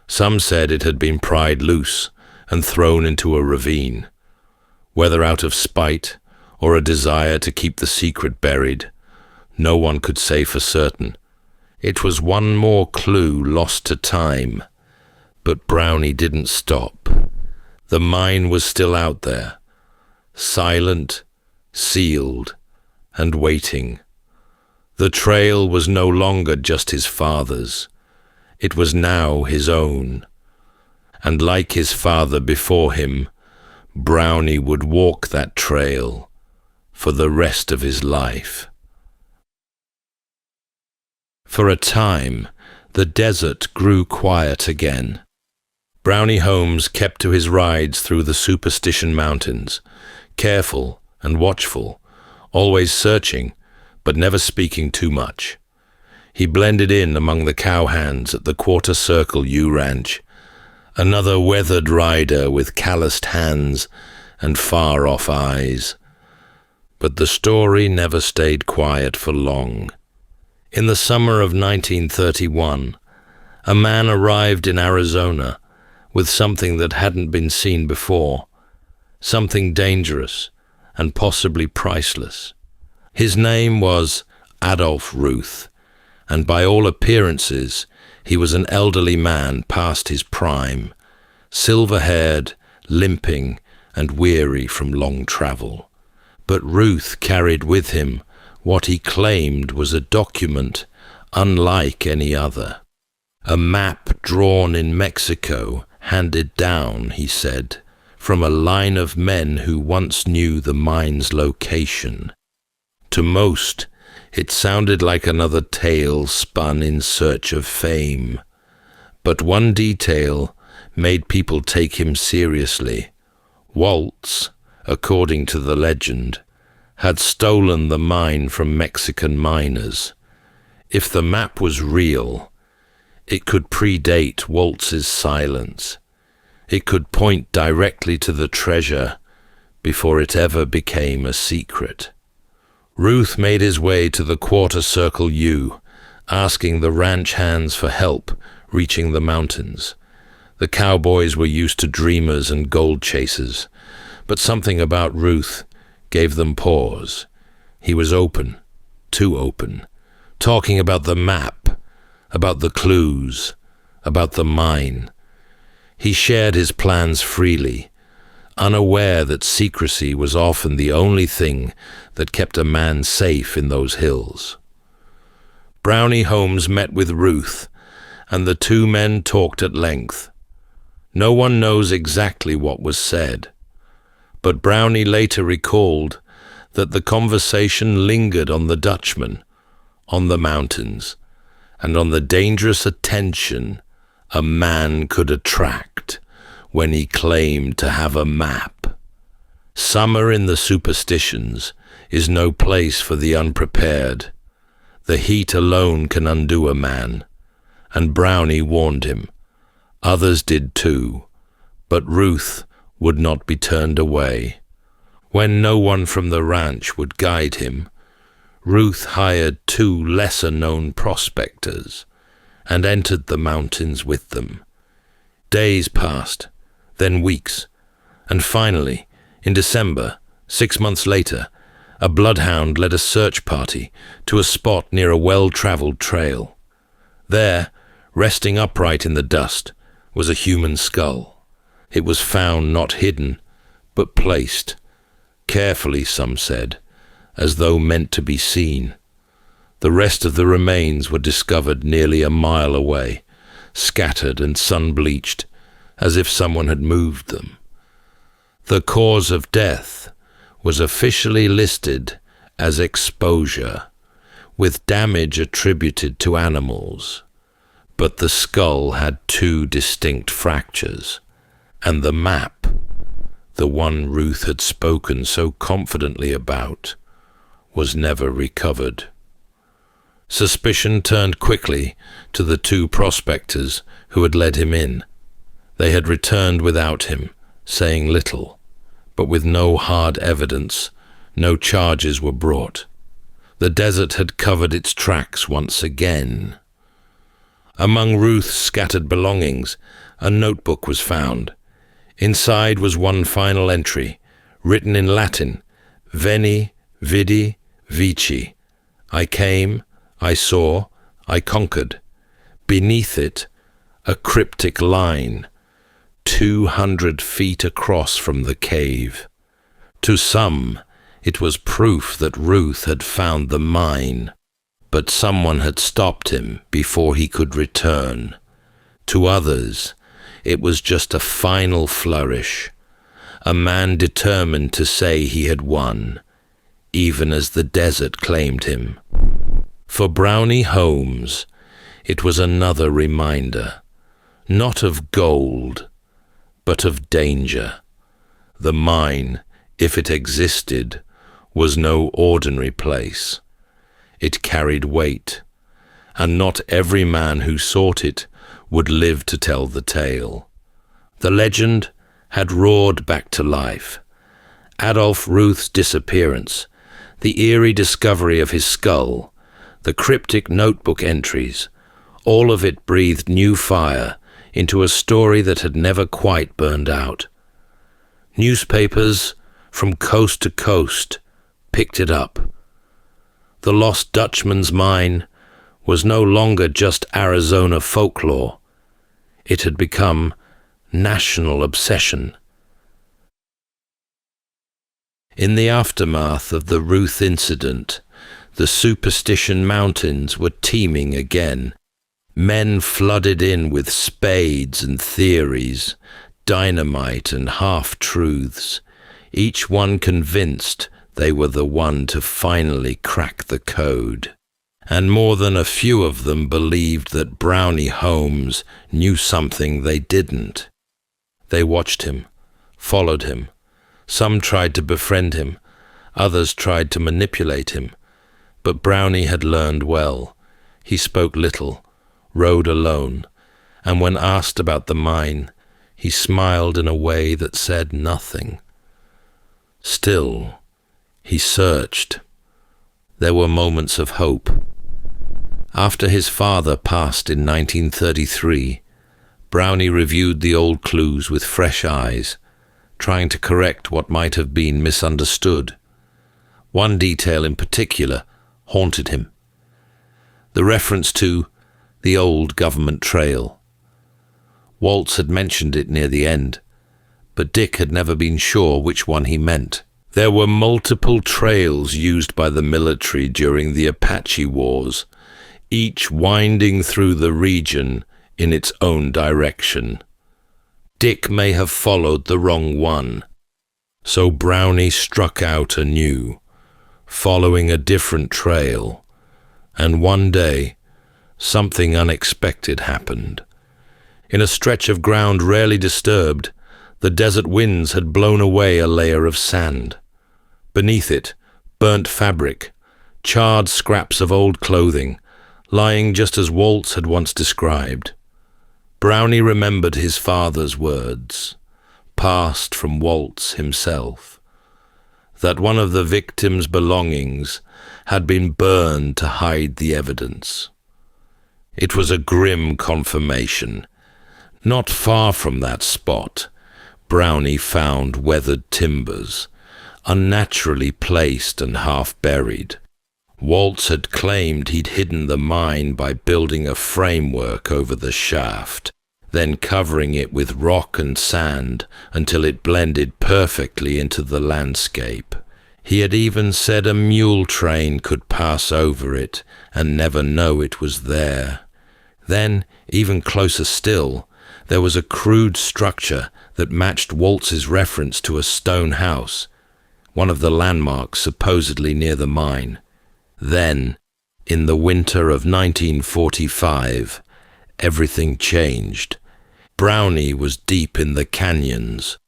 Some said it had been pried loose and thrown into a ravine. Whether out of spite or a desire to keep the secret buried, no one could say for certain. It was one more clue lost to time. But Brownie didn't stop. The mine was still out there, silent, sealed, and waiting. The trail was no longer just his father's. It was now his own. And like his father before him, Brownie would walk that trail for the rest of his life. For a time, the desert grew quiet again. Brownie Holmes kept to his rides through the Superstition Mountains, careful and watchful, always searching, but never speaking too much. He blended in among the cowhands at the Quarter Circle U Ranch, another weathered rider with calloused hands and far-off eyes. But the story never stayed quiet for long. In the summer of 1931, a man arrived in Arizona with something that hadn't been seen before, something dangerous and possibly priceless. His name was Adolph Ruth, and by all appearances, he was an elderly man past his prime, silver-haired, limping, and weary from long travel. But Ruth carried with him what he claimed was a document unlike any other. A map drawn in Mexico, handed down, he said, from a line of men who once knew the mine's location. To most, it sounded like another tale spun in search of fame. But one detail made people take him seriously. Waltz, according to the legend, had stolen the mine from Mexican miners. If the map was real, it could predate Waltz's silence. It could point directly to the treasure before it ever became a secret. Ruth made his way to the Quarter Circle U, asking the ranch hands for help reaching the mountains. The cowboys were used to dreamers and gold chasers, but something about Ruth gave them pause. He was open, too open, talking about the map, about the clues, about the mine. He shared his plans freely, unaware that secrecy was often the only thing that kept a man safe in those hills. Brownie Holmes met with Ruth, and the two men talked at length. No one knows exactly what was said, but Brownie later recalled that the conversation lingered on the Dutchman, on the mountains, and on the dangerous attention a man could attract when he claimed to have a map. Summer in the Superstitions is no place for the unprepared. The heat alone can undo a man, and Brownie warned him. Others did too, but Ruth would not be turned away. When no one from the ranch would guide him, Ruth hired two lesser-known prospectors and entered the mountains with them. Days passed, then weeks, and finally, in December, 6 months later, a bloodhound led a search party to a spot near a well-traveled trail. There, resting upright in the dust, was a human skull. It was found not hidden, but placed, carefully, some said, as though meant to be seen. The rest of the remains were discovered nearly a mile away, scattered and sun-bleached, as if someone had moved them. The cause of death was officially listed as exposure, with damage attributed to animals. But the skull had two distinct fractures, and the map, the one Ruth had spoken so confidently about, was never recovered. Suspicion turned quickly to the two prospectors who had led him in. They had returned without him, saying little, but with no hard evidence, no charges were brought. The desert had covered its tracks once again. Among Ruth's scattered belongings, a notebook was found. Inside was one final entry, written in Latin, Veni, Vidi, Vici. I came, I saw, I conquered. Beneath it, a cryptic line, 200 feet across from the cave. To some, it was proof that Ruth had found the mine, but someone had stopped him before he could return. To others, it was just a final flourish, a man determined to say he had won, even as the desert claimed him. For Brownie Holmes, it was another reminder, not of gold, but of danger. The mine, if it existed, was no ordinary place. It carried weight, and not every man who sought it would live to tell the tale. The legend had roared back to life. Adolph Ruth's disappearance, the eerie discovery of his skull, the cryptic notebook entries, all of it breathed new fire into a story that had never quite burned out. Newspapers from coast to coast picked it up. The Lost Dutchman's mine was no longer just Arizona folklore. It had become national obsession. In the aftermath of the Ruth incident, the Superstition Mountains were teeming again. Men flooded in with spades and theories, dynamite and half-truths, each one convinced they were the one to finally crack the code. And more than a few of them believed that Brownie Holmes knew something they didn't. They watched him, followed him. Some tried to befriend him, others tried to manipulate him. But Brownie had learned well. He spoke little, rode alone, and when asked about the mine, he smiled in a way that said nothing. Still, he searched. There were moments of hope. After his father passed in 1933, Brownie reviewed the old clues with fresh eyes, trying to correct what might have been misunderstood. One detail in particular haunted him. The reference to the old government trail. Waltz had mentioned it near the end, but Dick had never been sure which one he meant. There were multiple trails used by the military during the Apache Wars, each winding through the region in its own direction. Dick may have followed the wrong one, so Brownie struck out anew, following a different trail, and one day, something unexpected happened. In a stretch of ground rarely disturbed, the desert winds had blown away a layer of sand. Beneath it, burnt fabric, charred scraps of old clothing, lying just as Waltz had once described. Brownie remembered his father's words, passed from Waltz himself, that one of the victim's belongings had been burned to hide the evidence. It was a grim confirmation. Not far from that spot, Brownie found weathered timbers, unnaturally placed and half-buried. Waltz had claimed he'd hidden the mine by building a framework over the shaft, then covering it with rock and sand until it blended perfectly into the landscape. He had even said a mule train could pass over it and never know it was there. Then, even closer still, there was a crude structure that matched Waltz's reference to a stone house, one of the landmarks supposedly near the mine. Then, in the winter of 1945, everything changed. Brownie was deep in the canyons,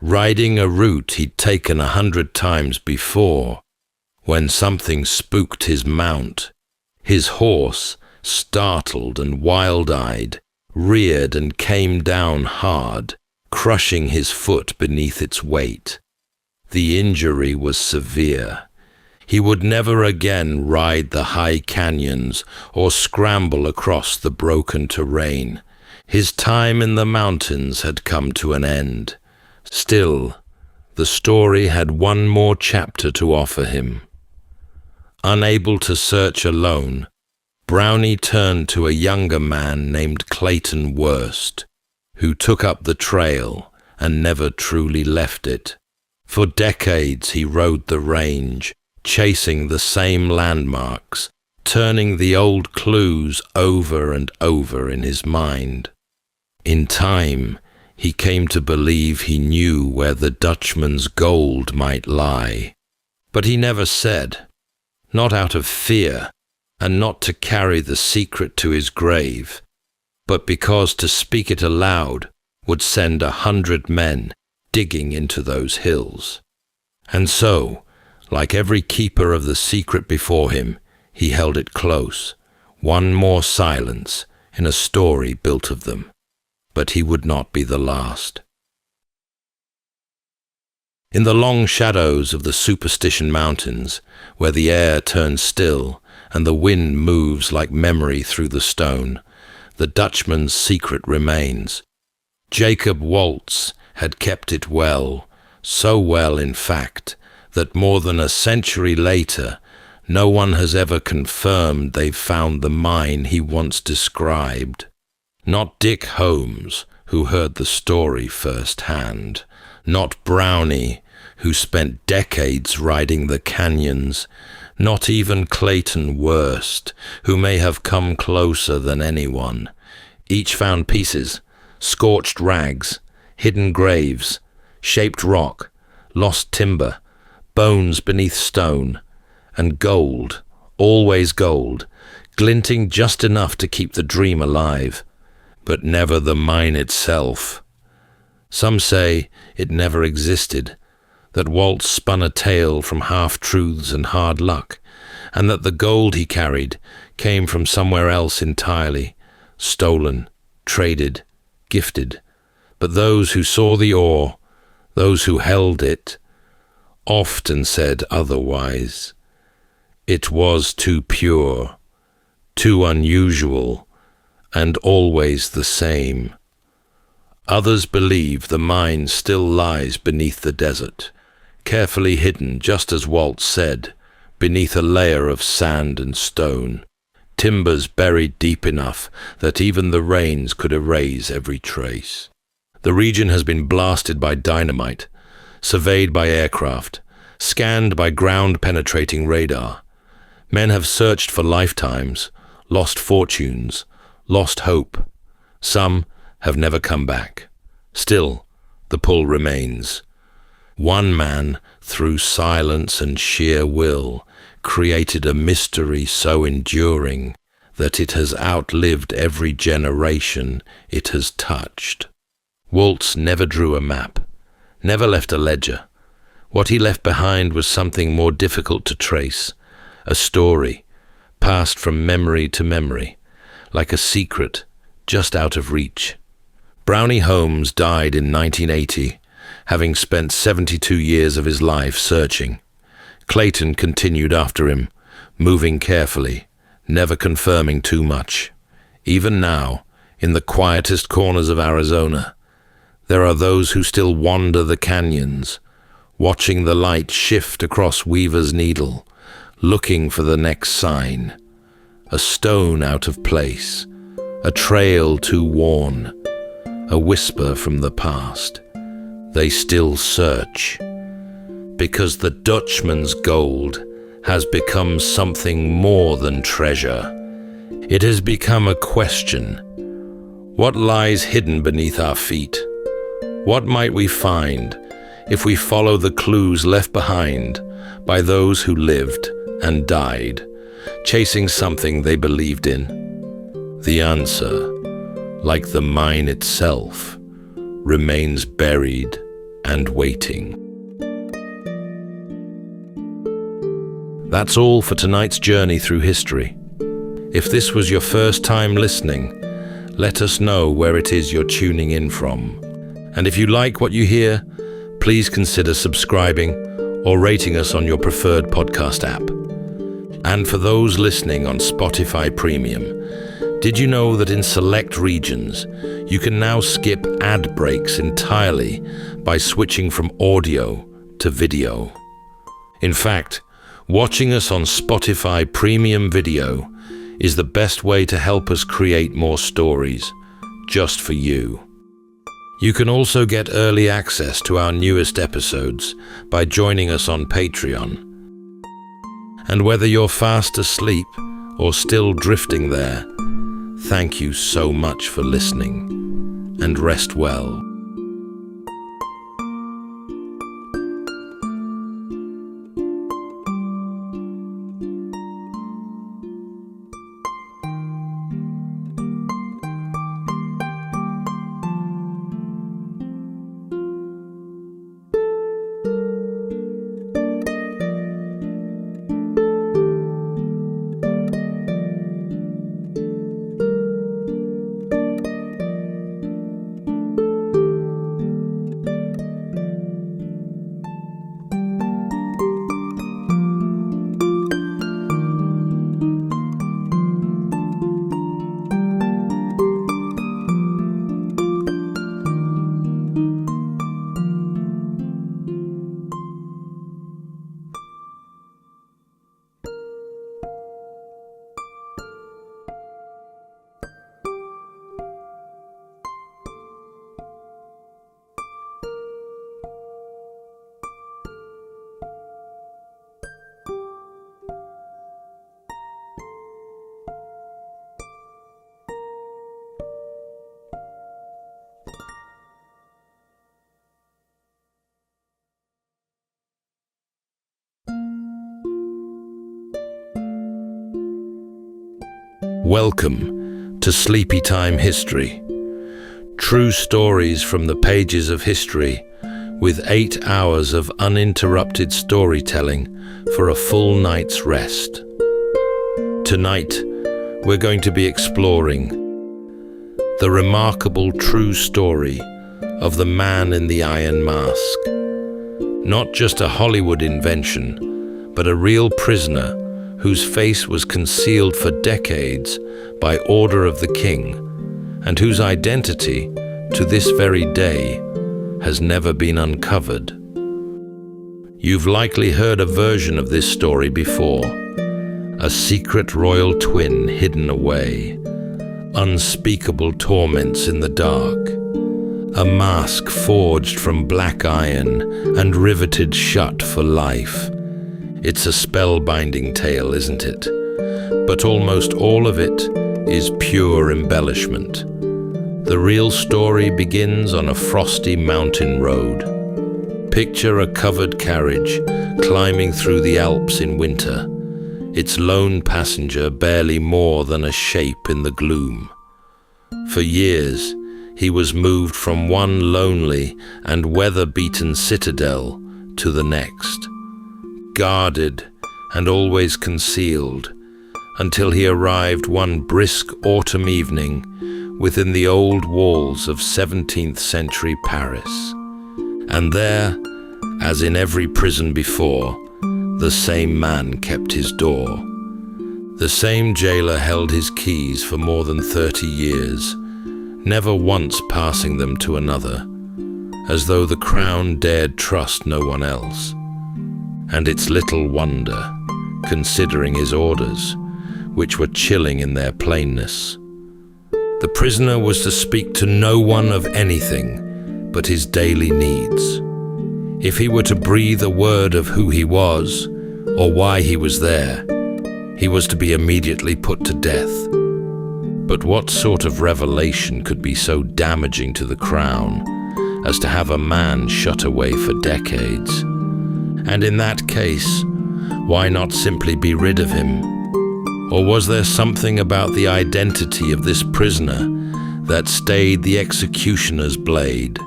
riding a route he'd taken 100 times before, when something spooked his mount. His horse, startled and wild-eyed, reared and came down hard, crushing his foot beneath its weight. The injury was severe. He would never again ride the high canyons or scramble across the broken terrain. His time in the mountains had come to an end. Still, the story had one more chapter to offer him. Unable to search alone, Brownie turned to a younger man named Clayton Worst, who took up the trail and never truly left it. For decades he rode the range, chasing the same landmarks, turning the old clues over and over in his mind. In time, he came to believe he knew where the Dutchman's gold might lie. But he never said, not out of fear, and not to carry the secret to his grave, but because to speak it aloud would send 100 men digging into those hills. And so, like every keeper of the secret before him, he held it close, one more silence in a story built of them. But he would not be the last. In the long shadows of the Superstition Mountains, where the air turns still and the wind moves like memory through the stone, the Dutchman's secret remains. Jacob Waltz had kept it well, so well in fact, that more than a century later, no one has ever confirmed they've found the mine he once described. Not Dick Holmes, who heard the story firsthand, not Brownie, who spent decades riding the canyons, not even Clayton Worst, who may have come closer than anyone. Each found pieces, scorched rags, hidden graves, shaped rock, lost timber, bones beneath stone, and gold, always gold, glinting just enough to keep the dream alive, but never the mine itself. Some say it never existed, that Waltz spun a tale from half-truths and hard luck, and that the gold he carried came from somewhere else entirely, stolen, traded, gifted. But those who saw the ore, those who held it, often said otherwise. It was too pure, too unusual, and always the same. Others believe the mine still lies beneath the desert, carefully hidden, just as Waltz said, beneath a layer of sand and stone, timbers buried deep enough that even the rains could erase every trace. The region has been blasted by dynamite, surveyed by aircraft, scanned by ground-penetrating radar. Men have searched for lifetimes, lost fortunes, lost hope. Some have never come back. Still, the pull remains. One man, through silence and sheer will, created a mystery so enduring that it has outlived every generation it has touched. Waltz never drew a map, never left a ledger. What he left behind was something more difficult to trace, a story, passed from memory to memory, like a secret just out of reach. Brownie Holmes died in 1980, having spent 72 years of his life searching. Clayton continued after him, moving carefully, never confirming too much. Even now, in the quietest corners of Arizona, there are those who still wander the canyons, watching the light shift across Weaver's Needle, looking for the next sign. A stone out of place, a trail too worn, a whisper from the past. They still search, because the Dutchman's gold has become something more than treasure. It has become a question. What lies hidden beneath our feet? What might we find if we follow the clues left behind by those who lived and died, chasing something they believed in? The answer like the mine itself, remains buried and waiting. That's all for tonight's journey through history. If this was your first time listening, let us know where it is you're tuning in from. And if you like what you hear, please consider subscribing or rating us on your preferred podcast app. And for those listening on Spotify Premium, did you know that in select regions, you can now skip ad breaks entirely by switching from audio to video? In fact, watching us on Spotify Premium Video is the best way to help us create more stories, just for you. You can also get early access to our newest episodes by joining us on Patreon. And whether you're fast asleep or still drifting there, thank you so much for listening, and rest well. Welcome to Sleepytime History. True stories from the pages of history, with 8 hours of uninterrupted storytelling for a full night's rest. Tonight, we're going to be exploring the remarkable true story of the man in the iron mask. Not just a Hollywood invention, but a real prisoner whose face was concealed for decades by order of the king, and whose identity, to this very day, has never been uncovered. You've likely heard a version of this story before, a secret royal twin hidden away, unspeakable torments in the dark, a mask forged from black iron and riveted shut for life. It's a spellbinding tale, isn't it? But almost all of it is pure embellishment. The real story begins on a frosty mountain road. Picture a covered carriage climbing through the Alps in winter, its lone passenger barely more than a shape in the gloom. For years, he was moved from one lonely and weather-beaten citadel to the next, guarded and always concealed, until he arrived one brisk autumn evening within the old walls of 17th century Paris. And there, as in every prison before, the same man kept his door. The same jailer held his keys for more than 30 years, never once passing them to another, as though the crown dared trust no one else. And it's little wonder, considering his orders, which were chilling in their plainness. The prisoner was to speak to no one of anything but his daily needs. If he were to breathe a word of who he was, or why he was there, he was to be immediately put to death. But what sort of revelation could be so damaging to the crown as to have a man shut away for decades? And in that case, why not simply be rid of him? Or was there something about the identity of this prisoner that stayed the executioner's blade.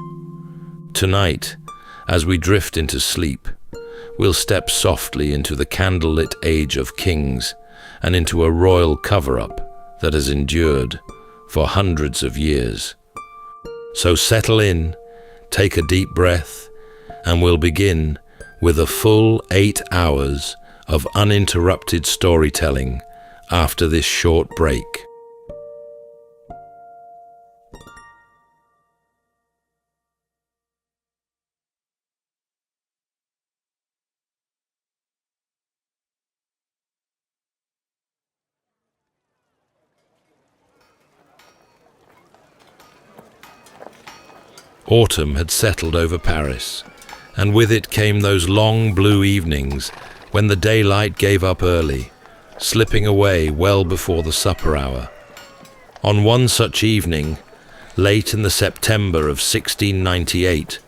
Tonight, as we drift into sleep, we'll step softly into the candlelit age of kings and into a royal cover-up that has endured for hundreds of years. So settle in, take a deep breath, and we'll begin with a full 8 hours of uninterrupted storytelling after this short break. Autumn had settled over Paris, and with it came those long blue evenings when the daylight gave up early, slipping away well before the supper hour. On one such evening, late in the September of 1698,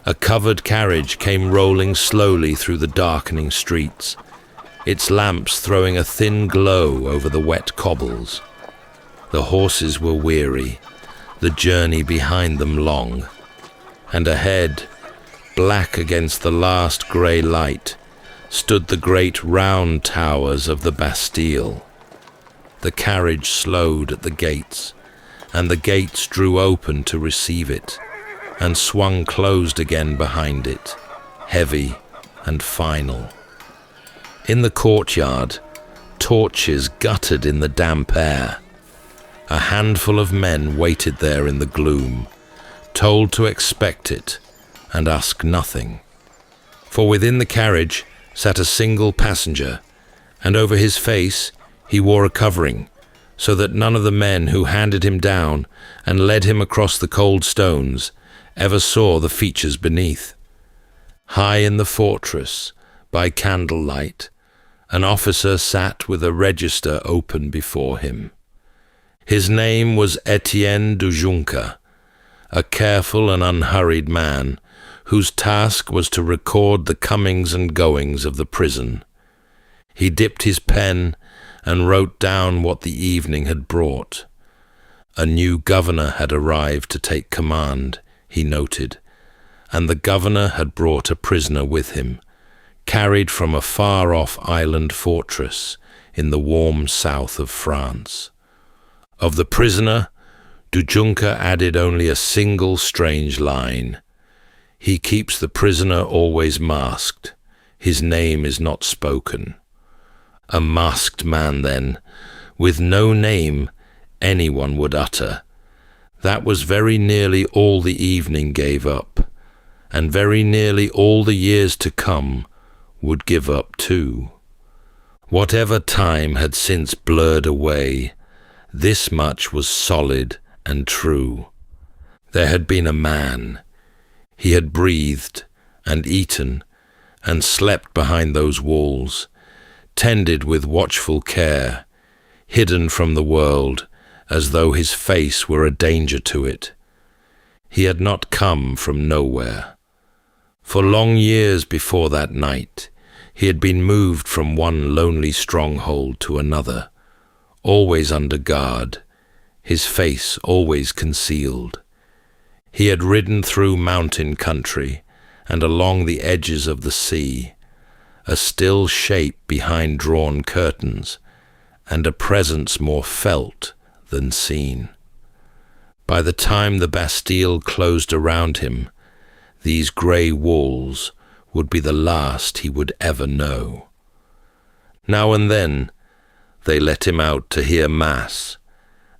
a covered carriage came rolling slowly through the darkening streets, its lamps throwing a thin glow over the wet cobbles. The horses were weary, the journey behind them long, and ahead, black against the last grey light, stood the great round towers of the Bastille. The carriage slowed at the gates, and the gates drew open to receive it, and swung closed again behind it, heavy and final. In the courtyard, torches guttered in the damp air. A handful of men waited there in the gloom, told to expect it and ask nothing. For within the carriage sat a single passenger, and over his face he wore a covering, so that none of the men who handed him down and led him across the cold stones ever saw the features beneath. High in the fortress, by candlelight, an officer sat with a register open before him. His name was Etienne du Junca, a careful and unhurried man whose task was to record the comings and goings of the prison. He dipped his pen and wrote down what the evening had brought. A new governor had arrived to take command, he noted, and the governor had brought a prisoner with him, carried from a far-off island fortress in the warm south of France. Of the prisoner, Du Junca added only a single strange line. He keeps the prisoner always masked. His name is not spoken. A masked man, then, with no name anyone would utter. That was very nearly all the evening gave up, and very nearly all the years to come would give up too. Whatever time had since blurred away, this much was solid and true. There had been a man. He had breathed and eaten and slept behind those walls, tended with watchful care, hidden from the world as though his face were a danger to it. He had not come from nowhere. For long years before that night, he had been moved from one lonely stronghold to another, always under guard, his face always concealed. He had ridden through mountain country and along the edges of the sea, a still shape behind drawn curtains, and a presence more felt than seen. By the time the Bastille closed around him, these grey walls would be the last he would ever know. Now and then they let him out to hear Mass,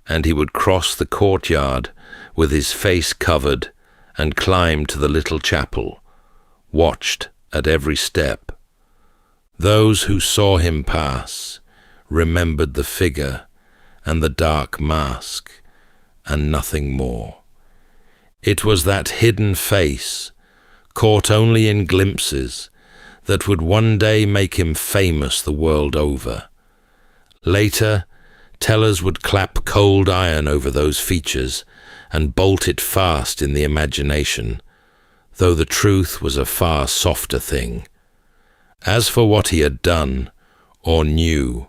and he would cross the courtyard with his face covered and climb to the little chapel, watched at every step. Those who saw him pass remembered the figure and the dark mask, and nothing more. It was that hidden face, caught only in glimpses, that would one day make him famous the world over. Later, tellers would clap cold iron over those features and bolt it fast in the imagination, though the truth was a far softer thing. As for what he had done, or knew,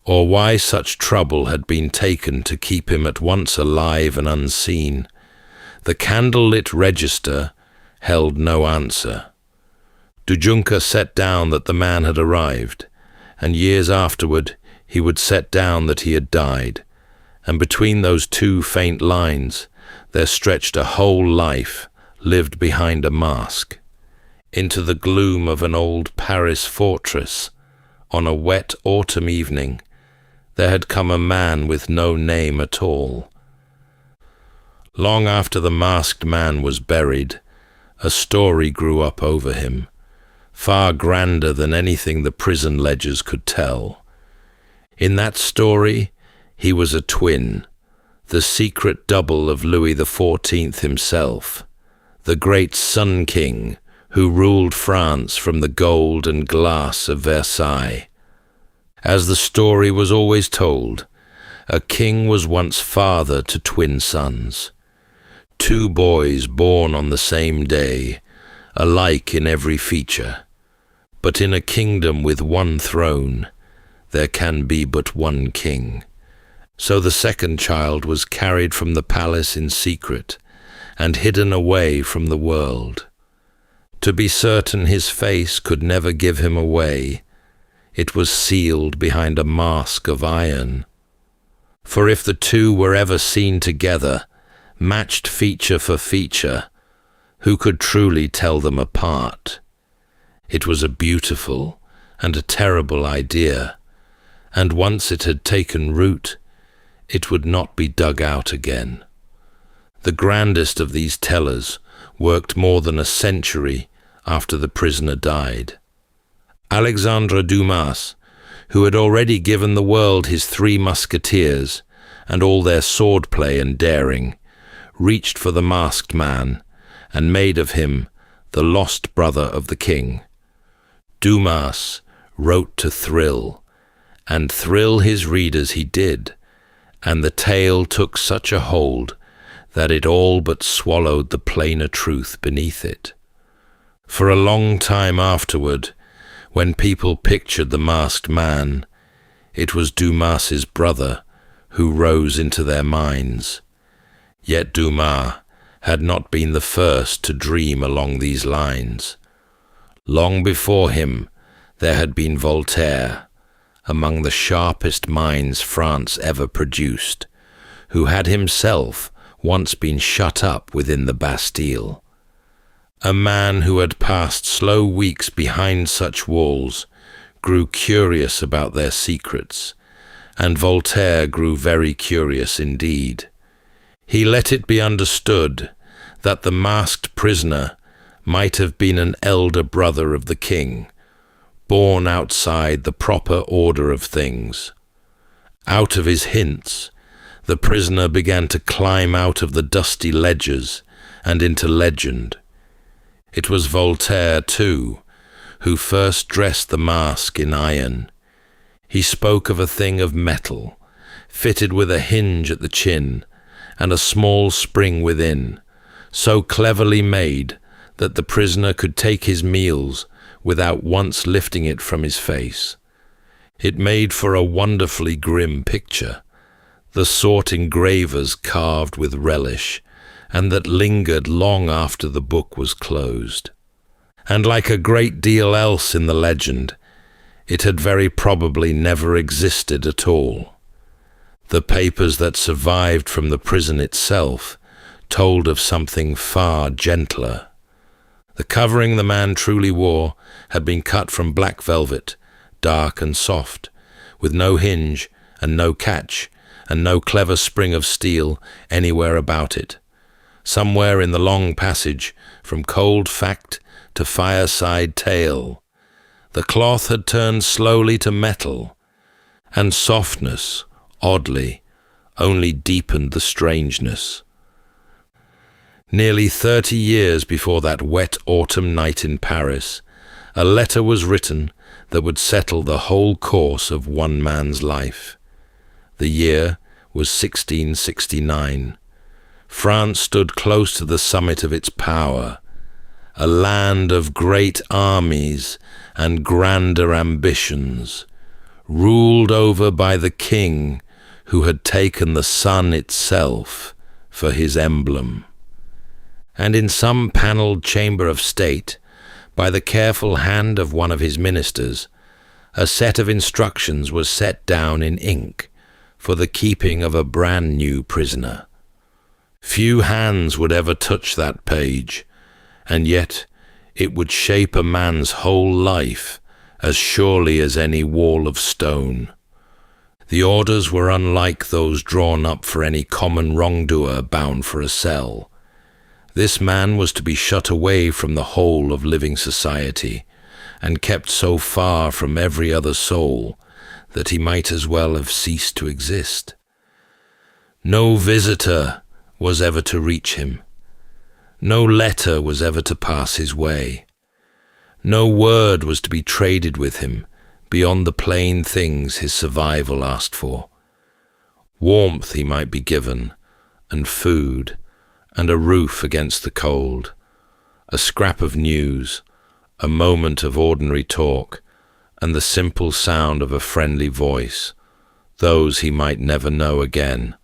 or why such trouble had been taken to keep him at once alive and unseen. The candle-lit register held no answer. Dujunka set down that the man had arrived, and years afterward he would set down that he had died, and between those two faint lines there stretched a whole life lived behind a mask. Into the gloom of an old Paris fortress, on a wet autumn evening, there had come a man with no name at all. Long after the masked man was buried, a story grew up over him, far grander than anything the prison ledgers could tell. In that story, he was a twin, the secret double of Louis XIV himself, the great Sun King who ruled France from the gold and glass of Versailles. As the story was always told, a king was once father to twin sons, two boys born on the same day, alike in every feature. But in a kingdom with one throne, there can be but one king. So the second child was carried from the palace in secret and hidden away from the world. To be certain his face could never give him away, it was sealed behind a mask of iron. For if the two were ever seen together, matched feature for feature, who could truly tell them apart? It was a beautiful and a terrible idea, and once it had taken root, it would not be dug out again. The grandest of these tellers worked more than a century after the prisoner died. Alexandre Dumas, who had already given the world his Three Musketeers and all their swordplay and daring, reached for the masked man and made of him the lost brother of the king. Dumas wrote to thrill, and thrill his readers he did, and the tale took such a hold that it all but swallowed the plainer truth beneath it. For a long time afterward, when people pictured the masked man, it was Dumas's brother who rose into their minds. Yet Dumas had not been the first to dream along these lines. Long before him, there had been Voltaire, among the sharpest minds France ever produced, who had himself once been shut up within the Bastille. A man who had passed slow weeks behind such walls grew curious about their secrets, and Voltaire grew very curious indeed. He let it be understood that the masked prisoner might have been an elder brother of the king, born outside the proper order of things. Out of his hints, the prisoner began to climb out of the dusty ledgers and into legend. It was Voltaire, too, who first dressed the mask in iron. He spoke of a thing of metal, fitted with a hinge at the chin and a small spring within, so cleverly made that the prisoner could take his meals without once lifting it from his face. It made for a wonderfully grim picture, the sort engravers carved with relish, and that lingered long after the book was closed. And like a great deal else in the legend, it had very probably never existed at all. The papers that survived from the prison itself told of something far gentler. The covering the man truly wore had been cut from black velvet, dark and soft, with no hinge and no catch, and no clever spring of steel anywhere about it. Somewhere in the long passage from cold fact to fireside tale, the cloth had turned slowly to metal, and softness, oddly, only deepened the strangeness. Nearly 30 years before that wet autumn night in Paris, a letter was written that would settle the whole course of one man's life. The year was 1669. France stood close to the summit of its power, a land of great armies and grander ambitions, ruled over by the king who had taken the sun itself for his emblem. And in some panelled chamber of state, by the careful hand of one of his ministers, a set of instructions was set down in ink for the keeping of a brand new prisoner. Few hands would ever touch that page, and yet it would shape a man's whole life as surely as any wall of stone. The orders were unlike those drawn up for any common wrongdoer bound for a cell. This man was to be shut away from the whole of living society, and kept so far from every other soul that he might as well have ceased to exist. No visitor was ever to reach him. No letter was ever to pass his way. No word was to be traded with him beyond the plain things his survival asked for. Warmth he might be given, and food, and a roof against the cold, a scrap of news, a moment of ordinary talk, and the simple sound of a friendly voice. Those he might never know again.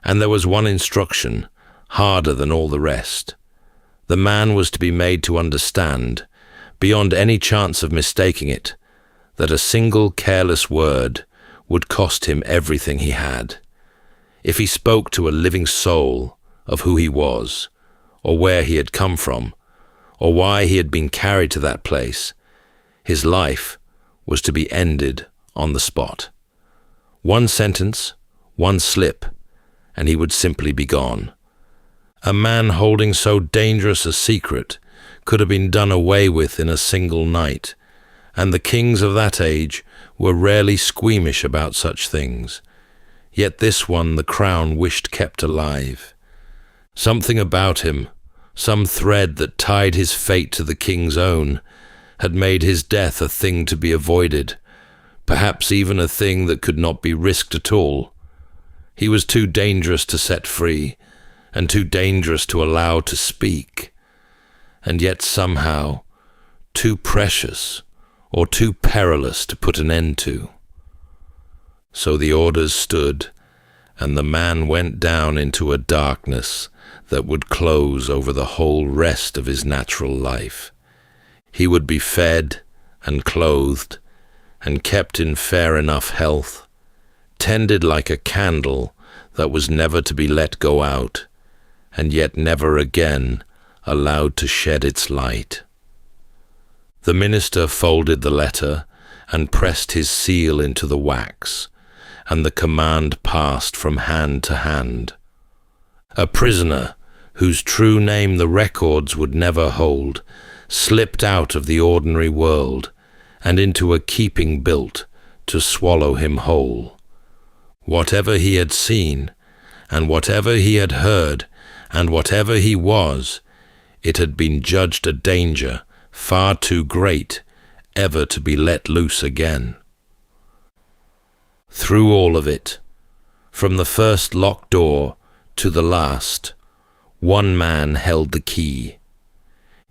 And there was one instruction, harder than all the rest. The man was to be made to understand, beyond any chance of mistaking it, that a single careless word would cost him everything he had. If he spoke to a living soul of who he was, or where he had come from, or why he had been carried to that place, his life was to be ended on the spot. One sentence, one slip, and he would simply be gone. A man holding so dangerous a secret could have been done away with in a single night, and the kings of that age were rarely squeamish about such things. Yet this one the crown wished kept alive. Something about him, some thread that tied his fate to the king's own, had made his death a thing to be avoided, perhaps even a thing that could not be risked at all. He was too dangerous to set free, and too dangerous to allow to speak, and yet somehow too precious or too perilous to put an end to. So the orders stood, and the man went down into a darkness that would close over the whole rest of his natural life. He would be fed and clothed and kept in fair enough health, tended like a candle that was never to be let go out, and yet never again allowed to shed its light. The minister folded the letter and pressed his seal into the wax, and the command passed from hand to hand. A prisoner, whose true name the records would never hold, slipped out of the ordinary world and into a keeping built to swallow him whole. Whatever he had seen, and whatever he had heard, and whatever he was, it had been judged a danger far too great ever to be let loose again. Through all of it, from the first locked door to the last, one man held the key.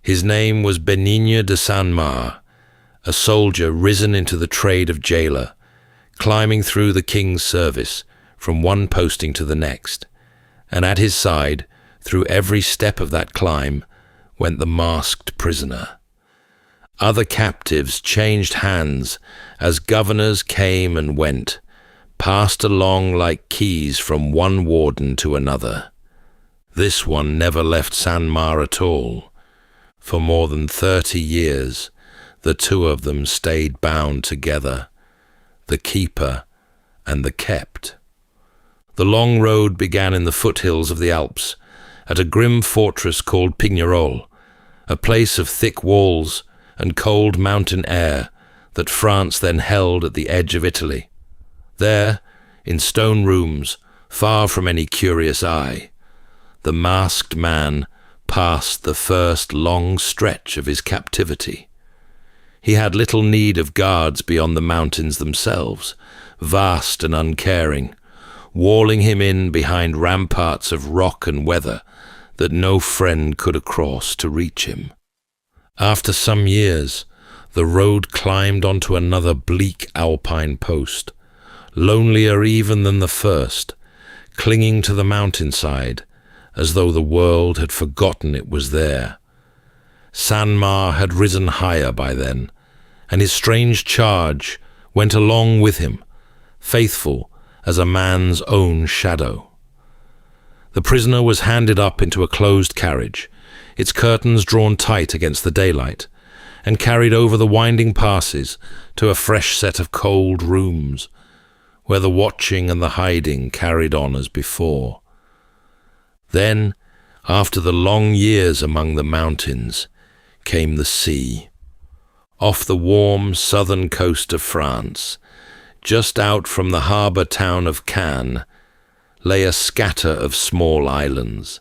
His name was Benigno de San Mar, a soldier risen into the trade of jailer, climbing through the king's service from one posting to the next, and at his side, through every step of that climb, went the masked prisoner. Other captives changed hands as governors came and went, passed along like keys from one warden to another. This one never left San Mar at all. For more than 30 years, the two of them stayed bound together, the keeper and the kept. The long road began in the foothills of the Alps, at a grim fortress called Pignerol, a place of thick walls and cold mountain air that France then held at the edge of Italy. There, in stone rooms, far from any curious eye, the masked man passed the first long stretch of his captivity. He had little need of guards beyond the mountains themselves, vast and uncaring, walling him in behind ramparts of rock and weather that no friend could cross to reach him. After some years, the road climbed onto another bleak alpine post, lonelier even than the first, clinging to the mountainside as though the world had forgotten it was there. Sanmar had risen higher by then, and his strange charge went along with him, faithful as a man's own shadow. The prisoner was handed up into a closed carriage, its curtains drawn tight against the daylight, and carried over the winding passes to a fresh set of cold rooms, where the watching and the hiding carried on as before. Then, after the long years among the mountains, came the sea. Off the warm southern coast of France, just out from the harbour town of Cannes, lay a scatter of small islands.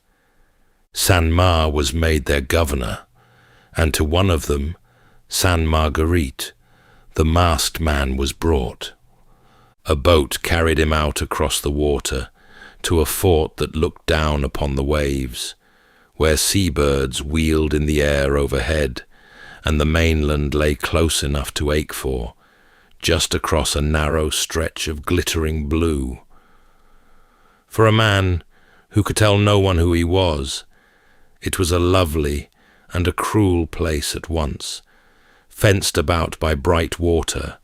Sanmar was made their governor, and to one of them, Sainte Marguerite, the masked man was brought. A boat carried him out across the water to a fort that looked down upon the waves, where seabirds wheeled in the air overhead, and the mainland lay close enough to ache for, just across a narrow stretch of glittering blue. For a man who could tell no one who he was, it was a lovely and a cruel place at once, fenced about by bright water,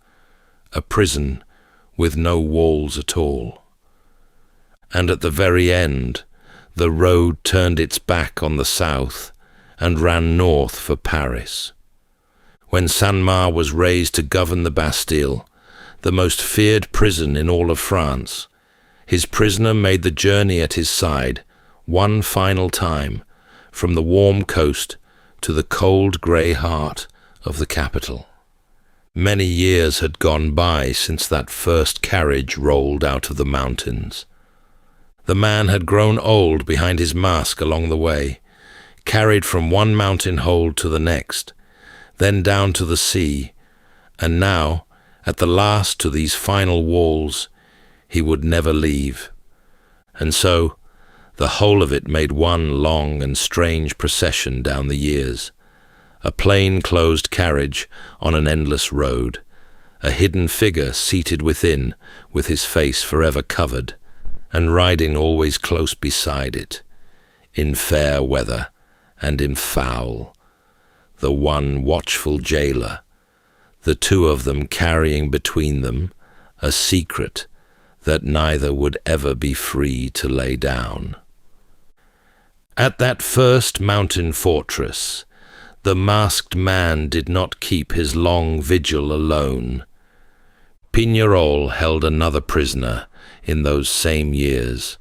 a prison with no walls at all. And at the very end, the road turned its back on the south and ran north for Paris. When Sanmar was raised to govern the Bastille, the most feared prison in all of France, his prisoner made the journey at his side one final time from the warm coast to the cold grey heart of the capital. Many years had gone by since that first carriage rolled out of the mountains. The man had grown old behind his mask along the way, carried from one mountain hold to the next, then down to the sea, and now, at the last to these final walls, he would never leave. And so, the whole of it made one long and strange procession down the years, a plain-closed carriage on an endless road, a hidden figure seated within with his face forever covered, and riding always close beside it, in fair weather and in foul, the one watchful jailer, the two of them carrying between them a secret that neither would ever be free to lay down. At that first mountain fortress, the masked man did not keep his long vigil alone. Pignerol held another prisoner in those same years,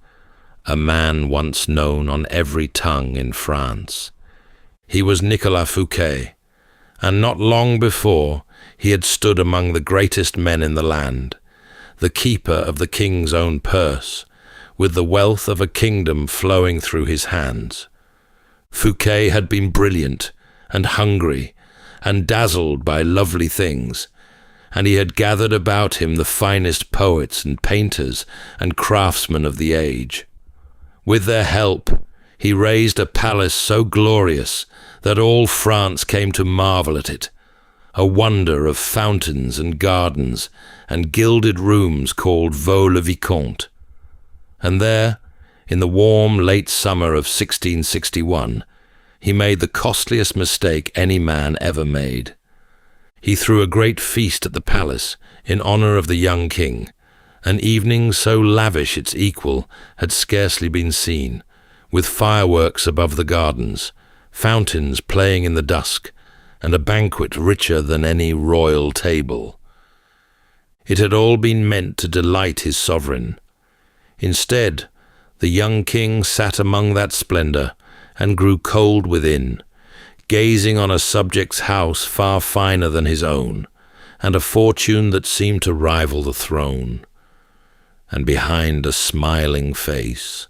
a man once known on every tongue in France. He was Nicolas Fouquet, and not long before he had stood among the greatest men in the land, the keeper of the king's own purse, with the wealth of a kingdom flowing through his hands. Fouquet had been brilliant and hungry and dazzled by lovely things, and he had gathered about him the finest poets and painters and craftsmen of the age. With their help, he raised a palace so glorious that all France came to marvel at it, a wonder of fountains and gardens and gilded rooms called Vaux-le-Vicomte. And there, in the warm late summer of 1661, he made the costliest mistake any man ever made. He threw a great feast at the palace in honor of the young king, an evening so lavish its equal had scarcely been seen, with fireworks above the gardens, fountains playing in the dusk, and a banquet richer than any royal table. It had all been meant to delight his sovereign. Instead, the young king sat among that splendor and grew cold within, gazing on a subject's house far finer than his own, and a fortune that seemed to rival the throne. And behind a smiling face,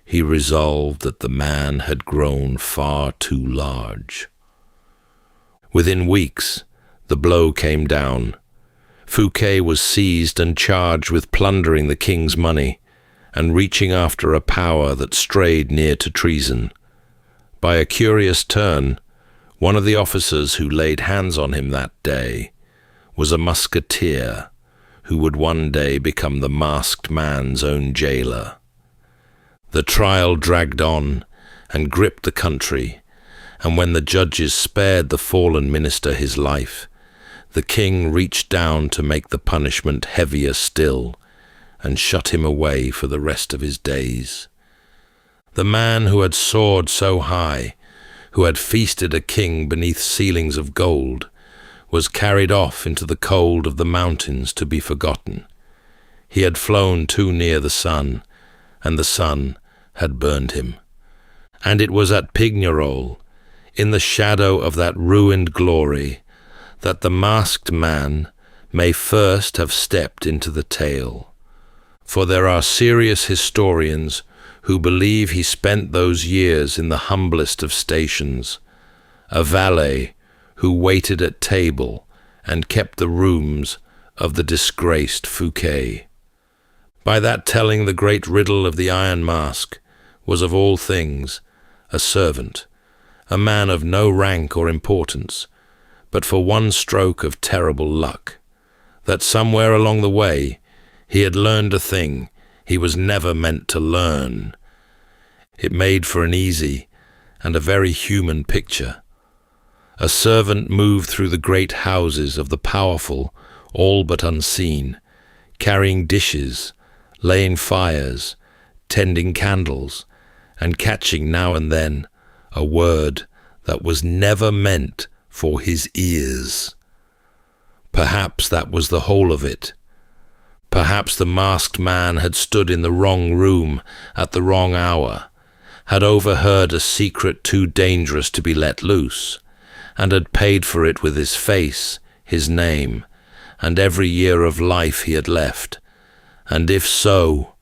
he resolved that the man had grown far too large. Within weeks, the blow came down. Fouquet was seized and charged with plundering the king's money and reaching after a power that strayed near to treason. By a curious turn, One of the officers who laid hands on him that day was a musketeer who would one day become the masked man's own jailer. The trial dragged on and gripped the country, and when the judges spared the fallen minister his life, the king reached down to make the punishment heavier still and shut him away for the rest of his days. The man who had soared so high, who had feasted a king beneath ceilings of gold, was carried off into the cold of the mountains to be forgotten. He had flown too near the sun, and the sun had burned him. And it was at Pignerol, in the shadow of that ruined glory, that the masked man may first have stepped into the tale. For there are serious historians who believe he spent those years in the humblest of stations, a valet who waited at table and kept the rooms of the disgraced Fouquet. By that telling, the great riddle of the Iron Mask was of all things a servant, a man of no rank or importance, but for one stroke of terrible luck, that somewhere along the way he had learned a thing he was never meant to learn. It made for an easy and a very human picture. A servant moved through the great houses of the powerful, all but unseen, carrying dishes, laying fires, tending candles, and catching now and then a word that was never meant for his ears. Perhaps that was the whole of it. Perhaps the masked man had stood in the wrong room at the wrong hour, had overheard a secret too dangerous to be let loose, and had paid for it with his face, his name, and every year of life he had left. And if so,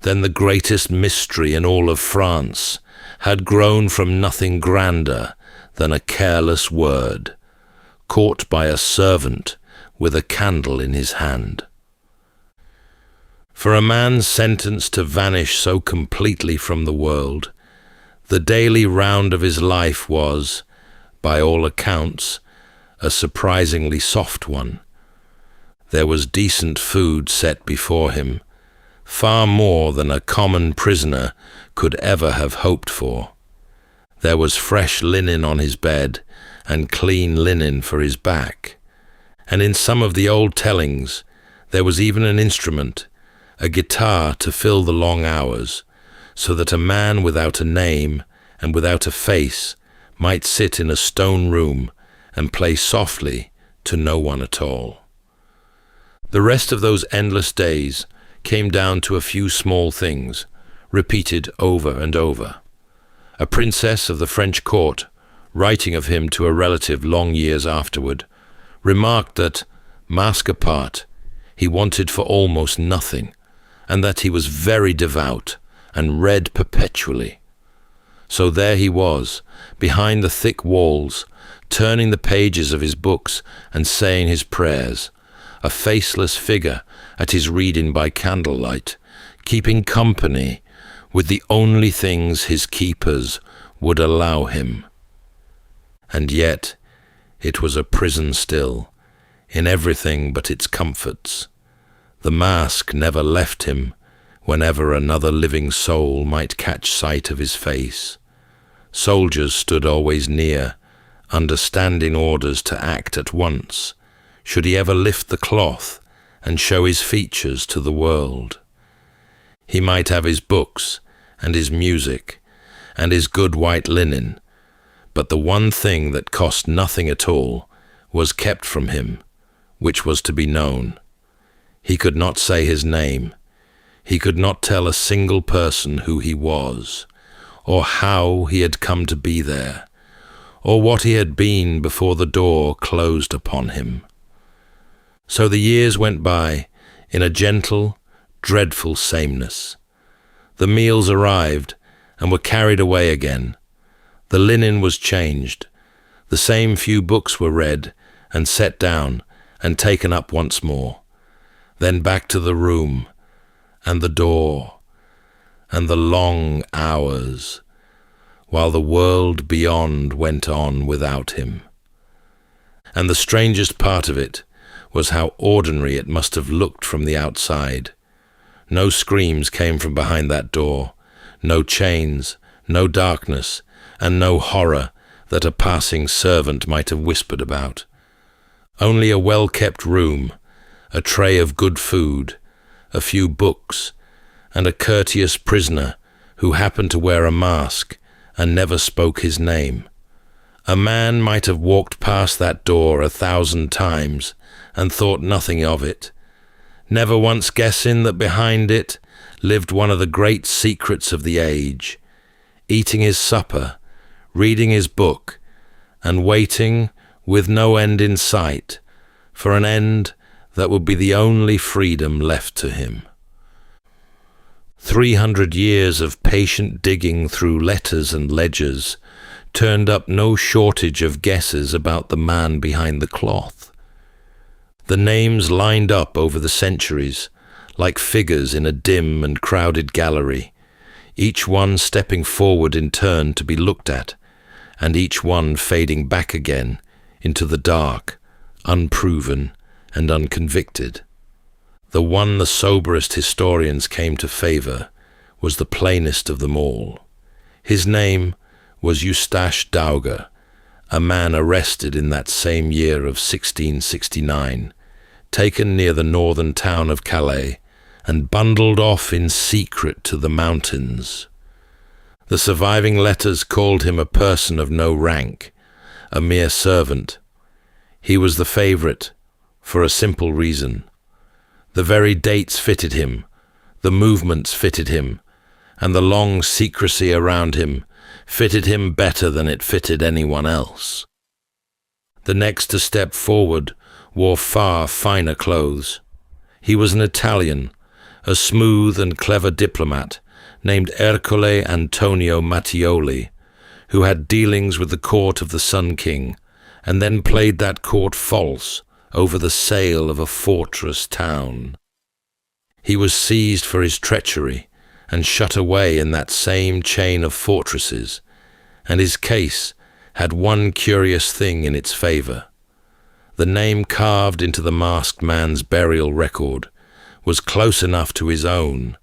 then the greatest mystery in all of France had grown from nothing grander than a careless word, caught by a servant with a candle in his hand. For a man sentenced to vanish so completely from the world, the daily round of his life was, by all accounts, a surprisingly soft one. There was decent food set before him, far more than a common prisoner could ever have hoped for. There was fresh linen on his bed and clean linen for his back, and in some of the old tellings there was even an instrument, a guitar to fill the long hours, so that a man without a name and without a face might sit in a stone room and play softly to no one at all. The rest of those endless days came down to a few small things, repeated over and over. A princess of the French court, writing of him to a relative long years afterward, remarked that, mask apart, he wanted for almost nothing, and that he was very devout and read perpetually. So there he was, behind the thick walls, turning the pages of his books and saying his prayers, a faceless figure at his reading by candlelight, keeping company with the only things his keepers would allow him. And yet it was a prison still, in everything but its comforts. The mask never left him whenever another living soul might catch sight of his face. Soldiers stood always near, understanding orders to act at once, should he ever lift the cloth and show his features to the world. He might have his books and his music and his good white linen, but the one thing that cost nothing at all was kept from him, which was to be known. He could not say his name. He could not tell a single person who he was, or how he had come to be there, or what he had been before the door closed upon him. So the years went by in a gentle, dreadful sameness. The meals arrived and were carried away again. The linen was changed. The same few books were read and set down and taken up once more. Then back to the room and the door and the long hours, while the world beyond went on without him. And the strangest part of it was how ordinary it must have looked from the outside. No screams came from behind that door, no chains, no darkness, and no horror that a passing servant might have whispered about. Only a well-kept room, a tray of good food, a few books, and a courteous prisoner who happened to wear a mask and never spoke his name. A man might have walked past that door 1,000 times and thought nothing of it, never once guessing that behind it lived one of the great secrets of the age, eating his supper, reading his book, and waiting, with no end in sight, for an end that would be the only freedom left to him. 300 years of patient digging through letters and ledgers turned up no shortage of guesses about the man behind the cloth. The names lined up over the centuries, like figures in a dim and crowded gallery, each one stepping forward in turn to be looked at, and each one fading back again into the dark, unproven and unconvicted. The one the soberest historians came to favour was the plainest of them all. His name was Eustache Dauger, a man arrested in that same year of 1669, taken near the northern town of Calais, and bundled off in secret to the mountains. The surviving letters called him a person of no rank, a mere servant. He was the favourite, for a simple reason. The very dates fitted him, the movements fitted him, and the long secrecy around him fitted him better than it fitted anyone else. The next to step forward wore far finer clothes. He was an Italian, a smooth and clever diplomat named Ercole Antonio Mattioli, who had dealings with the court of the Sun King, and then played that court false over the sale of a fortress town. He was seized for his treachery and shut away in that same chain of fortresses, and his case had one curious thing in its favour. The name carved into the masked man's burial record was close enough to his own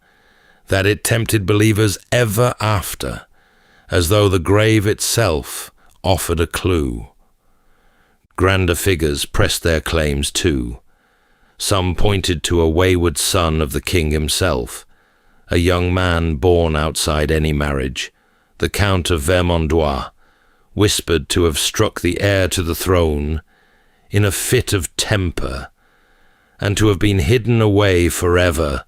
that it tempted believers ever after, as though the grave itself offered a clue. Grander figures pressed their claims too. Some pointed to a wayward son of the king himself, a young man born outside any marriage, the Count of Vermandois, whispered to have struck the heir to the throne in a fit of temper, and to have been hidden away forever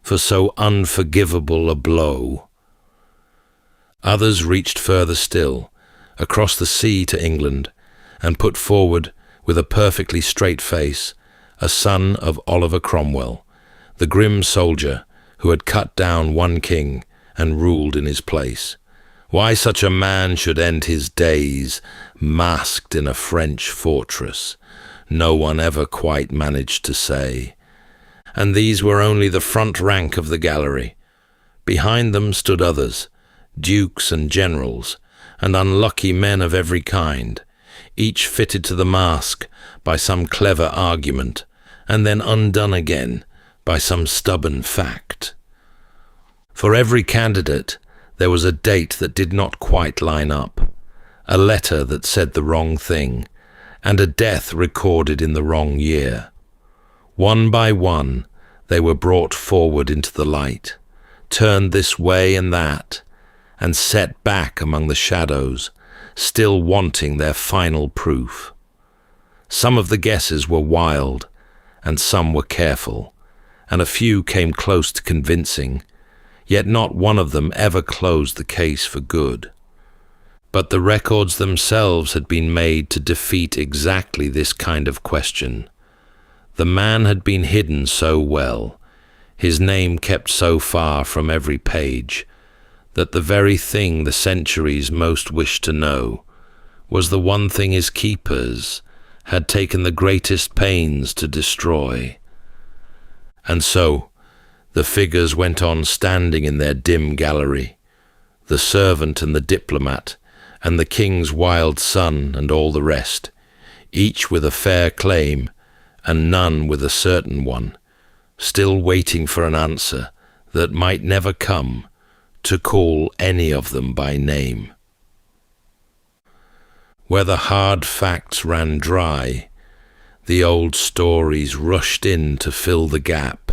for so unforgivable a blow. Others reached further still, across the sea to England, and put forward, with a perfectly straight face, a son of Oliver Cromwell, the grim soldier who had cut down one king and ruled in his place. Why such a man should end his days masked in a French fortress, no one ever quite managed to say. And these were only the front rank of the gallery. Behind them stood others, dukes and generals, and unlucky men of every kind, each fitted to the mask by some clever argument, and then undone again by some stubborn fact. For every candidate there was a date that did not quite line up, a letter that said the wrong thing, and a death recorded in the wrong year. One by one they were brought forward into the light, turned this way and that, and set back among the shadows, still wanting their final proof. Some of the guesses were wild, and some were careful, and a few came close to convincing, yet not one of them ever closed the case for good. But the records themselves had been made to defeat exactly this kind of question. The man had been hidden so well, his name kept so far from every page, that the very thing the centuries most wished to know was the one thing his keepers had taken the greatest pains to destroy. And so the figures went on standing in their dim gallery, the servant and the diplomat, and the king's wild son and all the rest, each with a fair claim, and none with a certain one, still waiting for an answer that might never come, to call any of them by name. Where the hard facts ran dry, the old stories rushed in to fill the gap,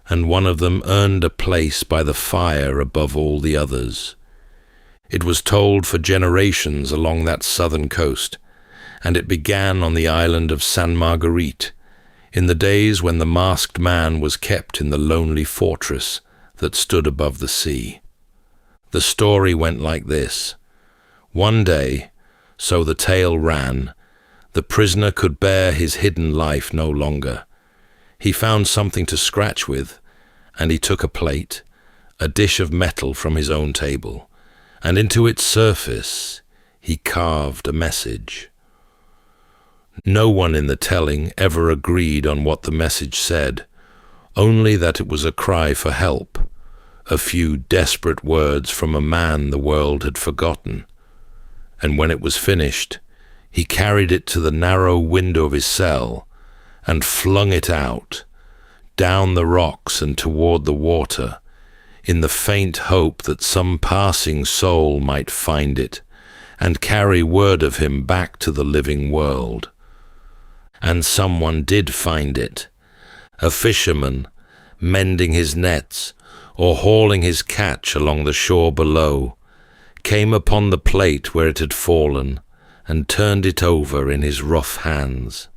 and one of them earned a place by the fire above all the others. It was told for generations along that southern coast, and it began on the island of San Marguerite, in the days when the masked man was kept in the lonely fortress that stood above the sea. The story went like this. One day, so the tale ran, the prisoner could bear his hidden life no longer. He found something to scratch with, and he took a plate, a dish of metal from his own table, and into its surface he carved a message. No one in the telling ever agreed on what the message said, only that it was a cry for help, a few desperate words from a man the world had forgotten. And when it was finished, he carried it to the narrow window of his cell and flung it out, down the rocks and toward the water, in the faint hope that some passing soul might find it and carry word of him back to the living world. And someone did find it, a fisherman mending his nets or hauling his catch along the shore below, came upon the plate where it had fallen and turned it over in his rough hands.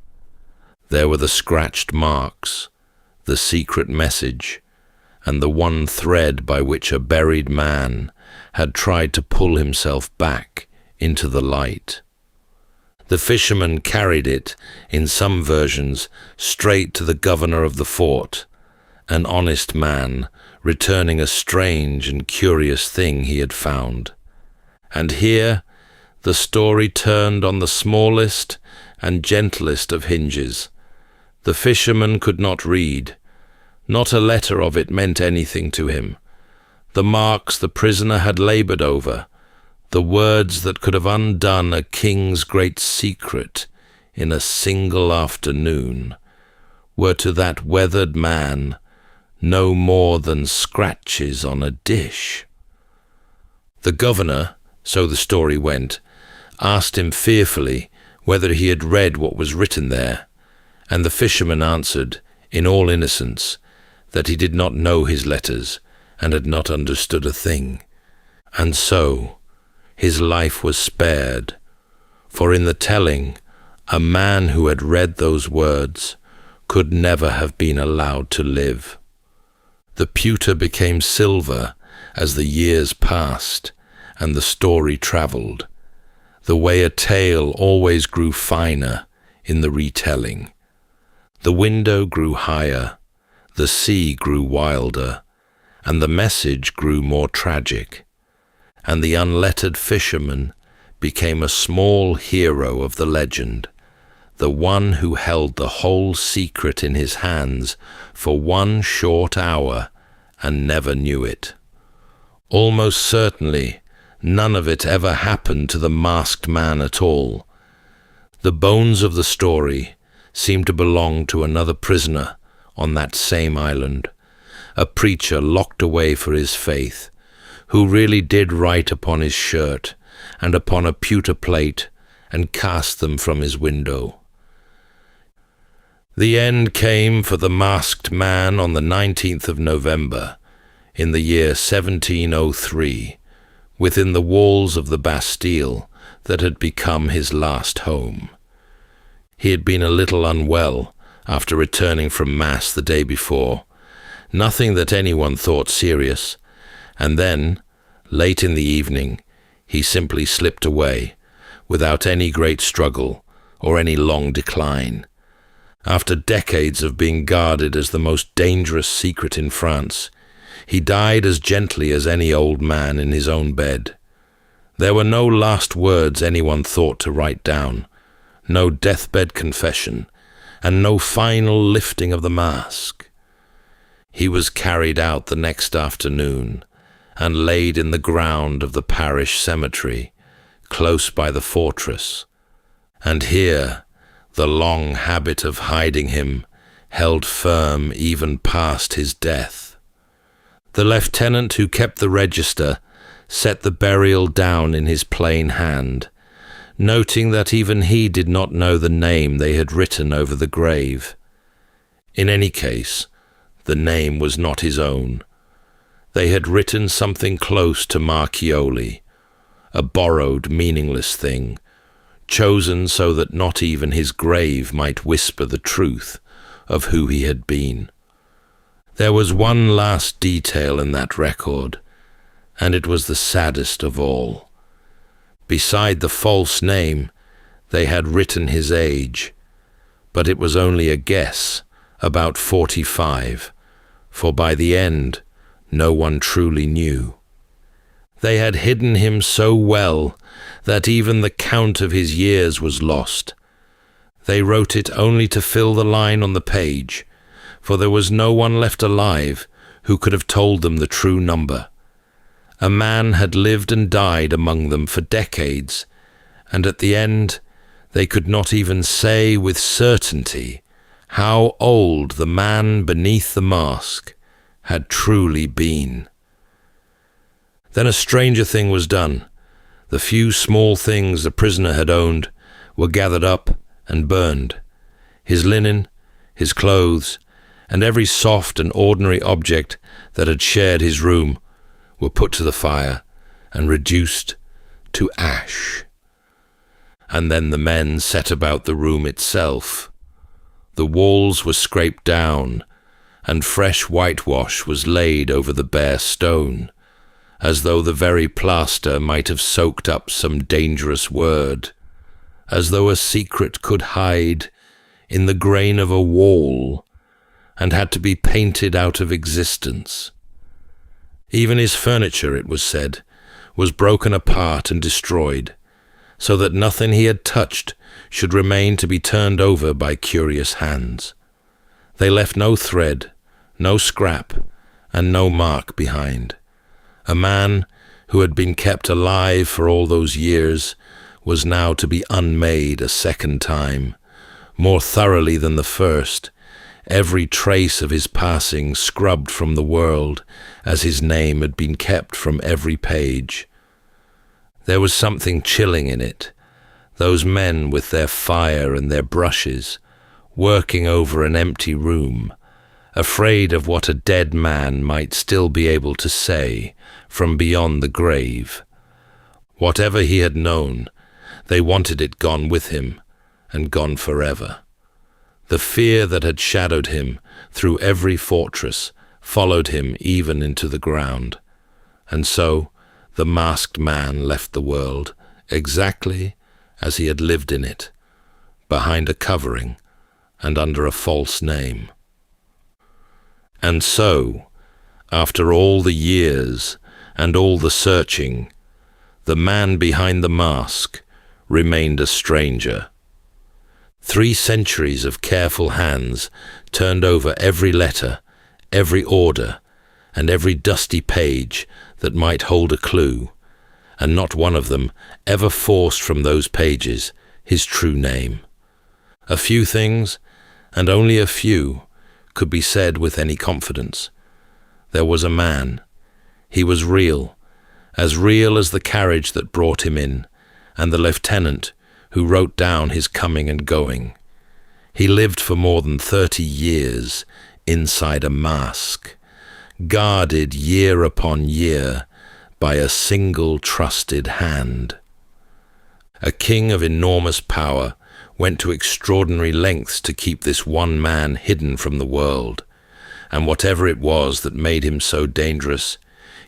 There were the scratched marks, the secret message, and the one thread by which a buried man had tried to pull himself back into the light. The fisherman carried it, in some versions, straight to the governor of the fort, an honest man returning a strange and curious thing he had found. And here the story turned on the smallest and gentlest of hinges. The fisherman could not read. Not a letter of it meant anything to him. The marks the prisoner had labored over, the words that could have undone a king's great secret in a single afternoon, were to that weathered man no more than scratches on a dish. The governor, so the story went, asked him fearfully whether he had read what was written there, and the fisherman answered, in all innocence, that he did not know his letters and had not understood a thing. And so his life was spared, for in the telling, a man who had read those words could never have been allowed to live. The pewter became silver as the years passed and the story travelled, the way a tale always grew finer in the retelling. The window grew higher, the sea grew wilder, and the message grew more tragic, and the unlettered fisherman became a small hero of the legend, the one who held the whole secret in his hands for one short hour and never knew it. Almost certainly, none of it ever happened to the masked man at all. The bones of the story seemed to belong to another prisoner on that same island, a preacher locked away for his faith, who really did write upon his shirt and upon a pewter plate and cast them from his window. The end came for the masked man on the 19th of November, in the year 1703, within the walls of the Bastille that had become his last home. He had been a little unwell after returning from Mass the day before, nothing that anyone thought serious, and then, late in the evening, he simply slipped away, without any great struggle or any long decline. After decades of being guarded as the most dangerous secret in France, he died as gently as any old man in his own bed. There were no last words anyone thought to write down, no deathbed confession, and no final lifting of the mask. He was carried out the next afternoon, and laid in the ground of the parish cemetery, close by the fortress. And here the long habit of hiding him held firm even past his death. The lieutenant who kept the register set the burial down in his plain hand, noting that even he did not know the name they had written over the grave. In any case, the name was not his own. They had written something close to Marchioli, a borrowed, meaningless thing, chosen so that not even his grave might whisper the truth of who he had been. There was one last detail in that record, and it was the saddest of all. Beside the false name, they had written his age, but it was only a guess, about 45, for by the end, no one truly knew. They had hidden him so well that even the count of his years was lost. They wrote it only to fill the line on the page, for there was no one left alive who could have told them the true number. A man had lived and died among them for decades, and at the end they could not even say with certainty how old the man beneath the mask had truly been. Then a stranger thing was done. The few small things the prisoner had owned were gathered up and burned. His linen, his clothes, and every soft and ordinary object that had shared his room were put to the fire and reduced to ash. And then the men set about the room itself. The walls were scraped down, and fresh whitewash was laid over the bare stone, as though the very plaster might have soaked up some dangerous word, as though a secret could hide in the grain of a wall and had to be painted out of existence. Even his furniture, it was said, was broken apart and destroyed, so that nothing he had touched should remain to be turned over by curious hands. They left no thread, no scrap, and no mark behind. A man who had been kept alive for all those years was now to be unmade a second time, more thoroughly than the first, every trace of his passing scrubbed from the world, as his name had been kept from every page. There was something chilling in it, those men with their fire and their brushes, working over an empty room, afraid of what a dead man might still be able to say from beyond the grave. Whatever he had known, they wanted it gone with him, and gone forever. The fear that had shadowed him through every fortress followed him even into the ground. And so the masked man left the world exactly as he had lived in it, behind a covering and under a false name. And so, after all the years and all the searching, the man behind the mask remained a stranger. 3 centuries of careful hands turned over every letter, every order, and every dusty page that might hold a clue, and not one of them ever forced from those pages his true name. A few things, and only a few, could be said with any confidence. There was a man. He was real as the carriage that brought him in, and the lieutenant who wrote down his coming and going. He lived for more than 30 years inside a mask, guarded year upon year by a single trusted hand. A king of enormous power went to extraordinary lengths to keep this one man hidden from the world, and whatever it was that made him so dangerous,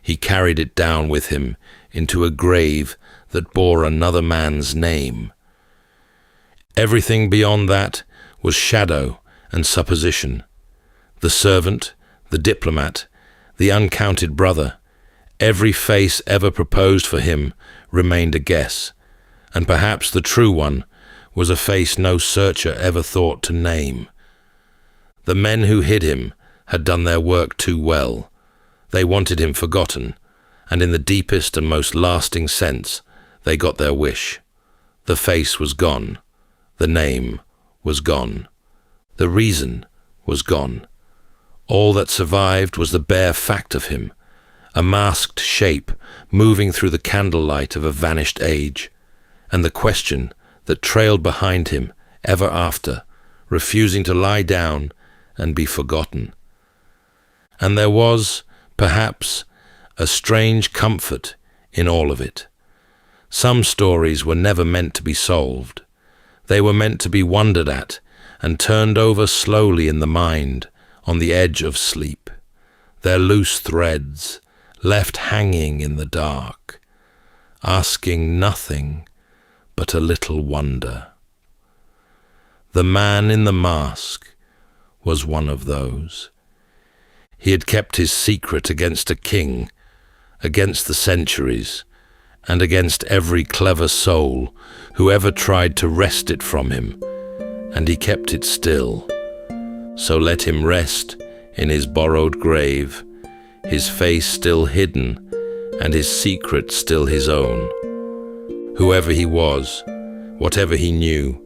he carried it down with him into a grave that bore another man's name. Everything beyond that was shadow and supposition. The servant, the diplomat, the uncounted brother, every face ever proposed for him remained a guess, and perhaps the true one was a face no searcher ever thought to name. The men who hid him had done their work too well. They wanted him forgotten, and in the deepest and most lasting sense, they got their wish. The face was gone. The name was gone. The reason was gone. All that survived was the bare fact of him, a masked shape moving through the candlelight of a vanished age, and the question that trailed behind him ever after, refusing to lie down and be forgotten. And there was, perhaps, a strange comfort in all of it. Some stories were never meant to be solved. They were meant to be wondered at and turned over slowly in the mind on the edge of sleep, their loose threads left hanging in the dark, asking nothing but a little wonder. The man in the mask was one of those. He had kept his secret against a king, against the centuries, and against every clever soul who ever tried to wrest it from him, and he kept it still. So let him rest in his borrowed grave, his face still hidden, and his secret still his own. Whoever he was, whatever he knew,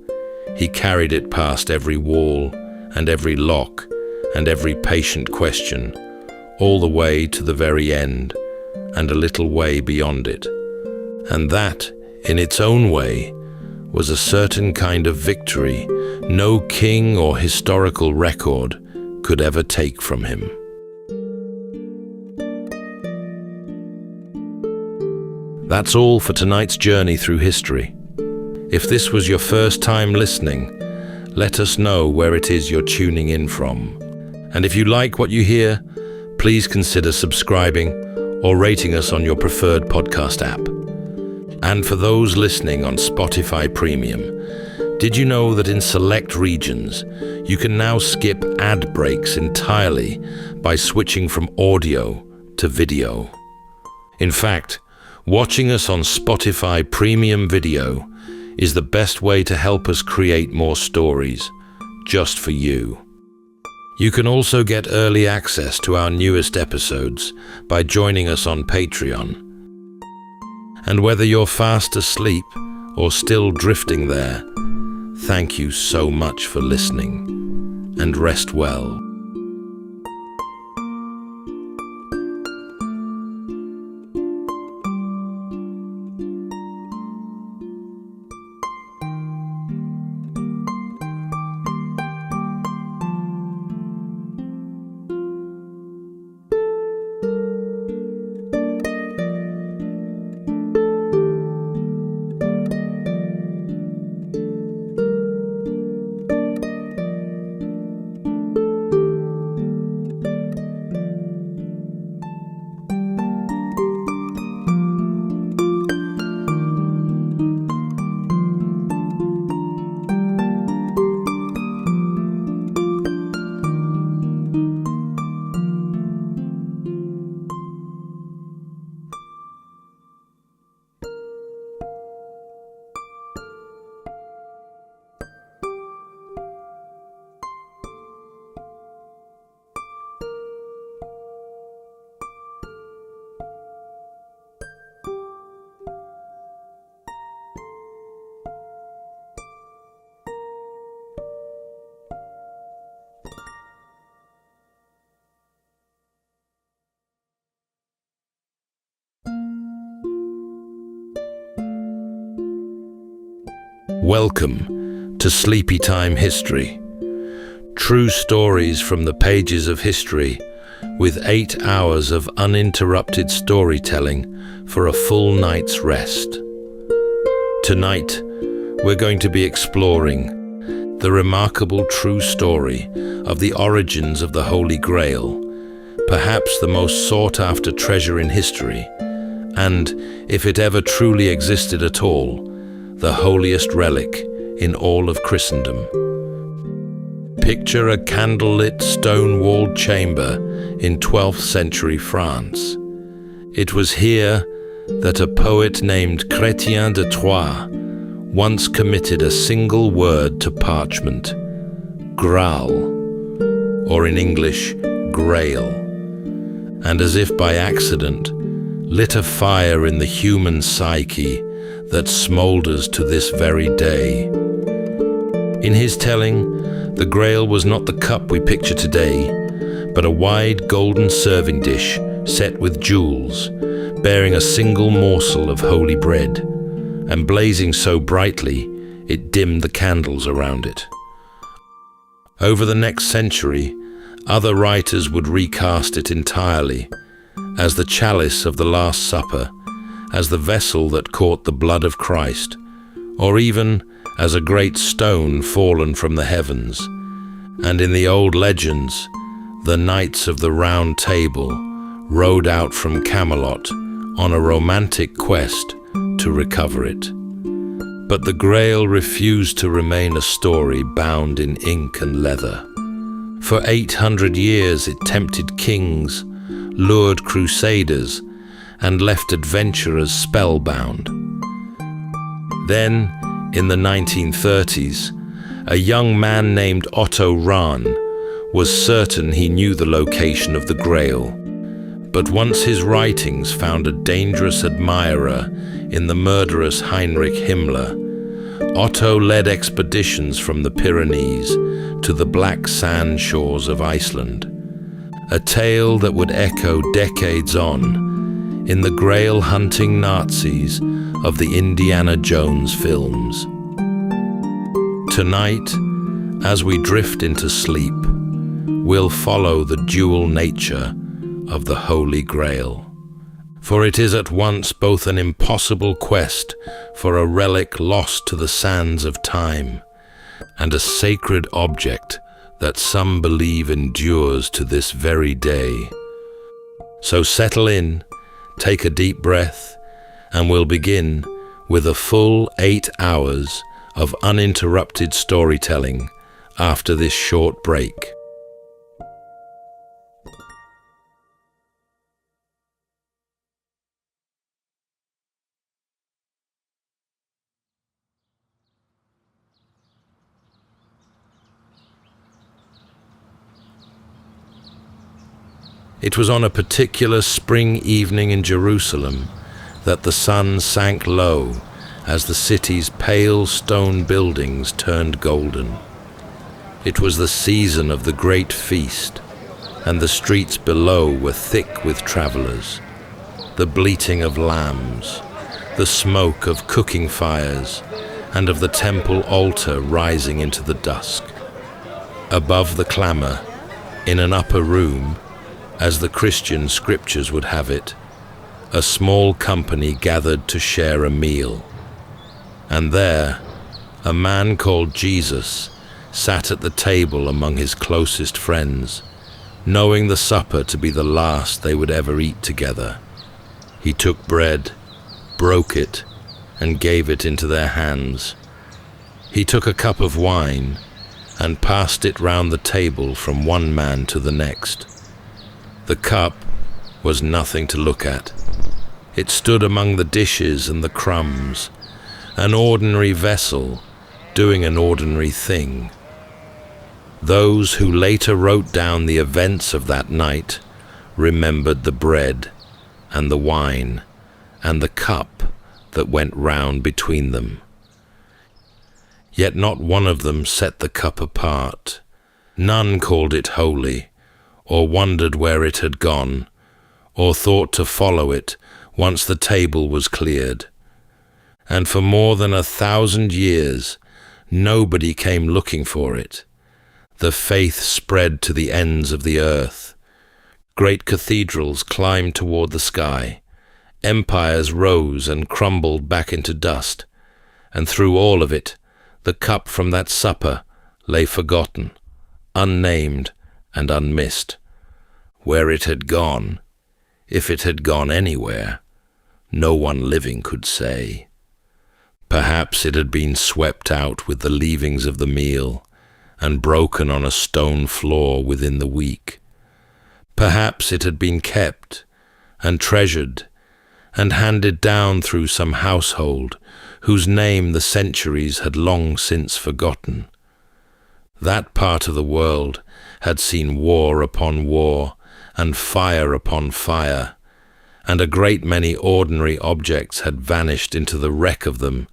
he carried it past every wall and every lock and every patient question, all the way to the very end, and a little way beyond it. And that, in its own way, was a certain kind of victory no king or historical record could ever take from him. That's all for tonight's journey through history. If this was your first time listening, let us know where it is you're tuning in from. And if you like what you hear, please consider subscribing or rating us on your preferred podcast app. And for those listening on Spotify Premium, did you know that in select regions, you can now skip ad breaks entirely by switching from audio to video? In fact, watching us on Spotify Premium Video is the best way to help us create more stories, just for you. You can also get early access to our newest episodes by joining us on Patreon. And whether you're fast asleep or still drifting there, thank you so much for listening, and rest well. Welcome to Sleepytime History. True stories from the pages of history, with 8 hours of uninterrupted storytelling for a full night's rest. Tonight, we're going to be exploring the remarkable true story of the origins of the Holy Grail, perhaps the most sought-after treasure in history, and, if it ever truly existed at all, the holiest relic in all of Christendom. Picture a candlelit stone-walled chamber in 12th century France. It was here that a poet named Chrétien de Troyes once committed a single word to parchment: Graal, or in English, Grail. And as if by accident, lit a fire in the human psyche that smoulders to this very day. In his telling, the Grail was not the cup we picture today, but a wide golden serving dish set with jewels, bearing a single morsel of holy bread, and blazing so brightly it dimmed the candles around it. Over the next century, other writers would recast it entirely, as the chalice of the Last Supper, as the vessel that caught the blood of Christ, or even as a great stone fallen from the heavens. And in the old legends, the Knights of the Round Table rode out from Camelot on a romantic quest to recover it. But the Grail refused to remain a story bound in ink and leather. For 800 years it tempted kings, lured crusaders, and left adventurers spellbound. Then, in the 1930s, a young man named Otto Rahn was certain he knew the location of the Grail. But once his writings found a dangerous admirer in the murderous Heinrich Himmler, Otto led expeditions from the Pyrenees to the black sand shores of Iceland, a tale that would echo decades on in the Grail hunting Nazis of the Indiana Jones films. Tonight, as we drift into sleep, we'll follow the dual nature of the Holy Grail. For it is at once both an impossible quest for a relic lost to the sands of time, and a sacred object that some believe endures to this very day. So settle in, take a deep breath, and we'll begin with a full 8 hours of uninterrupted storytelling after this short break. It was on a particular spring evening in Jerusalem that the sun sank low as the city's pale stone buildings turned golden. It was the season of the great feast, and the streets below were thick with travelers. The bleating of lambs, the smoke of cooking fires, and of the temple altar rising into the dusk. Above the clamor, in an upper room, as the Christian scriptures would have it, a small company gathered to share a meal. And there, a man called Jesus sat at the table among his closest friends, knowing the supper to be the last they would ever eat together. He took bread, broke it, and gave it into their hands. He took a cup of wine and passed it round the table from one man to the next. The cup was nothing to look at. It stood among the dishes and the crumbs, an ordinary vessel doing an ordinary thing. Those who later wrote down the events of that night remembered the bread and the wine and the cup that went round between them. Yet not one of them set the cup apart. None called it holy, or wondered where it had gone, or thought to follow it once the table was cleared. And for more than 1,000 years, nobody came looking for it. The faith spread to the ends of the earth. Great cathedrals climbed toward the sky. Empires rose and crumbled back into dust. And through all of it, the cup from that supper lay forgotten, unnamed, and unmissed. Where it had gone, if it had gone anywhere, no one living could say. Perhaps it had been swept out with the leavings of the meal and broken on a stone floor within the week. Perhaps it had been kept and treasured and handed down through some household whose name the centuries had long since forgotten. That part of the world had seen war upon war and fire upon fire, and a great many ordinary objects had vanished into the wreck of them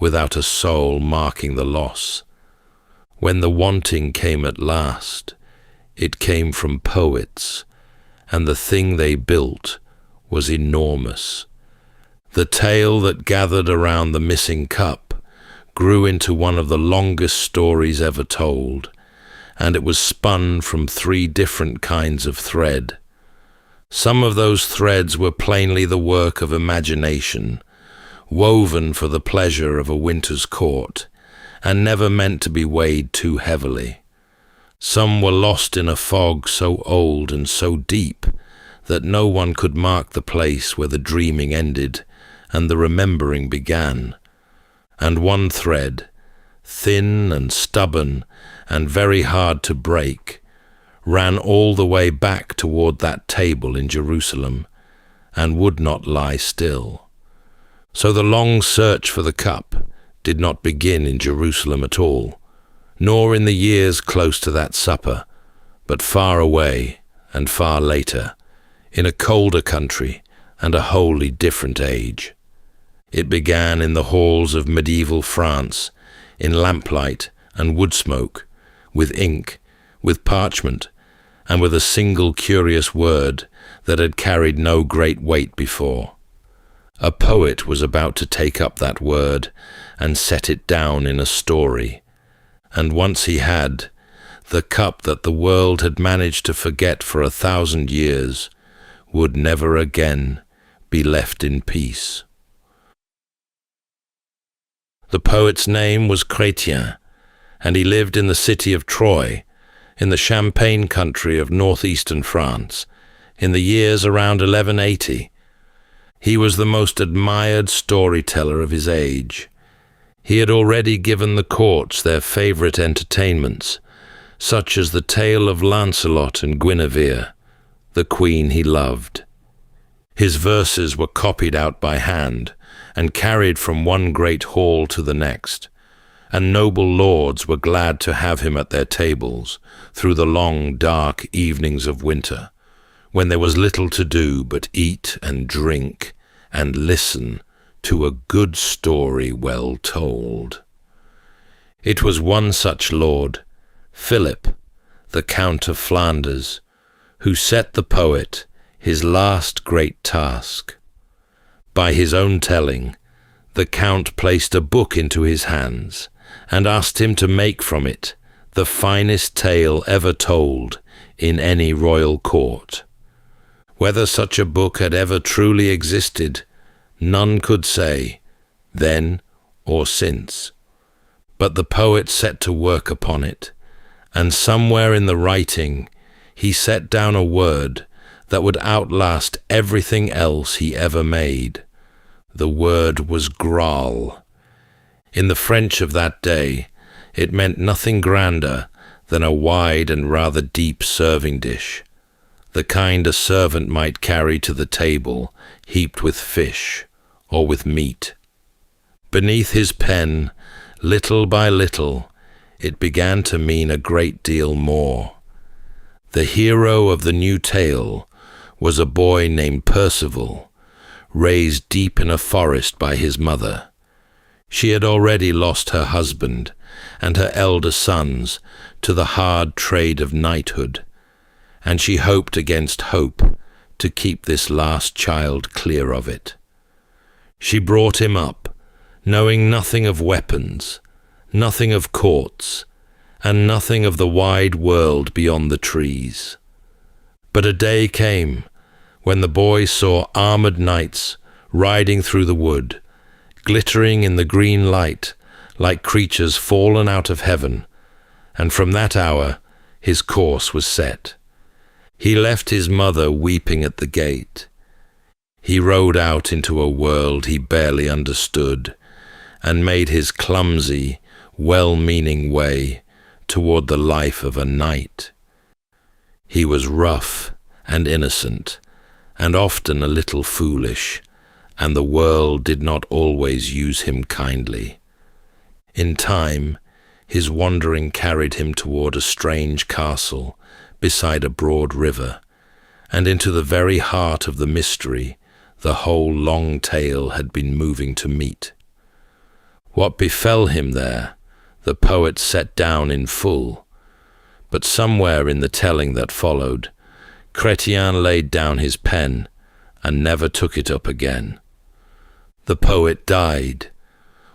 without a soul marking the loss. When the wanting came at last, it came from poets, and the thing they built was enormous. The tale that gathered around the missing cup grew into one of the longest stories ever told, and it was spun from 3 different kinds of thread. Some of those threads were plainly the work of imagination, woven for the pleasure of a winter's court, and never meant to be weighed too heavily. Some were lost in a fog so old and so deep that no one could mark the place where the dreaming ended and the remembering began. And one thread, thin and stubborn and very hard to break, ran all the way back toward that table in Jerusalem, and would not lie still. So the long search for the cup did not begin in Jerusalem at all, nor in the years close to that supper, but far away and far later, in a colder country and a wholly different age. It began in the halls of medieval France, in lamplight and wood smoke, with ink, with parchment, and with a single curious word that had carried no great weight before. A poet was about to take up that word and set it down in a story, and once he had, the cup that the world had managed to forget for 1,000 years would never again be left in peace. The poet's name was Chrétien, and he lived in the city of Troyes, in the Champagne country of northeastern France, in the years around 1180. He was the most admired storyteller of his age. He had already given the courts their favourite entertainments, such as the tale of Lancelot and Guinevere, the queen he loved. His verses were copied out by hand and carried from one great hall to the next, and noble lords were glad to have him at their tables through the long, dark evenings of winter, when there was little to do but eat and drink and listen to a good story well told. It was one such lord, Philip, the Count of Flanders, who set the poet his last great task. By his own telling, the Count placed a book into his hands and asked him to make from it the finest tale ever told in any royal court. Whether such a book had ever truly existed, none could say, then or since. But the poet set to work upon it, and somewhere in the writing he set down a word that would outlast everything else he ever made. The word was Graal. In the French of that day, it meant nothing grander than a wide and rather deep serving dish, the kind a servant might carry to the table, heaped with fish or with meat. Beneath his pen, little by little, it began to mean a great deal more. The hero of the new tale was a boy named Percival, raised deep in a forest by his mother. She had already lost her husband and her elder sons to the hard trade of knighthood, and she hoped against hope to keep this last child clear of it. She brought him up, knowing nothing of weapons, nothing of courts, and nothing of the wide world beyond the trees. But a day came when the boy saw armoured knights riding through the wood, glittering in the green light like creatures fallen out of heaven, and from that hour his course was set. He left his mother weeping at the gate. He rode out into a world he barely understood, and made his clumsy, well-meaning way toward the life of a knight. He was rough and innocent, and often a little foolish, and the world did not always use him kindly. In time, his wandering carried him toward a strange castle beside a broad river, and into the very heart of the mystery the whole long tale had been moving to meet. What befell him there, the poet set down in full, but somewhere in the telling that followed, Chrétien laid down his pen and never took it up again. The poet died,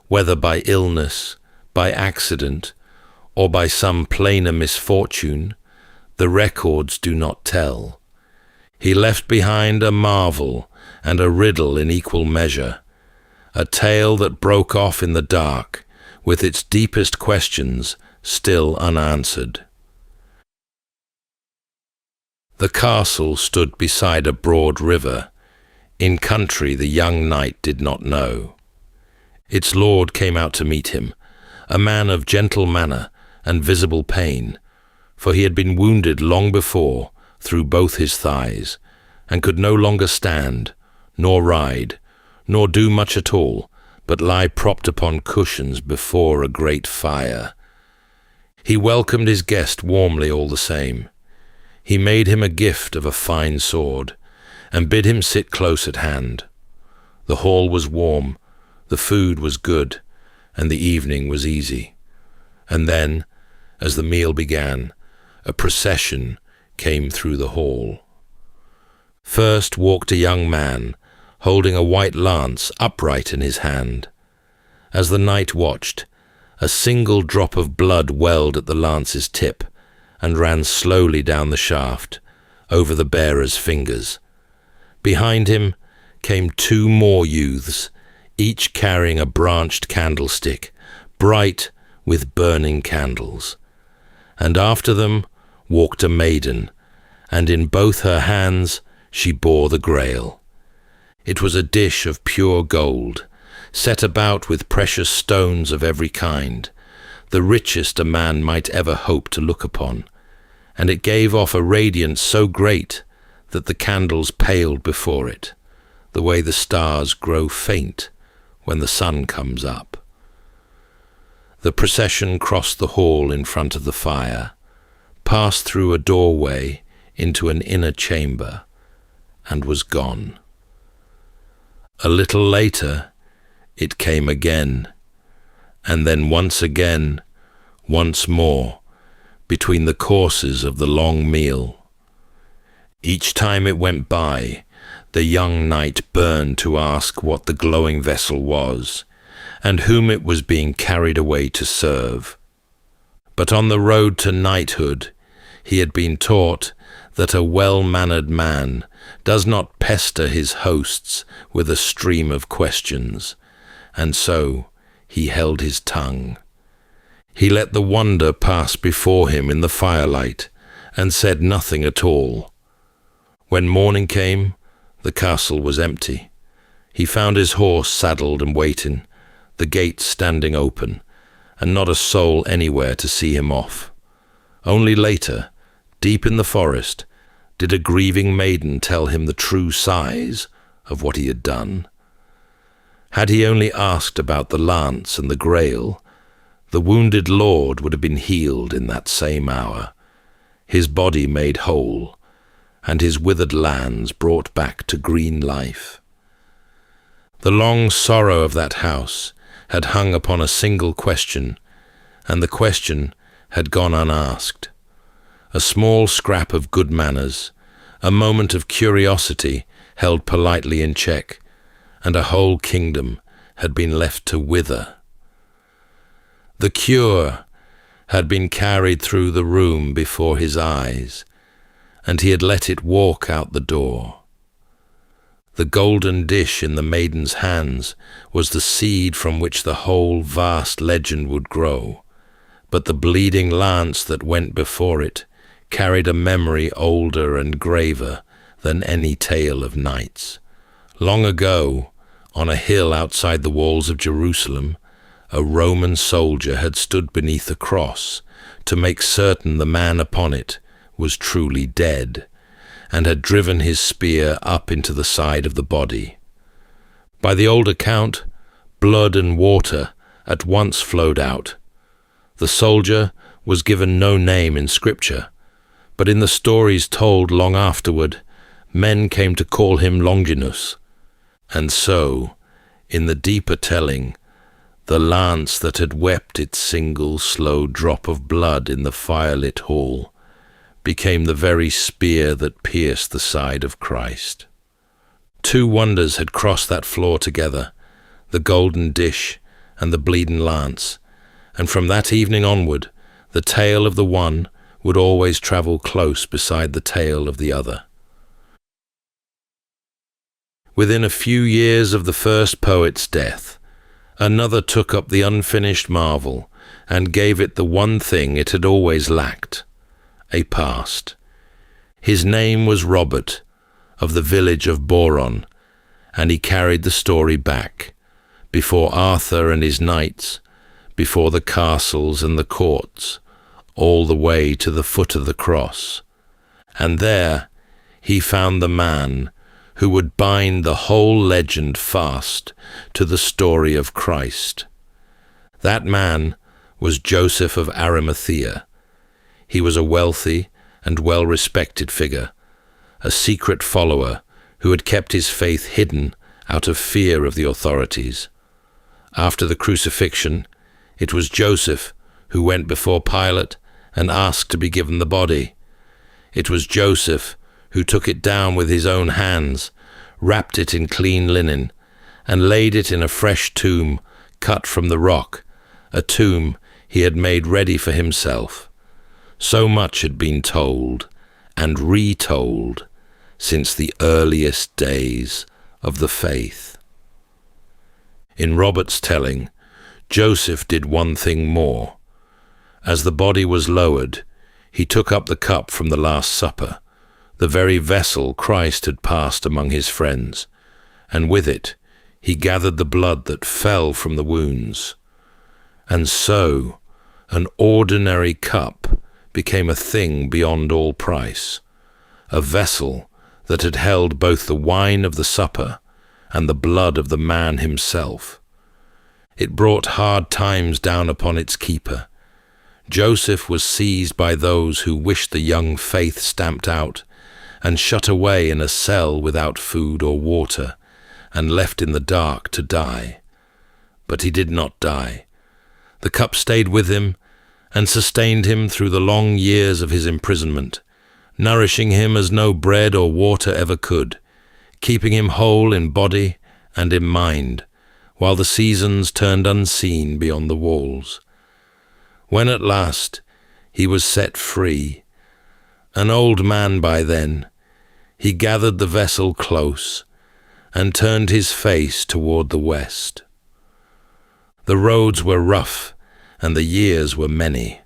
whether by illness, by accident, or by some plainer misfortune, the records do not tell. He left behind a marvel and a riddle in equal measure, a tale that broke off in the dark, with its deepest questions still unanswered. The castle stood beside a broad river, in country the young knight did not know. Its lord came out to meet him, a man of gentle manner and visible pain, for he had been wounded long before through both his thighs, and could no longer stand, nor ride, nor do much at all, but lie propped upon cushions before a great fire. He welcomed his guest warmly all the same. He made him a gift of a fine sword, and bid him sit close at hand. The hall was warm, the food was good, and the evening was easy. And then, as the meal began, a procession came through the hall. First walked a young man, holding a white lance upright in his hand. As the knight watched, a single drop of blood welled at the lance's tip and ran slowly down the shaft, over the bearer's fingers. Behind him came two more youths, each carrying a branched candlestick, bright with burning candles. And after them walked a maiden, and in both her hands she bore the grail. It was a dish of pure gold, set about with precious stones of every kind, the richest a man might ever hope to look upon, and it gave off a radiance so great that the candles paled before it, the way the stars grow faint when the sun comes up. The procession crossed the hall in front of the fire, passed through a doorway into an inner chamber, and was gone. A little later, it came again, and then once again, once more, between the courses of the long meal. Each time it went by, the young knight burned to ask what the glowing vessel was, and whom it was being carried away to serve. But on the road to knighthood, he had been taught that a well-mannered man does not pester his hosts with a stream of questions, and so he held his tongue. He let the wonder pass before him in the firelight, and said nothing at all. When morning came, the castle was empty. He found his horse saddled and waiting, the gates standing open, and not a soul anywhere to see him off. Only later, deep in the forest, did a grieving maiden tell him the true size of what he had done. Had he only asked about the lance and the grail, the wounded lord would have been healed in that same hour, his body made whole, and his withered lands brought back to green life. The long sorrow of that house had hung upon a single question, and the question had gone unasked. A small scrap of good manners, a moment of curiosity held politely in check, and a whole kingdom had been left to wither. The cure had been carried through the room before his eyes, and he had let it walk out the door. The golden dish in the maiden's hands was the seed from which the whole vast legend would grow, but the bleeding lance that went before it carried a memory older and graver than any tale of knights. Long ago, on a hill outside the walls of Jerusalem, a Roman soldier had stood beneath a cross to make certain the man upon it was truly dead, and had driven his spear up into the side of the body. By the old account, blood and water at once flowed out. The soldier was given no name in Scripture, but in the stories told long afterward, men came to call him Longinus. And so, in the deeper telling, the lance that had wept its single slow drop of blood in the firelit hall became the very spear that pierced the side of Christ. Two wonders had crossed that floor together, the golden dish and the bleeding lance, and from that evening onward, the tale of the one would always travel close beside the tale of the other. Within a few years of the first poet's death, another took up the unfinished marvel and gave it the one thing it had always lacked, a past. His name was Robert, of the village of Boron, and he carried the story back, before Arthur and his knights, before the castles and the courts, all the way to the foot of the cross. And there he found the man who would bind the whole legend fast to the story of Christ. That man was Joseph of Arimathea. He was a wealthy and well-respected figure, a secret follower who had kept his faith hidden out of fear of the authorities. After the crucifixion, it was Joseph who went before Pilate and asked to be given the body. It was Joseph who took it down with his own hands, wrapped it in clean linen, and laid it in a fresh tomb cut from the rock, a tomb he had made ready for himself. So much had been told and retold since the earliest days of the faith. In Robert's telling, Joseph did one thing more. As the body was lowered, he took up the cup from the Last Supper, the very vessel Christ had passed among his friends, and with it he gathered the blood that fell from the wounds. And so an ordinary cup became a thing beyond all price, a vessel that had held both the wine of the supper and the blood of the man himself. It brought hard times down upon its keeper. Joseph was seized by those who wished the young faith stamped out, and shut away in a cell without food or water, and left in the dark to die. But he did not die. The cup stayed with him and sustained him through the long years of his imprisonment, nourishing him as no bread or water ever could, keeping him whole in body and in mind, while the seasons turned unseen beyond the walls. When at last he was set free, an old man by then, he gathered the vessel close and turned his face toward the west. The roads were rough and the years were many.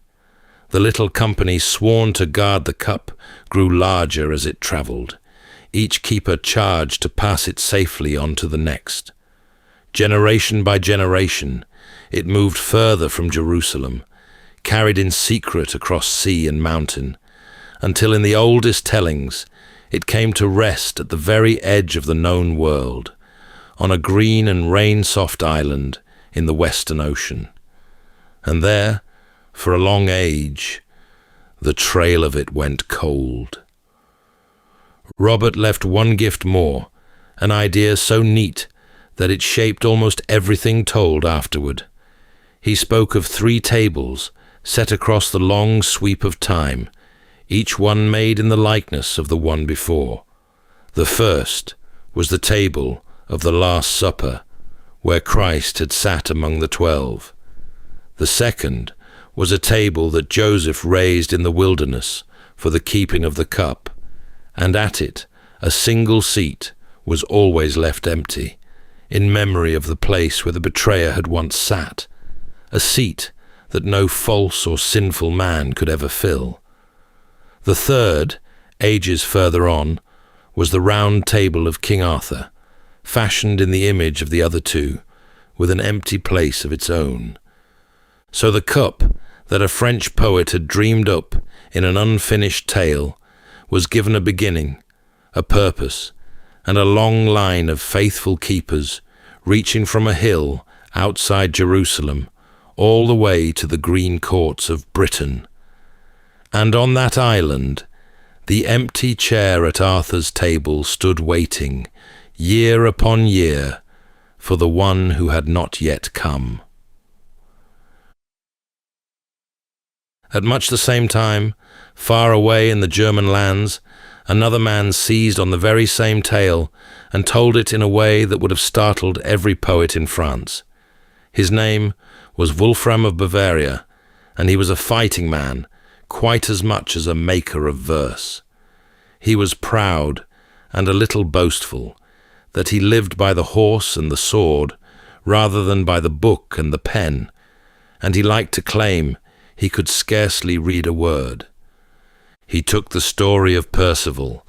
The little company sworn to guard the cup grew larger as it travelled, each keeper charged to pass it safely on to the next. Generation by generation, it moved further from Jerusalem, carried in secret across sea and mountain, until in the oldest tellings it came to rest at the very edge of the known world, on a green and rain-soft island in the Western Ocean. And there, for a long age, the trail of it went cold. Robert left one gift more, an idea so neat that it shaped almost everything told afterward. He spoke of 3 tables set across the long sweep of time, each one made in the likeness of the one before. The first was the table of the Last Supper, where Christ had sat among the 12. The second was a table that Joseph raised in the wilderness for the keeping of the cup, and at it a single seat was always left empty, in memory of the place where the betrayer had once sat, a seat that no false or sinful man could ever fill. The third, ages further on, was the round table of King Arthur, fashioned in the image of the other 2, with an empty place of its own. So the cup that a French poet had dreamed up in an unfinished tale was given a beginning, a purpose, and a long line of faithful keepers reaching from a hill outside Jerusalem all the way to the green courts of Britain. And on that island The empty chair at Arthur's table stood waiting, year upon year, for the one who had not yet come. At much the same time, far away in the German lands, another man seized on the very same tale and told it in a way that would have startled every poet in France. His name was Wolfram of Bavaria, and he was a fighting man, quite as much as a maker of verse. He was proud and a little boastful, that he lived by the horse and the sword rather than by the book and the pen, and he liked to claim he could scarcely read a word. He took the story of Percival,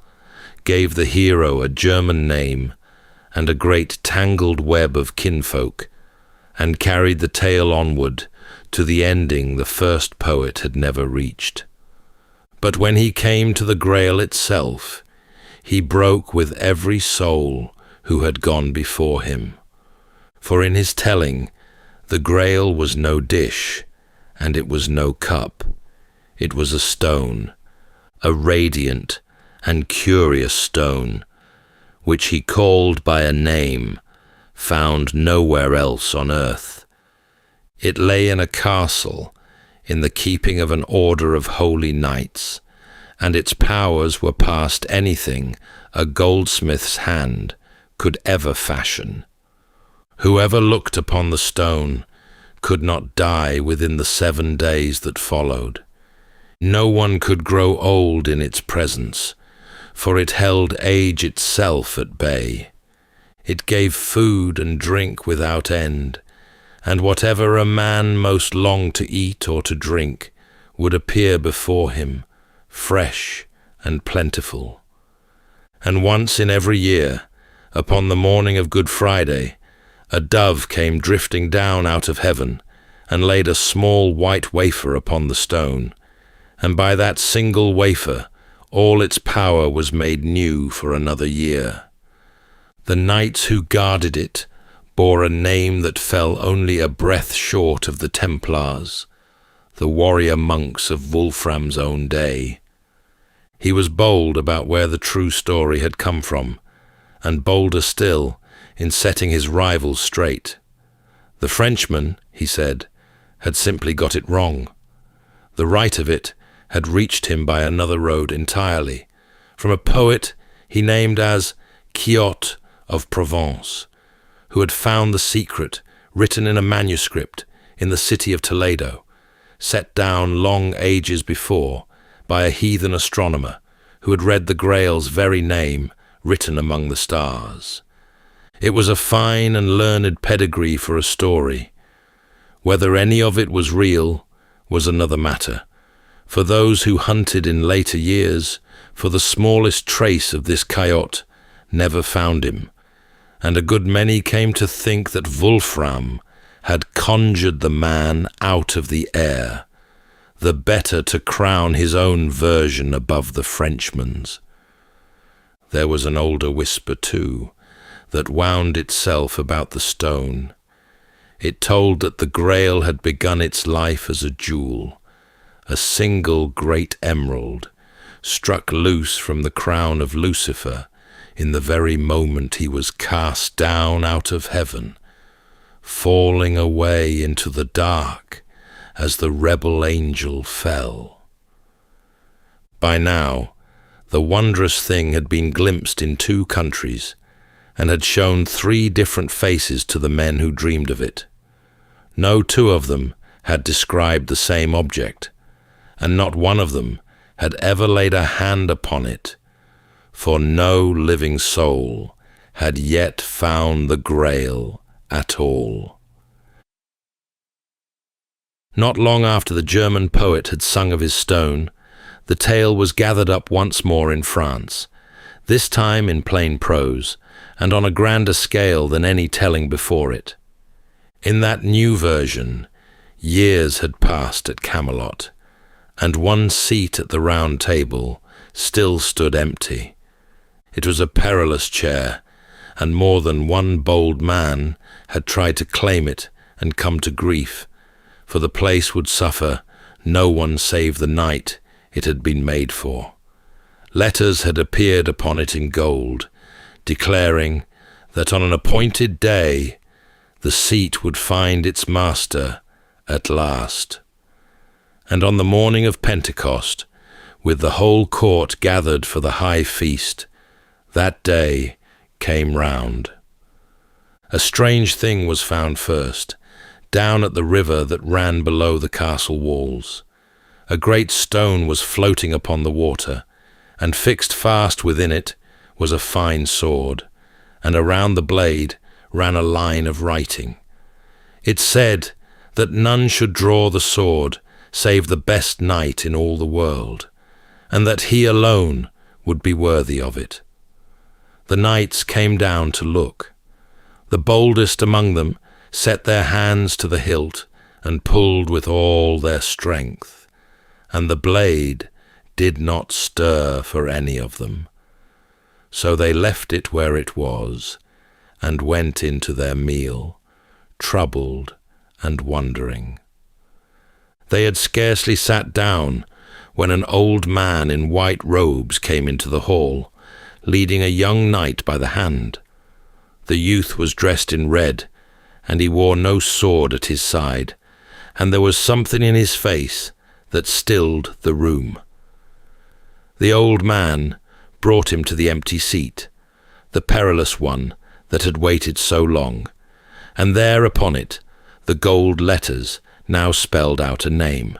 gave the hero a German name and a great tangled web of kinfolk, and carried the tale onward to the ending the first poet had never reached. But when he came to the Grail itself, he broke with every soul who had gone before him. For in his telling, the Grail was no dish, and it was no cup. It was a stone, a radiant and curious stone, which he called by a name found nowhere else on earth. It lay in a castle, in the keeping of an order of holy knights, and its powers were past anything a goldsmith's hand could ever fashion. Whoever looked upon the stone could not die within the 7 days that followed. No one could grow old in its presence, for it held age itself at bay. It gave food and drink without end, and whatever a man most longed to eat or to drink would appear before him, fresh and plentiful. And once in every year, upon the morning of Good Friday, a dove came drifting down out of heaven and laid a small white wafer upon the stone, and by that single wafer all its power was made new for another year. The knights who guarded it bore a name that fell only a breath short of the Templars, the warrior monks of Wolfram's own day. He was bold about where the true story had come from, and bolder still in setting his rivals straight. The Frenchman, he said, had simply got it wrong. The right of it had reached him by another road entirely, from a poet he named as Quixote of Provence, who had found the secret written in a manuscript in the city of Toledo, set down long ages before by a heathen astronomer who had read the Grail's very name written among the stars. It was a fine and learned pedigree for a story. Whether any of it was real was another matter, for those who hunted in later years for the smallest trace of this coyote never found him, and a good many came to think that Wolfram had conjured the man out of the air, the better to crown his own version above the Frenchman's. There was an older whisper, too, that wound itself about the stone. It told that the Grail had begun its life as a jewel, a single great emerald, struck loose from the crown of Lucifer in the very moment he was cast down out of heaven, falling away into the dark as the rebel angel fell. By now, the wondrous thing had been glimpsed in 2 countries, and had shown 3 different faces to the men who dreamed of it. No 2 of them had described the same object, and not one of them had ever laid a hand upon it, for no living soul had yet found the Grail at all. Not long after the German poet had sung of his stone, the tale was gathered up once more in France, this time in plain prose, and on a grander scale than any telling before it. In that new version, years had passed at Camelot, and one seat at the round table still stood empty. It was a perilous chair, and more than one bold man had tried to claim it and come to grief, for the place would suffer no one save the knight it had been made for. Letters had appeared upon it in gold, declaring that on an appointed day the seat would find its master at last. And on the morning of Pentecost, with the whole court gathered for the high feast, that day came round. A strange thing was found first, down at the river that ran below the castle walls. A great stone was floating upon the water, and fixed fast within it was a fine sword, and around the blade ran a line of writing. It said that none should draw the sword save the best knight in all the world, and that he alone would be worthy of it. The knights came down to look. The boldest among them set their hands to the hilt and pulled with all their strength, and the blade did not stir for any of them. So they left it where it was, and went into their meal, troubled and wondering. They had scarcely sat down when an old man in white robes came into the hall, leading a young knight by the hand. The youth was dressed in red, and he wore no sword at his side, and there was something in his face that stilled the room. The old man brought him to the empty seat, the perilous one that had waited so long, and there upon it the gold letters now spelled out a name.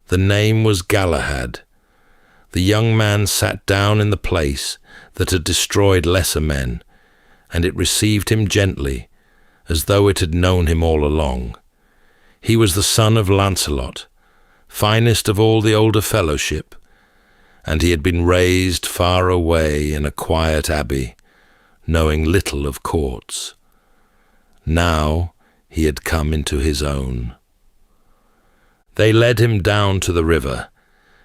The name was Galahad. The young man sat down in the place that had destroyed lesser men, and it received him gently, as though it had known him all along. He was the son of Lancelot, finest of all the older fellowship, and he had been raised far away in a quiet abbey, knowing little of courts. Now he had come into his own. They led him down to the river,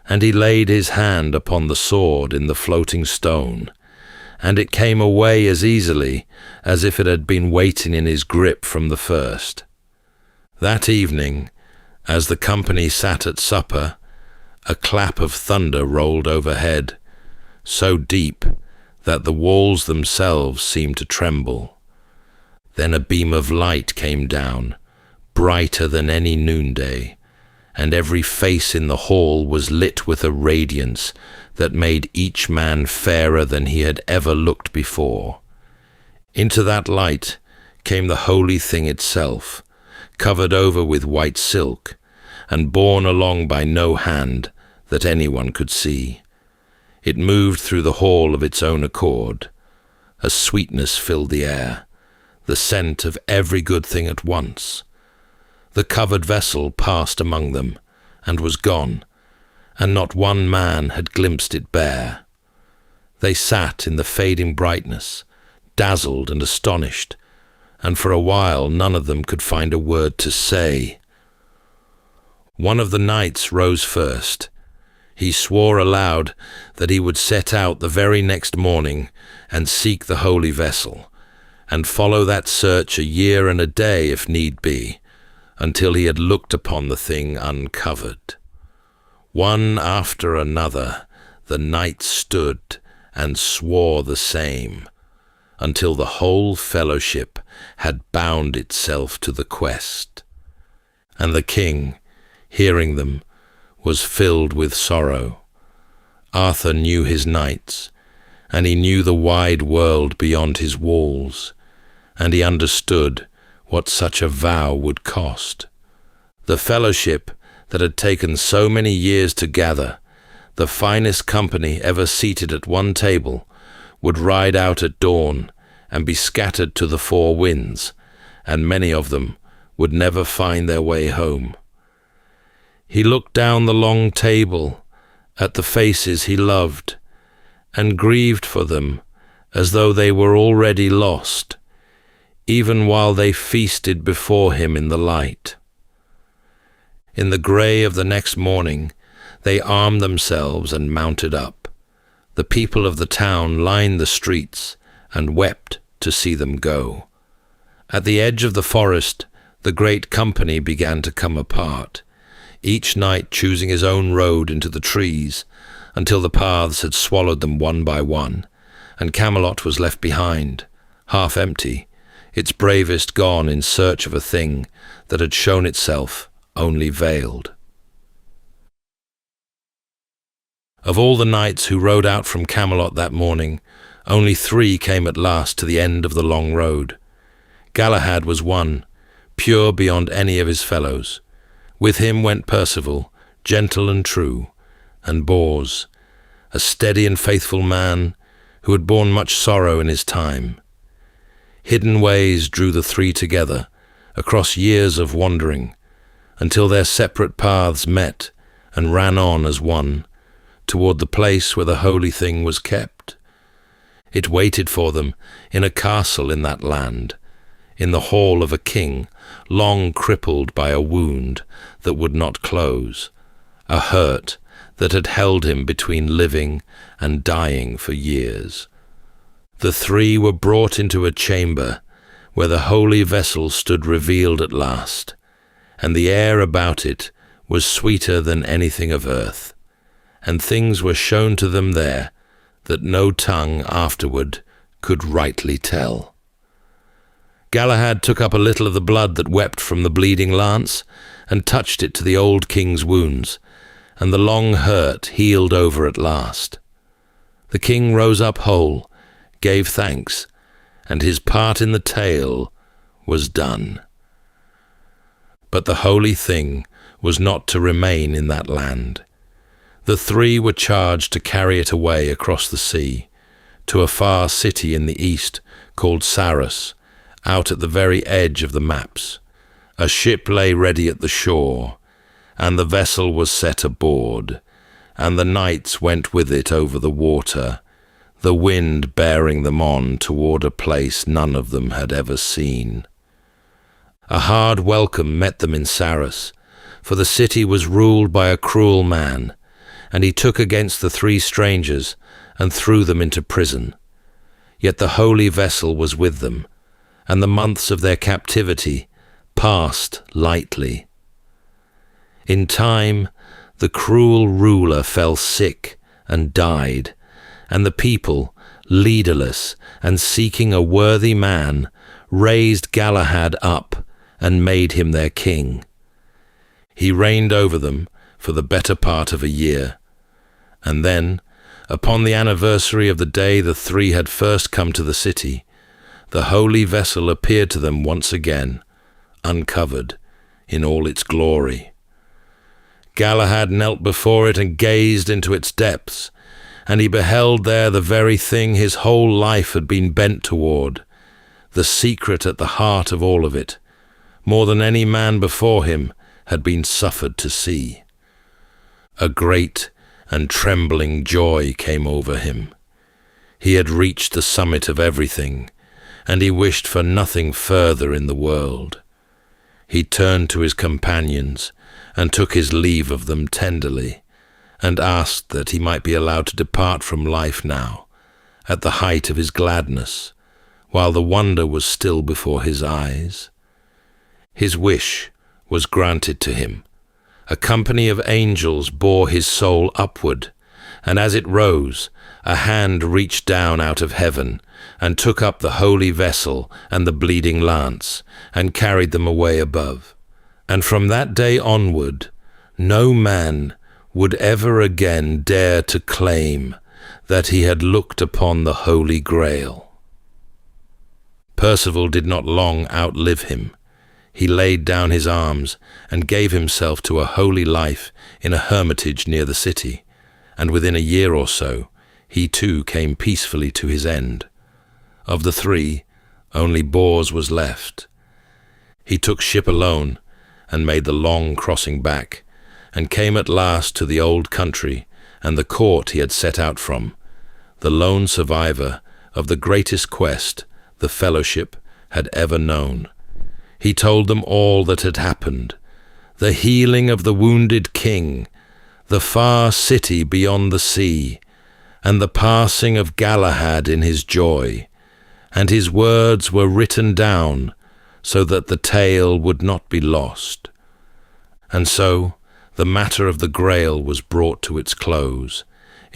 and he laid his hand upon the sword in the floating stone, and it came away as easily as if it had been waiting in his grip from the first. That evening, as the company sat at supper, a clap of thunder rolled overhead, so deep that the walls themselves seemed to tremble. Then a beam of light came down, brighter than any noonday, and every face in the hall was lit with a radiance that made each man fairer than he had ever looked before. Into that light came the holy thing itself, covered over with white silk, and borne along by no hand that anyone could see. It moved through the hall of its own accord. A sweetness filled the air, the scent of every good thing at once. The covered vessel passed among them, and was gone, and not one man had glimpsed it bare. They sat in the fading brightness, dazzled and astonished, and for a while none of them could find a word to say. One of the knights rose first. He swore aloud that he would set out the very next morning and seek the holy vessel, and follow that search a year and a day if need be, until he had looked upon the thing uncovered. One after another the knights stood and swore the same, until the whole fellowship had bound itself to the quest. And the king, hearing them, was filled with sorrow. Arthur knew his knights, and he knew the wide world beyond his walls, and he understood what such a vow would cost. The fellowship that had taken so many years to gather, the finest company ever seated at one table, would ride out at dawn and be scattered to the four winds, and many of them would never find their way home. He looked down the long table at the faces he loved, and grieved for them as though they were already lost, even while they feasted before him in the light. In the grey of the next morning, they armed themselves and mounted up. The people of the town lined the streets and wept to see them go. At the edge of the forest, the great company began to come apart, each knight choosing his own road into the trees, until the paths had swallowed them one by one, and Camelot was left behind, half empty, its bravest gone in search of a thing that had shown itself only veiled. Of all the knights who rode out from Camelot that morning, only 3 came at last to the end of the long road. Galahad was one, pure beyond any of his fellows. With him went Percival, gentle and true, and Bors, a steady and faithful man who had borne much sorrow in his time. Hidden ways drew the 3 together, across years of wandering, until their separate paths met and ran on as one, toward the place where the holy thing was kept. It waited for them in a castle in that land, in the hall of a king, long crippled by a wound that would not close, a hurt that had held him between living and dying for years. The 3 were brought into a chamber where the holy vessel stood revealed at last, and the air about it was sweeter than anything of earth, and things were shown to them there that no tongue afterward could rightly tell. Galahad took up a little of the blood that wept from the bleeding lance, and touched it to the old king's wounds, and the long hurt healed over at last. The king rose up whole, gave thanks, and his part in the tale was done. But the holy thing was not to remain in that land. The 3 were charged to carry it away across the sea, to a far city in the east called Sarras, out at the very edge of the maps. A ship lay ready at the shore, and the vessel was set aboard, and the knights went with it over the water, the wind bearing them on toward a place none of them had ever seen. A hard welcome met them in Sarras, for the city was ruled by a cruel man, and he took against the 3 strangers and threw them into prison. Yet the holy vessel was with them, and the months of their captivity passed lightly. In time, the cruel ruler fell sick and died, and the people, leaderless and seeking a worthy man, raised Galahad up and made him their king. He reigned over them for the better part of a year, and then, upon the anniversary of the day the 3 had first come to the city, the holy vessel appeared to them once again, uncovered in all its glory. Galahad knelt before it and gazed into its depths, and he beheld there the very thing his whole life had been bent toward, the secret at the heart of all of it, more than any man before him had been suffered to see. A great and trembling joy came over him. He had reached the summit of everything, and he wished for nothing further in the world. He turned to his companions and took his leave of them tenderly, and asked that he might be allowed to depart from life now, at the height of his gladness, while the wonder was still before his eyes. His wish was granted to him. A company of angels bore his soul upward, and as it rose, a hand reached down out of heaven and took up the holy vessel and the bleeding lance, and carried them away above. And from that day onward, no man would ever again dare to claim that he had looked upon the Holy Grail. Percival did not long outlive him. He laid down his arms and gave himself to a holy life in a hermitage near the city, and within a year or so, he too came peacefully to his end. Of the 3, only Bors was left. He took ship alone and made the long crossing back, and came at last to the old country and the court he had set out from, the lone survivor of the greatest quest the fellowship had ever known. He told them all that had happened, the healing of the wounded king, the far city beyond the sea, and the passing of Galahad in his joy, and his words were written down so that the tale would not be lost. And so the matter of the Grail was brought to its close,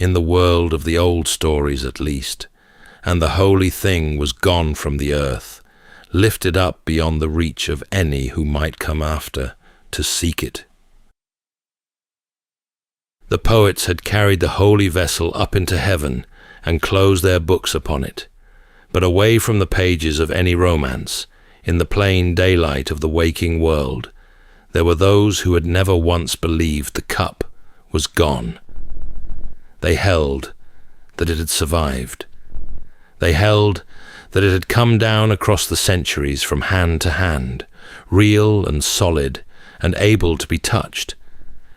in the world of the old stories at least, and the holy thing was gone from the earth, lifted up beyond the reach of any who might come after to seek it. The poets had carried the holy vessel up into heaven and closed their books upon it, but away from the pages of any romance, in the plain daylight of the waking world, there were those who had never once believed the cup was gone. They held that it had survived. They held that it had come down across the centuries from hand to hand, real and solid and able to be touched,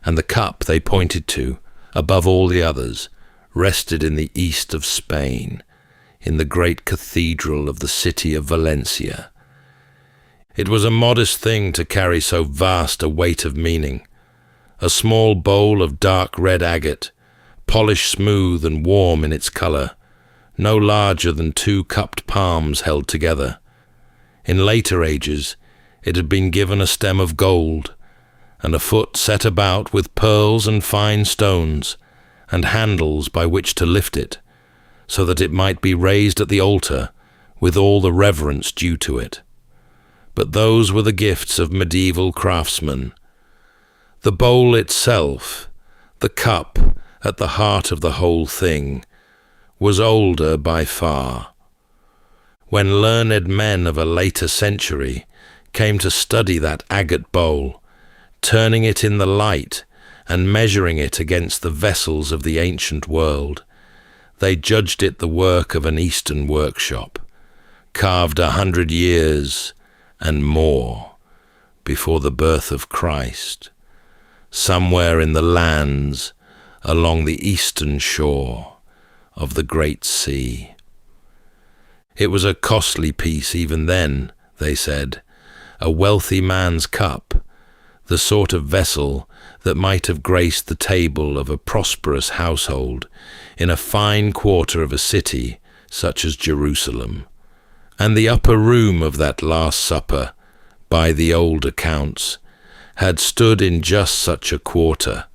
and the cup they pointed to, above all the others, rested in the east of Spain, in the great cathedral of the city of Valencia. It was a modest thing to carry so vast a weight of meaning. A small bowl of dark red agate, polished smooth and warm in its colour, no larger than 2 cupped palms held together. In later ages, it had been given a stem of gold, and a foot set about with pearls and fine stones, and handles by which to lift it, so that it might be raised at the altar with all the reverence due to it. But those were the gifts of medieval craftsmen. The bowl itself, the cup at the heart of the whole thing, was older by far. When learned men of a later century came to study that agate bowl, turning it in the light and measuring it against the vessels of the ancient world, they judged it the work of an Eastern workshop, carved 100 years and more before the birth of Christ, somewhere in the lands along the eastern shore of the Great Sea. It was a costly piece even then, they said, a wealthy man's cup, the sort of vessel that might have graced the table of a prosperous household in a fine quarter of a city such as Jerusalem. And the upper room of that Last Supper, by the old accounts, had stood in just such a quarter,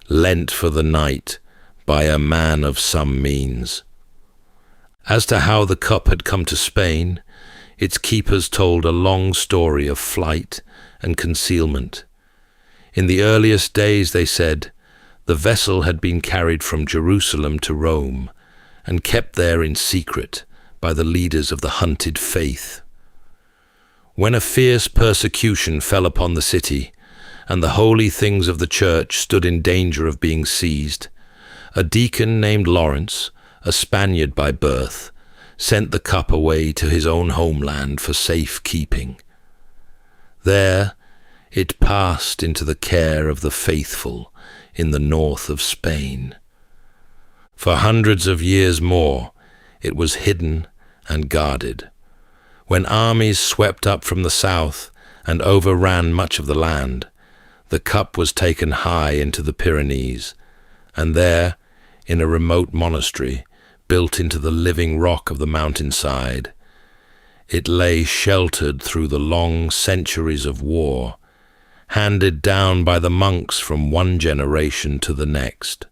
lent for the night by a man of some means. As to how the cup had come to Spain, its keepers told a long story of flight and concealment. In the earliest days, they said, the vessel had been carried from Jerusalem to Rome and kept there in secret by the leaders of the hunted faith. When a fierce persecution fell upon the city, and the holy things of the church stood in danger of being seized, a deacon named Lawrence, a Spaniard by birth, sent the cup away to his own homeland for safe keeping. There it passed into the care of the faithful in the north of Spain. For hundreds of years more, it was hidden and guarded. When armies swept up from the south and overran much of the land, the cup was taken high into the Pyrenees, and there, in a remote monastery built into the living rock of the mountainside, it lay sheltered through the long centuries of war, handed down by the monks from one generation to the next.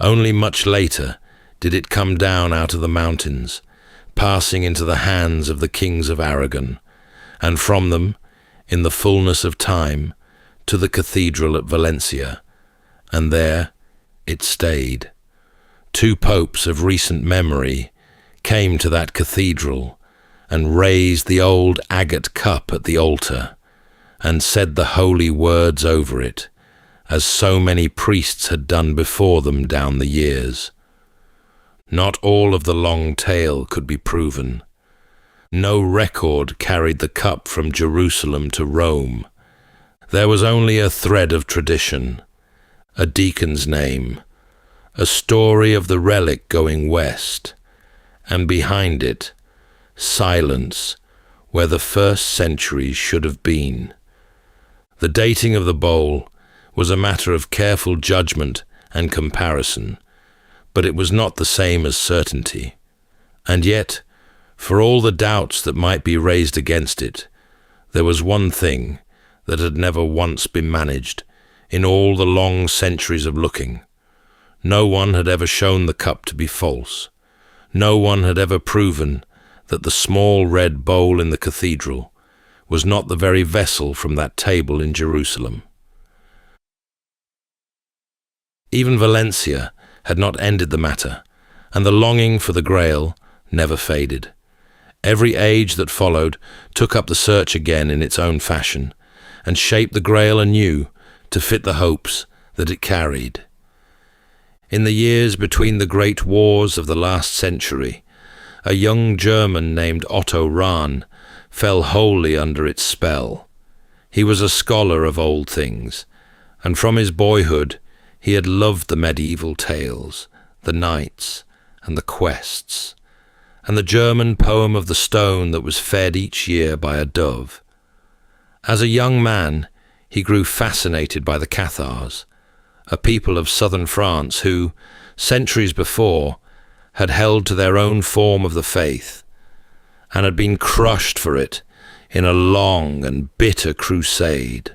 Only much later did it come down out of the mountains, passing into the hands of the kings of Aragon, and from them, in the fullness of time, to the cathedral at Valencia, and there it stayed. 2 popes of recent memory came to that cathedral and raised the old agate cup at the altar and said the holy words over it, as so many priests had done before them down the years. Not all of the long tale could be proven. No record carried the cup from Jerusalem to Rome. There was only a thread of tradition, a deacon's name, a story of the relic going west, and behind it, silence where the first centuries should have been. The dating of the bowl was a matter of careful judgment and comparison, but it was not the same as certainty. And yet, for all the doubts that might be raised against it, there was one thing that had never once been managed in all the long centuries of looking. No one had ever shown the cup to be false. No one had ever proven that the small red bowl in the cathedral was not the very vessel from that table in Jerusalem. Even Valencia had not ended the matter, and the longing for the Grail never faded. Every age that followed took up the search again in its own fashion, and shaped the Grail anew to fit the hopes that it carried. In the years between the great wars of the last century, a young German named Otto Rahn fell wholly under its spell. He was a scholar of old things, and from his boyhood he had loved the medieval tales, the knights, and the quests, and the German poem of the stone that was fed each year by a dove. As a young man, he grew fascinated by the Cathars, a people of southern France who, centuries before, had held to their own form of the faith, and had been crushed for it in a long and bitter crusade.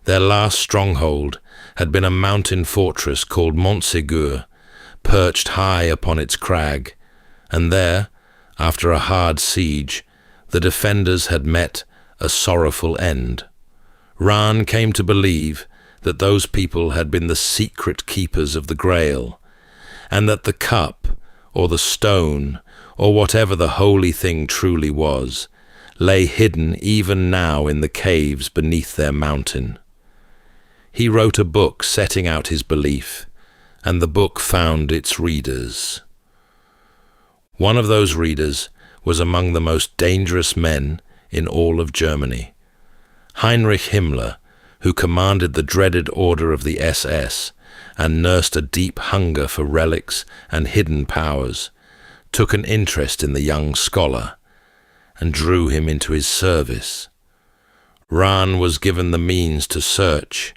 Their last stronghold had been a mountain fortress called Montségur, perched high upon its crag, and there, after a hard siege, the defenders had met a sorrowful end. Rahn came to believe that those people had been the secret keepers of the Grail, and that the cup, or the stone, or whatever the holy thing truly was, lay hidden even now in the caves beneath their mountain. He wrote a book setting out his belief, and the book found its readers. One of those readers was among the most dangerous men in all of Germany. Heinrich Himmler, who commanded the dreaded order of the SS and nursed a deep hunger for relics and hidden powers, took an interest in the young scholar and drew him into his service. Rahn was given the means to search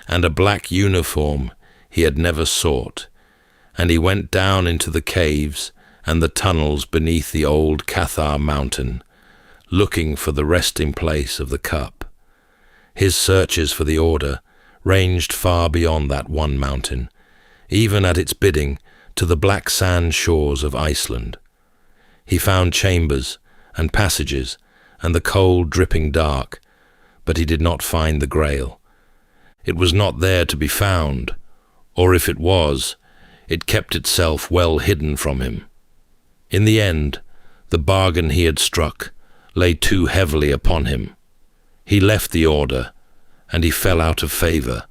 and a black uniform he had never sought, and he went down into the caves and the tunnels beneath the old Cathar mountain, looking for the resting place of the cup. His searches for the order ranged far beyond that one mountain, even at its bidding to the black sand shores of Iceland. He found chambers and passages and the cold dripping dark, but he did not find the Grail. It was not there to be found, or if it was, it kept itself well hidden from him. In the end, the bargain he had struck lay too heavily upon him. He left the order, and he fell out of favor,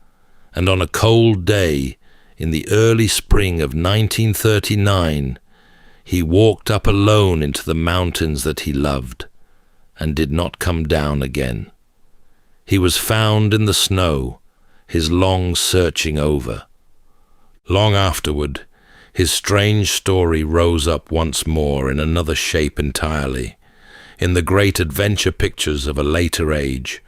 and on a cold day in the early spring of 1939, he walked up alone into the mountains that he loved, and did not come down again. He was found in the snow, his long searching over. Long afterward, his strange story rose up once more in another shape entirely, in the great adventure pictures of a later age,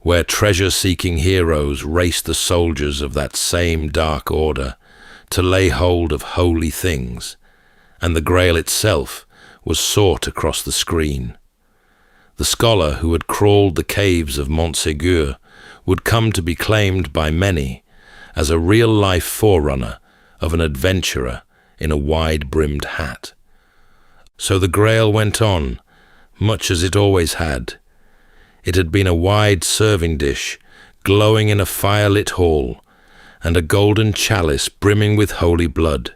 where treasure-seeking heroes raced the soldiers of that same dark order to lay hold of holy things, and the Grail itself was sought across the screen. The scholar who had crawled the caves of Montségur would come to be claimed by many as a real-life forerunner of an adventurer in a wide-brimmed hat. So the Grail went on, much as it always had. It had been a wide serving dish, glowing in a fire-lit hall, and a golden chalice brimming with holy blood,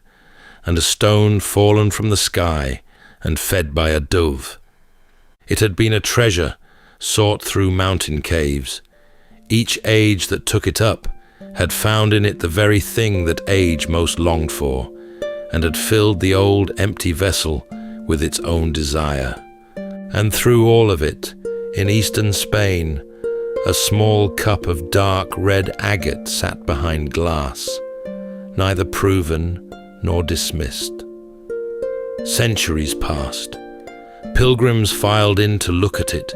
and a stone fallen from the sky and fed by a dove. It had been a treasure sought through mountain caves. Each age that took it up had found in it the very thing that age most longed for, and had filled the old empty vessel with its own desire. And through all of it, in eastern Spain, a small cup of dark red agate sat behind glass, neither proven nor dismissed. Centuries passed. Pilgrims filed in to look at it,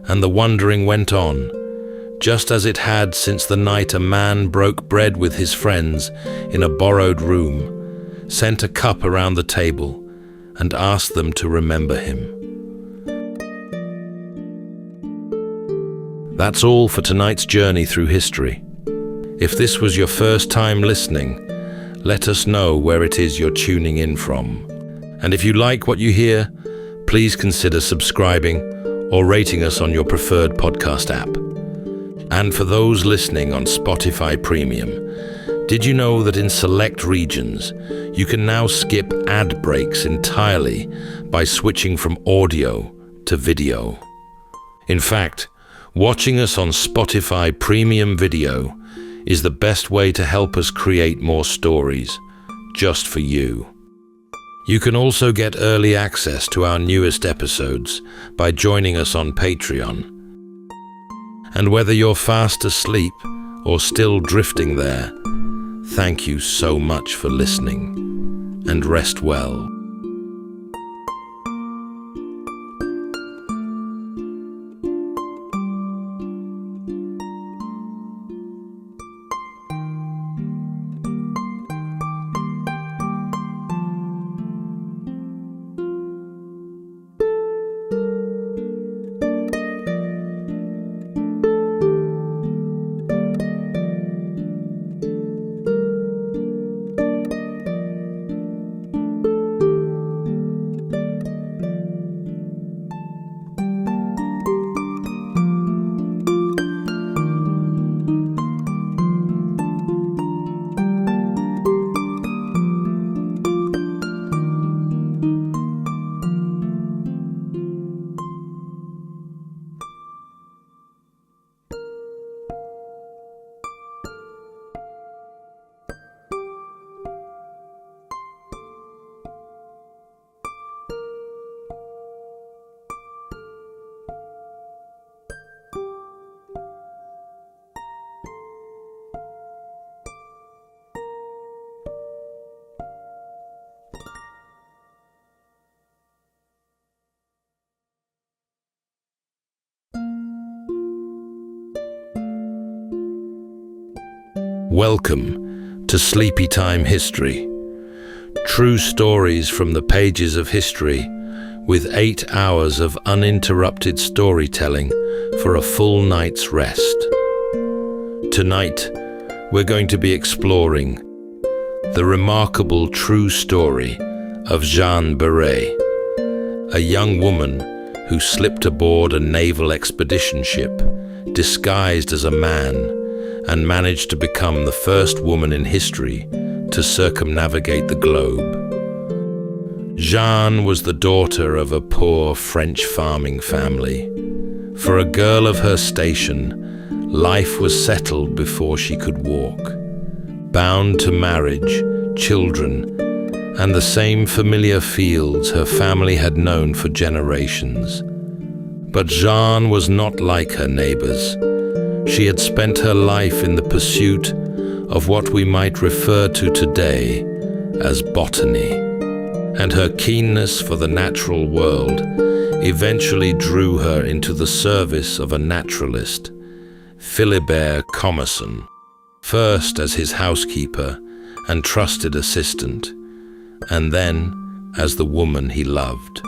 and the wondering went on, just as it had since the night a man broke bread with his friends in a borrowed room, sent a cup around the table, and asked them to remember him. That's all for tonight's journey through history. If this was your first time listening, let us know where it is you're tuning in from. And if you like what you hear, please consider subscribing or rating us on your preferred podcast app. And for those listening on Spotify Premium, did you know that in select regions, you can now skip ad breaks entirely by switching from audio to video? In fact, watching us on Spotify Premium Video is the best way to help us create more stories, just for you. You can also get early access to our newest episodes by joining us on Patreon. And whether you're fast asleep or still drifting there, thank you so much for listening, and rest well. Welcome to Sleepytime History. True stories from the pages of history, with 8 hours of uninterrupted storytelling for a full night's rest. Tonight, we're going to be exploring the remarkable true story of Jeanne Beret, a young woman who slipped aboard a naval expedition ship disguised as a man and managed to become the first woman in history to circumnavigate the globe. Jeanne was the daughter of a poor French farming family. For a girl of her station, life was settled before she could walk, bound to marriage, children, and the same familiar fields her family had known for generations. But Jeanne was not like her neighbors. She had spent her life in the pursuit of what we might refer to today as botany, and her keenness for the natural world eventually drew her into the service of a naturalist, Philibert Commerson, first as his housekeeper and trusted assistant, and then as the woman he loved.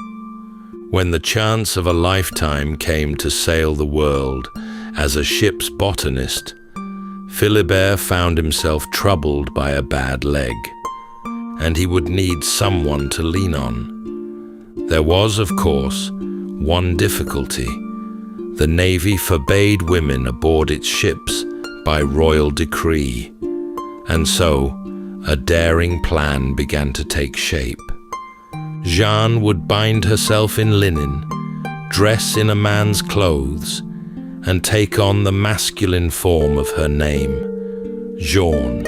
When the chance of a lifetime came to sail the world as a ship's botanist, Philibert found himself troubled by a bad leg, and he would need someone to lean on. There was, of course, one difficulty. The Navy forbade women aboard its ships by royal decree, and so a daring plan began to take shape. Jeanne would bind herself in linen, dress in a man's clothes, and take on the masculine form of her name, Jeanne.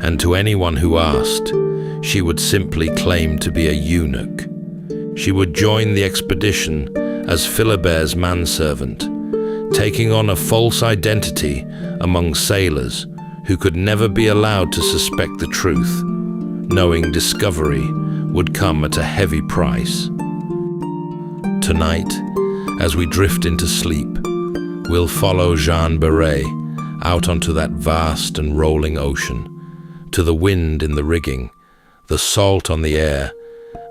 And to anyone who asked, she would simply claim to be a eunuch. She would join the expedition as Philibert's manservant, taking on a false identity among sailors who could never be allowed to suspect the truth, knowing discovery would come at a heavy price. Tonight, as we drift into sleep, we'll follow Jeanne Beret out onto that vast and rolling ocean, to the wind in the rigging, the salt on the air,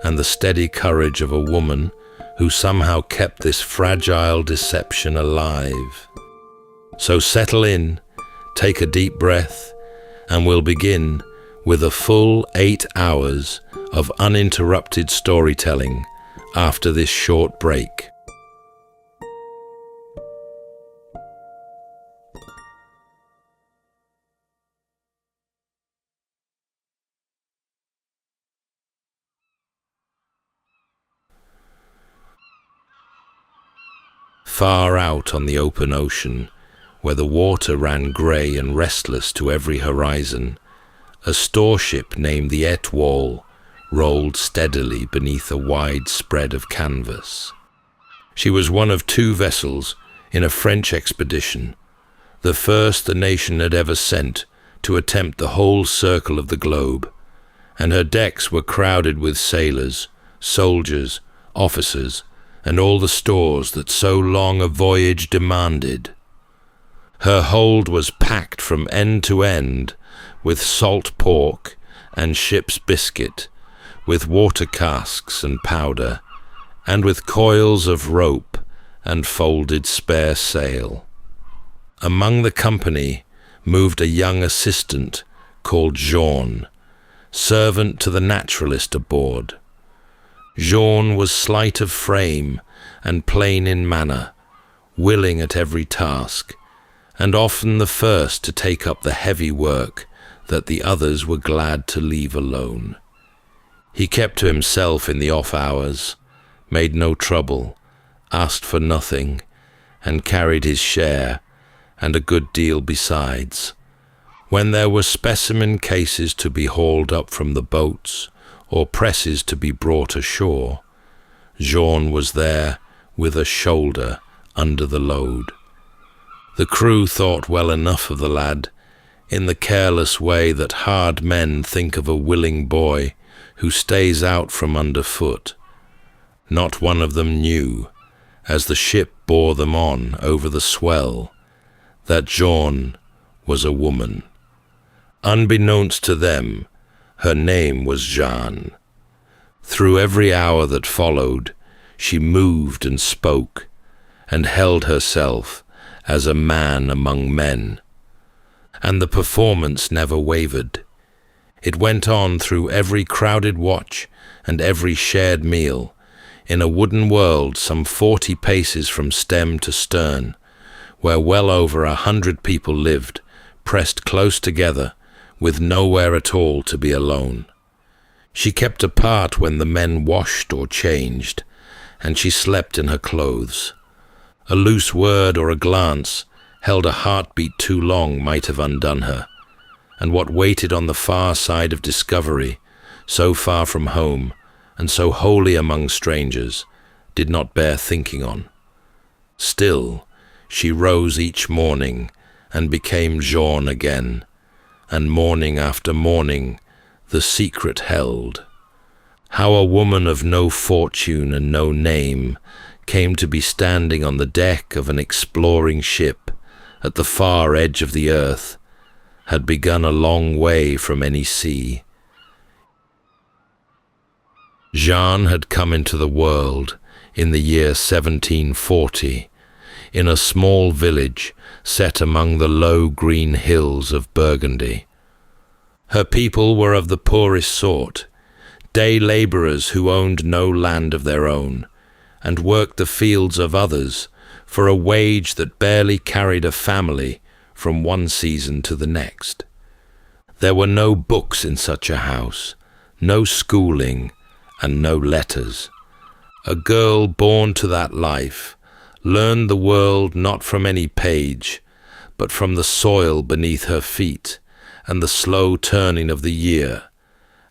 and the steady courage of a woman who somehow kept this fragile deception alive. So settle in, take a deep breath, and we'll begin with a full 8 hours of uninterrupted storytelling after this short break. Far out on the open ocean, where the water ran grey and restless to every horizon, a storeship named the Étoile rolled steadily beneath a wide spread of canvas. She was one of 2 vessels in a French expedition, the first the nation had ever sent to attempt the whole circle of the globe, and her decks were crowded with sailors, soldiers, officers, and all the stores that so long a voyage demanded. Her hold was packed from end to end with salt pork and ship's biscuit, with water casks and powder, and with coils of rope and folded spare sail. Among the company moved a young assistant called Jean, servant to the naturalist aboard. Jean was slight of frame and plain in manner, willing at every task, and often the first to take up the heavy work that the others were glad to leave alone. He kept to himself in the off hours, made no trouble, asked for nothing, and carried his share, and a good deal besides. When there were specimen cases to be hauled up from the boats, or presses to be brought ashore, Jean was there with a shoulder under the load. The crew thought well enough of the lad, in the careless way that hard men think of a willing boy who stays out from underfoot. Not one of them knew, as the ship bore them on over the swell, that Jean was a woman. Unbeknownst to them, her name was Jeanne. Through every hour that followed, she moved and spoke, and held herself as a man among men. And the performance never wavered. It went on through every crowded watch and every shared meal, in a wooden world some 40 paces from stem to stern, where well over 100 people lived, pressed close together, with nowhere at all to be alone. She kept apart when the men washed or changed, and she slept in her clothes. A loose word or a glance held a heartbeat too long might have undone her, and what waited on the far side of discovery, so far from home, and so wholly among strangers, did not bear thinking on. Still, she rose each morning and became Jean again, and morning after morning the secret held. How a woman of no fortune and no name came to be standing on the deck of an exploring ship at the far edge of the earth had begun a long way from any sea. Jeanne had come into the world in the year 1740, in a small village set among the low green hills of Burgundy. Her people were of the poorest sort, day labourers who owned no land of their own, and worked the fields of others for a wage that barely carried a family from one season to the next. There were no books in such a house, no schooling, and no letters. A girl born to that life learned the world not from any page, but from the soil beneath her feet and the slow turning of the year,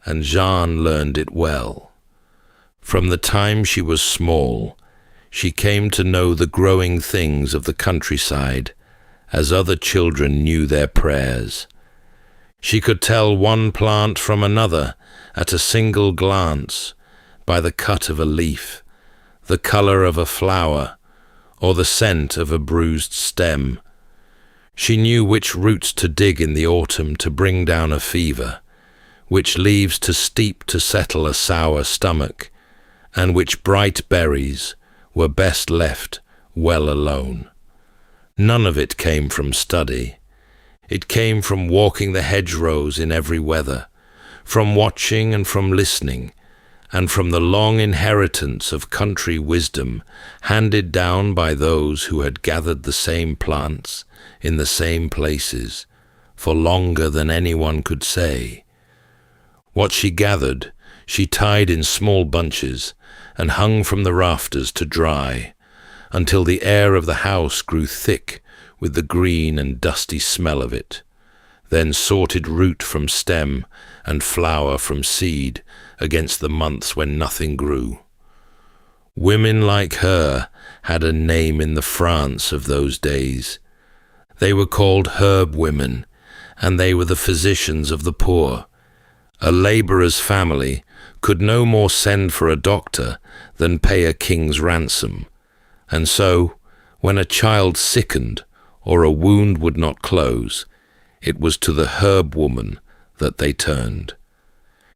and Jeanne learned it well. From the time she was small, she came to know the growing things of the countryside as other children knew their prayers. She could tell one plant from another at a single glance, by the cut of a leaf, the colour of a flower, or the scent of a bruised stem. She knew which roots to dig in the autumn to bring down a fever, which leaves to steep to settle a sour stomach, and which bright berries were best left well alone. None of it came from study. It came from walking the hedgerows in every weather, from watching and from listening, and from the long inheritance of country wisdom handed down by those who had gathered the same plants in the same places for longer than anyone could say. What she gathered, she tied in small bunches and hung from the rafters to dry, until the air of the house grew thick with the green and dusty smell of it, then sorted root from stem and flower from seed against the months when nothing grew. Women like her had a name in the France of those days. They were called herb women, and they were the physicians of the poor. A labourer's family could no more send for a doctor than pay a king's ransom, and so, when a child sickened or a wound would not close, it was to the herb woman that they turned.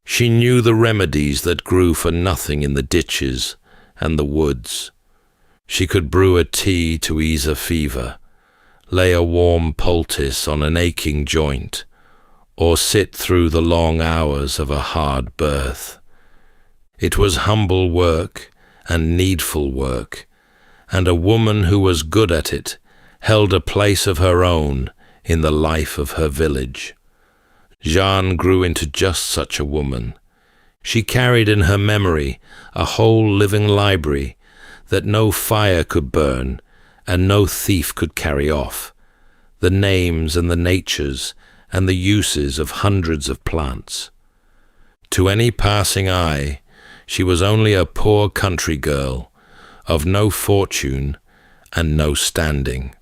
She knew the remedies that grew for nothing in the ditches and the woods. She could brew a tea to ease a fever, lay a warm poultice on an aching joint, or sit through the long hours of a hard birth. It was humble work and needful work, and a woman who was good at it held a place of her own in the life of her village. Jeanne grew into just such a woman. She carried in her memory a whole living library that no fire could burn and no thief could carry off, the names and the natures and the uses of hundreds of plants. To any passing eye, she was only a poor country girl, of no fortune and no standing.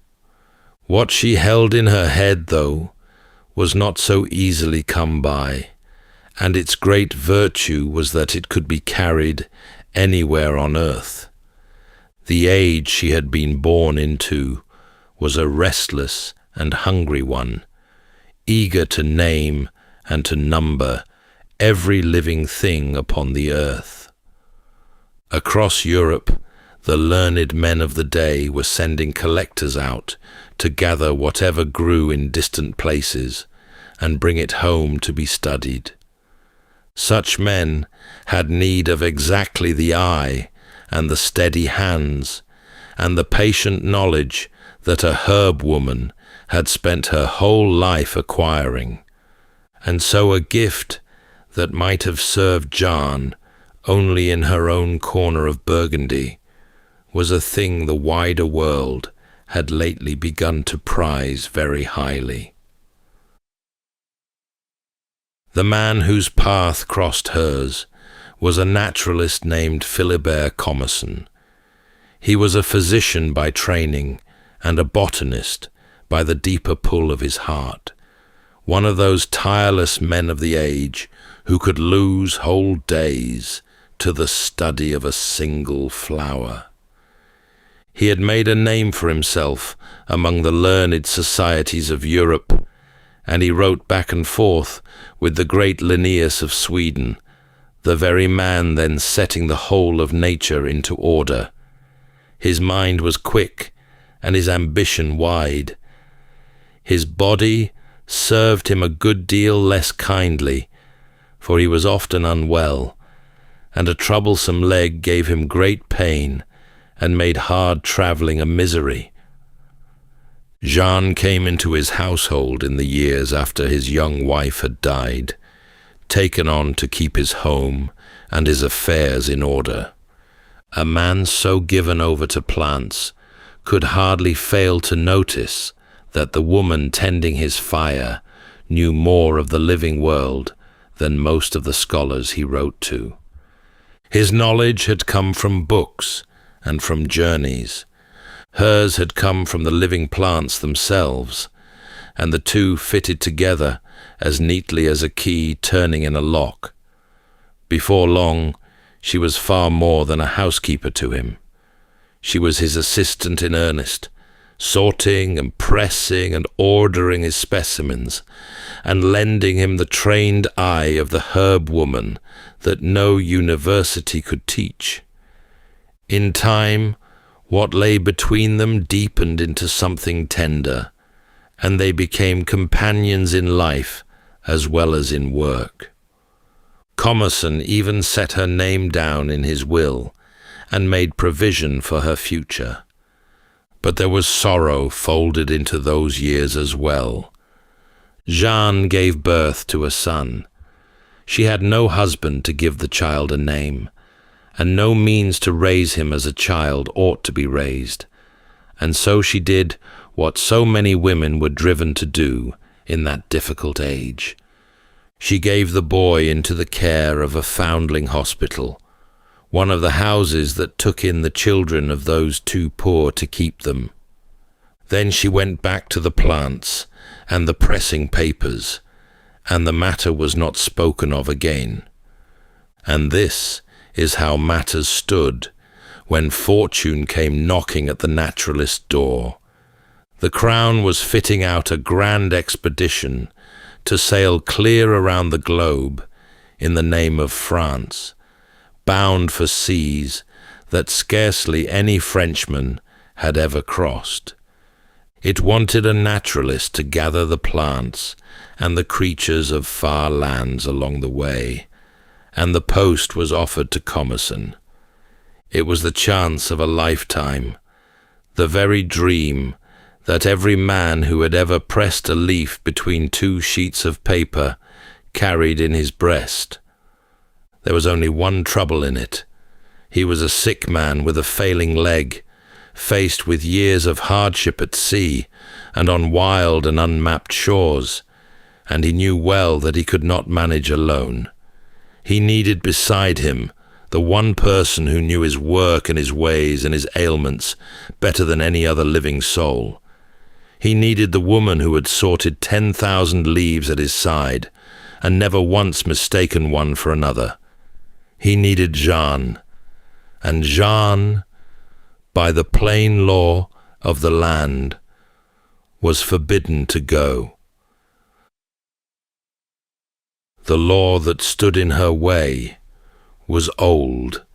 What she held in her head, though, was not so easily come by, and its great virtue was that it could be carried anywhere on earth. The age she had been born into was a restless and hungry one, eager to name and to number every living thing upon the earth. Across Europe, the learned men of the day were sending collectors out to gather whatever grew in distant places and bring it home to be studied. Such men had need of exactly the eye and the steady hands and the patient knowledge that a herb woman had spent her whole life acquiring, and so a gift that might have served Jeanne only in her own corner of Burgundy was a thing the wider world had lately begun to prize very highly. The man whose path crossed hers was a naturalist named Philibert Commerson. He was a physician by training and a botanist by the deeper pull of his heart, one of those tireless men of the age who could lose whole days to the study of a single flower. He had made a name for himself among the learned societies of Europe, and he wrote back and forth with the great Linnaeus of Sweden, the very man then setting the whole of nature into order. His mind was quick and his ambition wide. His body served him a good deal less kindly, for he was often unwell, and a troublesome leg gave him great pain and made hard travelling a misery. Jeanne came into his household in the years after his young wife had died, taken on to keep his home and his affairs in order. A man so given over to plants could hardly fail to notice that the woman tending his fire knew more of the living world than most of the scholars he wrote to. His knowledge had come from books and from journeys. Hers had come from the living plants themselves, and the two fitted together as neatly as a key turning in a lock. Before long, she was far more than a housekeeper to him. She was his assistant in earnest, sorting and pressing and ordering his specimens, and lending him the trained eye of the herb woman that no university could teach. In time, what lay between them deepened into something tender, and they became companions in life as well as in work. Commerson even set her name down in his will and made provision for her future. But there was sorrow folded into those years as well. Jeanne gave birth to a son. She had no husband to give the child a name, and no means to raise him as a child ought to be raised. And so she did what so many women were driven to do in that difficult age. She gave the boy into the care of a foundling hospital, one of the houses that took in the children of those too poor to keep them. Then she went back to the plants and the pressing papers, and the matter was not spoken of again. And this is how matters stood when fortune came knocking at the naturalist's door. The Crown was fitting out a grand expedition to sail clear around the globe in the name of France, bound for seas that scarcely any Frenchman had ever crossed. It wanted a naturalist to gather the plants and the creatures of far lands along the way, and the post was offered to Commerson. It was the chance of a lifetime, the very dream that every man who had ever pressed a leaf between two sheets of paper carried in his breast. There was only one trouble in it. He was a sick man with a failing leg, faced with years of hardship at sea and on wild and unmapped shores, and he knew well that he could not manage alone. He needed beside him the one person who knew his work and his ways and his ailments better than any other living soul. He needed the woman who had sorted 10,000 leaves at his side and never once mistaken one for another. He needed Jeanne, and Jeanne, by the plain law of the land, was forbidden to go. The law that stood in her way was old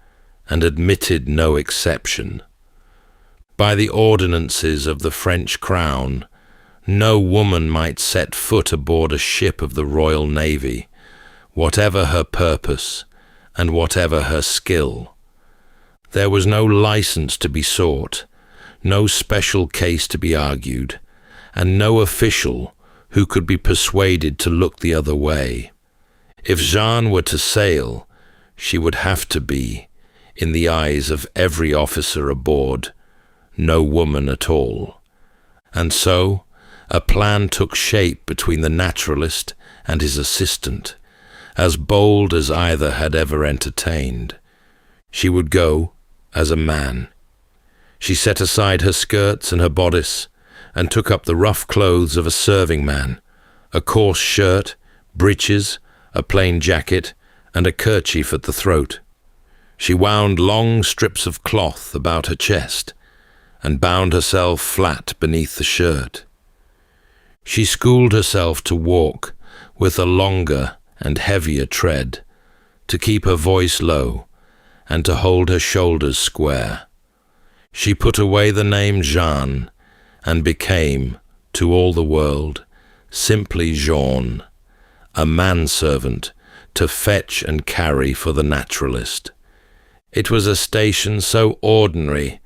and admitted no exception. By the ordinances of the French crown, no woman might set foot aboard a ship of the Royal Navy, whatever her purpose and whatever her skill. There was no license to be sought, no special case to be argued, and no official who could be persuaded to look the other way. If Jeanne were to sail, she would have to be, in the eyes of every officer aboard, no woman at all. And so, a plan took shape between the naturalist and his assistant, as bold as either had ever entertained. She would go as a man. She set aside her skirts and her bodice, and took up the rough clothes of a serving man, a coarse shirt, breeches, a plain jacket, and a kerchief at the throat. She wound long strips of cloth about her chest, and bound herself flat beneath the shirt. She schooled herself to walk with a longer and heavier tread, to keep her voice low, and to hold her shoulders square. She put away the name Jeanne, and became, to all the world, simply Jeanne, a manservant to fetch and carry for the naturalist. It was a station so ordinary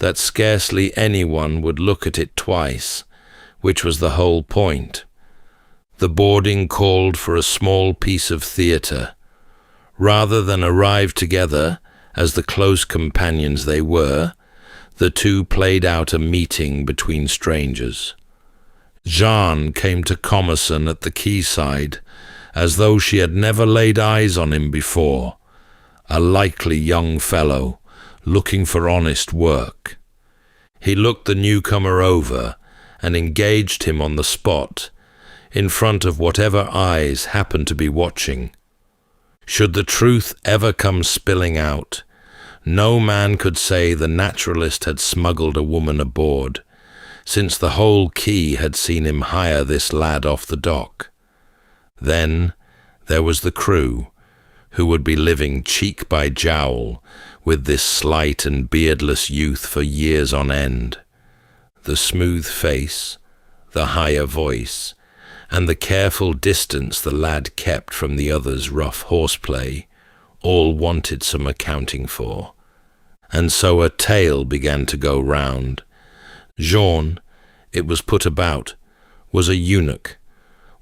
that scarcely anyone would look at it twice, which was the whole point. The boarding called for a small piece of theatre. Rather than arrive together as the close companions they were, the two played out a meeting between strangers. Jeanne came to Commerson at the quayside as though she had never laid eyes on him before, a likely young fellow looking for honest work. He looked the newcomer over and engaged him on the spot, in front of whatever eyes happened to be watching. Should the truth ever come spilling out, no man could say the naturalist had smuggled a woman aboard, since the whole quay had seen him hire this lad off the dock. Then there was the crew, who would be living cheek by jowl with this slight and beardless youth for years on end. The smooth face, the higher voice, and the careful distance the lad kept from the other's rough horseplay, all wanted some accounting for. And so a tale began to go round. Jean, it was put about, was a eunuch,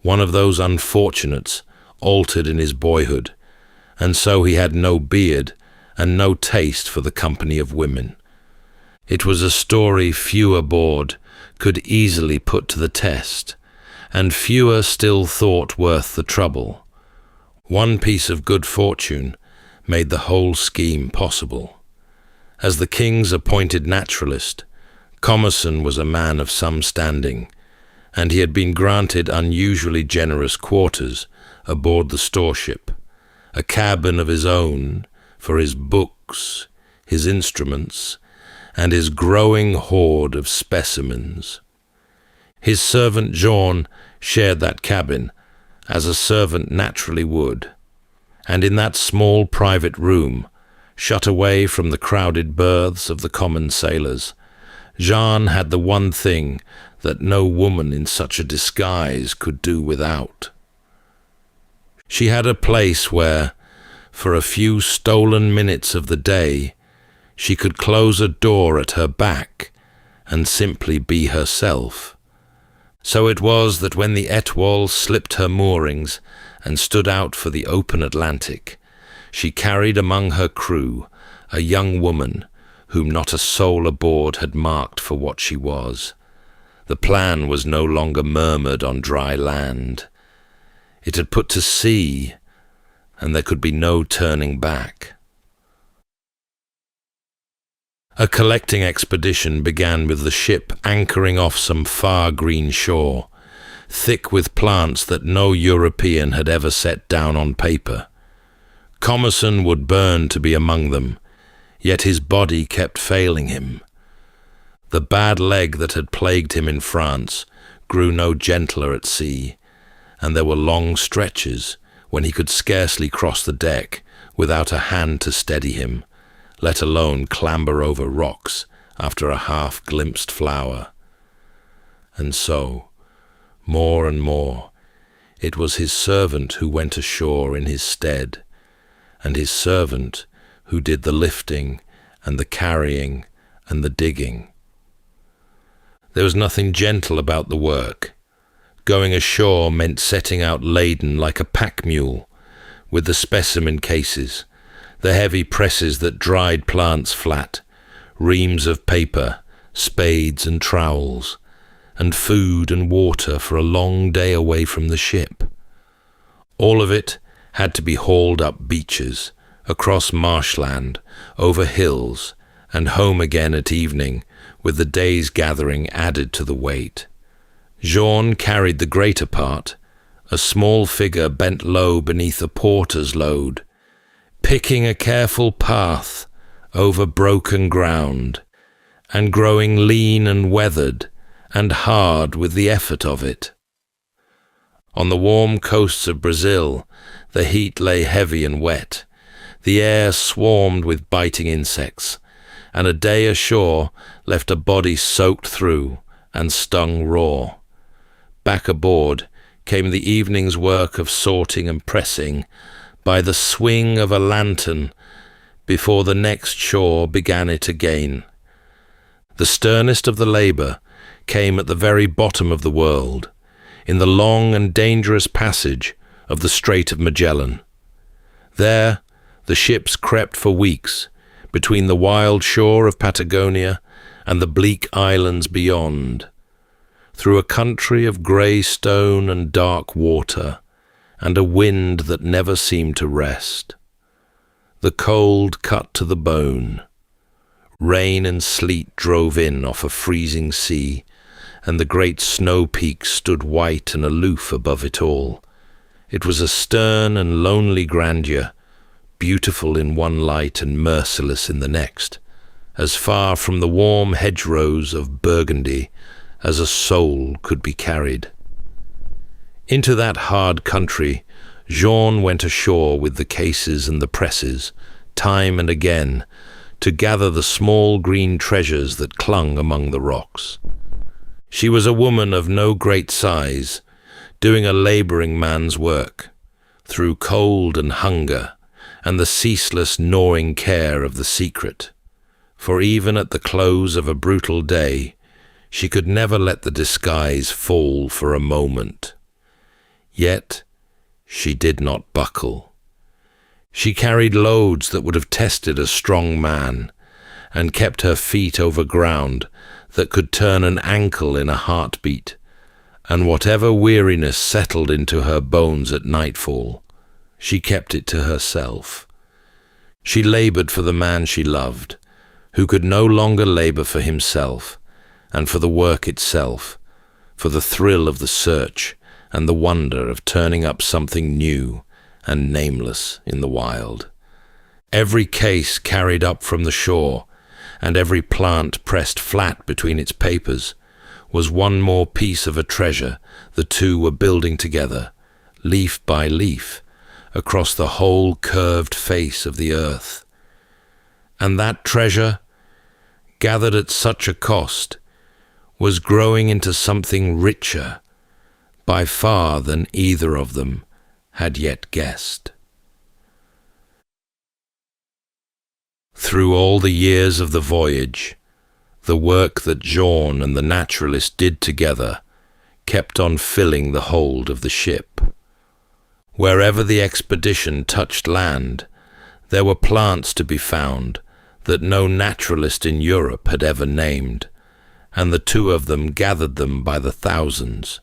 one of those unfortunates altered in his boyhood, and so he had no beard and no taste for the company of women. It was a story few aboard could easily put to the test, and fewer still thought worth the trouble. One piece of good fortune made the whole scheme possible. As the king's appointed naturalist, Commerson was a man of some standing, and he had been granted unusually generous quarters aboard the storeship, a cabin of his own for his books, his instruments, and his growing hoard of specimens. His servant Jean shared that cabin, as a servant naturally would, and in that small private room, shut away from the crowded berths of the common sailors, Jeanne had the one thing that no woman in such a disguise could do without. She had a place where, for a few stolen minutes of the day, she could close a door at her back and simply be herself. So it was that when the Étoile slipped her moorings and stood out for the open Atlantic, she carried among her crew a young woman whom not a soul aboard had marked for what she was. The plan was no longer murmured on dry land. It had put to sea, and there could be no turning back. A collecting expedition began with the ship anchoring off some far green shore, thick with plants that no European had ever set down on paper. Commerson would burn to be among them, yet his body kept failing him. The bad leg that had plagued him in France grew no gentler at sea, and there were long stretches when he could scarcely cross the deck without a hand to steady him, let alone clamber over rocks after a half-glimpsed flower. And so, more and more, it was his servant who went ashore in his stead, and his servant who did the lifting and the carrying and the digging. There was nothing gentle about the work. Going ashore meant setting out laden like a pack mule, with the specimen cases, the heavy presses that dried plants flat, reams of paper, spades and trowels, and food and water for a long day away from the ship. All of it had to be hauled up beaches, across marshland, over hills, and home again at evening, with the day's gathering added to the weight. Jean carried the greater part, a small figure bent low beneath a porter's load, picking a careful path over broken ground, and growing lean and weathered and hard with the effort of it. On the warm coasts of Brazil, the heat lay heavy and wet. The air swarmed with biting insects, and a day ashore left a body soaked through and stung raw. Back aboard came the evening's work of sorting and pressing by the swing of a lantern before the next shore began it again. The sternest of the labour came at the very bottom of the world, in the long and dangerous passage of the Strait of Magellan. There, the ships crept for weeks between the wild shore of Patagonia and the bleak islands beyond, through a country of grey stone and dark water, and a wind that never seemed to rest. The cold cut to the bone. Rain and sleet drove in off a freezing sea, and the great snow peaks stood white and aloof above it all. It was a stern and lonely grandeur, beautiful in one light and merciless in the next, as far from the warm hedgerows of Burgundy as a soul could be carried. Into that hard country, Jean went ashore with the cases and the presses, time and again, to gather the small green treasures that clung among the rocks. She was a woman of no great size, doing a laboring man's work, through cold and hunger, and the ceaseless gnawing care of the secret. For even at the close of a brutal day, she could never let the disguise fall for a moment. Yet she did not buckle. She carried loads that would have tested a strong man, and kept her feet over ground that could turn an ankle in a heartbeat, and whatever weariness settled into her bones at nightfall, she kept it to herself. She labored for the man she loved, who could no longer labor for himself, and for the work itself, for the thrill of the search and the wonder of turning up something new and nameless in the wild. Every case carried up from the shore, and every plant pressed flat between its papers, was one more piece of a treasure the two were building together, leaf by leaf, across the whole curved face of the earth. And that treasure, gathered at such a cost, was growing into something richer, by far, than either of them had yet guessed. Through all the years of the voyage, the work that Jean and the naturalist did together kept on filling the hold of the ship. Wherever the expedition touched land, there were plants to be found that no naturalist in Europe had ever named, and the two of them gathered them by the thousands.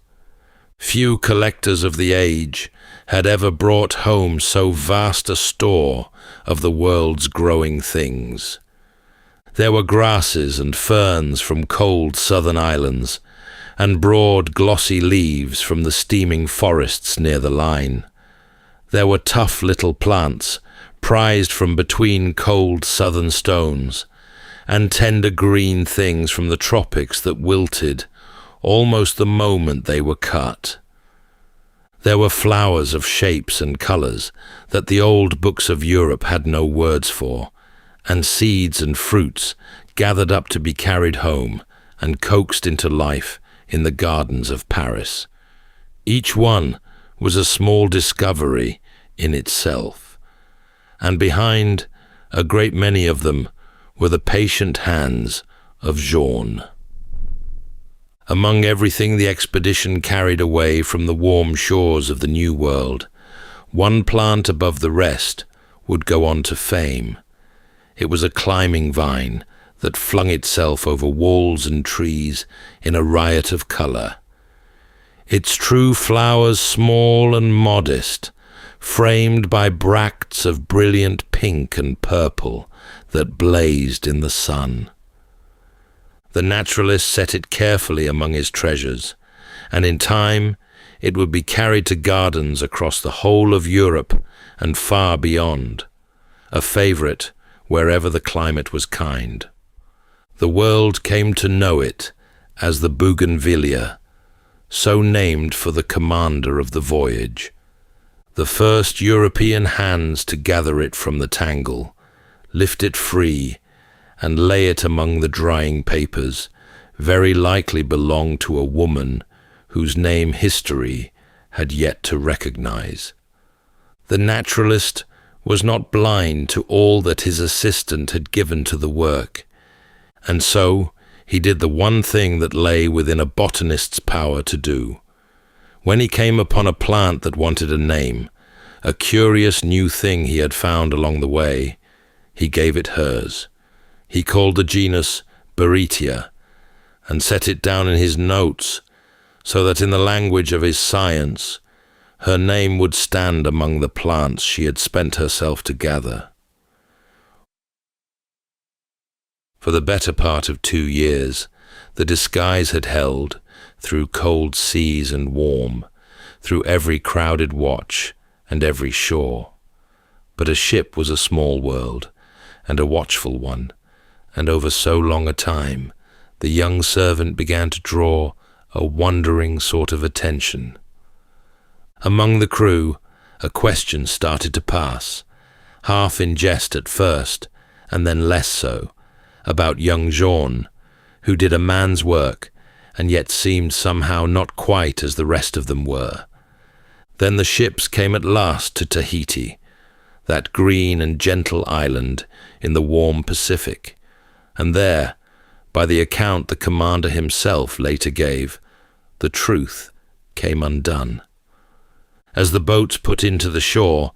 Few collectors of the age had ever brought home so vast a store of the world's growing things. There were grasses and ferns from cold southern islands, and broad glossy leaves from the steaming forests near the line. There were tough little plants, prized from between cold southern stones, and tender green things from the tropics that wilted almost the moment they were cut. There were flowers of shapes and colours that the old books of Europe had no words for, and seeds and fruits gathered up to be carried home and coaxed into life in the gardens of Paris. Each one was a small discovery in itself, and behind a great many of them were the patient hands of Jean. Among everything the expedition carried away from the warm shores of the New World, one plant above the rest would go on to fame. It was a climbing vine that flung itself over walls and trees in a riot of colour. Its true flowers small and modest, framed by bracts of brilliant pink and purple that blazed in the sun. The naturalist set it carefully among his treasures, and in time it would be carried to gardens across the whole of Europe and far beyond, a favourite wherever the climate was kind. The world came to know it as the bougainvillea, so named for the commander of the voyage, the first European hands to gather it from the tangle, lift it free, and lay it among the drying papers, very likely belonged to a woman whose name history had yet to recognize. The naturalist was not blind to all that his assistant had given to the work, and so he did the one thing that lay within a botanist's power to do. When he came upon a plant that wanted a name, a curious new thing he had found along the way, he gave it hers. He called the genus Beretia, and set it down in his notes, so that in the language of his science, her name would stand among the plants she had spent herself to gather. For the better part of 2 years, the disguise had held, through cold seas and warm, through every crowded watch and every shore. But a ship was a small world, and a watchful one, and over so long a time, the young servant began to draw a wondering sort of attention. Among the crew, a question started to pass, half in jest at first, and then less so, about young Jean, who did a man's work and yet seemed somehow not quite as the rest of them were. Then the ships came at last to Tahiti, that green and gentle island in the warm Pacific, and there, by the account the commander himself later gave, the truth came undone. As the boats put into the shore,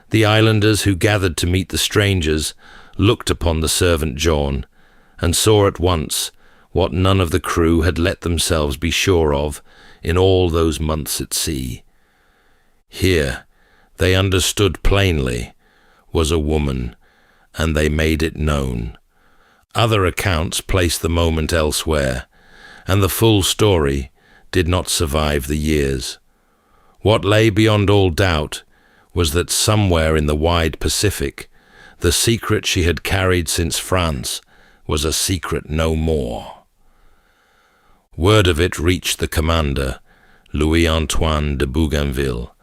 the islanders who gathered to meet the strangers looked upon the servant John, and saw at once what none of the crew had let themselves be sure of in all those months at sea. Here, they understood plainly, was a woman, and they made it known. Other accounts placed the moment elsewhere, and the full story did not survive the years. What lay beyond all doubt was that somewhere in the wide Pacific, the secret she had carried since France was a secret no more. Word of it reached the commander, Louis-Antoine de Bougainville,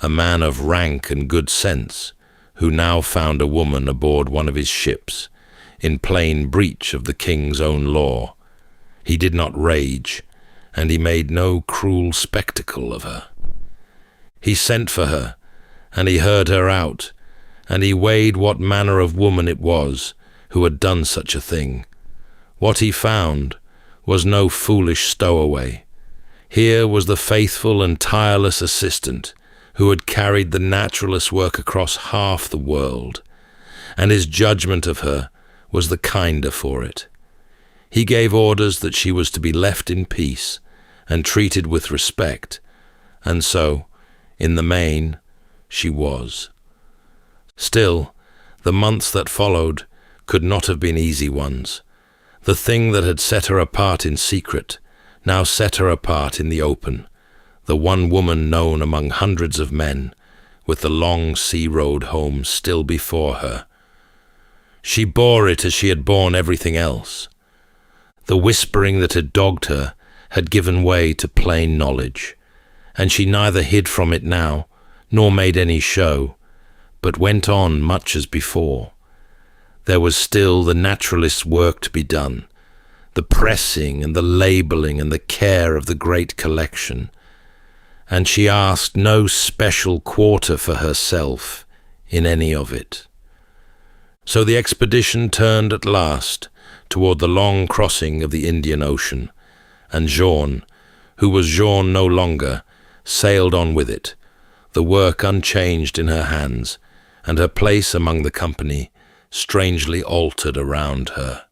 a man of rank and good sense, who now found a woman aboard one of his ships, in plain breach of the king's own law. He did not rage, and he made no cruel spectacle of her. He sent for her, and he heard her out, and he weighed what manner of woman it was who had done such a thing. What he found was no foolish stowaway. Here was the faithful and tireless assistant who had carried the naturalist's work across half the world, and his judgment of her was the kinder for it. He gave orders that she was to be left in peace and treated with respect, and so, in the main, she was. Still, the months that followed could not have been easy ones. The thing that had set her apart in secret now set her apart in the open, the one woman known among hundreds of men, with the long sea road home still before her. She bore it as she had borne everything else. The whispering that had dogged her had given way to plain knowledge, and she neither hid from it now, nor made any show, but went on much as before. There was still the naturalist's work to be done, the pressing and the labelling and the care of the great collection, and she asked no special quarter for herself in any of it. So the expedition turned at last toward the long crossing of the Indian Ocean, and Jean, who was Jean no longer, sailed on with it, the work unchanged in her hands, and her place among the company strangely altered around her.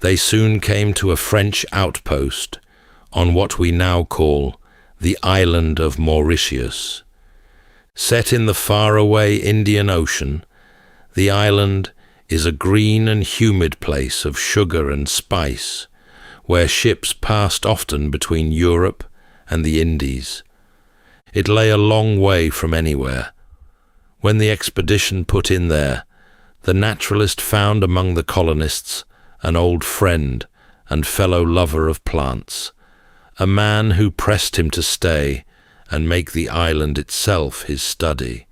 They soon came to a French outpost on what we now call the island of Mauritius. Set in the faraway Indian Ocean, the island is a green and humid place of sugar and spice, where ships passed often between Europe and the Indies. It lay a long way from anywhere. When the expedition put in there, the naturalist found among the colonists an old friend and fellow lover of plants, a man who pressed him to stay and make the island itself his study,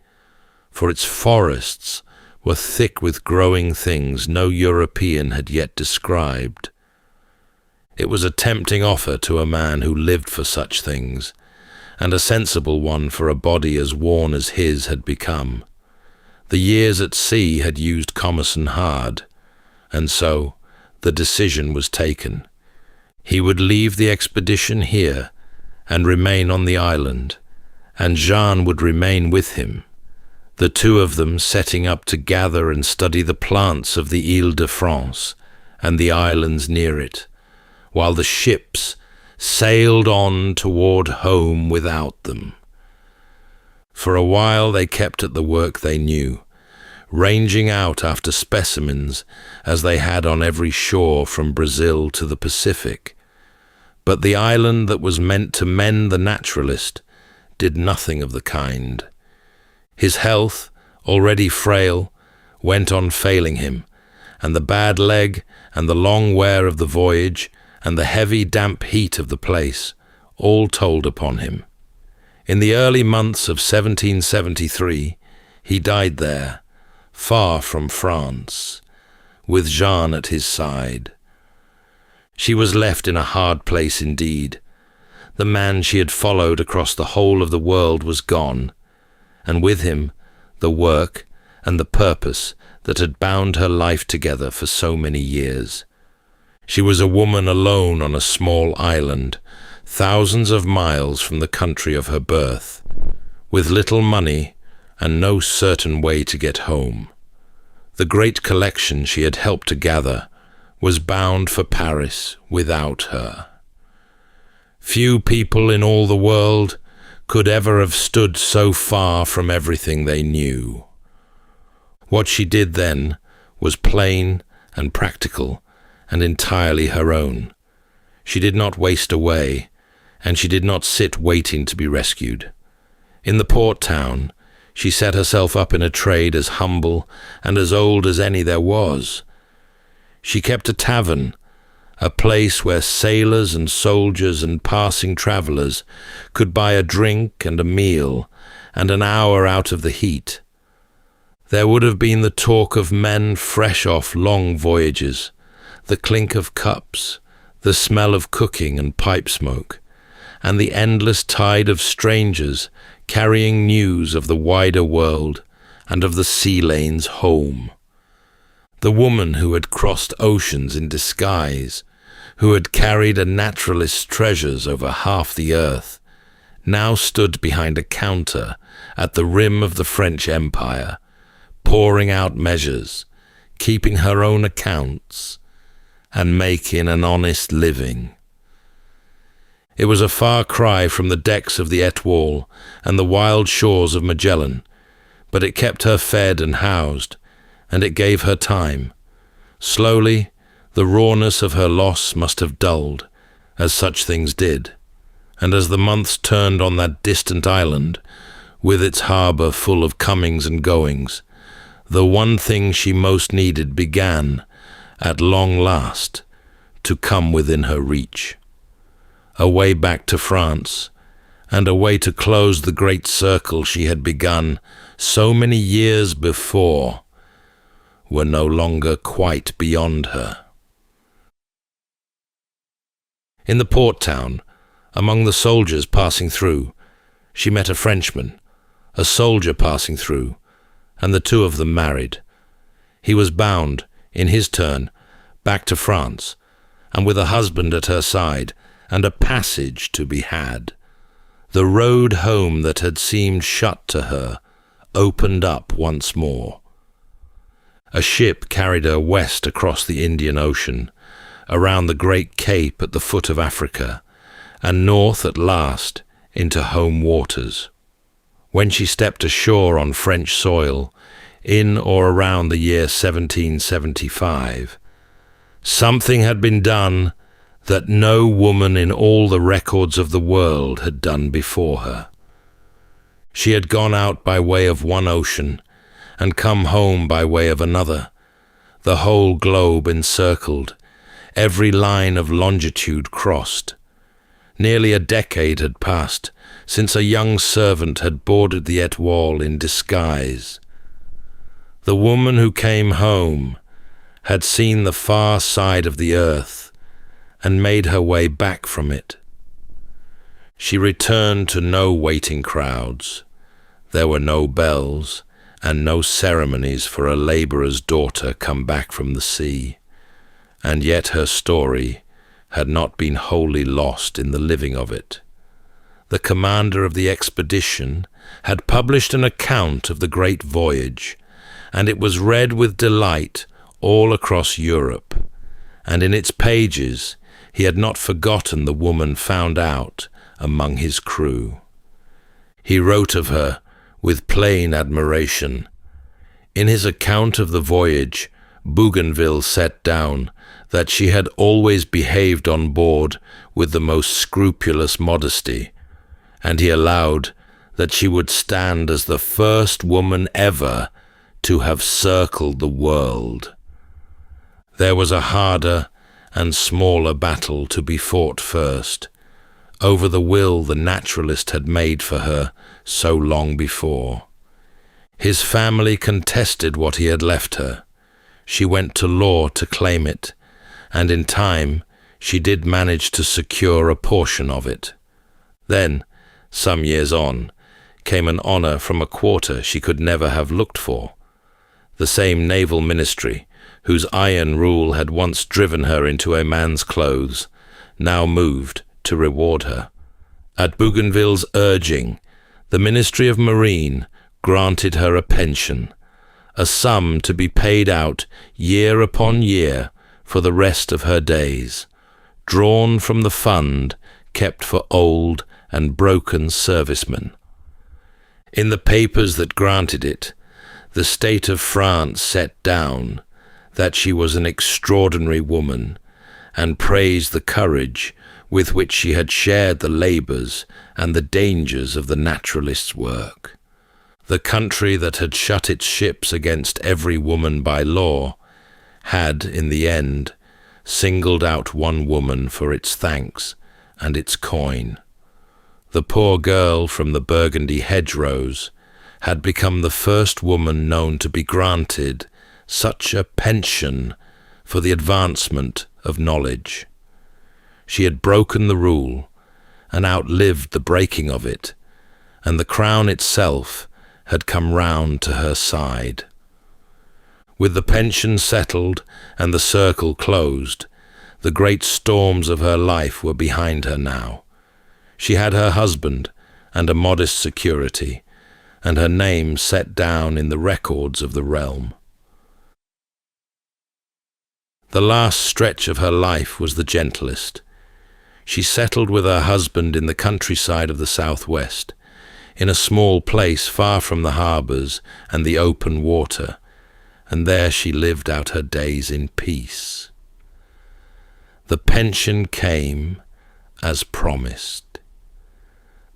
for its forests were thick with growing things no European had yet described. It was a tempting offer to a man who lived for such things, and a sensible one for a body as worn as his had become. The years at sea had used Commerson hard, and so the decision was taken. He would leave the expedition here and remain on the island, and Jean would remain with him, the two of them setting up to gather and study the plants of the Île-de-France and the islands near it, while the ships sailed on toward home without them. For a while they kept at the work they knew, ranging out after specimens as they had on every shore from Brazil to the Pacific. But the island that was meant to mend the naturalist did nothing of the kind. His health, already frail, went on failing him, and the bad leg and the long wear of the voyage and the heavy damp heat of the place all told upon him. In the early months of 1773 he died there, far from France, with Jean at his side. She was left in a hard place indeed. The man she had followed across the whole of the world was gone, and with him the work and the purpose that had bound her life together for so many years. She was a woman alone on a small island, thousands of miles from the country of her birth, with little money and no certain way to get home. The great collection she had helped to gather was bound for Paris without her. Few people in all the world could ever have stood so far from everything they knew. What she did then was plain and practical and entirely her own. She did not waste away, and she did not sit waiting to be rescued. In the port town, she set herself up in a trade as humble and as old as any there was. She kept a tavern, a place where sailors and soldiers and passing travellers could buy a drink and a meal and an hour out of the heat. There would have been the talk of men fresh off long voyages, the clink of cups, the smell of cooking and pipe smoke, and the endless tide of strangers carrying news of the wider world and of the sea lanes home. The woman who had crossed oceans in disguise, who had carried a naturalist's treasures over half the earth, now stood behind a counter at the rim of the French Empire, pouring out measures, keeping her own accounts, and making an honest living. It was a far cry from the decks of the Etoile and the wild shores of Magellan, but it kept her fed and housed, and it gave her time. Slowly, the rawness of her loss must have dulled, as such things did, and as the months turned on that distant island, with its harbour full of comings and goings, the one thing she most needed began, at long last, to come within her reach. A way back to France, and a way to close the great circle she had begun so many years before, were no longer quite beyond her. In the port town, among the soldiers passing through, she met a Frenchman, a soldier passing through, and the two of them married. He was bound, in his turn, back to France, and with a husband at her side, and a passage to be had. The road home that had seemed shut to her opened up once more. A ship carried her west across the Indian Ocean, around the great cape at the foot of Africa, and north at last into home waters. When she stepped ashore on French soil, in or around the year 1775, something had been done that no woman in all the records of the world had done before her. She had gone out by way of one ocean, and come home by way of another, the whole globe encircled, every line of longitude crossed. Nearly a decade had passed since a young servant had boarded the Etoile in disguise. The woman who came home had seen the far side of the earth and made her way back from it. She returned to no waiting crowds. There were no bells and no ceremonies for a labourer's daughter come back from the sea, and yet her story had not been wholly lost in the living of it. The commander of the expedition had published an account of the great voyage, and it was read with delight all across Europe, and in its pages he had not forgotten the woman found out among his crew. He wrote of her with plain admiration. In his account of the voyage, Bougainville set down that she had always behaved on board with the most scrupulous modesty, and he allowed that she would stand as the first woman ever to have circled the world. There was a harder and smaller battle to be fought first, over the will the naturalist had made for her so long before. His family contested what he had left her. She went to law to claim it, and in time she did manage to secure a portion of it. Then, some years on, came an honor from a quarter she could never have looked for. The same naval ministry, whose iron rule had once driven her into a man's clothes, now moved to reward her. At Bougainville's urging, the Ministry of Marine granted her a pension, a sum to be paid out year upon year for the rest of her days, drawn from the fund kept for old and broken servicemen. In the papers that granted it, the state of France set down that she was an extraordinary woman and praised the courage with which she had shared the labours and the dangers of the naturalist's work. The country that had shut its ships against every woman by law had, in the end, singled out one woman for its thanks and its coin. The poor girl from the Burgundy hedgerows had become the first woman known to be granted such a pension for the advancement of knowledge. She had broken the rule and outlived the breaking of it, and the crown itself had come round to her side. With the pension settled and the circle closed, the great storms of her life were behind her now. She had her husband and a modest security, and her name set down in the records of the realm. The last stretch of her life was the gentlest. She settled with her husband in the countryside of the southwest, in a small place far from the harbours and the open water, and there she lived out her days in peace. The pension came as promised.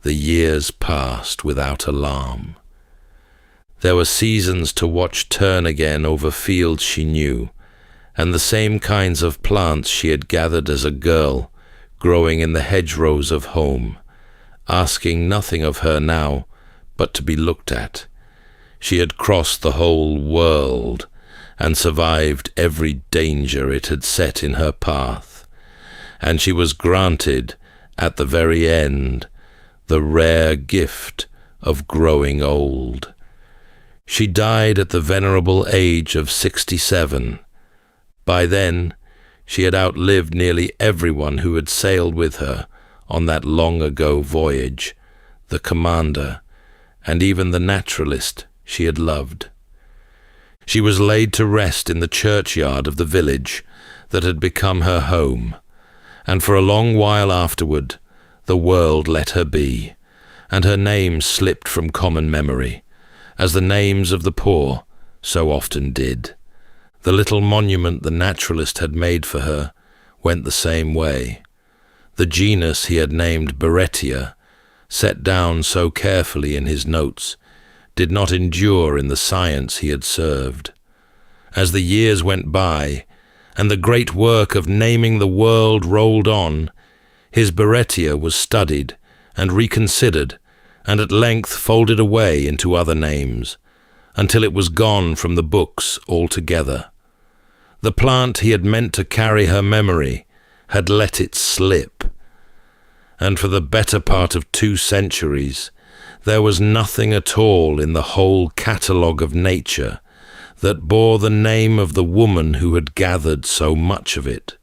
The years passed without alarm. There were seasons to watch turn again over fields she knew, and the same kinds of plants she had gathered as a girl, growing in the hedgerows of home, asking nothing of her now but to be looked at. She had crossed the whole world and survived every danger it had set in her path, and she was granted, at the very end, the rare gift of growing old. She died at the venerable age of 67. By then, she had outlived nearly everyone who had sailed with her on that long-ago voyage, the commander, and even the naturalist she had loved. She was laid to rest in the churchyard of the village that had become her home, and for a long while afterward, the world let her be, and her name slipped from common memory, as the names of the poor so often did. The little monument the naturalist had made for her went the same way. The genus he had named Beretia, set down so carefully in his notes, did not endure in the science he had served. As the years went by, and the great work of naming the world rolled on, his Beretia was studied and reconsidered, and at length folded away into other names, until it was gone from the books altogether. The plant he had meant to carry her memory had let it slip, and for the better part of 2 centuries there was nothing at all in the whole catalogue of nature that bore the name of the woman who had gathered so much of it.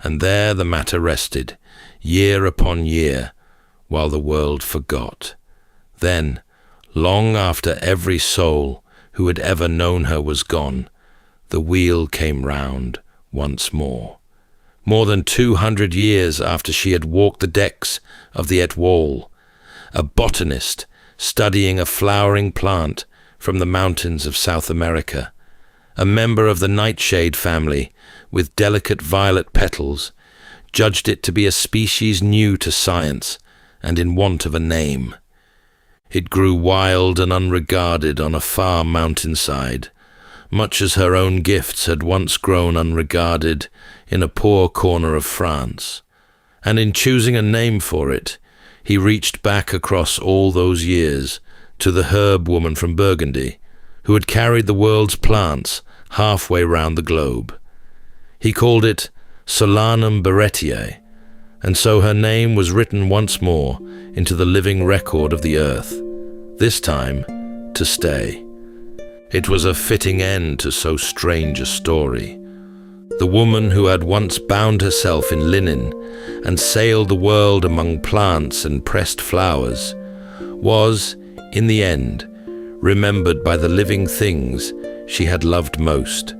And there the matter rested, year upon year, while the world forgot. Then, long after every soul who had ever known her was gone, the wheel came round once more. More than 200 years after she had walked the decks of the Étoile, a botanist studying a flowering plant from the mountains of South America, a member of the nightshade family with delicate violet petals, judged it to be a species new to science and in want of a name. It grew wild and unregarded on a far mountainside, much as her own gifts had once grown unregarded in a poor corner of France, and in choosing a name for it, he reached back across all those years to the herb woman from Burgundy, who had carried the world's plants halfway round the globe. He called it Solanum Beretiae, and so her name was written once more into the living record of the earth, this time to stay. It was a fitting end to so strange a story. The woman who had once bound herself in linen and sailed the world among plants and pressed flowers was, in the end, remembered by the living things she had loved most.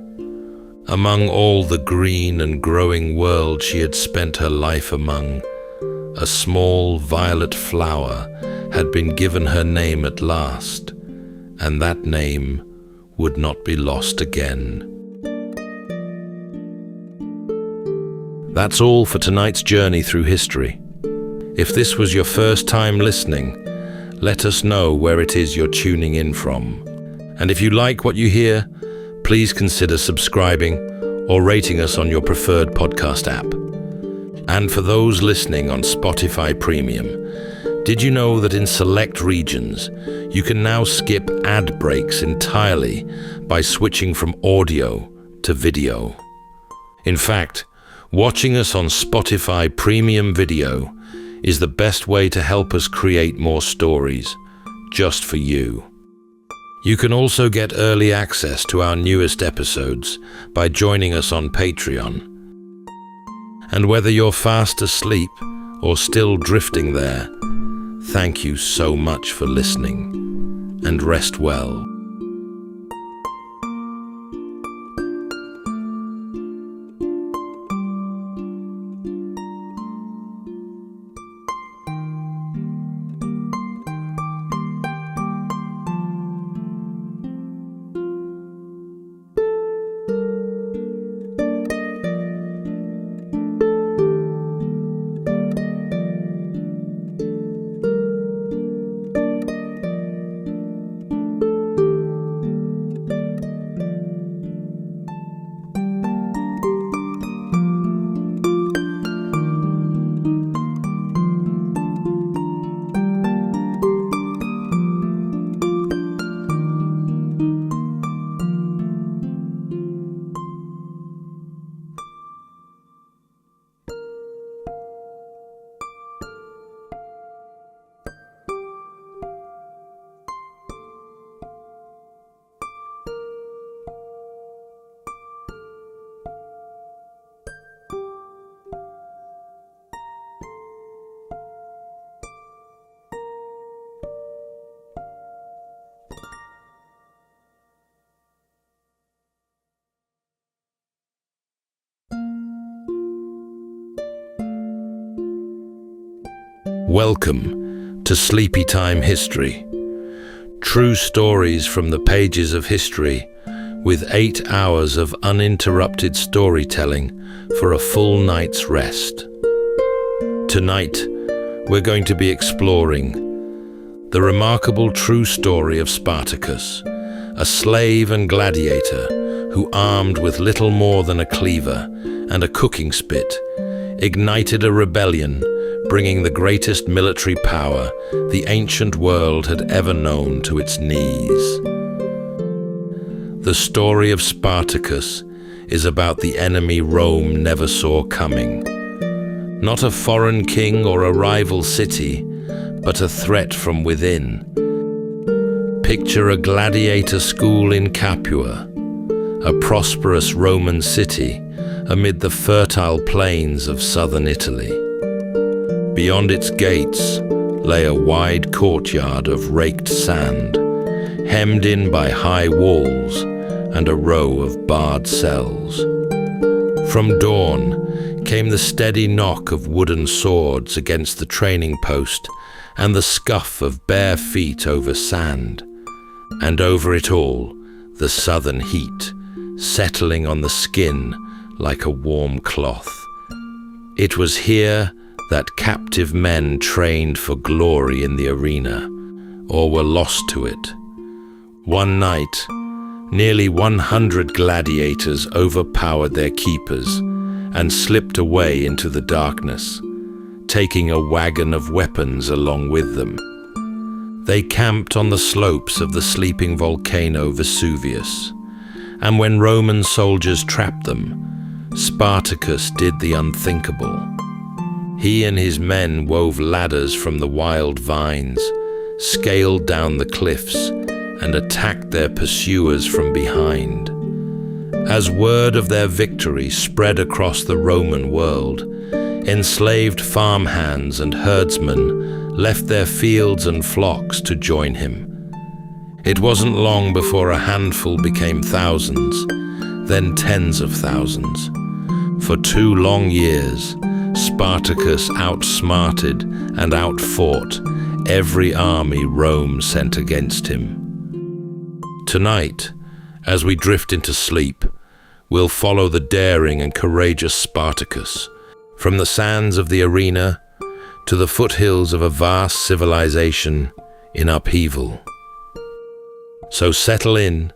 Among all the green and growing world she had spent her life among, a small violet flower had been given her name at last, and that name would not be lost again. That's all for tonight's journey through history. If this was your first time listening, let us know where it is you're tuning in from. And if you like what you hear, please consider subscribing or rating us on your preferred podcast app. And for those listening on Spotify Premium, did you know that in select regions, you can now skip ad breaks entirely by switching from audio to video? In fact, watching us on Spotify Premium Video is the best way to help us create more stories, just for you. You can also get early access to our newest episodes by joining us on Patreon. And whether you're fast asleep or still drifting there, thank you so much for listening, and rest well. Welcome to Sleepytime History. True stories from the pages of history, with 8 hours of uninterrupted storytelling for a full night's rest. Tonight, we're going to be exploring the remarkable true story of Spartacus, a slave and gladiator who, armed with little more than a cleaver and a cooking spit, ignited a rebellion, bringing the greatest military power the ancient world had ever known to its knees. The story of Spartacus is about the enemy Rome never saw coming. Not a foreign king or a rival city, but a threat from within. Picture a gladiator school in Capua, a prosperous Roman city amid the fertile plains of southern Italy. Beyond its gates lay a wide courtyard of raked sand, hemmed in by high walls and a row of barred cells. From dawn came the steady knock of wooden swords against the training post and the scuff of bare feet over sand, and over it all the southern heat, settling on the skin like a warm cloth. It was here that captive men trained for glory in the arena, or were lost to it. One night, nearly 100 gladiators overpowered their keepers and slipped away into the darkness, taking a wagon of weapons along with them. They camped on the slopes of the sleeping volcano Vesuvius, and when Roman soldiers trapped them, Spartacus did the unthinkable. He and his men wove ladders from the wild vines, scaled down the cliffs, and attacked their pursuers from behind. As word of their victory spread across the Roman world, enslaved farmhands and herdsmen left their fields and flocks to join him. It wasn't long before a handful became thousands, then tens of thousands. For 2 long years, Spartacus outsmarted and outfought every army Rome sent against him. Tonight, as we drift into sleep, we'll follow the daring and courageous Spartacus, from the sands of the arena to the foothills of a vast civilization in upheaval. So settle in,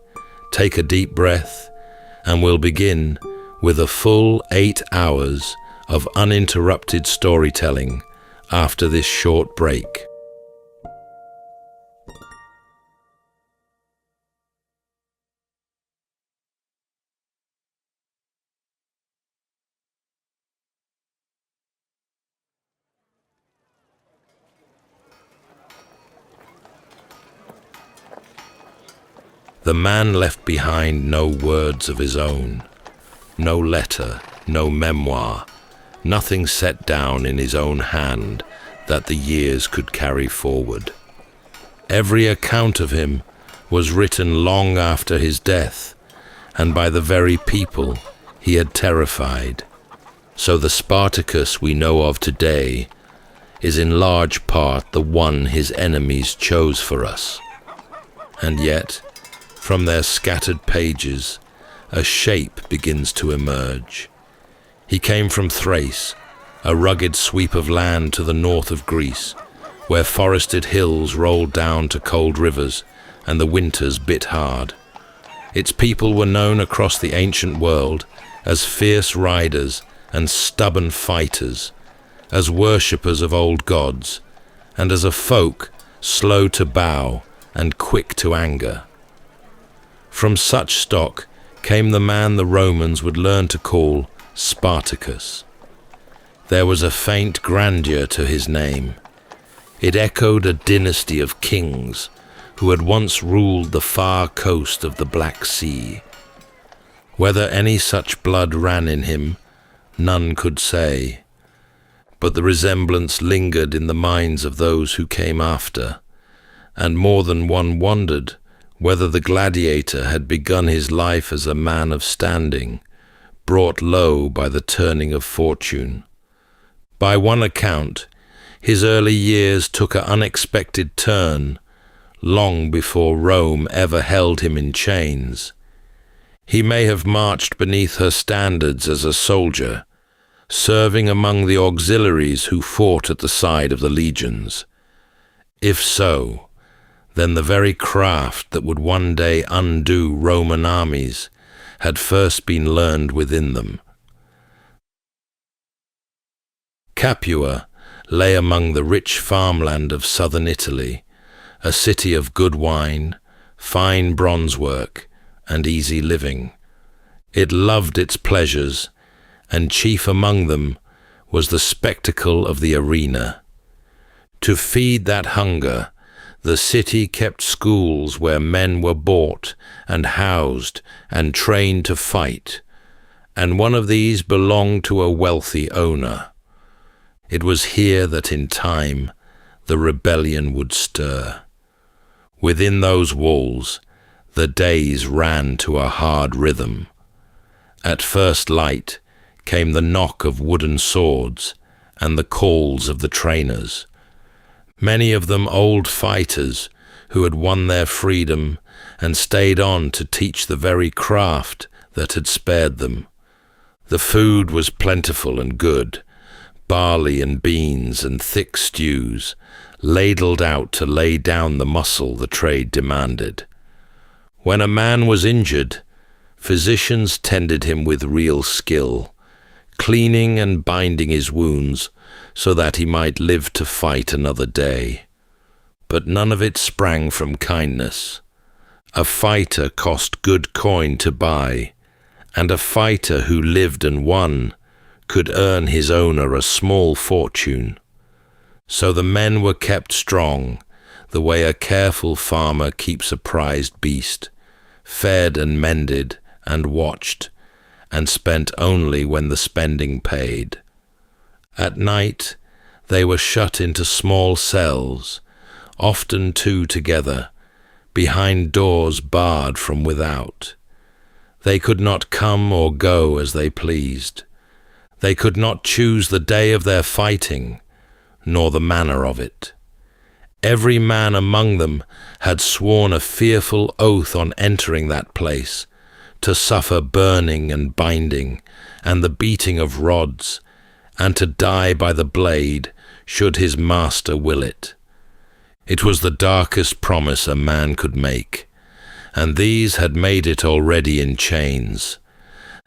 take a deep breath, and we'll begin with a full 8 hours of uninterrupted storytelling after this short break. The man left behind no words of his own, no letter, no memoir, nothing set down in his own hand that the years could carry forward. Every account of him was written long after his death, and by the very people he had terrified. So the Spartacus we know of today is in large part the one his enemies chose for us. And yet, from their scattered pages, a shape begins to emerge. He came from Thrace, a rugged sweep of land to the north of Greece, where forested hills rolled down to cold rivers and the winters bit hard. Its people were known across the ancient world as fierce riders and stubborn fighters, as worshippers of old gods, and as a folk slow to bow and quick to anger. From such stock came the man the Romans would learn to call Spartacus. There was a faint grandeur to his name. It echoed a dynasty of kings who had once ruled the far coast of the Black Sea. Whether any such blood ran in him, none could say, but the resemblance lingered in the minds of those who came after, and more than one wondered whether the gladiator had begun his life as a man of standing, brought low by the turning of fortune. By one account, his early years took an unexpected turn, long before Rome ever held him in chains. He may have marched beneath her standards as a soldier, serving among the auxiliaries who fought at the side of the legions. If so, then the very craft that would one day undo Roman armies had first been learned within them. Capua lay among the rich farmland of southern Italy, a city of good wine, fine bronze work, and easy living. It loved its pleasures, and chief among them was the spectacle of the arena. To feed that hunger, the city kept schools where men were bought and housed and trained to fight, and one of these belonged to a wealthy owner. It was here that in time the rebellion would stir. Within those walls, the days ran to a hard rhythm. At first light came the knock of wooden swords and the calls of the trainers. Many of them old fighters who had won their freedom and stayed on to teach the very craft that had spared them. The food was plentiful and good, barley and beans and thick stews, ladled out to lay down the muscle the trade demanded. When a man was injured, physicians tended him with real skill, cleaning and binding his wounds so that he might live to fight another day. But none of it sprang from kindness. A fighter cost good coin to buy, and a fighter who lived and won could earn his owner a small fortune. So the men were kept strong, the way a careful farmer keeps a prized beast, fed and mended and watched, and spent only when the spending paid. At night they were shut into small cells, often two together, behind doors barred from without. They could not come or go as they pleased. They could not choose the day of their fighting, nor the manner of it. Every man among them had sworn a fearful oath on entering that place, to suffer burning and binding, and the beating of rods, and to die by the blade, should his master will it. It was the darkest promise a man could make, and these had made it already in chains.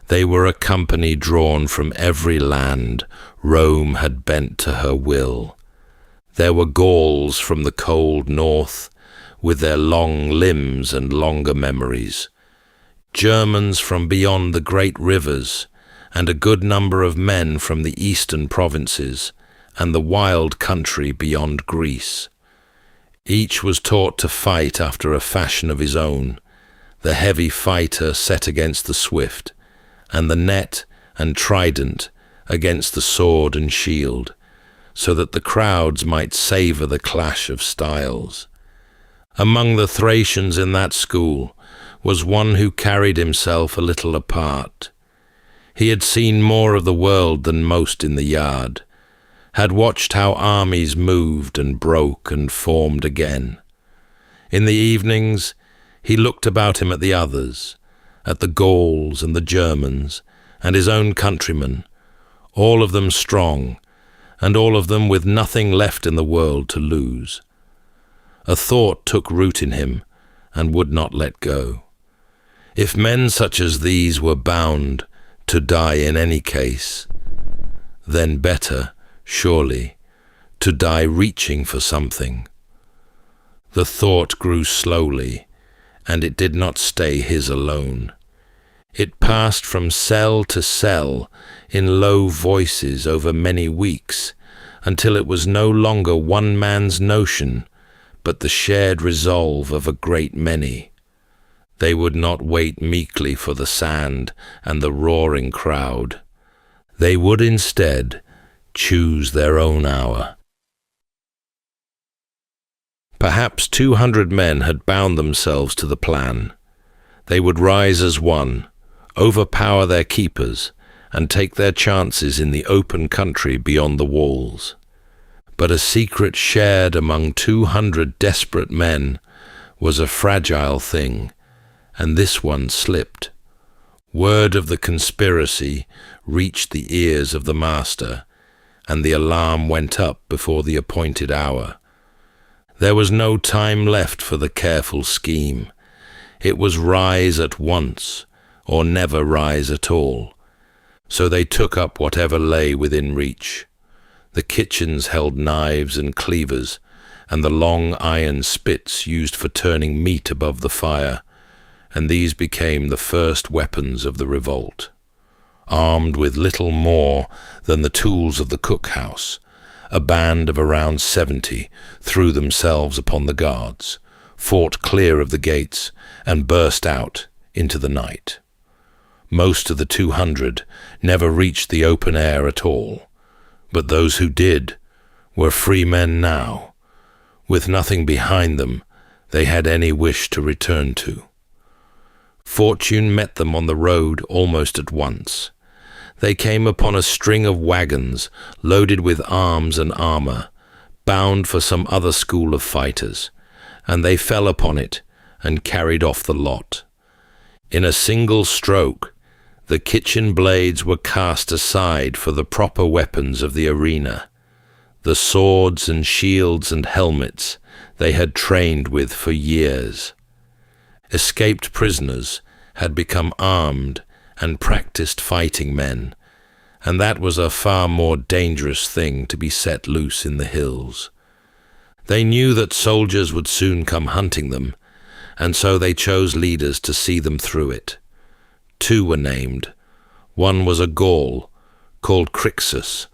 They were a company drawn from every land Rome had bent to her will. There were Gauls from the cold north, with their long limbs and longer memories, Germans from beyond the great rivers, and a good number of men from the eastern provinces and the wild country beyond Greece. Each was taught to fight after a fashion of his own, the heavy fighter set against the swift, and the net and trident against the sword and shield, so that the crowds might savour the clash of styles. Among the Thracians in that school was one who carried himself a little apart. He had seen more of the world than most in the yard, had watched how armies moved and broke and formed again. In the evenings, he looked about him at the others, at the Gauls and the Germans, and his own countrymen, all of them strong, and all of them with nothing left in the world to lose. A thought took root in him and would not let go. If men such as these were bound to die in any case, then better, surely, to die reaching for something. The thought grew slowly, and it did not stay his alone. It passed from cell to cell in low voices over many weeks, until it was no longer one man's notion, but the shared resolve of a great many. They would not wait meekly for the sand and the roaring crowd. They would instead choose their own hour. Perhaps 200 men had bound themselves to the plan. They would rise as one, overpower their keepers, and take their chances in the open country beyond the walls. But a secret shared among 200 desperate men was a fragile thing, and this one slipped. Word of the conspiracy reached the ears of the master, and the alarm went up before the appointed hour. There was no time left for the careful scheme. It was rise at once, or never rise at all. So they took up whatever lay within reach. The kitchens held knives and cleavers, and the long iron spits used for turning meat above the fire, and these became the first weapons of the revolt. Armed with little more than the tools of the cookhouse, a band of around 70 threw themselves upon the guards, fought clear of the gates, and burst out into the night. Most of the 200 never reached the open air at all, but those who did were free men now. With nothing behind them they had any wish to return to. Fortune met them on the road almost at once. They came upon a string of wagons loaded with arms and armor, bound for some other school of fighters, and they fell upon it and carried off the lot. In a single stroke, the kitchen blades were cast aside for the proper weapons of the arena, the swords and shields and helmets they had trained with for years. Escaped prisoners had become armed and practiced fighting men, and that was a far more dangerous thing to be set loose in the hills. They knew that soldiers would soon come hunting them, and so they chose leaders to see them through it. Two were named. One was a Gaul, called Crixus,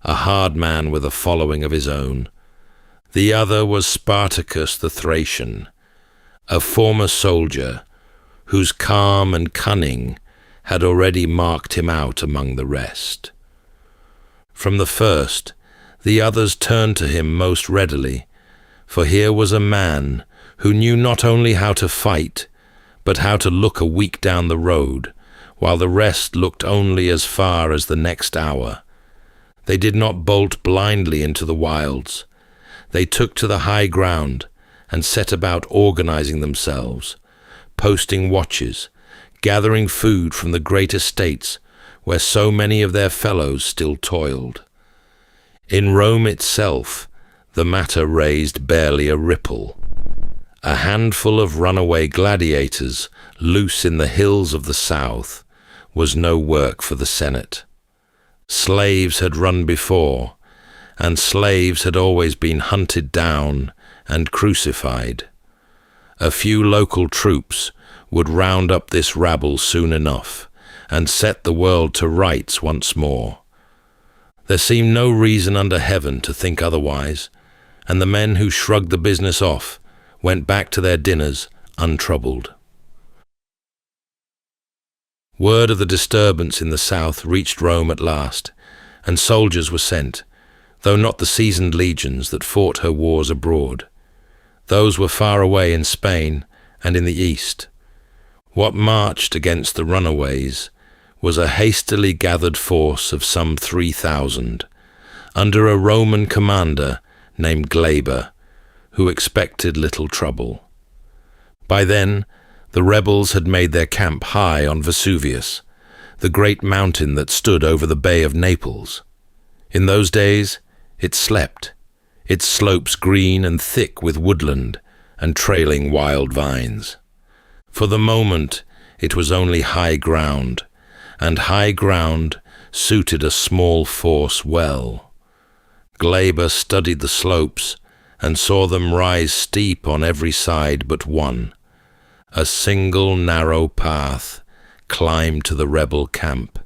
a hard man with a following of his own. The other was Spartacus the Thracian, a former soldier, whose calm and cunning had already marked him out among the rest. From the first, the others turned to him most readily, for here was a man who knew not only how to fight, but how to look a week down the road, while the rest looked only as far as the next hour. They did not bolt blindly into the wilds. They took to the high ground and set about organizing themselves, posting watches, gathering food from the great estates where so many of their fellows still toiled. In Rome itself, the matter raised barely a ripple. A handful of runaway gladiators loose in the hills of the south was no work for the Senate. Slaves had run before, and slaves had always been hunted down and crucified. A few local troops would round up this rabble soon enough and set the world to rights once more. There seemed no reason under heaven to think otherwise, and the men who shrugged the business off went back to their dinners untroubled. Word of the disturbance in the south reached Rome at last, and soldiers were sent, though not the seasoned legions that fought her wars abroad. Those were far away in Spain and in the east. What marched against the runaways was a hastily gathered force of some 3,000, under a Roman commander named Glaber, who expected little trouble. By then, the rebels had made their camp high on Vesuvius, the great mountain that stood over the Bay of Naples. In those days, it slept, its slopes green and thick with woodland and trailing wild vines. For the moment, it was only high ground, and high ground suited a small force well. Glaber studied the slopes and saw them rise steep on every side but one. A single narrow path climbed to the rebel camp,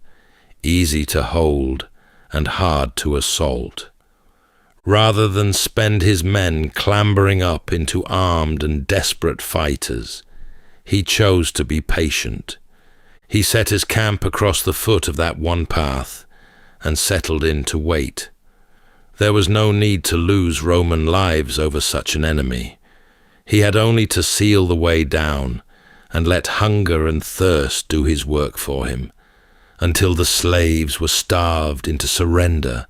easy to hold and hard to assault. Rather than spend his men clambering up into armed and desperate fighters, he chose to be patient. He set his camp across the foot of that one path and settled in to wait. There was no need to lose Roman lives over such an enemy. He had only to seal the way down and let hunger and thirst do his work for him, until the slaves were starved into surrender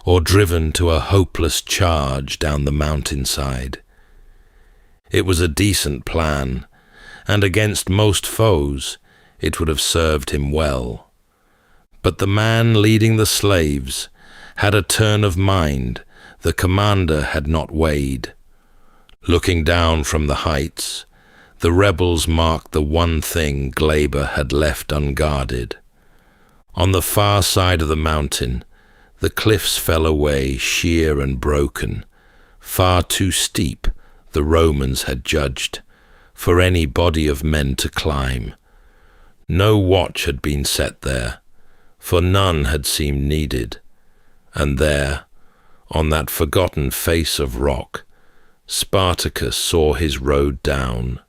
or driven to a hopeless charge down the mountainside. It was a decent plan, and against most foes it would have served him well. But the man leading the slaves had a turn of mind the commander had not weighed. Looking down from the heights, the rebels marked the one thing Glaber had left unguarded. On the far side of the mountain, the cliffs fell away sheer and broken, far too steep, the Romans had judged, for any body of men to climb. No watch had been set there, for none had seemed needed. And there, on that forgotten face of rock, Spartacus saw his road down.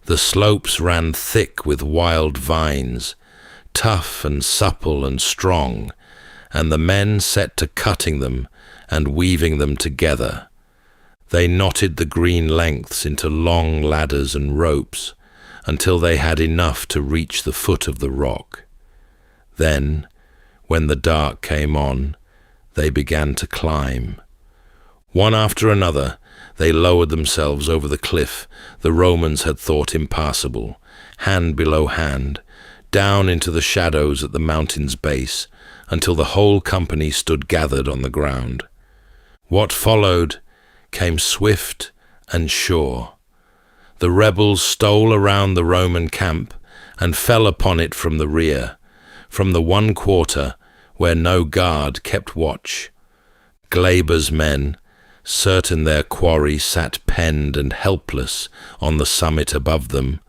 The slopes ran thick with wild vines, tough and supple and strong, and the men set to cutting them and weaving them together. They knotted the green lengths into long ladders and ropes until they had enough to reach the foot of the rock. Then, when the dark came on, they began to climb. One after another, they lowered themselves over the cliff the Romans had thought impassable, hand below hand, down into the shadows at the mountain's base, until the whole company stood gathered on the ground. What followed came swift and sure. The rebels stole around the Roman camp and fell upon it from the rear, from the one quarter where no guard kept watch. Glaber's men, certain their quarry sat penned and helpless on the summit above them,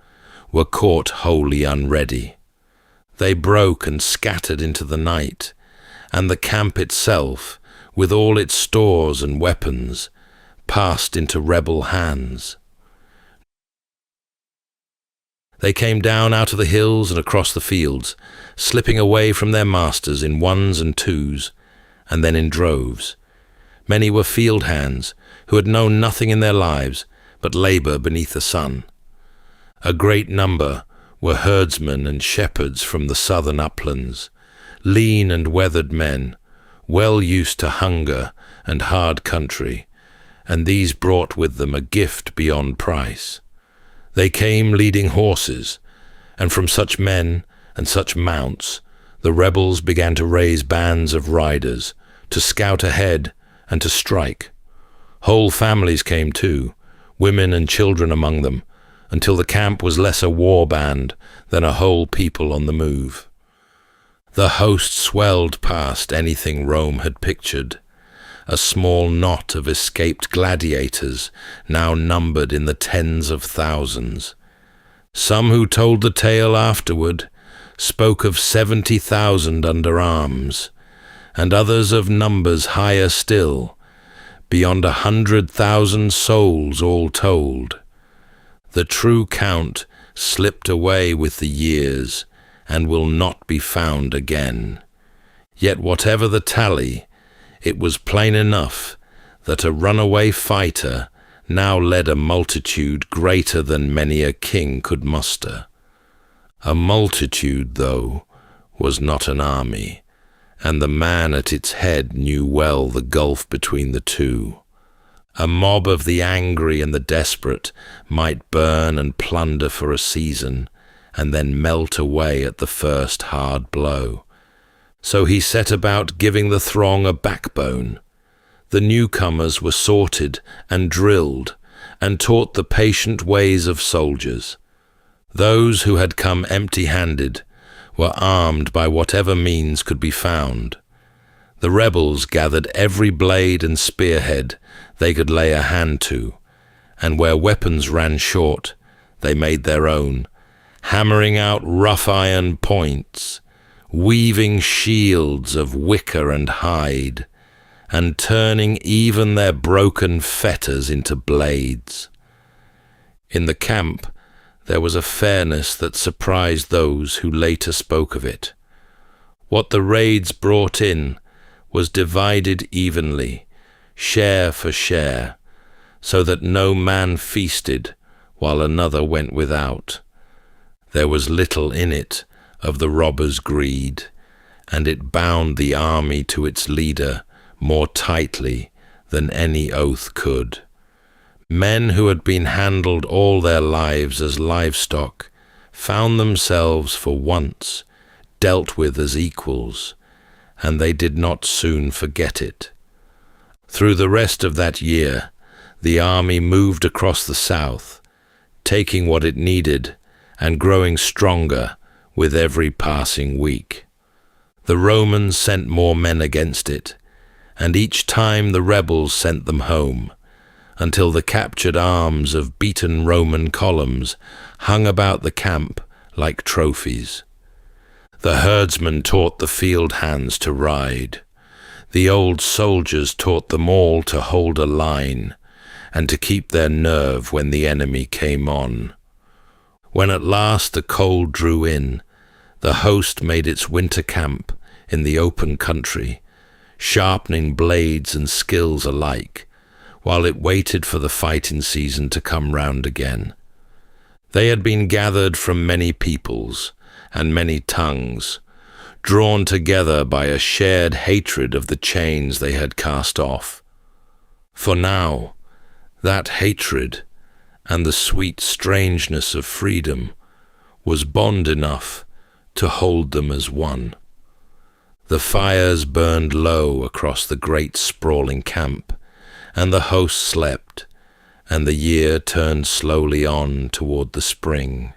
were caught wholly unready. They broke and scattered into the night, and the camp itself, with all its stores and weapons, passed into rebel hands. They came down out of the hills and across the fields, slipping away from their masters in ones and twos, and then in droves. Many were field hands who had known nothing in their lives but labor beneath the sun. A great number were herdsmen and shepherds from the southern uplands, lean and weathered men, well used to hunger and hard country, and these brought with them a gift beyond price. They came leading horses, and from such men and such mounts the rebels began to raise bands of riders, to scout ahead and to strike. Whole families came too, women and children among them, until the camp was less a war band than a whole people on the move. The host swelled past anything Rome had pictured, a small knot of escaped gladiators now numbered in the tens of thousands. Some who told the tale afterward spoke of 70,000 under arms, and others of numbers higher still, beyond 100,000 souls all told. The true count slipped away with the years and will not be found again. Yet whatever the tally, it was plain enough that a runaway fighter now led a multitude greater than many a king could muster. A multitude, though, was not an army, and the man at its head knew well the gulf between the two. A mob of the angry and the desperate might burn and plunder for a season, and then melt away at the first hard blow. So he set about giving the throng a backbone. The newcomers were sorted and drilled, and taught the patient ways of soldiers. Those who had come empty-handed were armed by whatever means could be found. The rebels gathered every blade and spearhead they could lay a hand to, and where weapons ran short, they made their own, hammering out rough iron points, weaving shields of wicker and hide, and turning even their broken fetters into blades. In the camp, there was a fairness that surprised those who later spoke of it. What the raids brought in was divided evenly, share for share, so that no man feasted while another went without. There was little in it of the robber's greed, and it bound the army to its leader more tightly than any oath could. Men who had been handled all their lives as livestock found themselves for once dealt with as equals, and they did not soon forget it. Through the rest of that year, the army moved across the south, taking what it needed and growing stronger with every passing week. The Romans sent more men against it, and each time the rebels sent them home, until the captured arms of beaten Roman columns hung about the camp like trophies. The herdsmen taught the field hands to ride. The old soldiers taught them all to hold a line and to keep their nerve when the enemy came on. When at last the cold drew in, the host made its winter camp in the open country, sharpening blades and skills alike, while it waited for the fighting season to come round again. They had been gathered from many peoples and many tongues, drawn together by a shared hatred of the chains they had cast off. For now, that hatred and the sweet strangeness of freedom was bond enough to hold them as one. The fires burned low across the great sprawling camp, and the host slept, and the year turned slowly on toward the spring.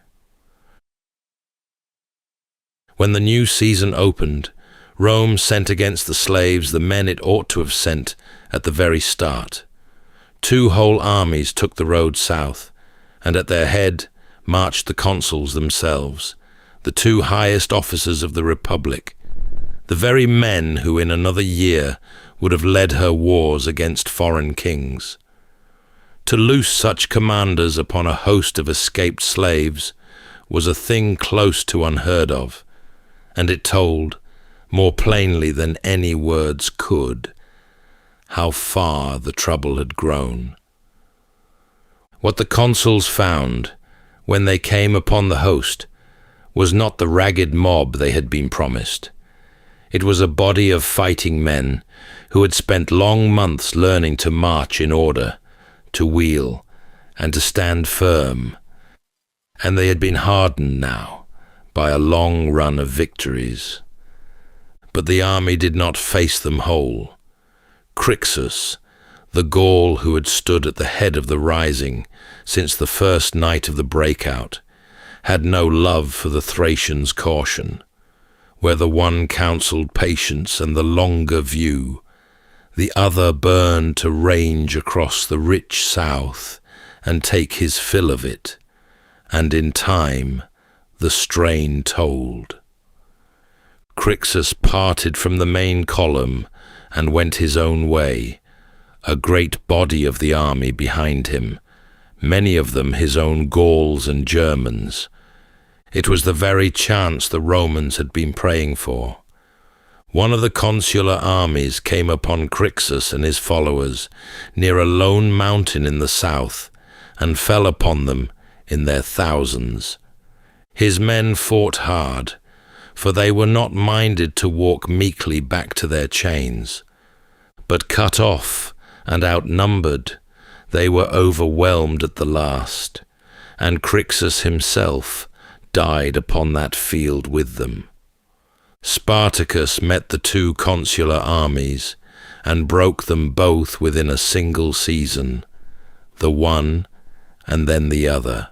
When the new season opened, Rome sent against the slaves the men it ought to have sent at the very start. 2 whole armies took the road south, and at their head marched the consuls themselves, the two highest officers of the Republic, the very men who in another year would have led her wars against foreign kings. To loose such commanders upon a host of escaped slaves was a thing close to unheard of, and it told, more plainly than any words could, how far the trouble had grown. What the consuls found, when they came upon the host, was not the ragged mob they had been promised. It was a body of fighting men who had spent long months learning to march in order, to wheel, and to stand firm, and they had been hardened now by a long run of victories. But the army did not face them whole. Crixus, the Gaul who had stood at the head of the rising since the first night of the breakout, had no love for the Thracians' caution, where the one counselled patience and the longer view, the other burned to range across the rich south and take his fill of it, and in time the strain told. Crixus parted from the main column and went his own way, a great body of the army behind him, many of them his own Gauls and Germans. It was the very chance the Romans had been praying for. One of the consular armies came upon Crixus and his followers near a lone mountain in the south, and fell upon them in their thousands. His men fought hard, for they were not minded to walk meekly back to their chains. But cut off and outnumbered, they were overwhelmed at the last, and Crixus himself died upon that field with them. Spartacus met the two consular armies and broke them both within a single season, the one and then the other.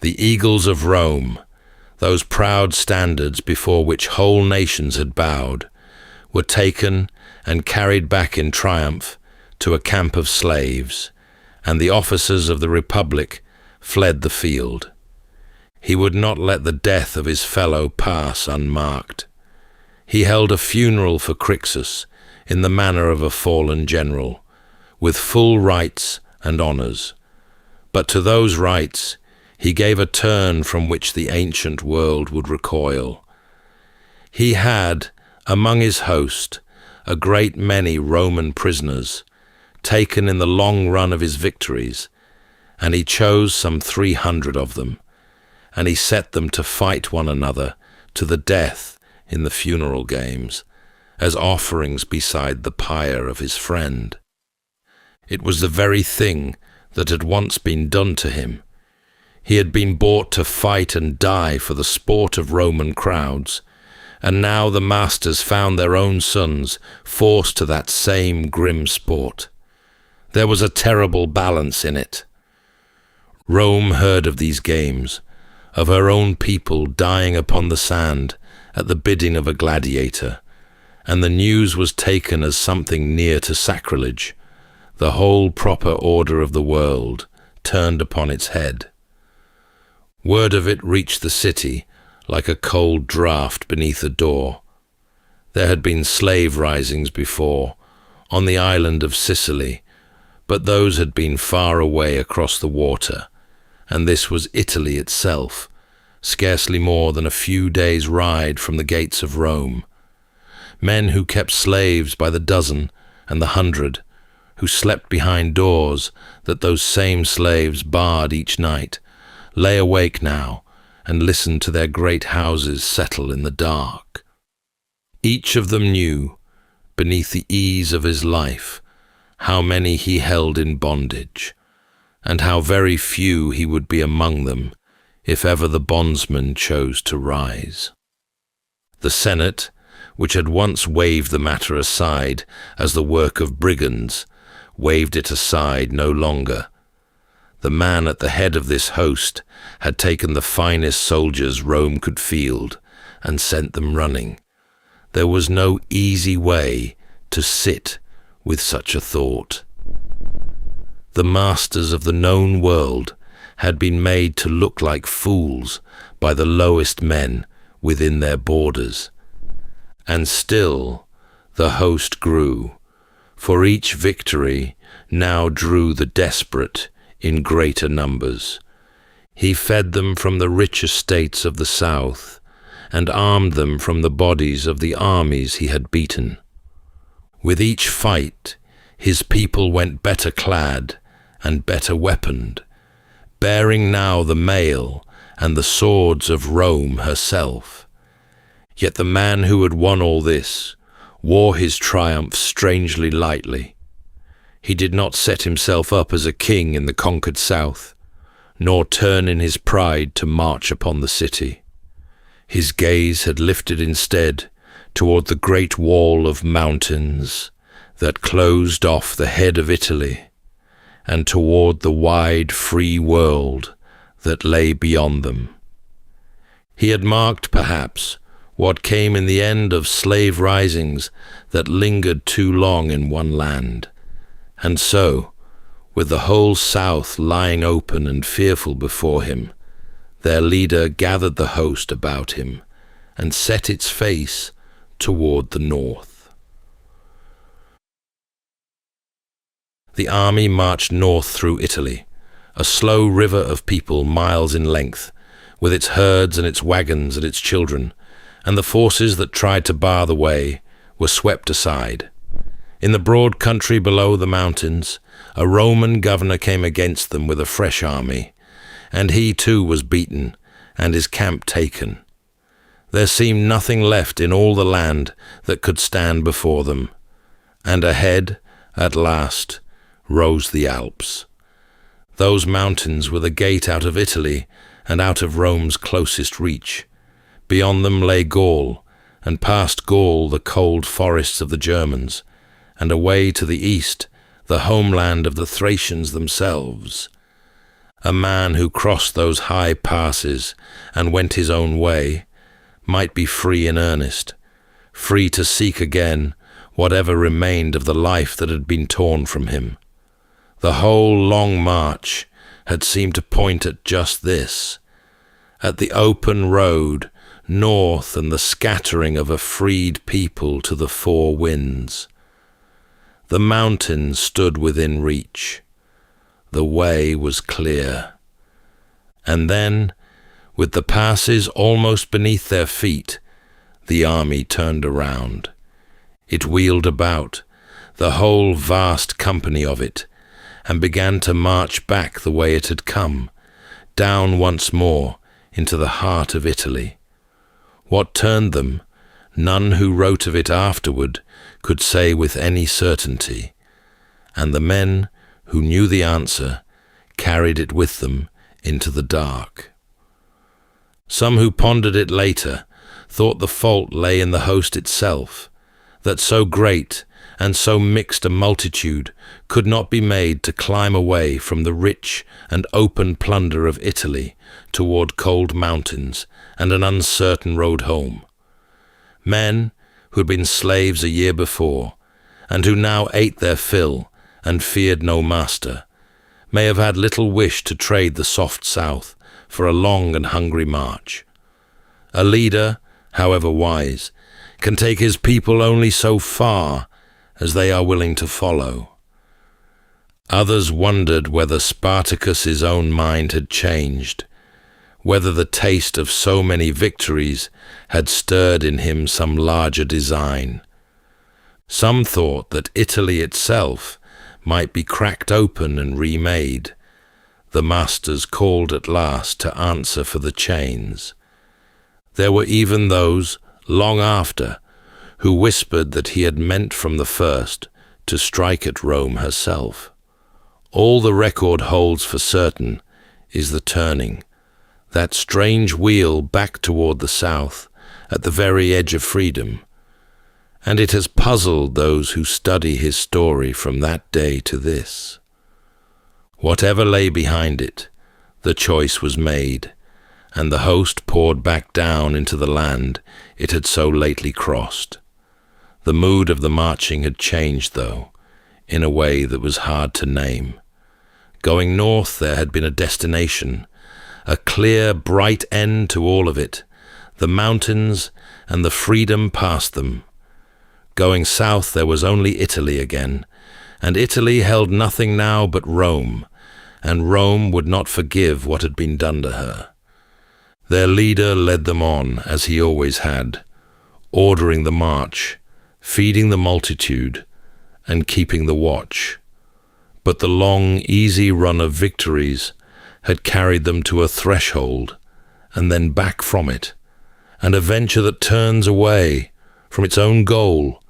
The eagles of Rome, those proud standards before which whole nations had bowed, were taken and carried back in triumph to a camp of slaves, and the officers of the Republic fled the field. He would not let the death of his fellow pass unmarked. He held a funeral for Crixus in the manner of a fallen general, with full rites and honours. But to those rites he gave a turn from which the ancient world would recoil. He had, among his host, a great many Roman prisoners, taken in the long run of his victories, and he chose some 300 of them, and he set them to fight one another to the death in the funeral games, as offerings beside the pyre of his friend. It was the very thing that had once been done to him. He had been bought to fight and die for the sport of Roman crowds, and now the masters found their own sons forced to that same grim sport. There was a terrible balance in it. Rome heard of these games, of her own people dying upon the sand at the bidding of a gladiator, and the news was taken as something near to sacrilege. The whole proper order of the world turned upon its head. Word of it reached the city like a cold draught beneath a door. There had been slave risings before, on the island of Sicily, but those had been far away across the water, and this was Italy itself, scarcely more than a few days' ride from the gates of Rome. Men who kept slaves by the dozen and the 100, who slept behind doors that those same slaves barred each night, lay awake now and listened to their great houses settle in the dark. Each of them knew, beneath the ease of his life, how many he held in bondage, and how very few he would be among them if ever the bondsman chose to rise. The Senate, which had once waved the matter aside as the work of brigands, waved it aside no longer. The man at the head of this host had taken the finest soldiers Rome could field and sent them running. There was no easy way to sit with such a thought. The masters of the known world had been made to look like fools by the lowest men within their borders. And still the host grew, for each victory now drew the desperate in greater numbers. He fed them from the rich estates of the south, and armed them from the bodies of the armies he had beaten. With each fight, his people went better clad and better weaponed, bearing now the mail and the swords of Rome herself. Yet the man who had won all this wore his triumph strangely lightly. He did not set himself up as a king in the conquered south, nor turn in his pride to march upon the city. His gaze had lifted instead toward the great wall of mountains that closed off the head of Italy, and toward the wide, free world that lay beyond them. He had marked, perhaps, what came in the end of slave risings that lingered too long in one land. And so, with the whole South lying open and fearful before him, their leader gathered the host about him and set its face toward the north. The army marched north through Italy, a slow river of people miles in length, with its herds and its wagons and its children, and the forces that tried to bar the way were swept aside. In the broad country below the mountains, a Roman governor came against them with a fresh army, and he too was beaten, and his camp taken. There seemed nothing left in all the land that could stand before them, and ahead, at last, rose the Alps. Those mountains were the gate out of Italy and out of Rome's closest reach. Beyond them lay Gaul, and past Gaul the cold forests of the Germans, and away to the east, the homeland of the Thracians themselves. A man who crossed those high passes and went his own way might be free in earnest, free to seek again whatever remained of the life that had been torn from him. The whole long march had seemed to point at just this, at the open road north and the scattering of a freed people to the four winds. The mountains stood within reach. The way was clear. And then, with the passes almost beneath their feet, the army turned around. It wheeled about, the whole vast company of it, and began to march back the way it had come, down once more into the heart of Italy. What turned them, none who wrote of it afterward could say with any certainty, and the men who knew the answer carried it with them into the dark. Some who pondered it later thought the fault lay in the host itself, that so great and so mixed a multitude could not be made to climb away from the rich and open plunder of Italy toward cold mountains and an uncertain road home. Men who had been slaves a year before, and who now ate their fill and feared no master, may have had little wish to trade the soft south for a long and hungry march. A leader, however wise, can take his people only so far as they are willing to follow. Others wondered whether Spartacus's own mind had changed, whether the taste of so many victories had stirred in him some larger design. Some thought that Italy itself might be cracked open and remade, the masters called at last to answer for the chains. There were even those, long after, who whispered that he had meant from the first to strike at Rome herself. All the record holds for certain is the turning, that strange wheel back toward the south, at the very edge of freedom, and it has puzzled those who study his story from that day to this. Whatever lay behind it, the choice was made, and the host poured back down into the land it had so lately crossed. The mood of the marching had changed, though, in a way that was hard to name. Going north there had been a destination, a clear, bright end to all of it, the mountains and the freedom past them. Going south there was only Italy again, and Italy held nothing now but Rome, and Rome would not forgive what had been done to her. Their leader led them on, as he always had, ordering the march, feeding the multitude, and keeping the watch. But the long, easy run of victories had carried them to a threshold, and then back from it, and a venture that turns away from its own goal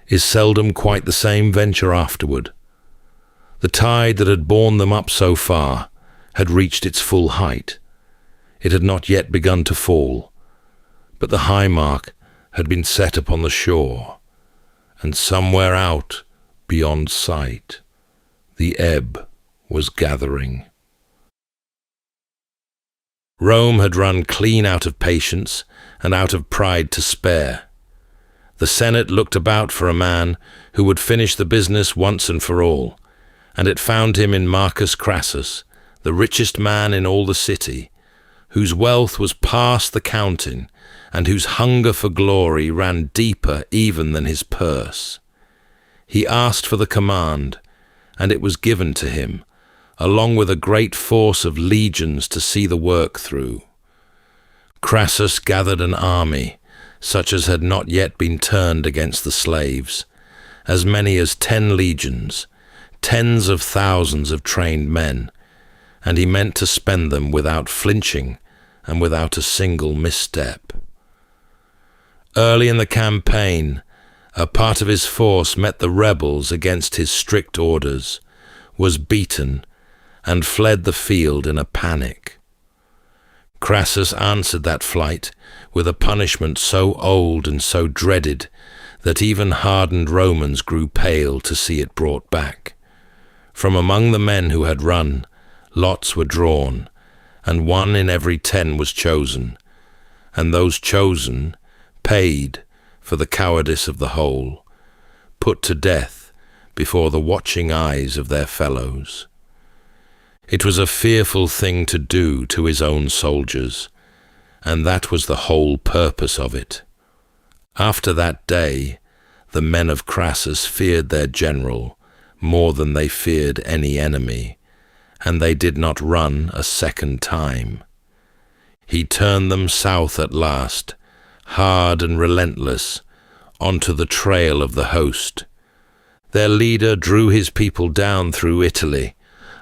is seldom quite the same venture afterward. The tide that had borne them up so far had reached its full height. It had not yet begun to fall, but the high mark had been set upon the shore, and somewhere out beyond sight, the ebb was gathering. Rome had run clean out of patience and out of pride to spare. The Senate looked about for a man who would finish the business once and for all, and it found him in Marcus Crassus, the richest man in all the city, whose wealth was past the counting, and whose hunger for glory ran deeper even than his purse. He asked for the command, and it was given to him, along with a great force of legions to see the work through. Crassus gathered an army, such as had not yet been turned against the slaves, as many as 10 legions, tens of thousands of trained men, and he meant to spend them without flinching and without a single misstep. Early in the campaign, a part of his force met the rebels against his strict orders, was beaten, and fled the field in a panic. Crassus answered that flight with a punishment so old and so dreaded that even hardened Romans grew pale to see it brought back. From among the men who had run, lots were drawn, and 1 in every 10 was chosen, and those chosen paid for the cowardice of the whole, put to death before the watching eyes of their fellows. It was a fearful thing to do to his own soldiers, and that was the whole purpose of it. After that day, the men of Crassus feared their general more than they feared any enemy, and they did not run a second time. He turned them south at last, hard and relentless, onto the trail of the host. Their leader drew his people down through Italy,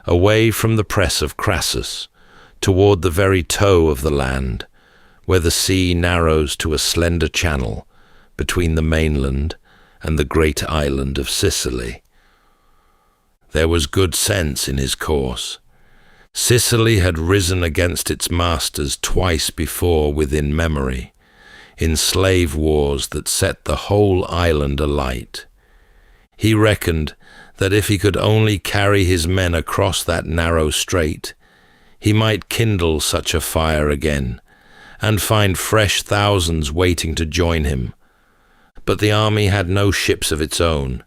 away from the press of Crassus, toward the very toe of the land, where the sea narrows to a slender channel between the mainland and the great island of Sicily. There was good sense in his course. Sicily had risen against its masters twice before within memory, in slave wars that set the whole island alight. He reckoned that if he could only carry his men across that narrow strait, he might kindle such a fire again, and find fresh thousands waiting to join him. But the army had no ships of its own,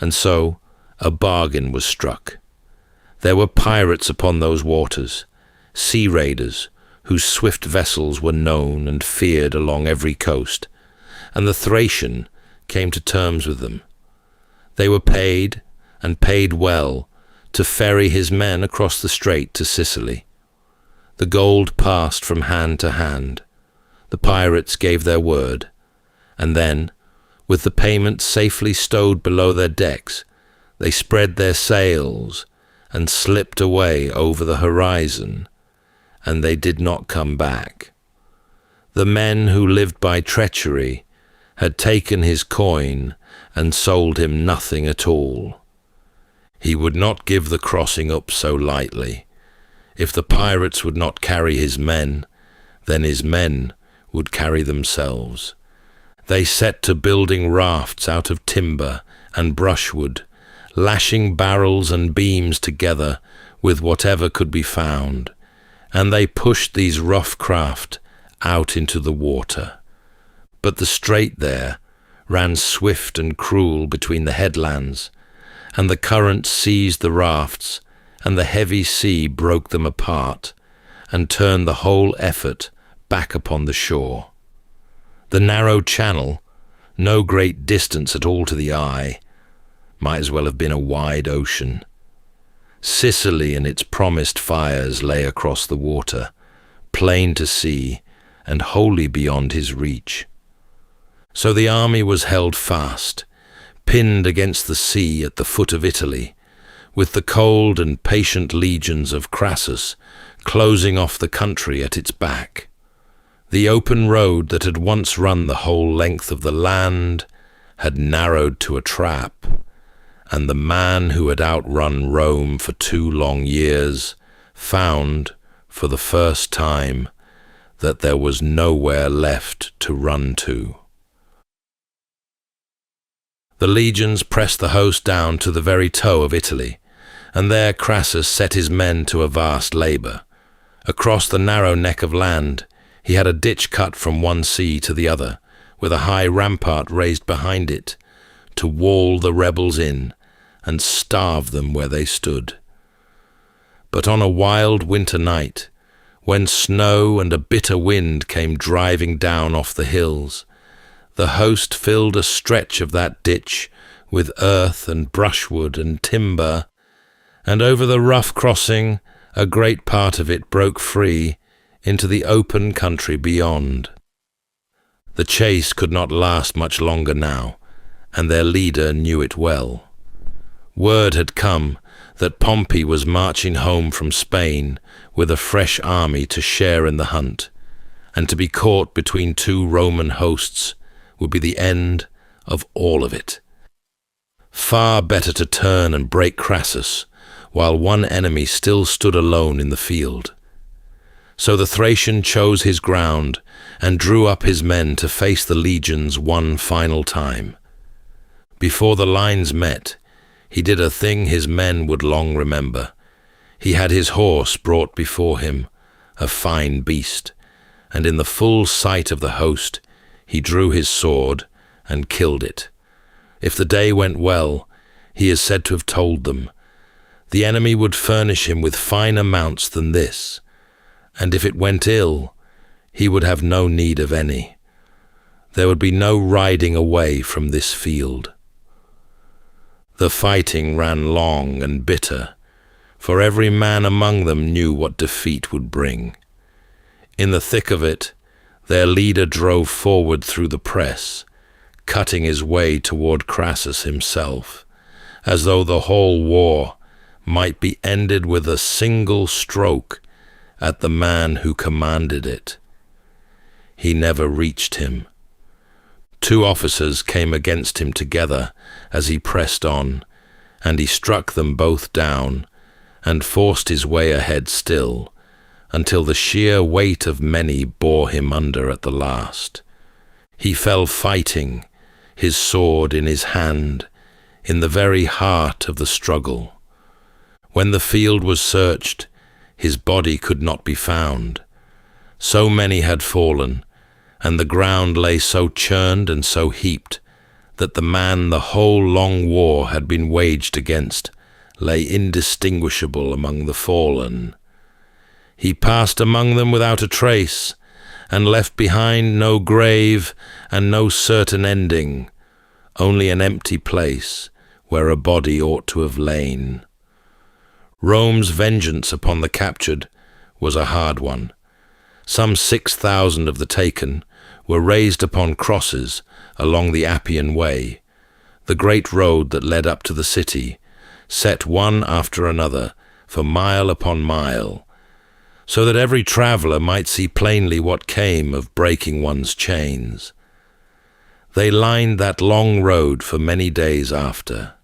and so a bargain was struck. There were pirates upon those waters, sea raiders, whose swift vessels were known and feared along every coast, and the Thracian came to terms with them. They were paid, and paid well, to ferry his men across the strait to Sicily. The gold passed from hand to hand. The pirates gave their word, and then, with the payment safely stowed below their decks, they spread their sails and slipped away over the horizon, and they did not come back. The men who lived by treachery had taken his coin and sold him nothing at all. He would not give the crossing up so lightly. If the pirates would not carry his men, then his men would carry themselves. They set to building rafts out of timber and brushwood, lashing barrels and beams together with whatever could be found, and they pushed these rough craft out into the water. But the strait there ran swift and cruel between the headlands, and the current seized the rafts, and the heavy sea broke them apart, and turn the whole effort back upon the shore. The narrow channel, no great distance at all to the eye, might as well have been a wide ocean. Sicily and its promised fires lay across the water, plain to see and wholly beyond his reach. So the army was held fast, pinned against the sea at the foot of Italy, with the cold and patient legions of Crassus closing off the country at its back. The open road that had once run the whole length of the land had narrowed to a trap, and the man who had outrun Rome for 2 long years found, for the first time, that there was nowhere left to run to. The legions pressed the host down to the very toe of Italy, and there Crassus set his men to a vast labour. Across the narrow neck of land, he had a ditch cut from one sea to the other, with a high rampart raised behind it, to wall the rebels in and starve them where they stood. But on a wild winter night, when snow and a bitter wind came driving down off the hills, the host filled a stretch of that ditch with earth and brushwood and timber, and over the rough crossing a great part of it broke free into the open country beyond. The chase could not last much longer now, and their leader knew it well. Word had come that Pompey was marching home from Spain with a fresh army to share in the hunt, and to be caught between 2 Roman hosts would be the end of all of it. Far better to turn and break Crassus, while one enemy still stood alone in the field. So the Thracian chose his ground and drew up his men to face the legions one final time. Before the lines met, he did a thing his men would long remember. He had his horse brought before him, a fine beast, and in the full sight of the host, he drew his sword and killed it. If the day went well, he is said to have told them, the enemy would furnish him with finer mounts than this, and if it went ill, he would have no need of any. There would be no riding away from this field. The fighting ran long and bitter, for every man among them knew what defeat would bring. In the thick of it, their leader drove forward through the press, cutting his way toward Crassus himself, as though the whole war might be ended with a single stroke at the man who commanded it. He never reached him. 2 officers came against him together as he pressed on, and he struck them both down and forced his way ahead still, until the sheer weight of many bore him under at the last. He fell fighting, his sword in his hand, in the very heart of the struggle. When the field was searched, his body could not be found. So many had fallen, and the ground lay so churned and so heaped, that the man the whole long war had been waged against lay indistinguishable among the fallen. He passed among them without a trace, and left behind no grave and no certain ending, only an empty place where a body ought to have lain. Rome's vengeance upon the captured was a hard one. Some 6,000 of the taken were raised upon crosses along the Appian Way, the great road that led up to the city, set one after another for mile upon mile, so that every traveller might see plainly what came of breaking one's chains. They lined that long road for many days after.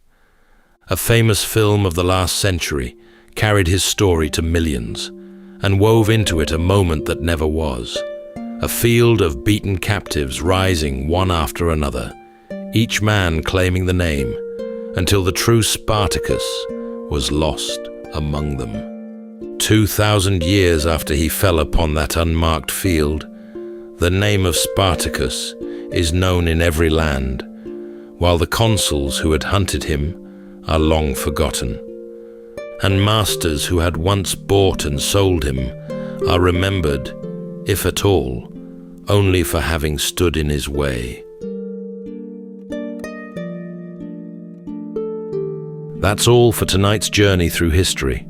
A famous film of the last century carried his story to millions, and wove into it a moment that never was, a field of beaten captives rising one after another, each man claiming the name, until the true Spartacus was lost among them. 2,000 years after he fell upon that unmarked field, the name of Spartacus is known in every land, while the consuls who had hunted him are long forgotten. And masters who had once bought and sold him are remembered, if at all, only for having stood in his way. That's all for tonight's journey through history.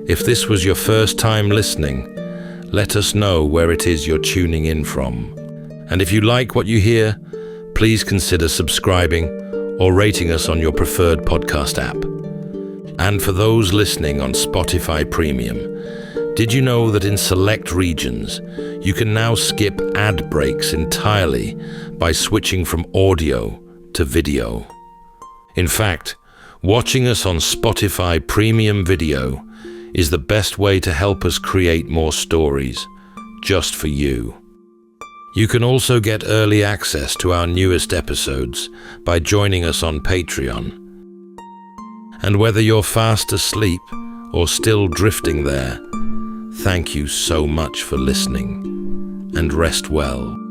If this was your first time listening, let us know where it is you're tuning in from. And if you like what you hear, please consider subscribing or rating us on your preferred podcast app. And for those listening on Spotify Premium, did you know that in select regions, you can now skip ad breaks entirely by switching from audio to video? In fact, watching us on Spotify Premium Video is the best way to help us create more stories, just for you. You can also get early access to our newest episodes by joining us on Patreon. And whether you're fast asleep or still drifting there, thank you so much for listening, and rest well.